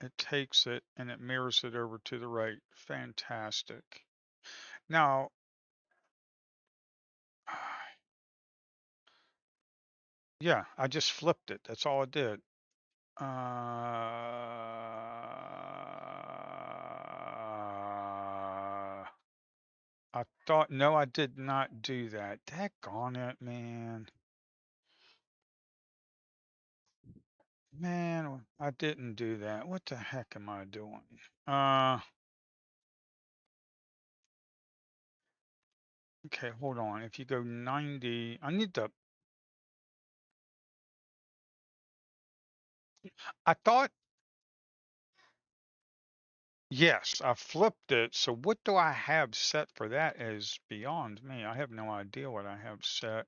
it takes it and it mirrors it over to the right. Fantastic. Now, yeah, I just flipped it. That's all I did. I thought, no, I did not do that. Daggone it, man. Man, I didn't do that. What the heck am I doing? Uh, okay, hold on. If you go 90, I need to, I thought, yes, I flipped it. So what do I have set for that is beyond me. I have no idea what I have set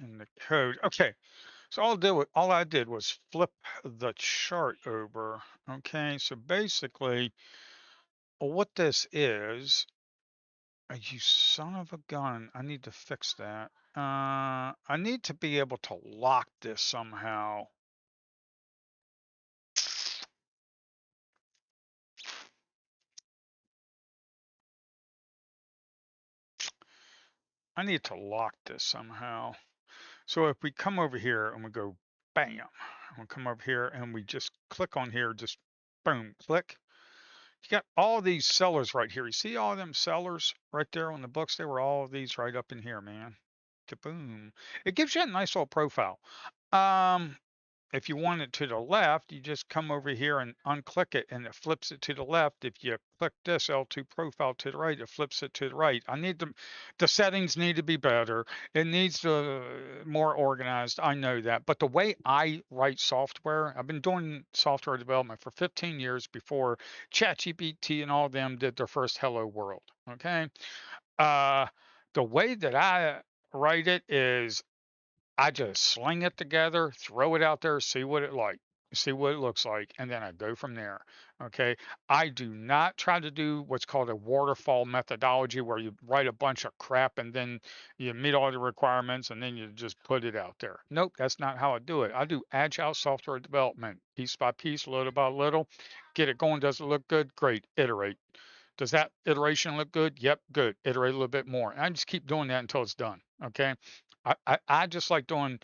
in the code. Okay, so all I did was flip the chart over. Okay, so basically what this is, you son of a gun, I need to fix that. I need to be able to lock this somehow. I need to lock this somehow. So if we come over here and we go bam, and we come over here and we just click on here, just boom, click. You got all these sellers right here. You see all them sellers right there on the books? They were all of these right up in here, man. Boom. It gives you a nice little profile. Um, if you want it to the left, you just come over here and unclick it and it flips it to the left. If you click this L2 profile to the right, it flips it to the right. The settings need to be better. It needs to more organized. I know that. But the way I write software, I've been doing software development for 15 years before ChatGPT and all of them did their first Hello World. Okay. Uh, the way that I write it is I just sling it together, throw it out there, see what it looks like, and then I go from there. Okay. I do not try to do what's called a waterfall methodology where you write a bunch of crap and then you meet all the requirements and then you just put it out there. Nope, that's not how I do it. I do agile software development, piece by piece, little by little. Get it going. Does it look good? Great. Iterate. Does that iteration look good? Yep, good. Iterate a little bit more. And I just keep doing that until it's done. Okay. I just like doing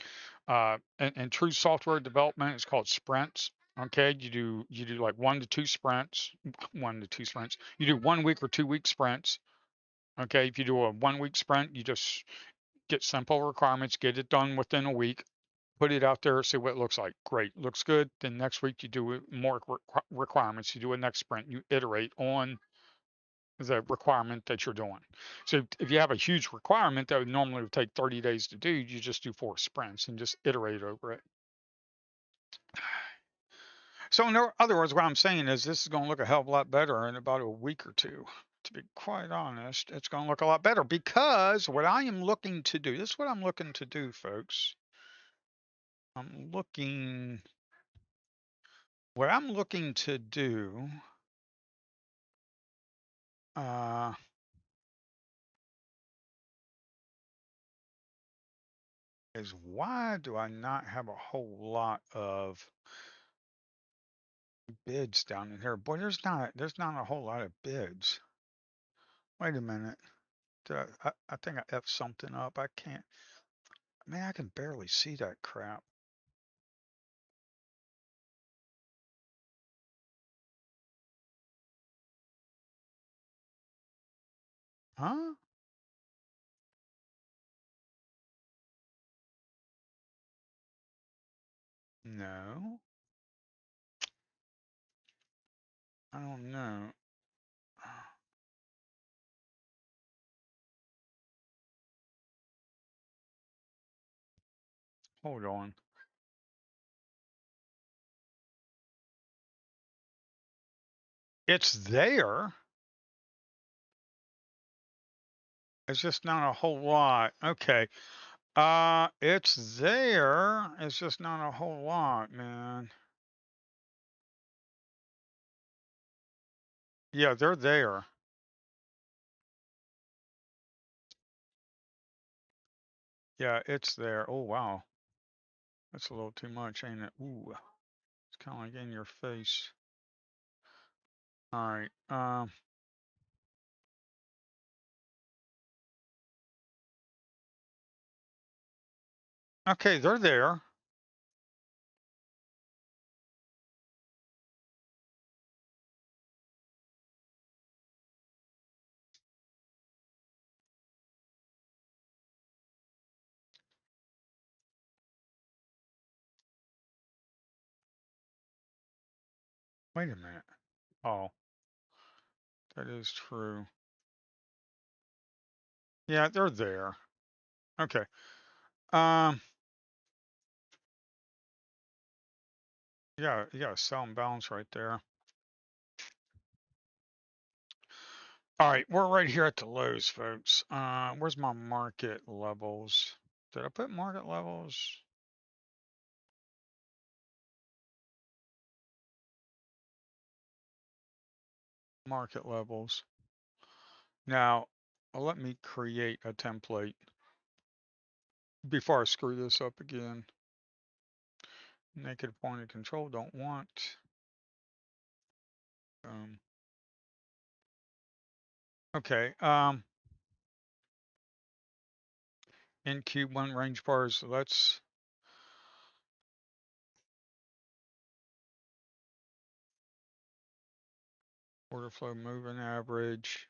in true software development, it's called sprints. Okay. You do like 1 to 2 sprints, 1 to 2 sprints. You do 1 week or 2 week sprints. Okay. If you do a 1 week sprint, you just get simple requirements, get it done within a week, put it out there, see what it looks like. Great. Looks good. Then next week you do more requirements. You do a next sprint. You iterate on the requirement that you're doing. So if you have a huge requirement that would normally would take 30 days to do, you just do 4 sprints and just iterate over it. So in other words, what I'm saying is this is going to look a hell of a lot better in about a week or two. To be quite honest, it's going to look a lot better because what I am looking to do, this is what I'm looking to do, folks. What I'm looking to do, uh, is why do I not have a whole lot of bids down in here? Boy, there's not a whole lot of bids. Wait a minute. I think I F something up. I can't. Man, I can barely see that crap. Huh? No, I don't know. Hold on. It's there. It's just not a whole lot. Okay. It's there. It's just not a whole lot, man. Yeah, they're there. Yeah, it's there. Oh, wow. That's a little too much, ain't it? Ooh, it's kind of like in your face. All right. Okay, they're there. Wait a minute. Oh, that is true. Yeah, they're there. Okay. Um, yeah, yeah, sell and balance right there. All right, we're right here at the lows, folks. Where's my market levels? Did I put market levels? Market levels. Now, let me create a template before I screw this up again. Naked point of control, don't want. Um, okay. in cube one range bars. So let's order flow moving average.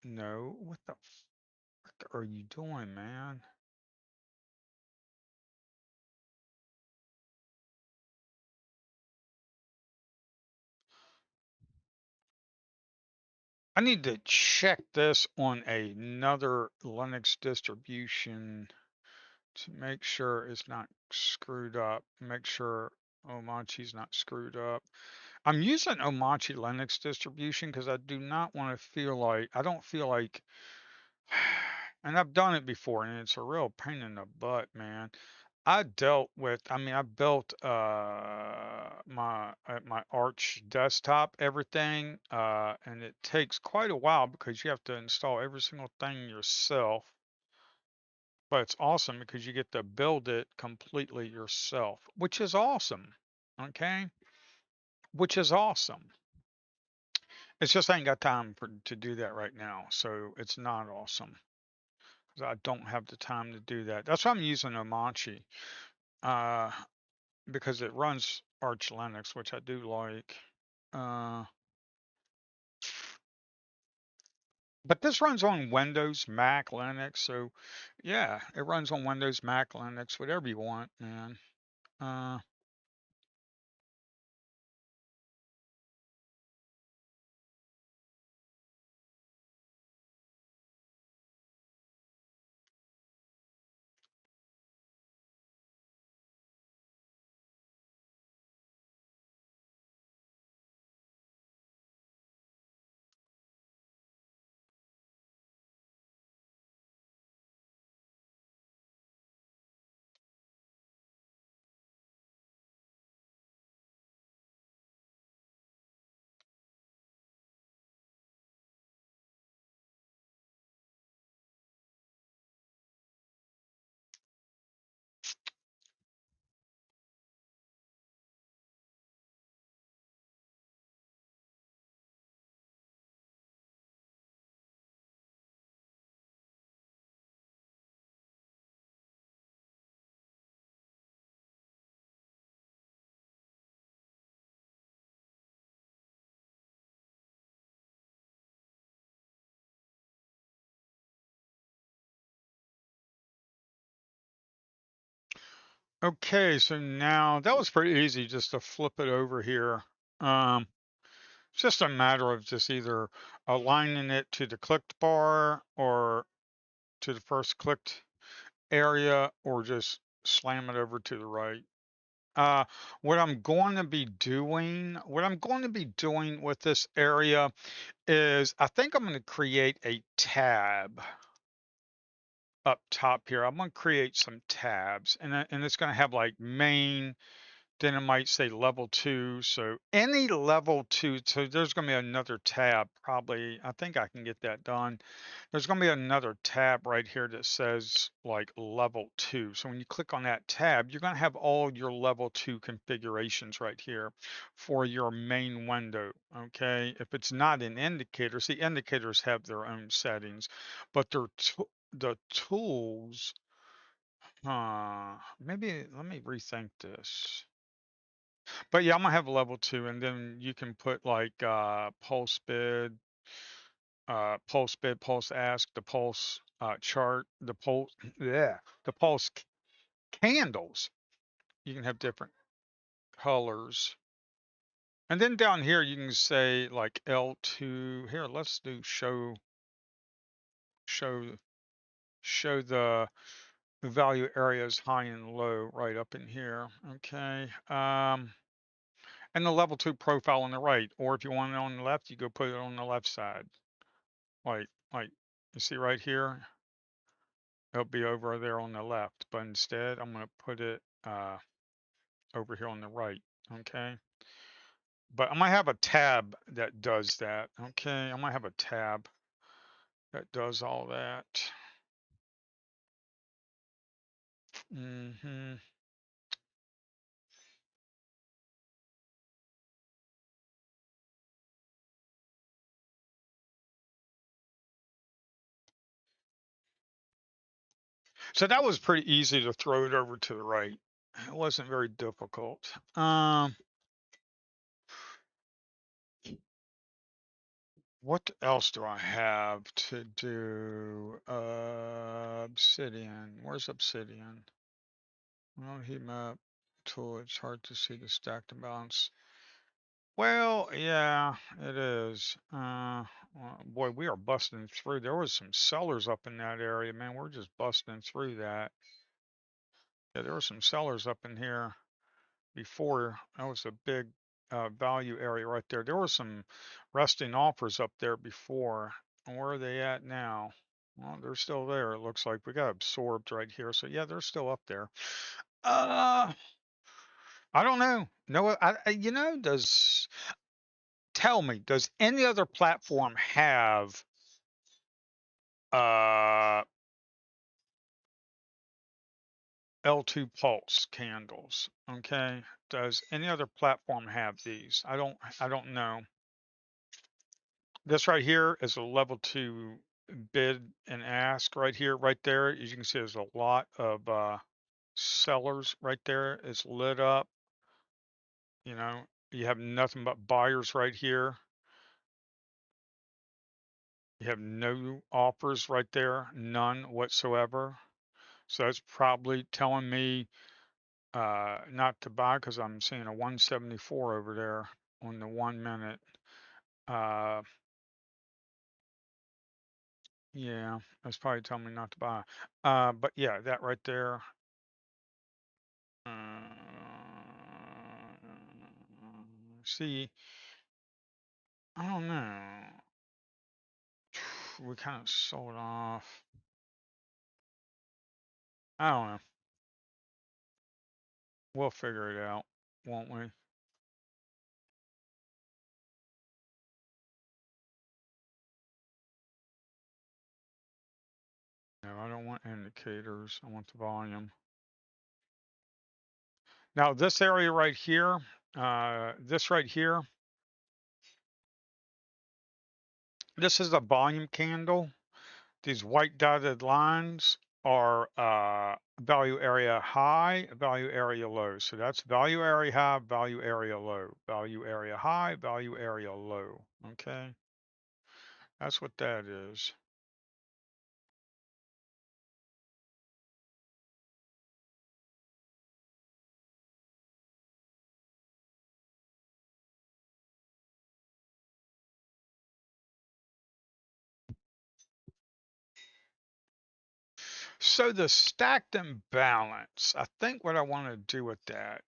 No, what the frick are you doing, man? I need to check this on another Linux distribution to make sure it's not screwed up. Make sure Omachi's not screwed up. I'm using Omachi Linux distribution because I do not want to feel like, I don't feel like, and I've done it before and it's a real pain in the butt, man. I mean, I built my Arch desktop, everything, and it takes quite a while because you have to install every single thing yourself. But it's awesome because you get to build it completely yourself, which is awesome. Okay? Which is awesome. It's just I ain't got time to do that right now, so it's not awesome. 'Cause I don't have the time to do that. That's why I'm using Omachi. Uh, because it runs Arch Linux, which I do like. Uh, but this runs on Windows, Mac, Linux. So yeah, it runs on Windows, Mac, Linux, whatever you want, man. Uh, okay, so now that was pretty easy just to flip it over here. Um, it's just a matter of just either aligning it to the clicked bar or to the first clicked area or just slam it over to the right. Uh, what I'm going to be doing with this area is I think I'm going to create a tab up top here. I'm going to create some tabs and it's going to have like main, then it might say level two. So any level two, so there's going to be another tab probably. I think I can get that done. There's going to be another tab right here that says like level two. So when you click on that tab, you're going to have all your level two configurations right here for your main window. Okay. If it's not an indicator, see, indicators have their own settings, but the tools, maybe let me rethink this. But yeah, I'm gonna have a level two, and then you can put like pulse bid, pulse ask, the pulse chart, the pulse, yeah, the pulse candles. You can have different colors, and then down here you can say like L2. Here, let's do show show the value areas high and low right up in here. Okay. And the level two profile on the right, or if you want it on the left, you go put it on the left side. Like you see right here, it'll be over there on the left, but instead I'm going to put it over here on the right. Okay. But I might have a tab that does that. Okay. I might have a tab that does all that. Hmm. So that was pretty easy to throw it over to the right. It wasn't very difficult. What else do I have to do? Obsidian. Where's Obsidian? Well, heat map tool. It's hard to see the stacked imbalance. Well, yeah, it is. Well, boy, we are busting through. There was some sellers up in that area, man. We're just busting through that. Yeah, there were some sellers up in here before. That was a big value area right there. There were some resting offers up there before. Where are they at now? Well, they're still there. It looks like we got absorbed right here. So yeah, they're still up there. Uh, I don't know. No, tell me, does any other platform have uh L2 pulse candles? Okay. Does any other platform have these? I don't know. This right here is a level 2 bid and ask right here, right there. As you can see, there's a lot of sellers right there. It's lit up. You know, you have nothing but buyers right here. You have no offers right there, none whatsoever. So that's probably telling me not to buy because I'm seeing a 174 over there on the 1 minute. Uh, yeah, that's probably telling me not to buy. But yeah, that right there. See, I don't know. We kind of sold off. I don't know. We'll figure it out, won't we? No, I don't want indicators. I want the volume. Now, this area right here, this right here, this is a volume candle. These white dotted lines are value area high, value area low. So that's value area high, value area low, value area high, value area low. Okay, that's what that is. So the stacked imbalance, I think what I want to do with that,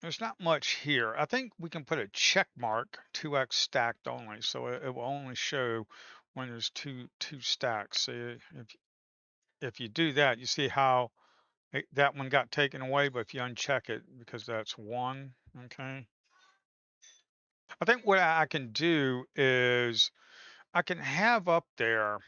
there's not much here. I think we can put a check mark, 2x stacked only, so it will only show when there's two stacks. So if you do that, you see how that one got taken away, but if you uncheck it, because that's one, okay. I think what I can do is I can have up there,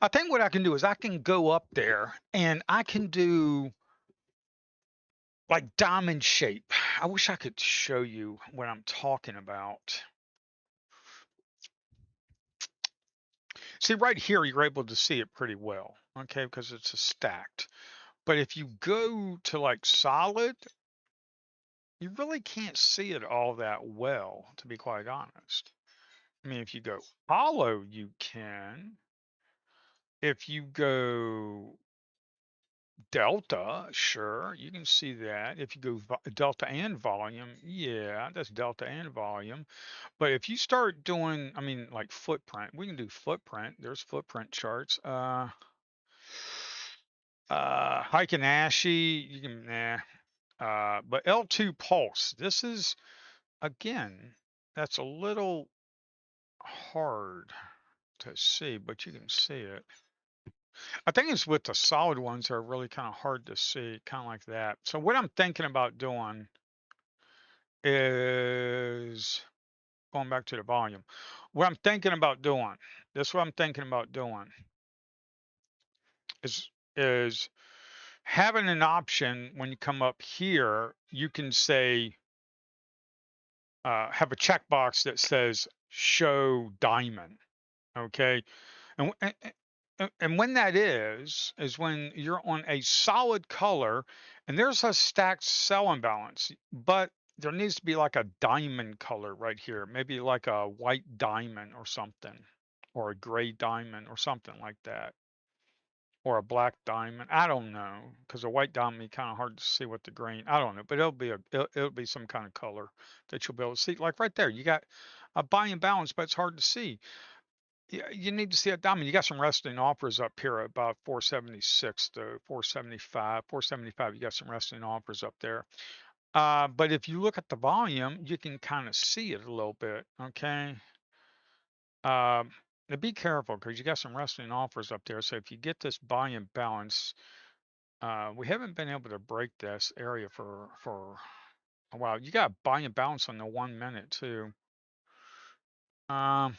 I think what I can do is I can go up there and I can do like diamond shape. I wish I could show you what I'm talking about. See, right here, you're able to see it pretty well, okay, because it's a stacked. But if you go to like solid, you really can't see it all that well, to be quite honest. I mean, if you go hollow, you can. If you go delta, sure, you can see that. If you go delta and volume, yeah, that's delta and volume. But if you start doing, I mean, like footprint, we can do footprint. There's footprint charts. Hike and Ashy, you can, nah. But L2 pulse, this is, again, that's a little hard to see, but you can see it. I think it's with the solid ones that are really kind of hard to see, kind of like that. So what I'm thinking about doing is going back to the volume. What I'm thinking about doing, this is what I'm thinking about doing is having an option when you come up here, you can say, have a checkbox that says show diamond. Okay. And when that is when you're on a solid color and there's a stacked cell imbalance, but there needs to be like a diamond color right here, maybe like a white diamond or something, or a gray diamond or something like that, or a black diamond. I don't know, because a white diamond kind of hard to see what the grain. I don't know, but it'll be some kind of color that you'll be able to see. Like right there, you got a buy and balance, but it's hard to see. Yeah, you need to see a diamond. You got some resting offers up here at about 476 to 475. 475, you got some resting offers up there. But if you look at the volume, you can kind of see it a little bit. Okay. Um, Now be careful because you got some resting offers up there. So if you get this buy and balance, we haven't been able to break this area for a while. You got buy and balance on the 1 minute too. Um,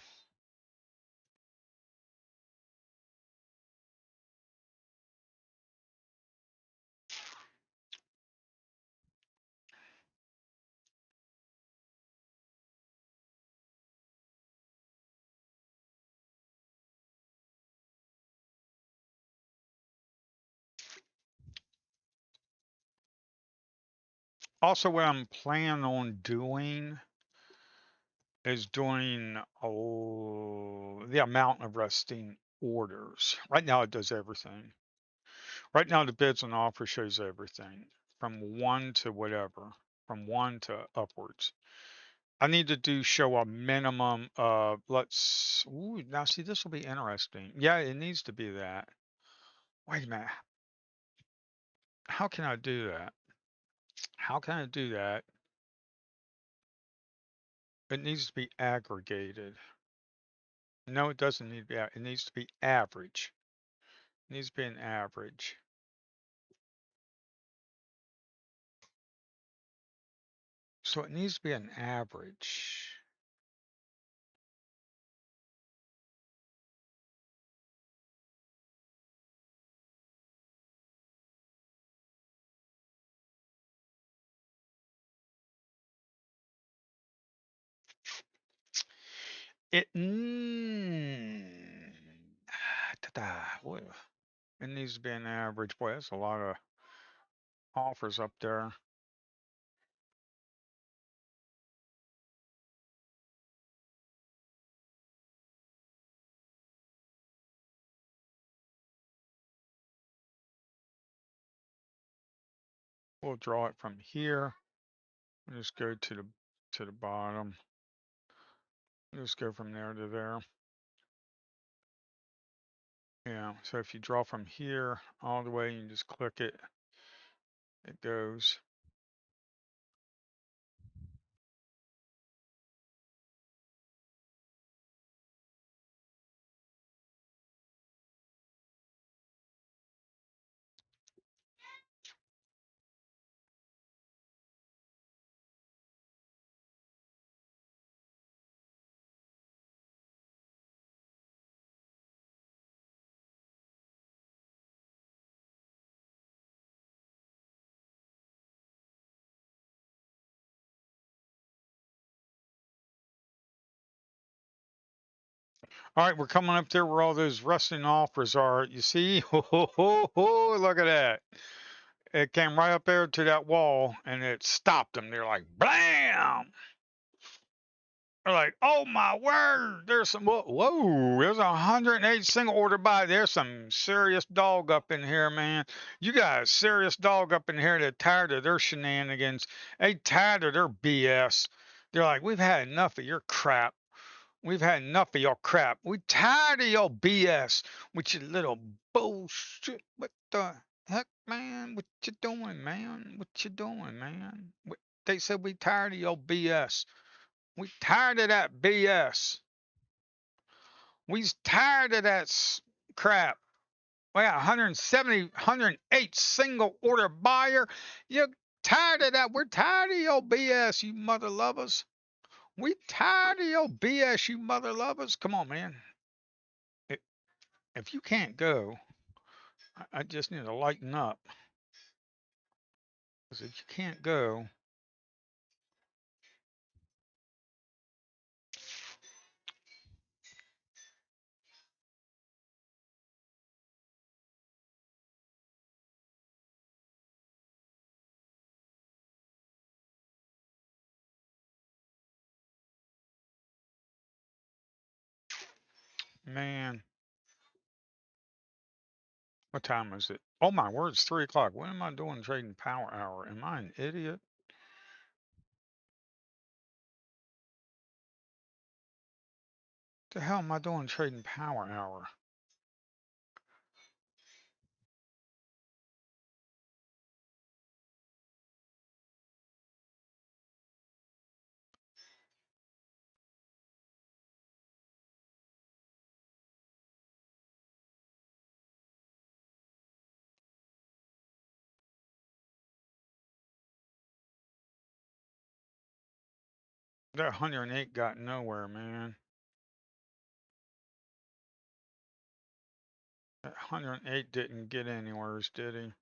Also, what I'm planning on doing is doing the amount of resting orders. Right now, it does everything. Right now, the bids and offer shows everything from one to whatever, from one to upwards. I need to do show a minimum of now see, this will be interesting. Yeah, it needs to be that. Wait a minute. How can I do that? How can I do that? It needs to be aggregated. No, it doesn't need to be, it needs to be average. It needs to be an average. So it needs to be an average. It boy, it needs to be an average. Boy, that's a lot of offers up there. We'll draw it from here. We'll just go to the bottom. We'll just go from there to there. Yeah. So if you draw from here all the way, you just click it. It goes. All right, we're coming up there where all those resting offers are. You see? Look at that. It came right up there to that wall and it stopped them. They're like, blam! They're like, oh my word, there's some, whoa, there's 108 single order buy. There's some serious dog up in here, man. You got a serious dog up in here that's tired of their shenanigans. They tired of their BS. They're like, we've had enough of your crap. We've had enough of your crap. We tired of your BS with your little bullshit. What the heck, man? What you doing, man? What you doing, man? They said we tired of your BS. We tired of that BS. We's tired of that crap. We got 170, 108 single order buyer. You tired of that? We're tired of your BS, you mother lovers. We tired of your BS, you mother lovers. Come on, man. I- If you can't go, I just need to lighten up. Because if you can't go, Man, what time is it? Oh my word, it's 3 o'clock. What am I doing trading power hour? Am I an idiot? The hell am I doing trading power hour? That 108 got nowhere, man. That 108 didn't get anywhere, did he?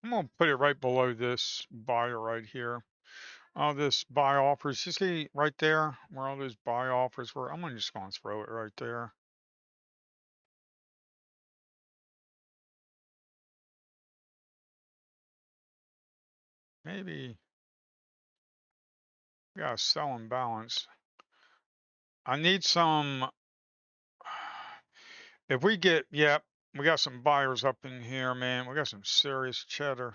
I'm gonna put it right below this buyer right here. All this buy offers, you see right there where all those buy offers were? I'm just gonna throw it right there. Maybe we got a sell imbalance. I need some, if we get, yep, we got some buyers up in here, man. We got some serious cheddar.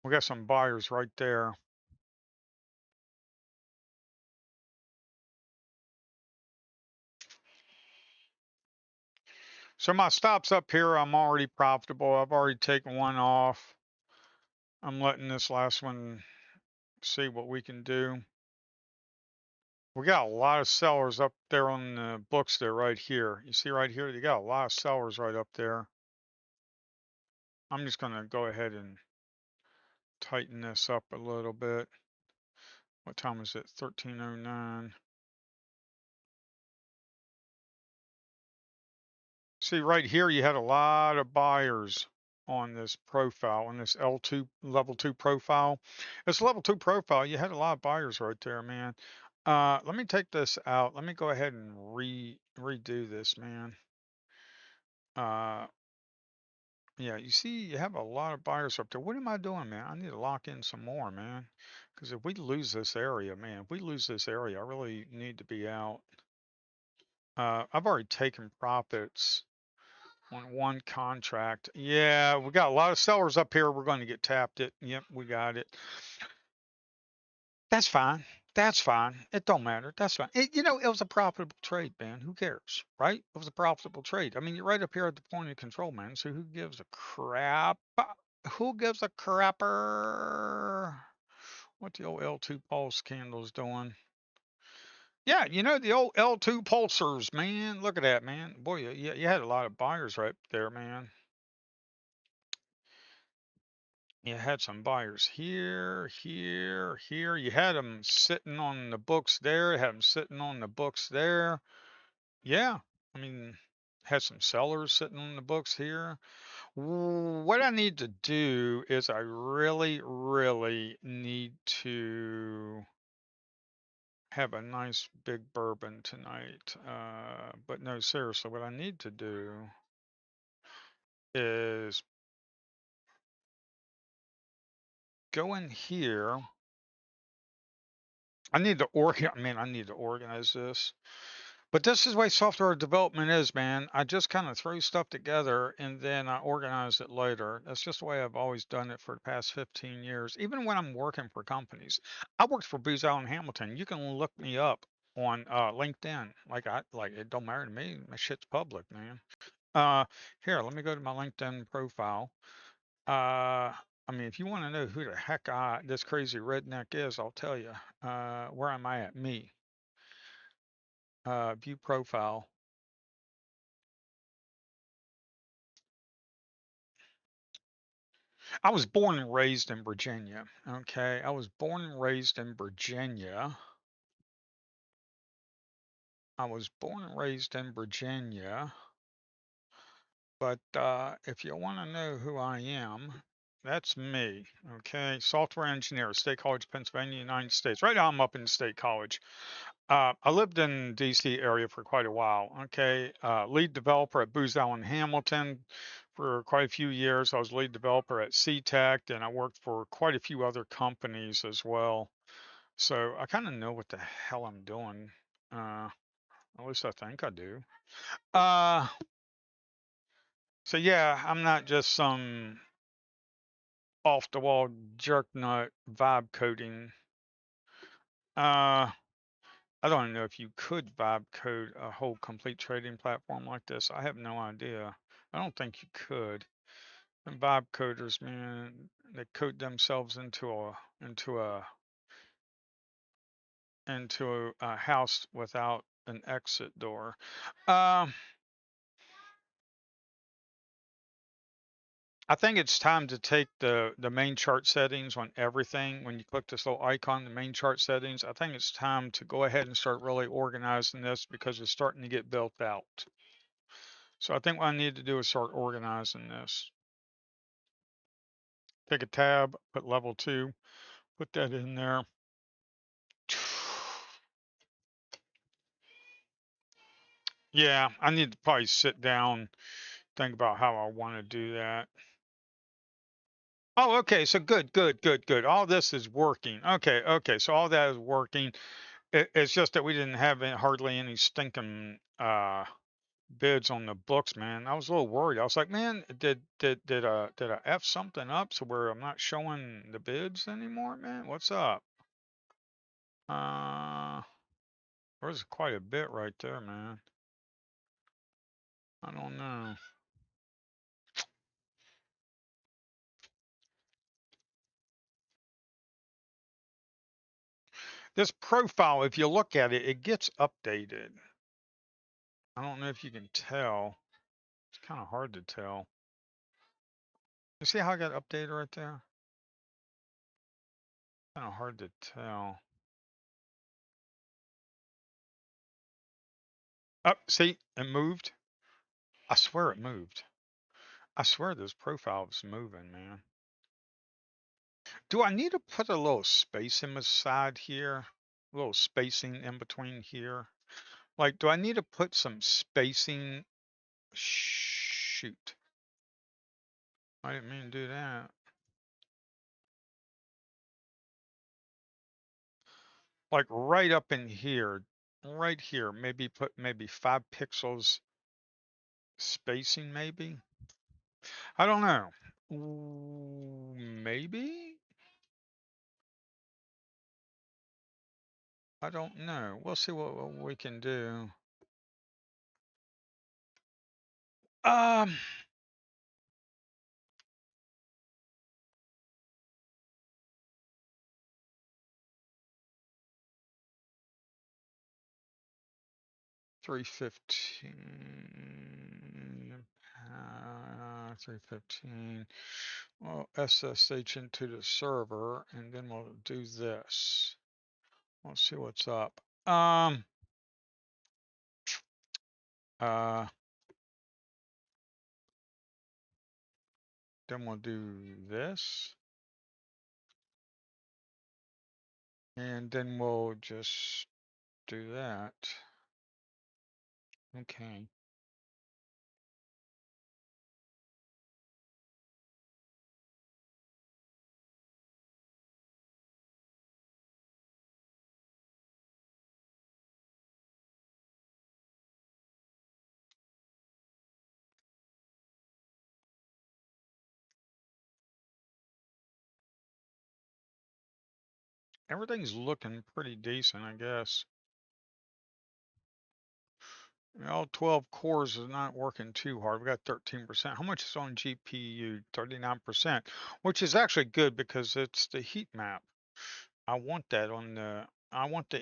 We got some buyers right there. So my stops up here, I'm already profitable. I've already taken one off. I'm letting this last one see what we can do. We got a lot of sellers up there on the books there right here. You see right here, you got a lot of sellers right up there. I'm just gonna go ahead and tighten this up a little bit. What time is it? 13:09. See right here, you had a lot of buyers on this profile, on this L2 level 2 profile. This level 2 profile, you had a lot of buyers right there, man. Let me take this out. Let me go ahead and redo this, man. Uh, yeah, you see, you have a lot of buyers up there. What am I doing, man? I need to lock in some more, man. Because if we lose this area, man, if we lose this area, I really need to be out. I've already taken profits on one contract. Yeah, we got a lot of sellers up here. We're going to get tapped it. Yep, we got it. That's fine. That's fine. It don't matter. That's fine. It was a profitable trade, man. Who cares, right? It was a profitable trade. I mean, you're right up here at the point of control, man. So who gives a crap? Who gives a crapper? What the old L2 pulse candle's doing? Yeah, the old L2 pulsars, man. Look at that, man. Boy, you had a lot of buyers right there, man. You had some buyers here, here, here. You had them sitting on the books there, had them sitting on the books there. Yeah, I mean, had some sellers sitting on the books here. What I need to do is I really, really need to have a nice big bourbon tonight. But no, seriously, what I need to do is go in here. I need to organize this. But this is the way software development is, man. I just kind of throw stuff together and then I organize it later. That's just the way I've always done it for the past 15 years. Even when I'm working for companies, I worked for Booz Allen Hamilton. You can look me up on LinkedIn. Like it don't matter to me. My shit's public, man. Uh, Here, let me go to my LinkedIn profile. I mean, if you want to know who the heck this crazy redneck is, I'll tell you. Where am I at? Me. View profile. I was born and raised in Virginia. Okay, I was born and raised in Virginia. I was born and raised in Virginia. But if you want to know who I am, that's me. Okay, software engineer, State College, Pennsylvania, United States. Right now, I'm up in State College. I lived in DC area for quite a while. Okay, lead developer at Booz Allen Hamilton for quite a few years. I was lead developer at SeaTech, and I worked for quite a few other companies as well. So I kind of know what the hell I'm doing. Uh, at least I think I do. Uh, so yeah, I'm not just some off the wall jerk nut vibe coding. Uh, I don't know if you could vibe code a whole complete trading platform like this. I have no idea. I don't think you could. And vibe coders, man, they code themselves into a house without an exit door. Um, I think it's time to take the main chart settings on everything. When you click this little icon, the main chart settings, I think it's time to go ahead and start really organizing this because it's starting to get built out. So I think what I need to do is start organizing this. Take a tab, put level 2, put that in there. Yeah, I need to probably sit down, think about how I want to do that. Oh, okay. So good, good, good, good. All this is working. Okay, okay. So all that is working. It's just that we didn't have hardly any stinking bids on the books, man. I was a little worried. I was like, man, did I f something up so where I'm not showing the bids anymore, man? What's up? Uh, there's quite a bit right there, man. I don't know. This profile, if you look at it, it gets updated. I don't know if you can tell. It's kind of hard to tell. You see how I got updated right there? Kind of hard to tell. Up, see, it moved. I swear it moved. I swear this profile is moving, man. Do I need to put a little space in the side here? A little spacing in between here? Like, do I need to put some spacing? Shoot. I didn't mean to do that. Like right up in here, right here, maybe put maybe 5 pixels spacing, maybe? I don't know. Ooh, maybe? I don't know. We'll see what we can do. Um, 315. 315. Well, SSH into the server, and then we'll do this. We'll see what's up. Uh, then we'll do this, and then we'll just do that. Okay. Everything's looking pretty decent, I guess. All 12 cores is not working too hard. We got 13%. How much is on GPU? 39%, which is actually good because it's the heat map. I want that on the, I want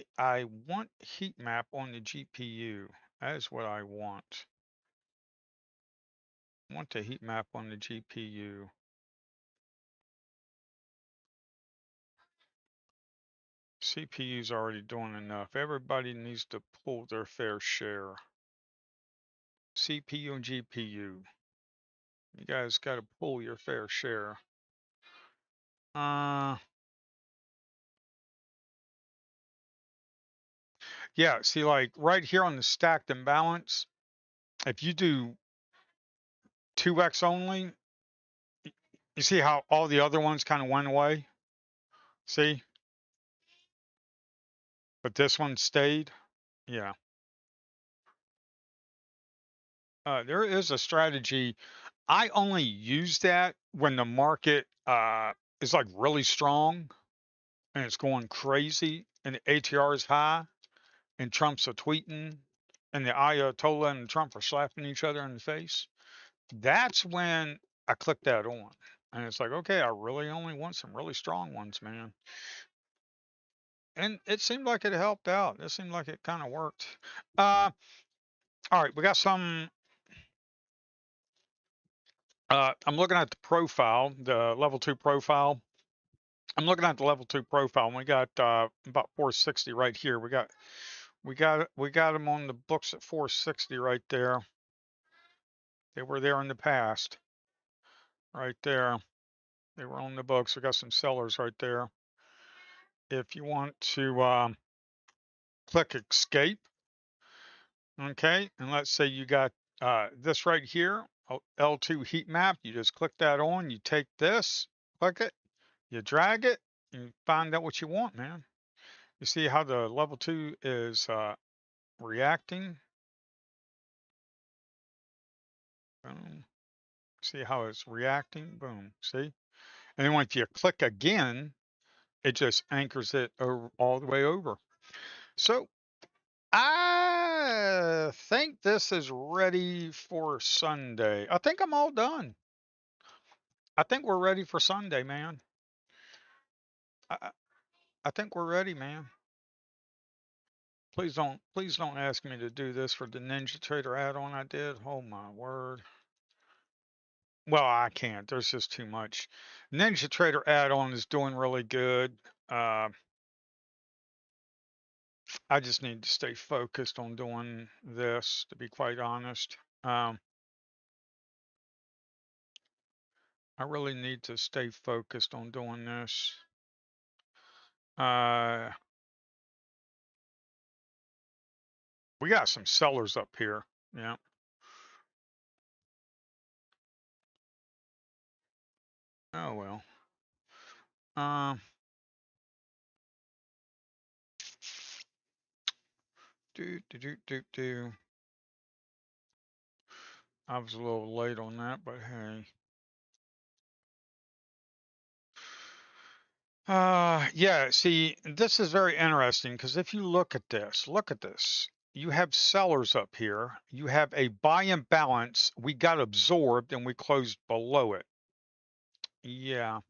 heat map on the GPU. That is what I want. I want the heat map on the GPU. CPU's already doing enough. Everybody needs to pull their fair share. CPU and GPU. You guys got to pull your fair share. Yeah, see, like right here on the stacked imbalance, if you do 2x only, you see how all the other ones kind of went away? See? But this one stayed? Yeah. There is a strategy. I only use that when the market is like really strong and it's going crazy and the ATR is high and Trump's a tweeting and the Ayatollah and Trump are slapping each other in the face. That's when I click that on. And it's like, okay, I really only want some really strong ones, man. And it seemed like it helped out. It seemed like it kind of worked. All right, we got some. I'm looking at the profile, the level 2 profile. I'm looking at the level 2 profile, and we got about 460 right here. We got them on the books at 460 right there. They were there in the past, right there. They were on the books. We got some sellers right there. If you want to click escape, okay, and let's say you got this right here, L2 heat map. You just click that on. You take this, click it, you drag it, and find out what you want, man. You see how the level 2 is reacting? Boom. See how it's reacting? Boom. See? And then once you click again, it just anchors it over, all the way over. So I think this is ready for Sunday. I think I'm all done. I think we're ready for Sunday, man. I, I think we're ready, man. Please don't ask me to do this for the Ninja Trader add-on I did. Oh my word. Well, I can't. There's just too much. Ninja Trader add-on is doing really good. Uh, I just need to stay focused on doing this, to be quite honest. I really need to stay focused on doing this. Uh, we got some sellers up here. Yeah. Oh well. Um, do. I was a little late on that, but hey. Yeah, see, this is very interesting because if you look at this. You have sellers up here. You have a buy imbalance. We got absorbed and we closed below it. Yeah.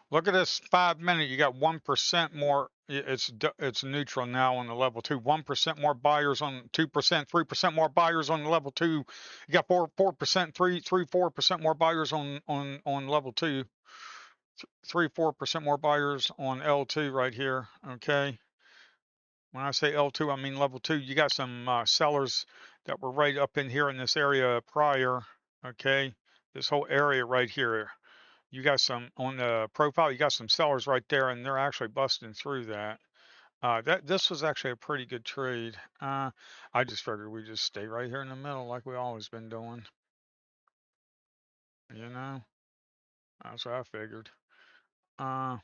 Look at this 5 minute. You got 1% more. It's neutral now on the level 2. 1% more buyers on 2%. 3% more buyers on the level 2. You got 4%, 4% more buyers on level 2. 4% more buyers on L2 right here. Okay. When I say L2, I mean level 2. You got some sellers that were right up in here in this area prior. Okay. This whole area right here. You got some on the profile, you got some sellers right there, and they're actually busting through that. This was actually a pretty good trade. I just figured we just stay right here in the middle like we always been doing. You know, that's what I figured. Uh,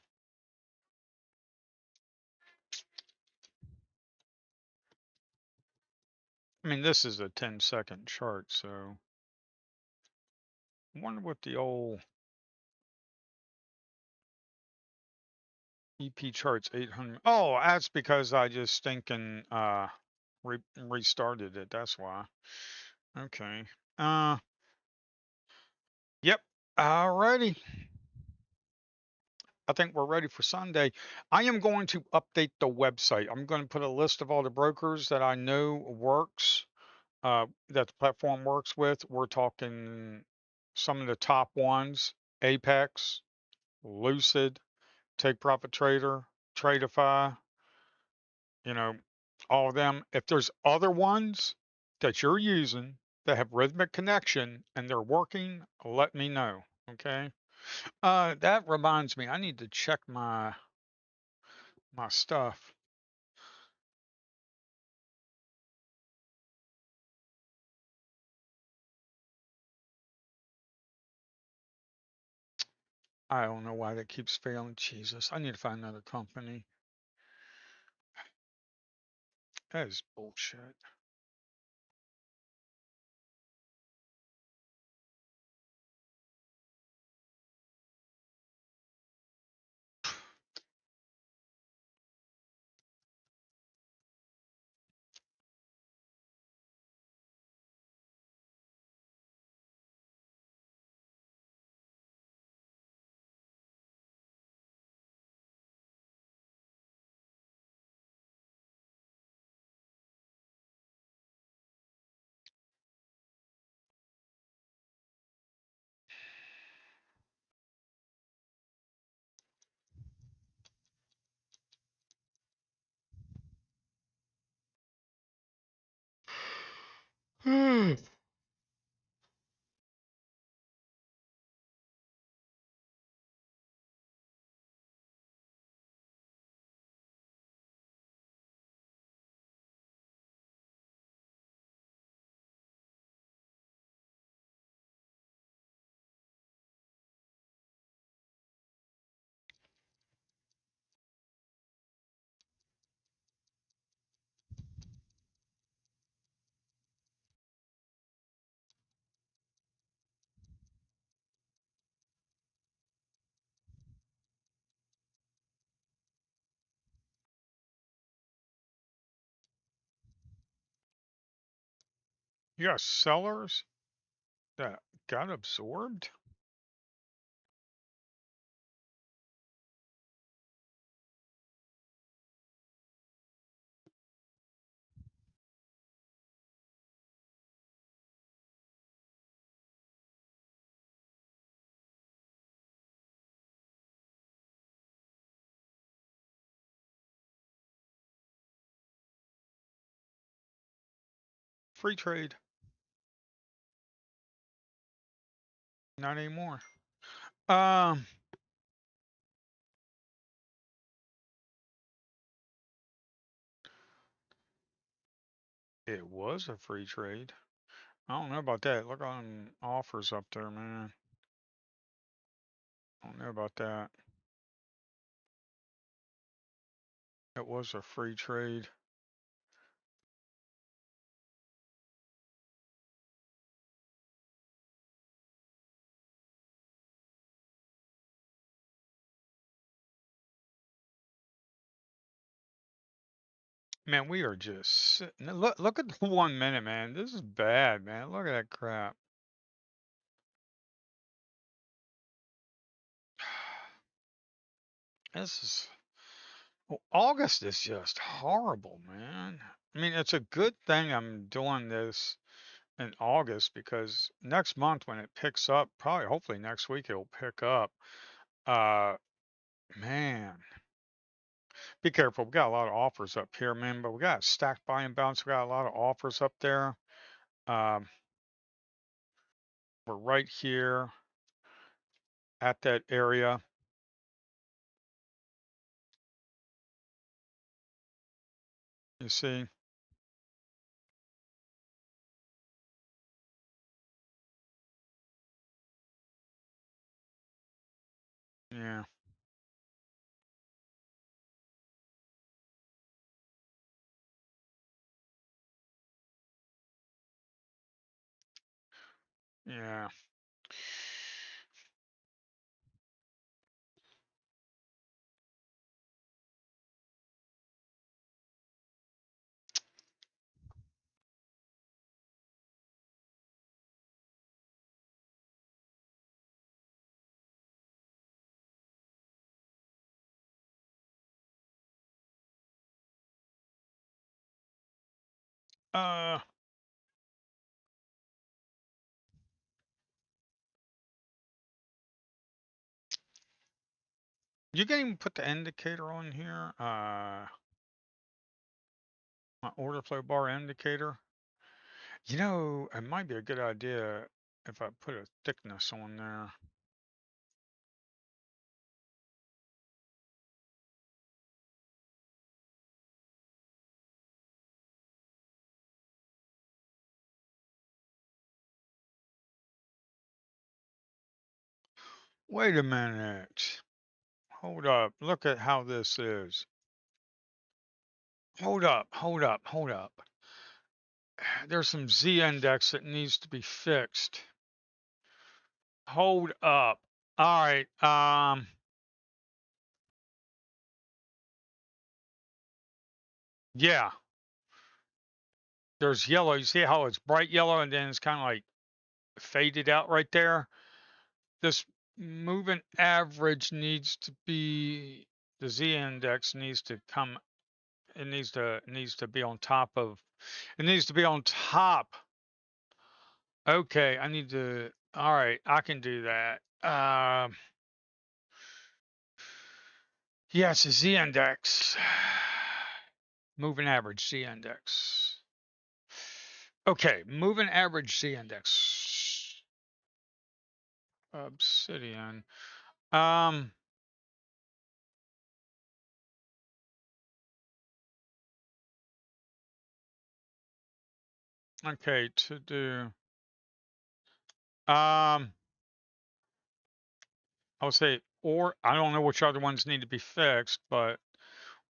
I mean, this is a 10-second chart, so I wonder what the old EP charts 800. Oh, that's because I just stinking restarted it. That's why. Okay. Uh, yep. Alrighty. I think we're ready for Sunday. I am going to update the website. I'm going to put a list of all the brokers that I know works, that the platform works with. We're talking some of the top ones: Apex, Lucid, Take Profit Trader, Tradeify, you know, all of them. If there's other ones that you're using that have rhythmic connection and they're working, let me know. Okay. That reminds me, I need to check my stuff. I don't know why that keeps failing. Jesus, I need to find another company. That is bullshit. You got sellers that got absorbed? Free trade. Not anymore. Um, it was a free trade. I don't know about that. Look on offers up there, man. I don't know about that. It was a free trade. Man, we are just look at the 1 minute, man. This is bad, man. Look at that crap. This is August is just horrible, man. I mean, it's a good thing I'm doing this in August because next month when it picks up, probably hopefully next week it'll pick up. Uh, man, be careful. We got a lot of offers up here, man, but we got stacked buy and bounce. We got a lot of offers up there. Um, we're right here at that area. You see? Yeah, yeah. Uh, you can even put the indicator on here. My order flow bar indicator. You know, it might be a good idea if I put a thickness on there. Wait a minute. Hold up. Look at how this is. Hold up, hold up, hold up. There's some Z index that needs to be fixed. Hold up. All right. Yeah. There's yellow. You see how it's bright yellow and then it's kind of like faded out right there? This moving average needs to be, the Z index needs to come, it needs to be on top of, it needs to be on top. Okay, I need to, all right, I can do that. Yeah, it's a Z index. Moving average Z index. Okay, moving average Z index. Obsidian. Um, okay, to do, I would say, or I don't know which other ones need to be fixed, but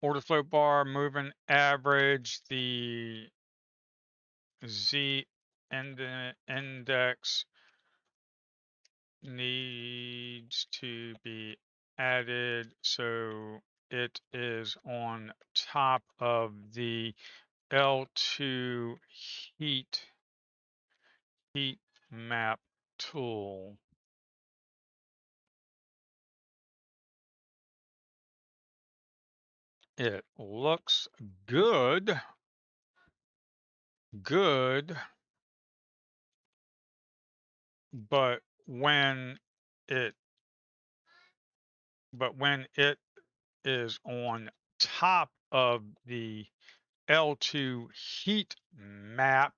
order flow bar, moving average, the Z index needs to be added so it is on top of the L2 heat map tool. It looks good, good, but when it when it is on top of the L2 heat map,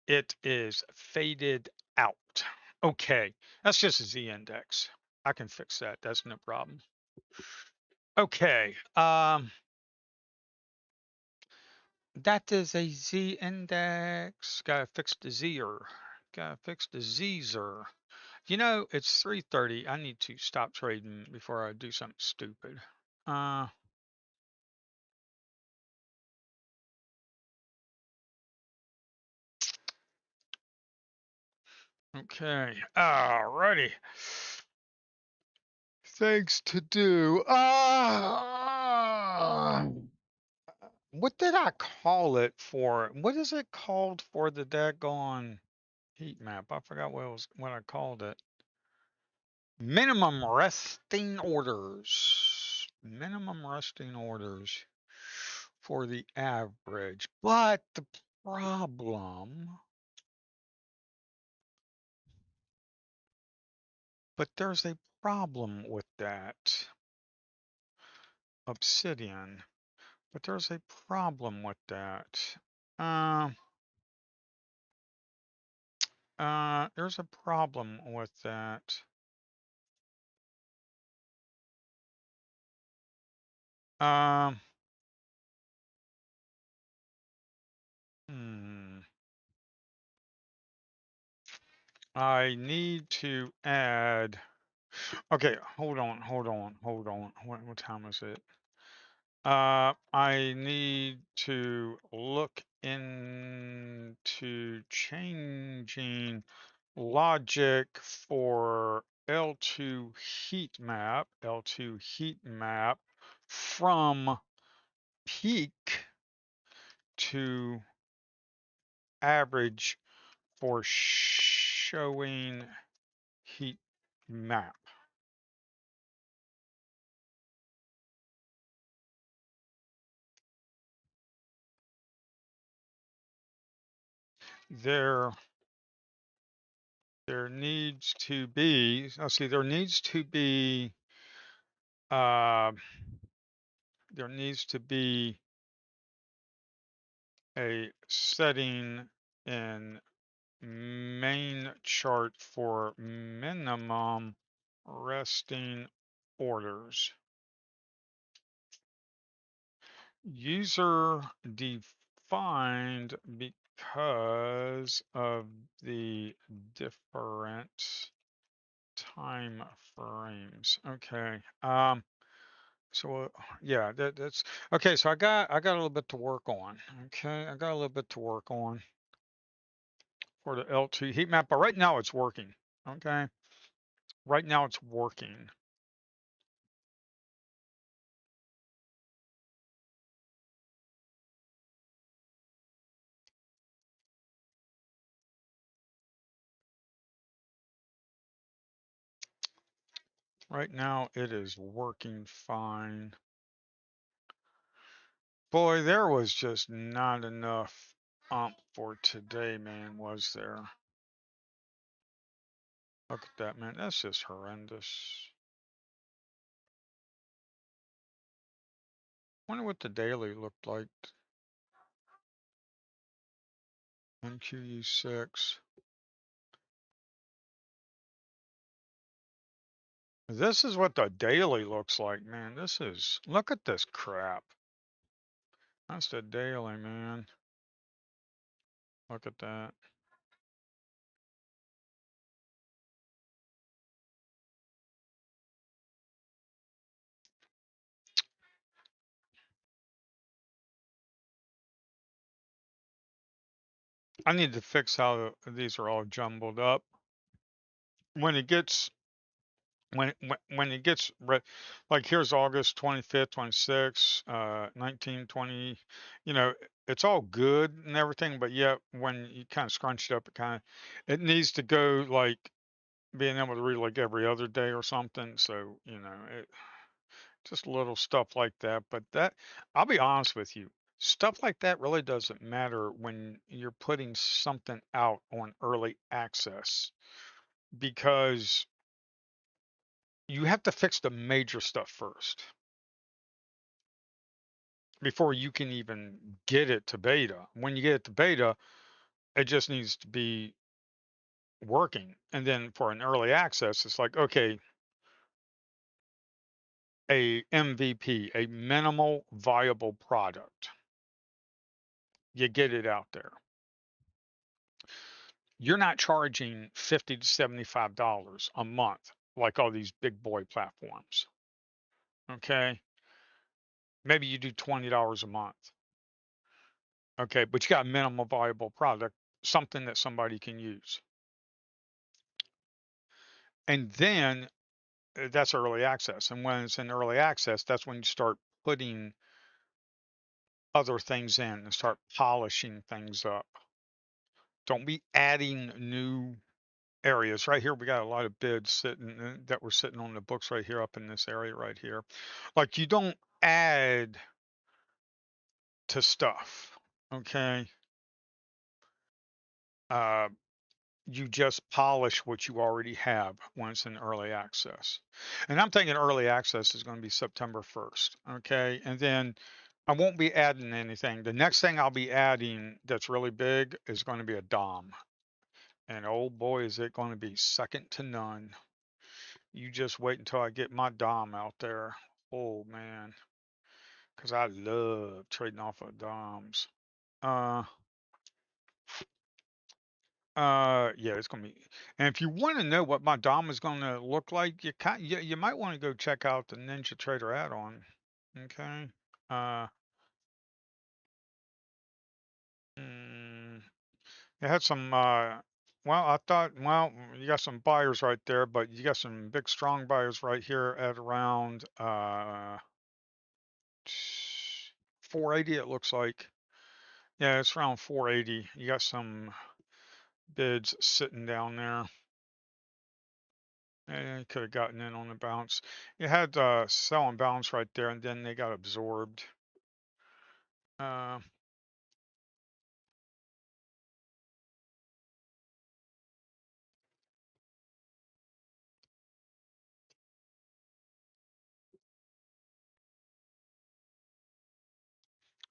it is faded out. Okay, that's just a Z index. I can fix that. That's no problem. Okay, that is a Z index. Gotta fix the Zer. Gotta fix the Zer. You know, it's 3:30. I need to stop trading before I do something stupid. Uh, okay. Alrighty. Things to do. What did I call it for? What is it called for the daggone heat map? I forgot what I called it. Minimum resting orders. Minimum resting orders for the average. But the problem, but there's a problem with that. Obsidian. But there's a problem with that. Um, there's a problem with that. Um, hmm. I need to add. Okay, hold on, hold on, hold on. What time is it? I need to look into changing logic for L2 heat map from peak to average for showing heat map. there needs to be, let's see, uh, there needs to be a setting in main chart for minimum resting orders. User defined because of the different time frames. Okay. So yeah, that's okay. So I got a little bit to work on. Okay, I got a little bit to work on for the L2 heat map, but right now it's working. Okay, right now it's working. Right now it is working fine. Boy, there was just not enough for today, man, was there? Look at that, man. That's just horrendous. Wonder what the daily looked like. NQU6. This is what the daily looks like, man. Look at this crap. That's the daily, man. Look at that. I need to fix how these are all jumbled up. When it gets when it gets like here's August 25th, 26th, 19, 20, you know, it's all good and everything, but yet when you kind of scrunch it up, it needs to go like being able to read like every other day or something. So, just little stuff like that. But I'll be honest with you, stuff like that really doesn't matter when you're putting something out on early access because you have to fix the major stuff first before you can even get it to beta. When you get it to beta, it just needs to be working. And then for an early access, it's like, okay, a MVP, a minimal viable product. You get it out there. You're not charging $50 to $75 a month like all these big boy platforms. Okay. Maybe you do $20 a month. Okay. But you got a minimal viable product, something that somebody can use. And then that's early access. And when it's in early access, that's when you start putting other things in and start polishing things up. Don't be adding new areas. Right here, we got a lot of bids that were sitting on the books right here up in this area right here. Like you don't add to stuff, okay? Uh, you just polish what you already have when it's in early access. And I'm thinking early access is going to be September 1st, okay? And then I won't be adding anything. The next thing I'll be adding that's really big is going to be a DOM. And oh boy, is it going to be second to none. You just wait until I get my DOM out there. Oh man, because I love trading off of DOMs. Uh, yeah, it's gonna be. And if you want to know what my DOM is gonna look like, you might want to go check out the Ninja Trader add-on. Okay. Uh, mm, it had some. Well, I thought. Well, you got some buyers right there, but you got some big strong buyers right here at around 480. It looks like. Yeah, it's around 480. You got some bids sitting down there. And could have gotten in on the bounce. You had sell and bounce right there, and then they got absorbed. Uh,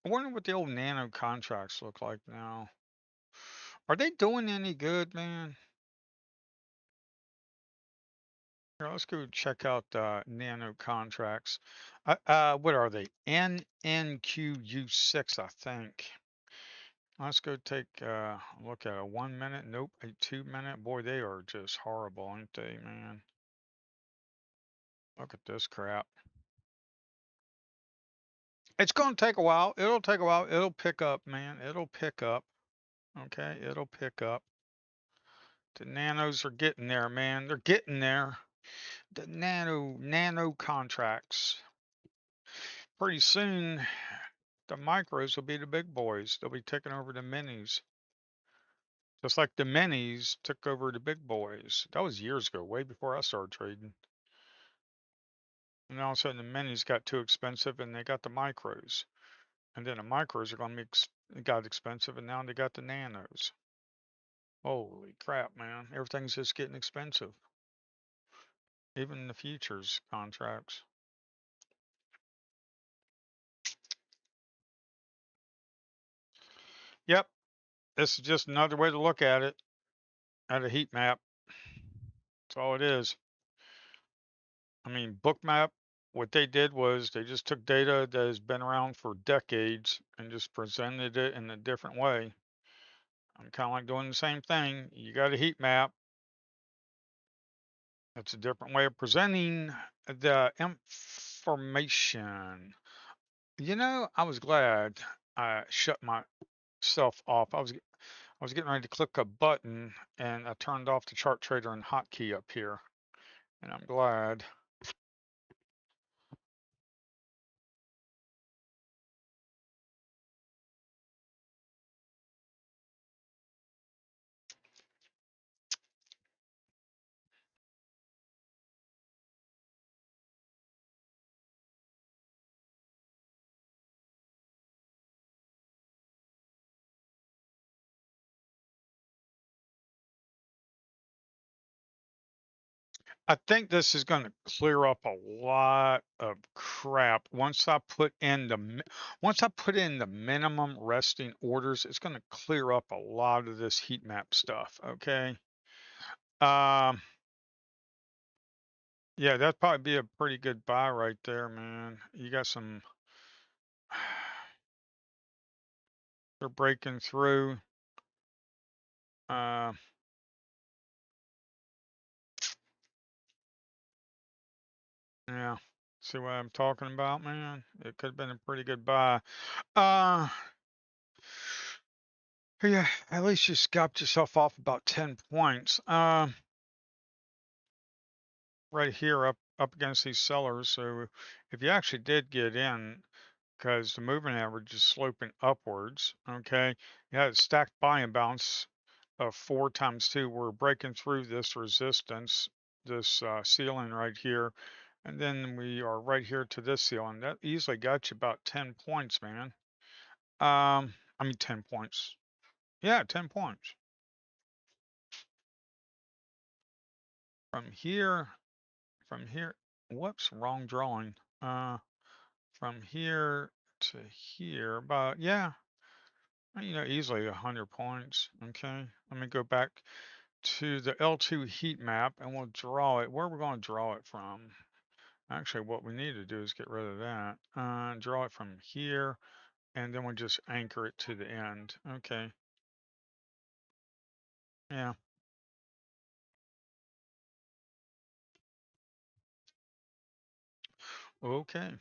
I wonder what the old nano contracts look like now. Are they doing any good, man? Here, let's go check out nano contracts. What are they? NNQU6, I think. Let's go take a look at a 1 minute. Nope, a 2 minute. Boy, they are just horrible, aren't they, man? Look at this crap. It's going to take a while. It'll take a while. It'll pick up, man. It'll pick up. Okay, it'll pick up. The nanos are getting there, man. They're getting there. The nano contracts. Pretty soon, the micros will be the big boys. They'll be taking over the minis. Just like the minis took over the big boys. That was years ago, way before I started trading. And all of a sudden the minis got too expensive and they got the micros. And then the micros are going to be got expensive and now they got the nanos. Holy crap, man. Everything's just getting expensive. Even the futures contracts. Yep. This is just another way to look at it, at a heat map. That's all it is. I mean, Bookmap, what they did was they just took data that has been around for decades and just presented it in a different way. I'm kind of like doing the same thing. You got a heat map. It's a different way of presenting the information. You know, I was glad I shut myself off. I was getting ready to click a button and I turned off the chart trader and hotkey up here. And I'm glad. I think this is going to clear up a lot of crap. Once I put in the minimum resting orders, it's going to clear up a lot of this heat map stuff. Okay. Um, yeah, that'd probably be a pretty good buy right there, man. You got some, they're breaking through. Uh, yeah. See what I'm talking about, man? It could have been a pretty good buy. Uh, yeah, at least you scalped yourself off about 10 points. Right here up against these sellers. So if you actually did get in, because the moving average is sloping upwards, okay, you had a stacked buy and bounce of 4 times 2. We're breaking through this resistance, this ceiling right here, and then we are right here to this ceiling. That easily got you about 10 points, man. I mean 10 points. Yeah, 10 points. From here, from here, whoops, wrong drawing. From here to here, about, yeah, easily 100 points. Okay, let me go back to the L2 heat map and we'll draw it. Where we're going to draw it from? Actually, what we need to do is get rid of that. Draw it from here, and then we'll just anchor it to the end. Okay, yeah. Okay.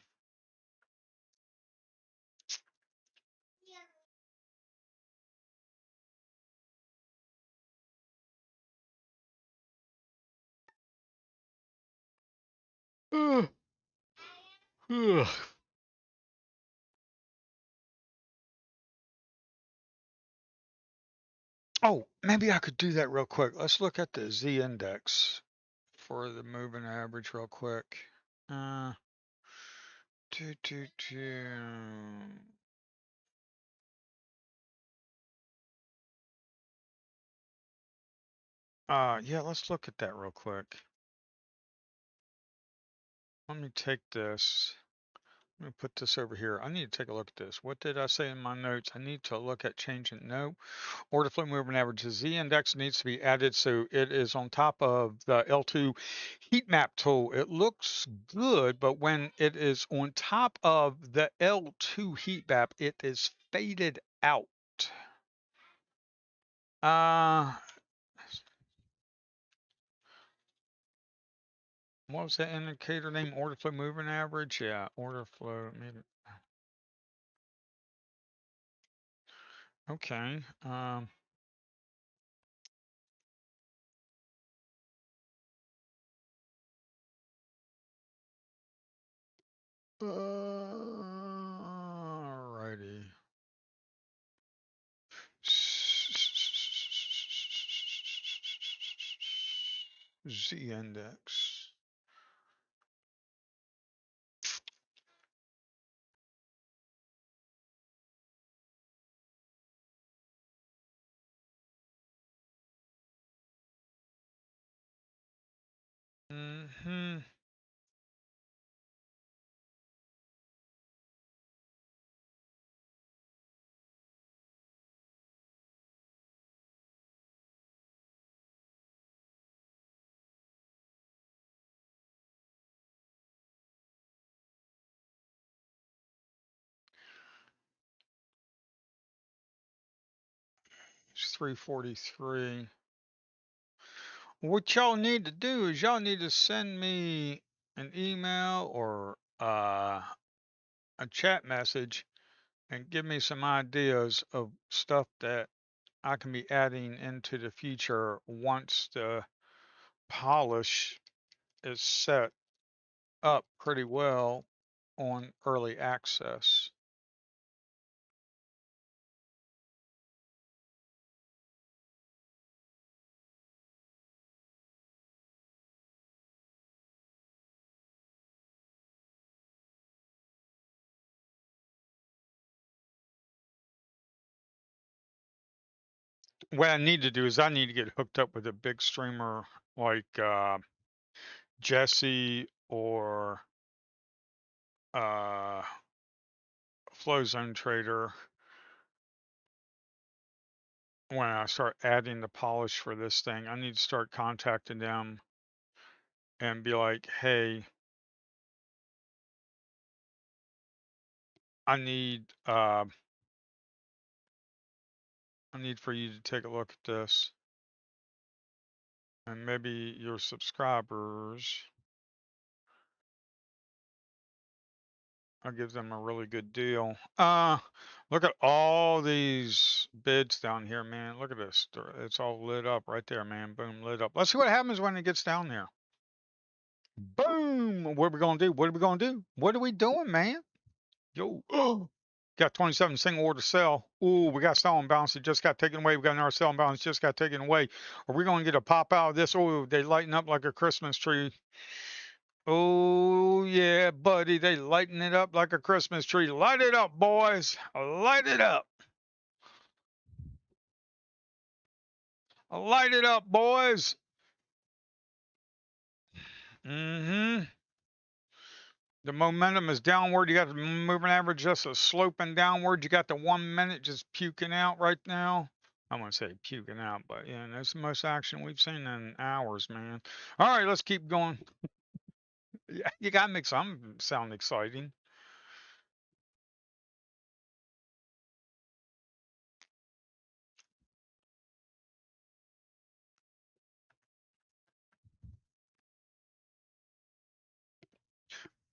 Ugh. Ugh. Oh, maybe I could do that real quick. Let's look at the Z index for the moving average real quick. Uh, do, do, do. Yeah, let's look at that real quick. Let me take this. Let me put this over here. I need to take a look at this. What did I say in my notes? I need to look at changing. No. Order flow movement average. The Z index needs to be added so it is on top of the L2 heat map tool. It looks good, but when it is on top of the L2 heat map, it is faded out. Uh, what was that indicator name? Order flow movement average? Yeah, order flow. Okay. Alrighty. Z index. Mm-hmm. It's 343. What y'all need to do is y'all need to send me an email or a chat message and give me some ideas of stuff that I can be adding into the future once the polish is set up pretty well on early access. What I need to do is I need to get hooked up with a big streamer like Jesse or uh, Flow Zone Trader when I start adding the polish for this thing. I need to start contacting them and be like, hey, I need uh, I need for you to take a look at this, and maybe your subscribers. I'll give them a really good deal. Look at all these bids down here, man. Look at this. It's all lit up right there, man. Boom, lit up. Let's see what happens when it gets down there. Boom. What are we gonna do? What are we gonna do? What are we doing, man? Yo. Got 27 single order sell. Ooh, we got selling balance that just got taken away. We got another selling balance just got taken away. Are we going to get a pop out of this? Oh, they lighten up like a Christmas tree. Oh, yeah, buddy. They lighten it up like a Christmas tree. Light it up, boys. Light it up. Light it up, boys. Mm-hmm. The momentum is downward. You got the moving average just a sloping downward. You got the 1 minute just puking out right now. I wouldn't say puking out, but yeah, that's the most action we've seen in hours, man. All right, let's keep going. Yeah, you got to make some sound exciting.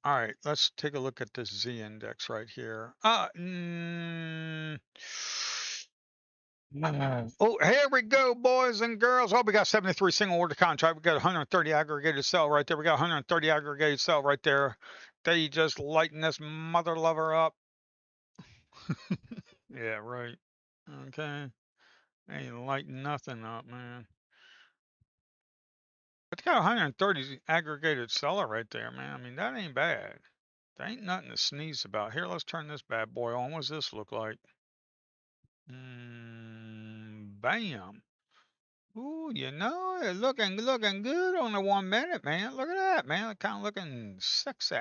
All right, let's take a look at this Z index right here. Oh, here we go, boys and girls. Oh, we got 73 single order contract. We got 130 aggregated sell right there. We got 130 aggregated sell right there. They just lighten this mother lover up. Yeah, right. Okay. Ain't lighting nothing up, man. But they got 130 aggregated seller right there, man. I mean, that ain't bad. That ain't nothing to sneeze about. Here, let's turn this bad boy on. What's this look like? Bam. Ooh, you know, it's looking good on the 1 minute, man. Look at that, man. Kind of looking sexy.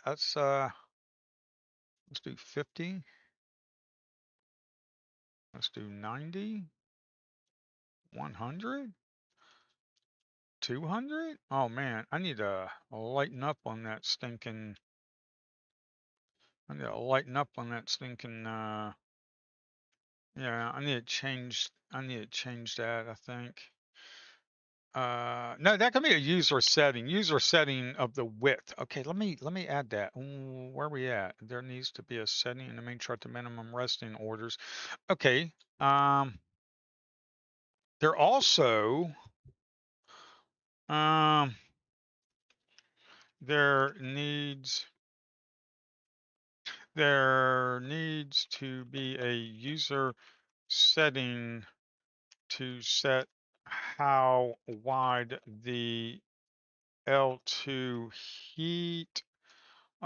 Let's do 50. Let's do 90, 100, 200. Oh man, I need to lighten up on that stinking. I need to lighten up on that stinking. Yeah, I need to change. I need to change that, I think. No, that can be a user setting. User setting of the width. Okay, let me add that. Ooh, where are we at? There needs to be a setting in the main chart to minimum resting orders. Okay. There also um there needs there needs to be a user setting to set how wide the L2 heat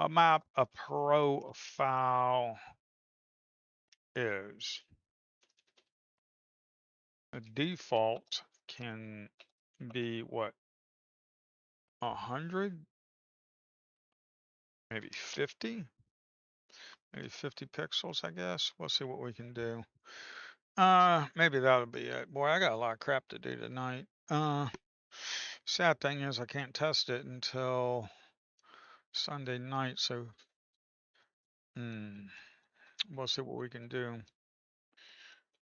map a profile is. A default can be what, 100, maybe 50, maybe 50 pixels, I guess. We'll see what we can do. Maybe that'll be it. Boy, I got a lot of crap to do tonight. Sad thing is I can't test it until Sunday night, so we'll see what we can do.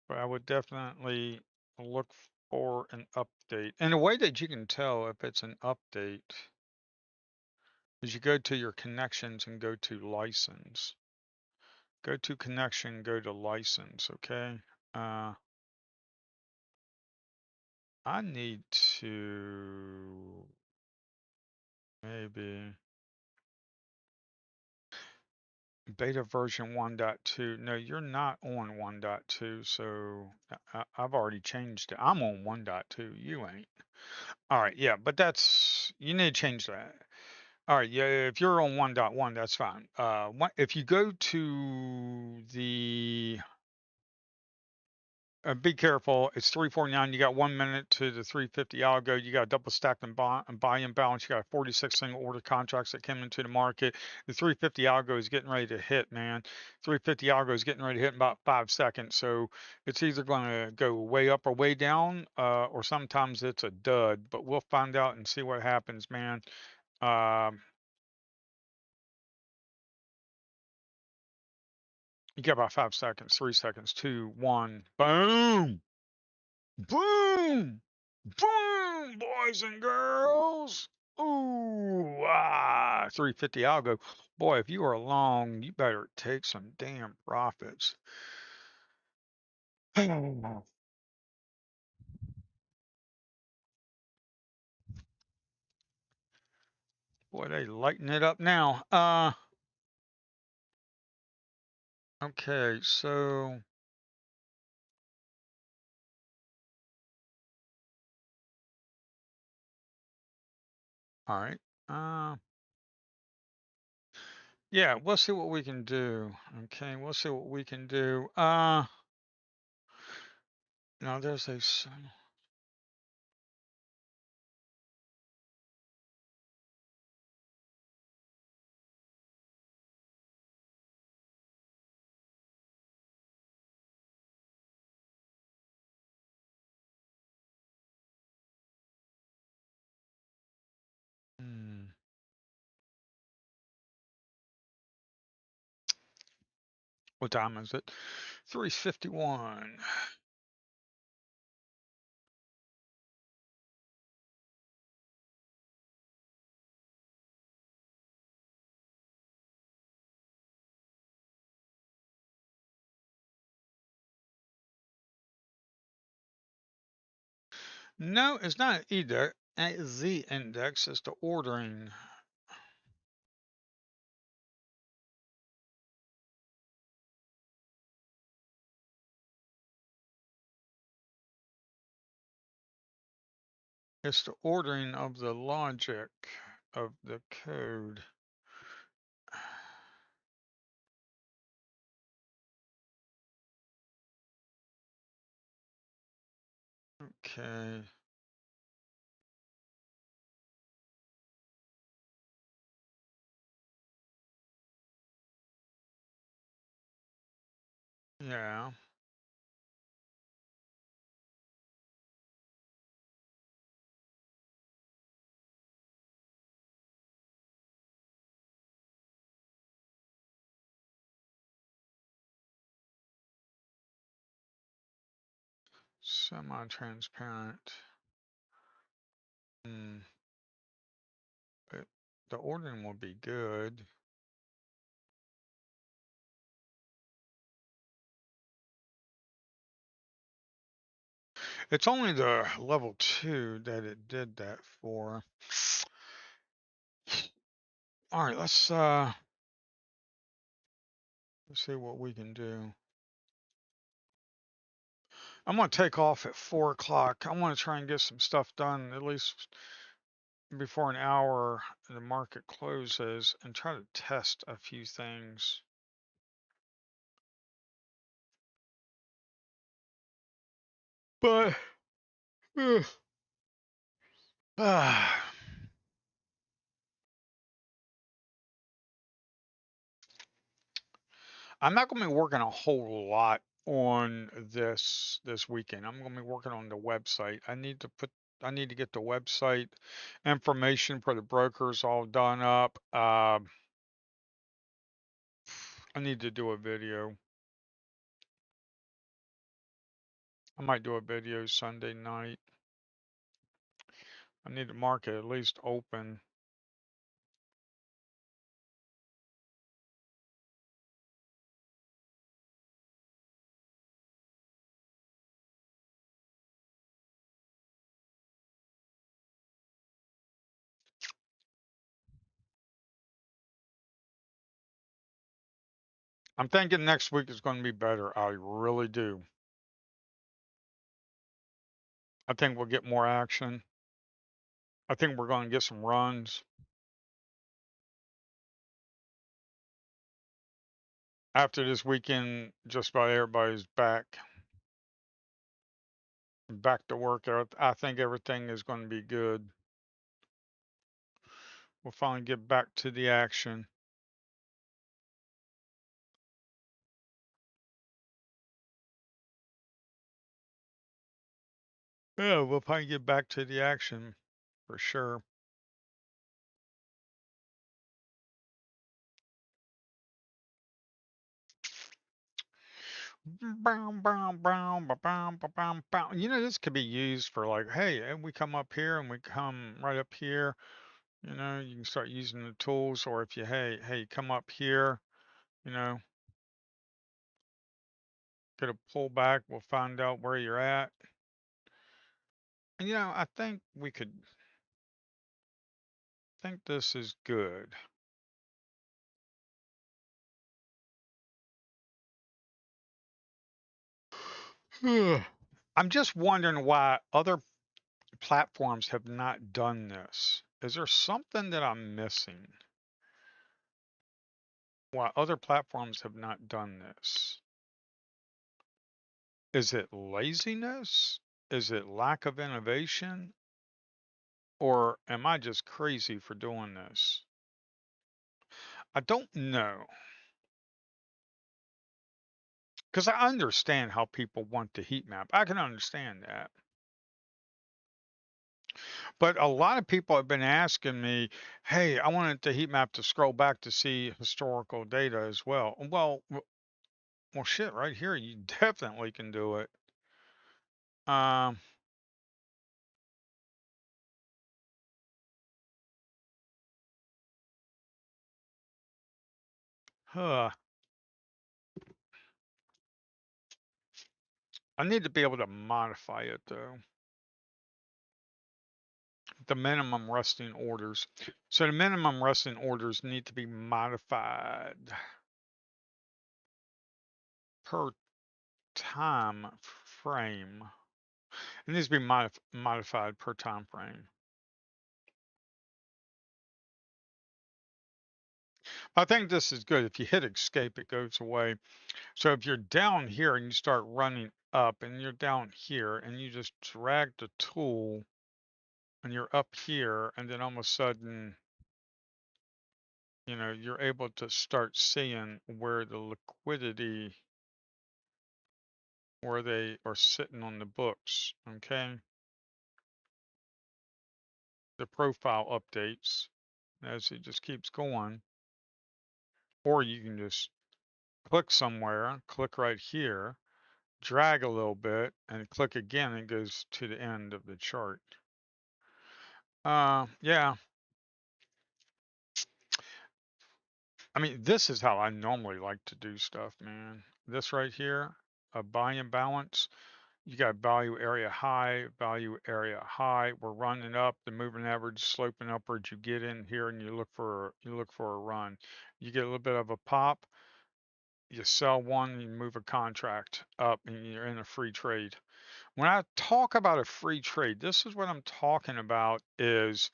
But I would definitely look for an update. And a way that you can tell if it's an update is you go to your connections and go to license. Go to connection, go to license, okay? I need to maybe beta version 1.2. No, you're not on 1.2, so I've already changed it. I'm on 1.2, you ain't. All right, yeah, but you need to change that. All right, yeah, if you're on 1.1, that's fine. If you go to the be careful. It's 349. You got 1 minute to the 350 algo. You got double stacked and buy imbalance. You got 46 single order contracts that came into the market. The 350 algo is getting ready to hit, man. 350 algo is getting ready to hit in about 5 seconds. So it's either going to go way up or way down, or sometimes it's a dud. But we'll find out and see what happens, man. You got about 5 seconds, 3 seconds, 2, 1, boom. Boom! Boom, boys and girls. Ooh, 350 algo. Boy, if you are long, you better take some damn profits. Boy, they lighten it up now. Okay, so all right. Yeah, we'll see what we can do. Okay, we'll see what we can do. Now there's a what time is it? 3:51. No, it's not either. A Z index is the ordering. It's the ordering of the logic of the code. Okay. Yeah. Semi-transparent. Hmm. But the ordering will be good. It's only the level 2 that it did that for. All right, let's see what we can do. I'm gonna take off at 4 o'clock. I want to try and get some stuff done at least before an hour the market closes and try to test a few things. But I'm not going to be working a whole lot on this weekend. I'm going to be working on the website. I need to get the website information for the brokers all done up. I need to do a video. I might do a video Sunday night. I need the market at least open. I'm thinking next week is going to be better. I really do. I think we'll get more action. I think we're going to get some runs. After this weekend, just about everybody's back to work. I think everything is going to be good. We'll finally get back to the action. Yeah, we'll probably get back to the action for sure. You know, this could be used for like, hey, we come up here and we come right up here. You know, you can start using the tools, or if you, hey, come up here, you know, get a pullback. We'll find out where you're at. And, you know, I think we could think this is good. I'm just wondering why other platforms have not done this. Is there something that I'm missing? Why other platforms have not done this? Is it laziness? Is it lack of innovation? Or am I just crazy for doing this? I don't know. Because I understand how people want the heat map. I can understand that. But a lot of people have been asking me, hey, I wanted the heat map to scroll back to see historical data as well. Well, shit, right here, you definitely can do it. Um, huh. I need to be able to modify it though. The minimum resting orders. So the minimum resting orders need to be modified per time frame. It needs to be modified per time frame. I think this is good. If you hit escape, it goes away. So if you're down here and you start running up and you're down here and you just drag the tool and you're up here and then all of a sudden, you know, you're able to start seeing where the liquidity where they are sitting on the books. Okay, the profile updates as it just keeps going, or you can just click somewhere, click right here, drag a little bit, and click again, and it goes to the end of the chart. Yeah, I mean, this is how I normally like to do stuff, man. This right here, a buy and balance. You got value area high, value area high. We're running up, the moving average sloping upwards. You get in here and you look for a run. You get a little bit of a pop. You sell one, you move a contract up, and you're in a free trade. When I talk about a free trade, this is what I'm talking about is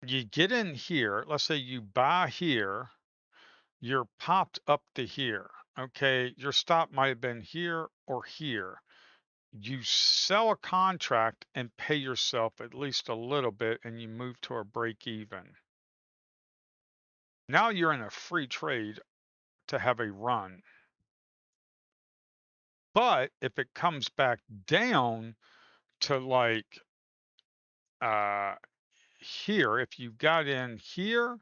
you get in here, let's say you buy here, you're popped up to here. Okay, your stop might have been here or here. You sell a contract and pay yourself at least a little bit and you move to a break even. Now you're in a free trade to have a run. But if it comes back down to like uh here, if you got in here,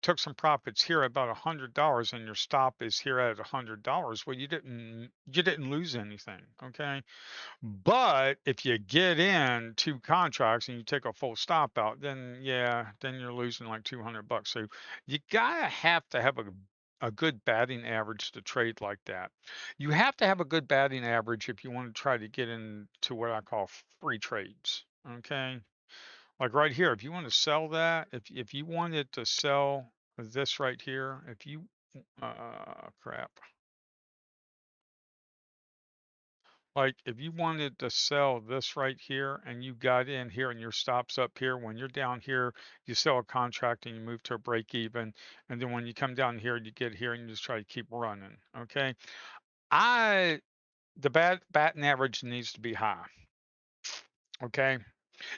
took some profits here about $100 and your stop is here at $100, well you didn't lose anything, okay? But if you get in two contracts and you take a full stop out, then yeah, then you're losing like $200. So you gotta have to have a good batting average to trade like that. You have to have a good batting average if you want to try to get into what I call free trades. Okay. Like right here, if you want to sell that, if you wanted to sell this right here, if you crap. Like if you wanted to sell this right here and you got in here and your stops up here, when you're down here, you sell a contract and you move to a break even. And then when you come down here, you get here and you just try to keep running. Okay. I the batting average needs to be high. Okay.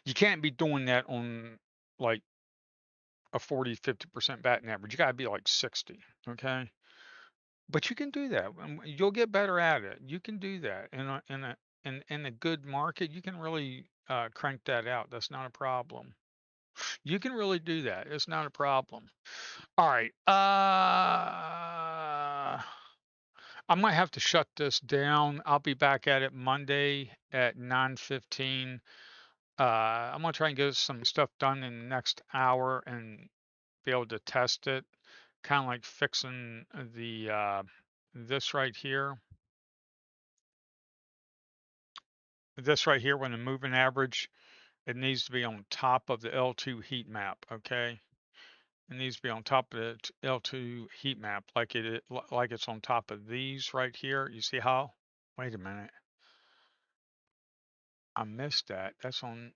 You can't be doing that on like a 40, 50% batting average. You gotta be like 60. Okay. But you can do that. You'll get better at it. You can do that in a good market. You can really crank that out. That's not a problem. You can really do that. It's not a problem. All right. I might have to shut this down. I'll be back at it Monday at 9:15. I'm gonna try and get some stuff done in the next hour and be able to test it. Kind of like fixing the this right here. This right here, when the moving average, it needs to be on top of the L2 heat map, okay? It needs to be on top of the L2 heat map like it's on top of these right here. You see how? Wait a minute. I missed that. That's on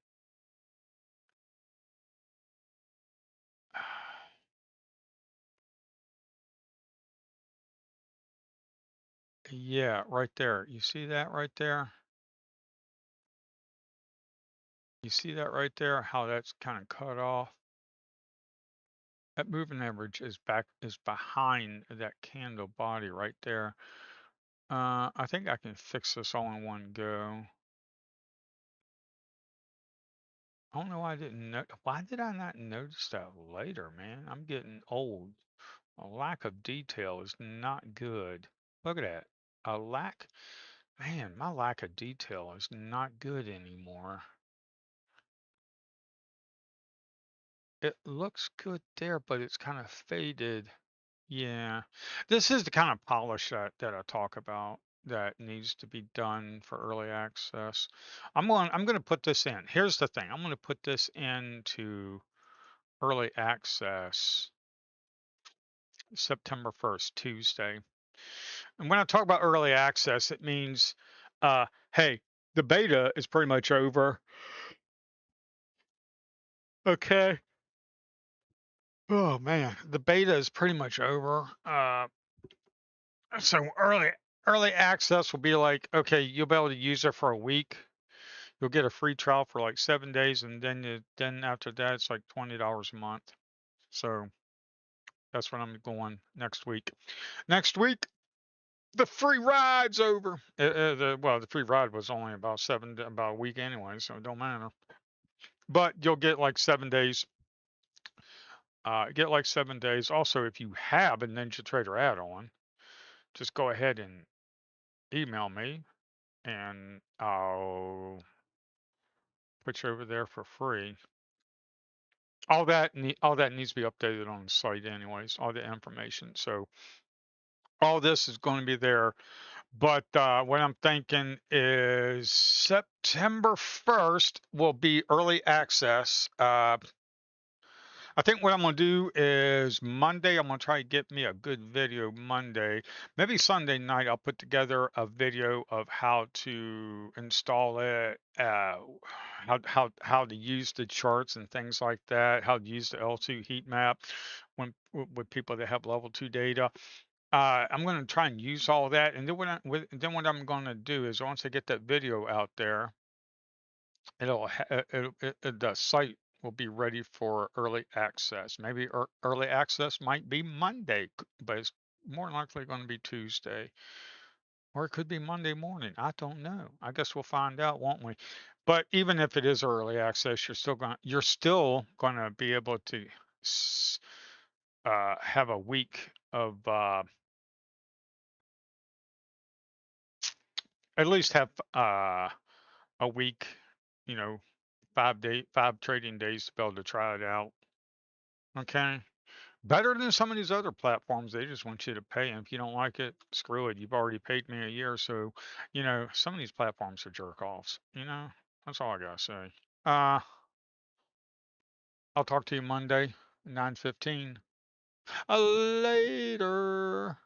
yeah, right there. You see that right there? You see that right there? How that's kind of cut off? That moving average is behind that candle body right there. I think I can fix this all in one go. I don't know why I didn't know. Why did I not notice that later, man? I'm getting old. A lack of detail is not good. Look at that. A lack, man, my lack of detail is not good anymore. It looks good there, but it's kind of faded. Yeah. This is the kind of polish that I talk about that needs to be done for early access. I'm going to put this in. Here's the thing. I'm going to put this into early access September 1st, Tuesday. And when I talk about early access, it means, hey, the beta is pretty much over. Okay. Oh man, the beta is pretty much over. So early access will be like, okay, you'll be able to use it for a week. You'll get a free trial for like 7 days, and then after that, it's like $20 a month. So that's what I'm going next week. Next week, The free ride's over. Well, the free ride was only about a week anyway, so it don't matter. But you'll get like 7 days. Get like 7 days. Also, if you have a Ninja Trader add-on, just go ahead and email me, and I'll put you over there for free. All that needs to be updated on the site, anyways. All the information. So all this is going to be there. But what I'm thinking is September 1st will be early access. I think what I'm going to do is Monday, I'm going to try to get me a good video Monday. Maybe Sunday night, I'll put together a video of how to install it, how to use the charts and things like that, how to use the L2 heat map with people that have level 2 data. I'm going to try and use all that, and then what I'm going to do is once I get that video out there, the site will be ready for early access. Maybe early access might be Monday, but it's more likely going to be Tuesday, or it could be Monday morning. I don't know. I guess we'll find out, won't we? But even if it is early access, you're still going to be able to have a week of at least have a week, you know, 5 trading days to be able to try it out. Okay. Better than some of these other platforms. They just want you to pay. And if you don't like it, screw it. You've already paid me a year. So, some of these platforms are jerk offs. That's all I got to say. Uh, I'll talk to you Monday, 9:15. Later.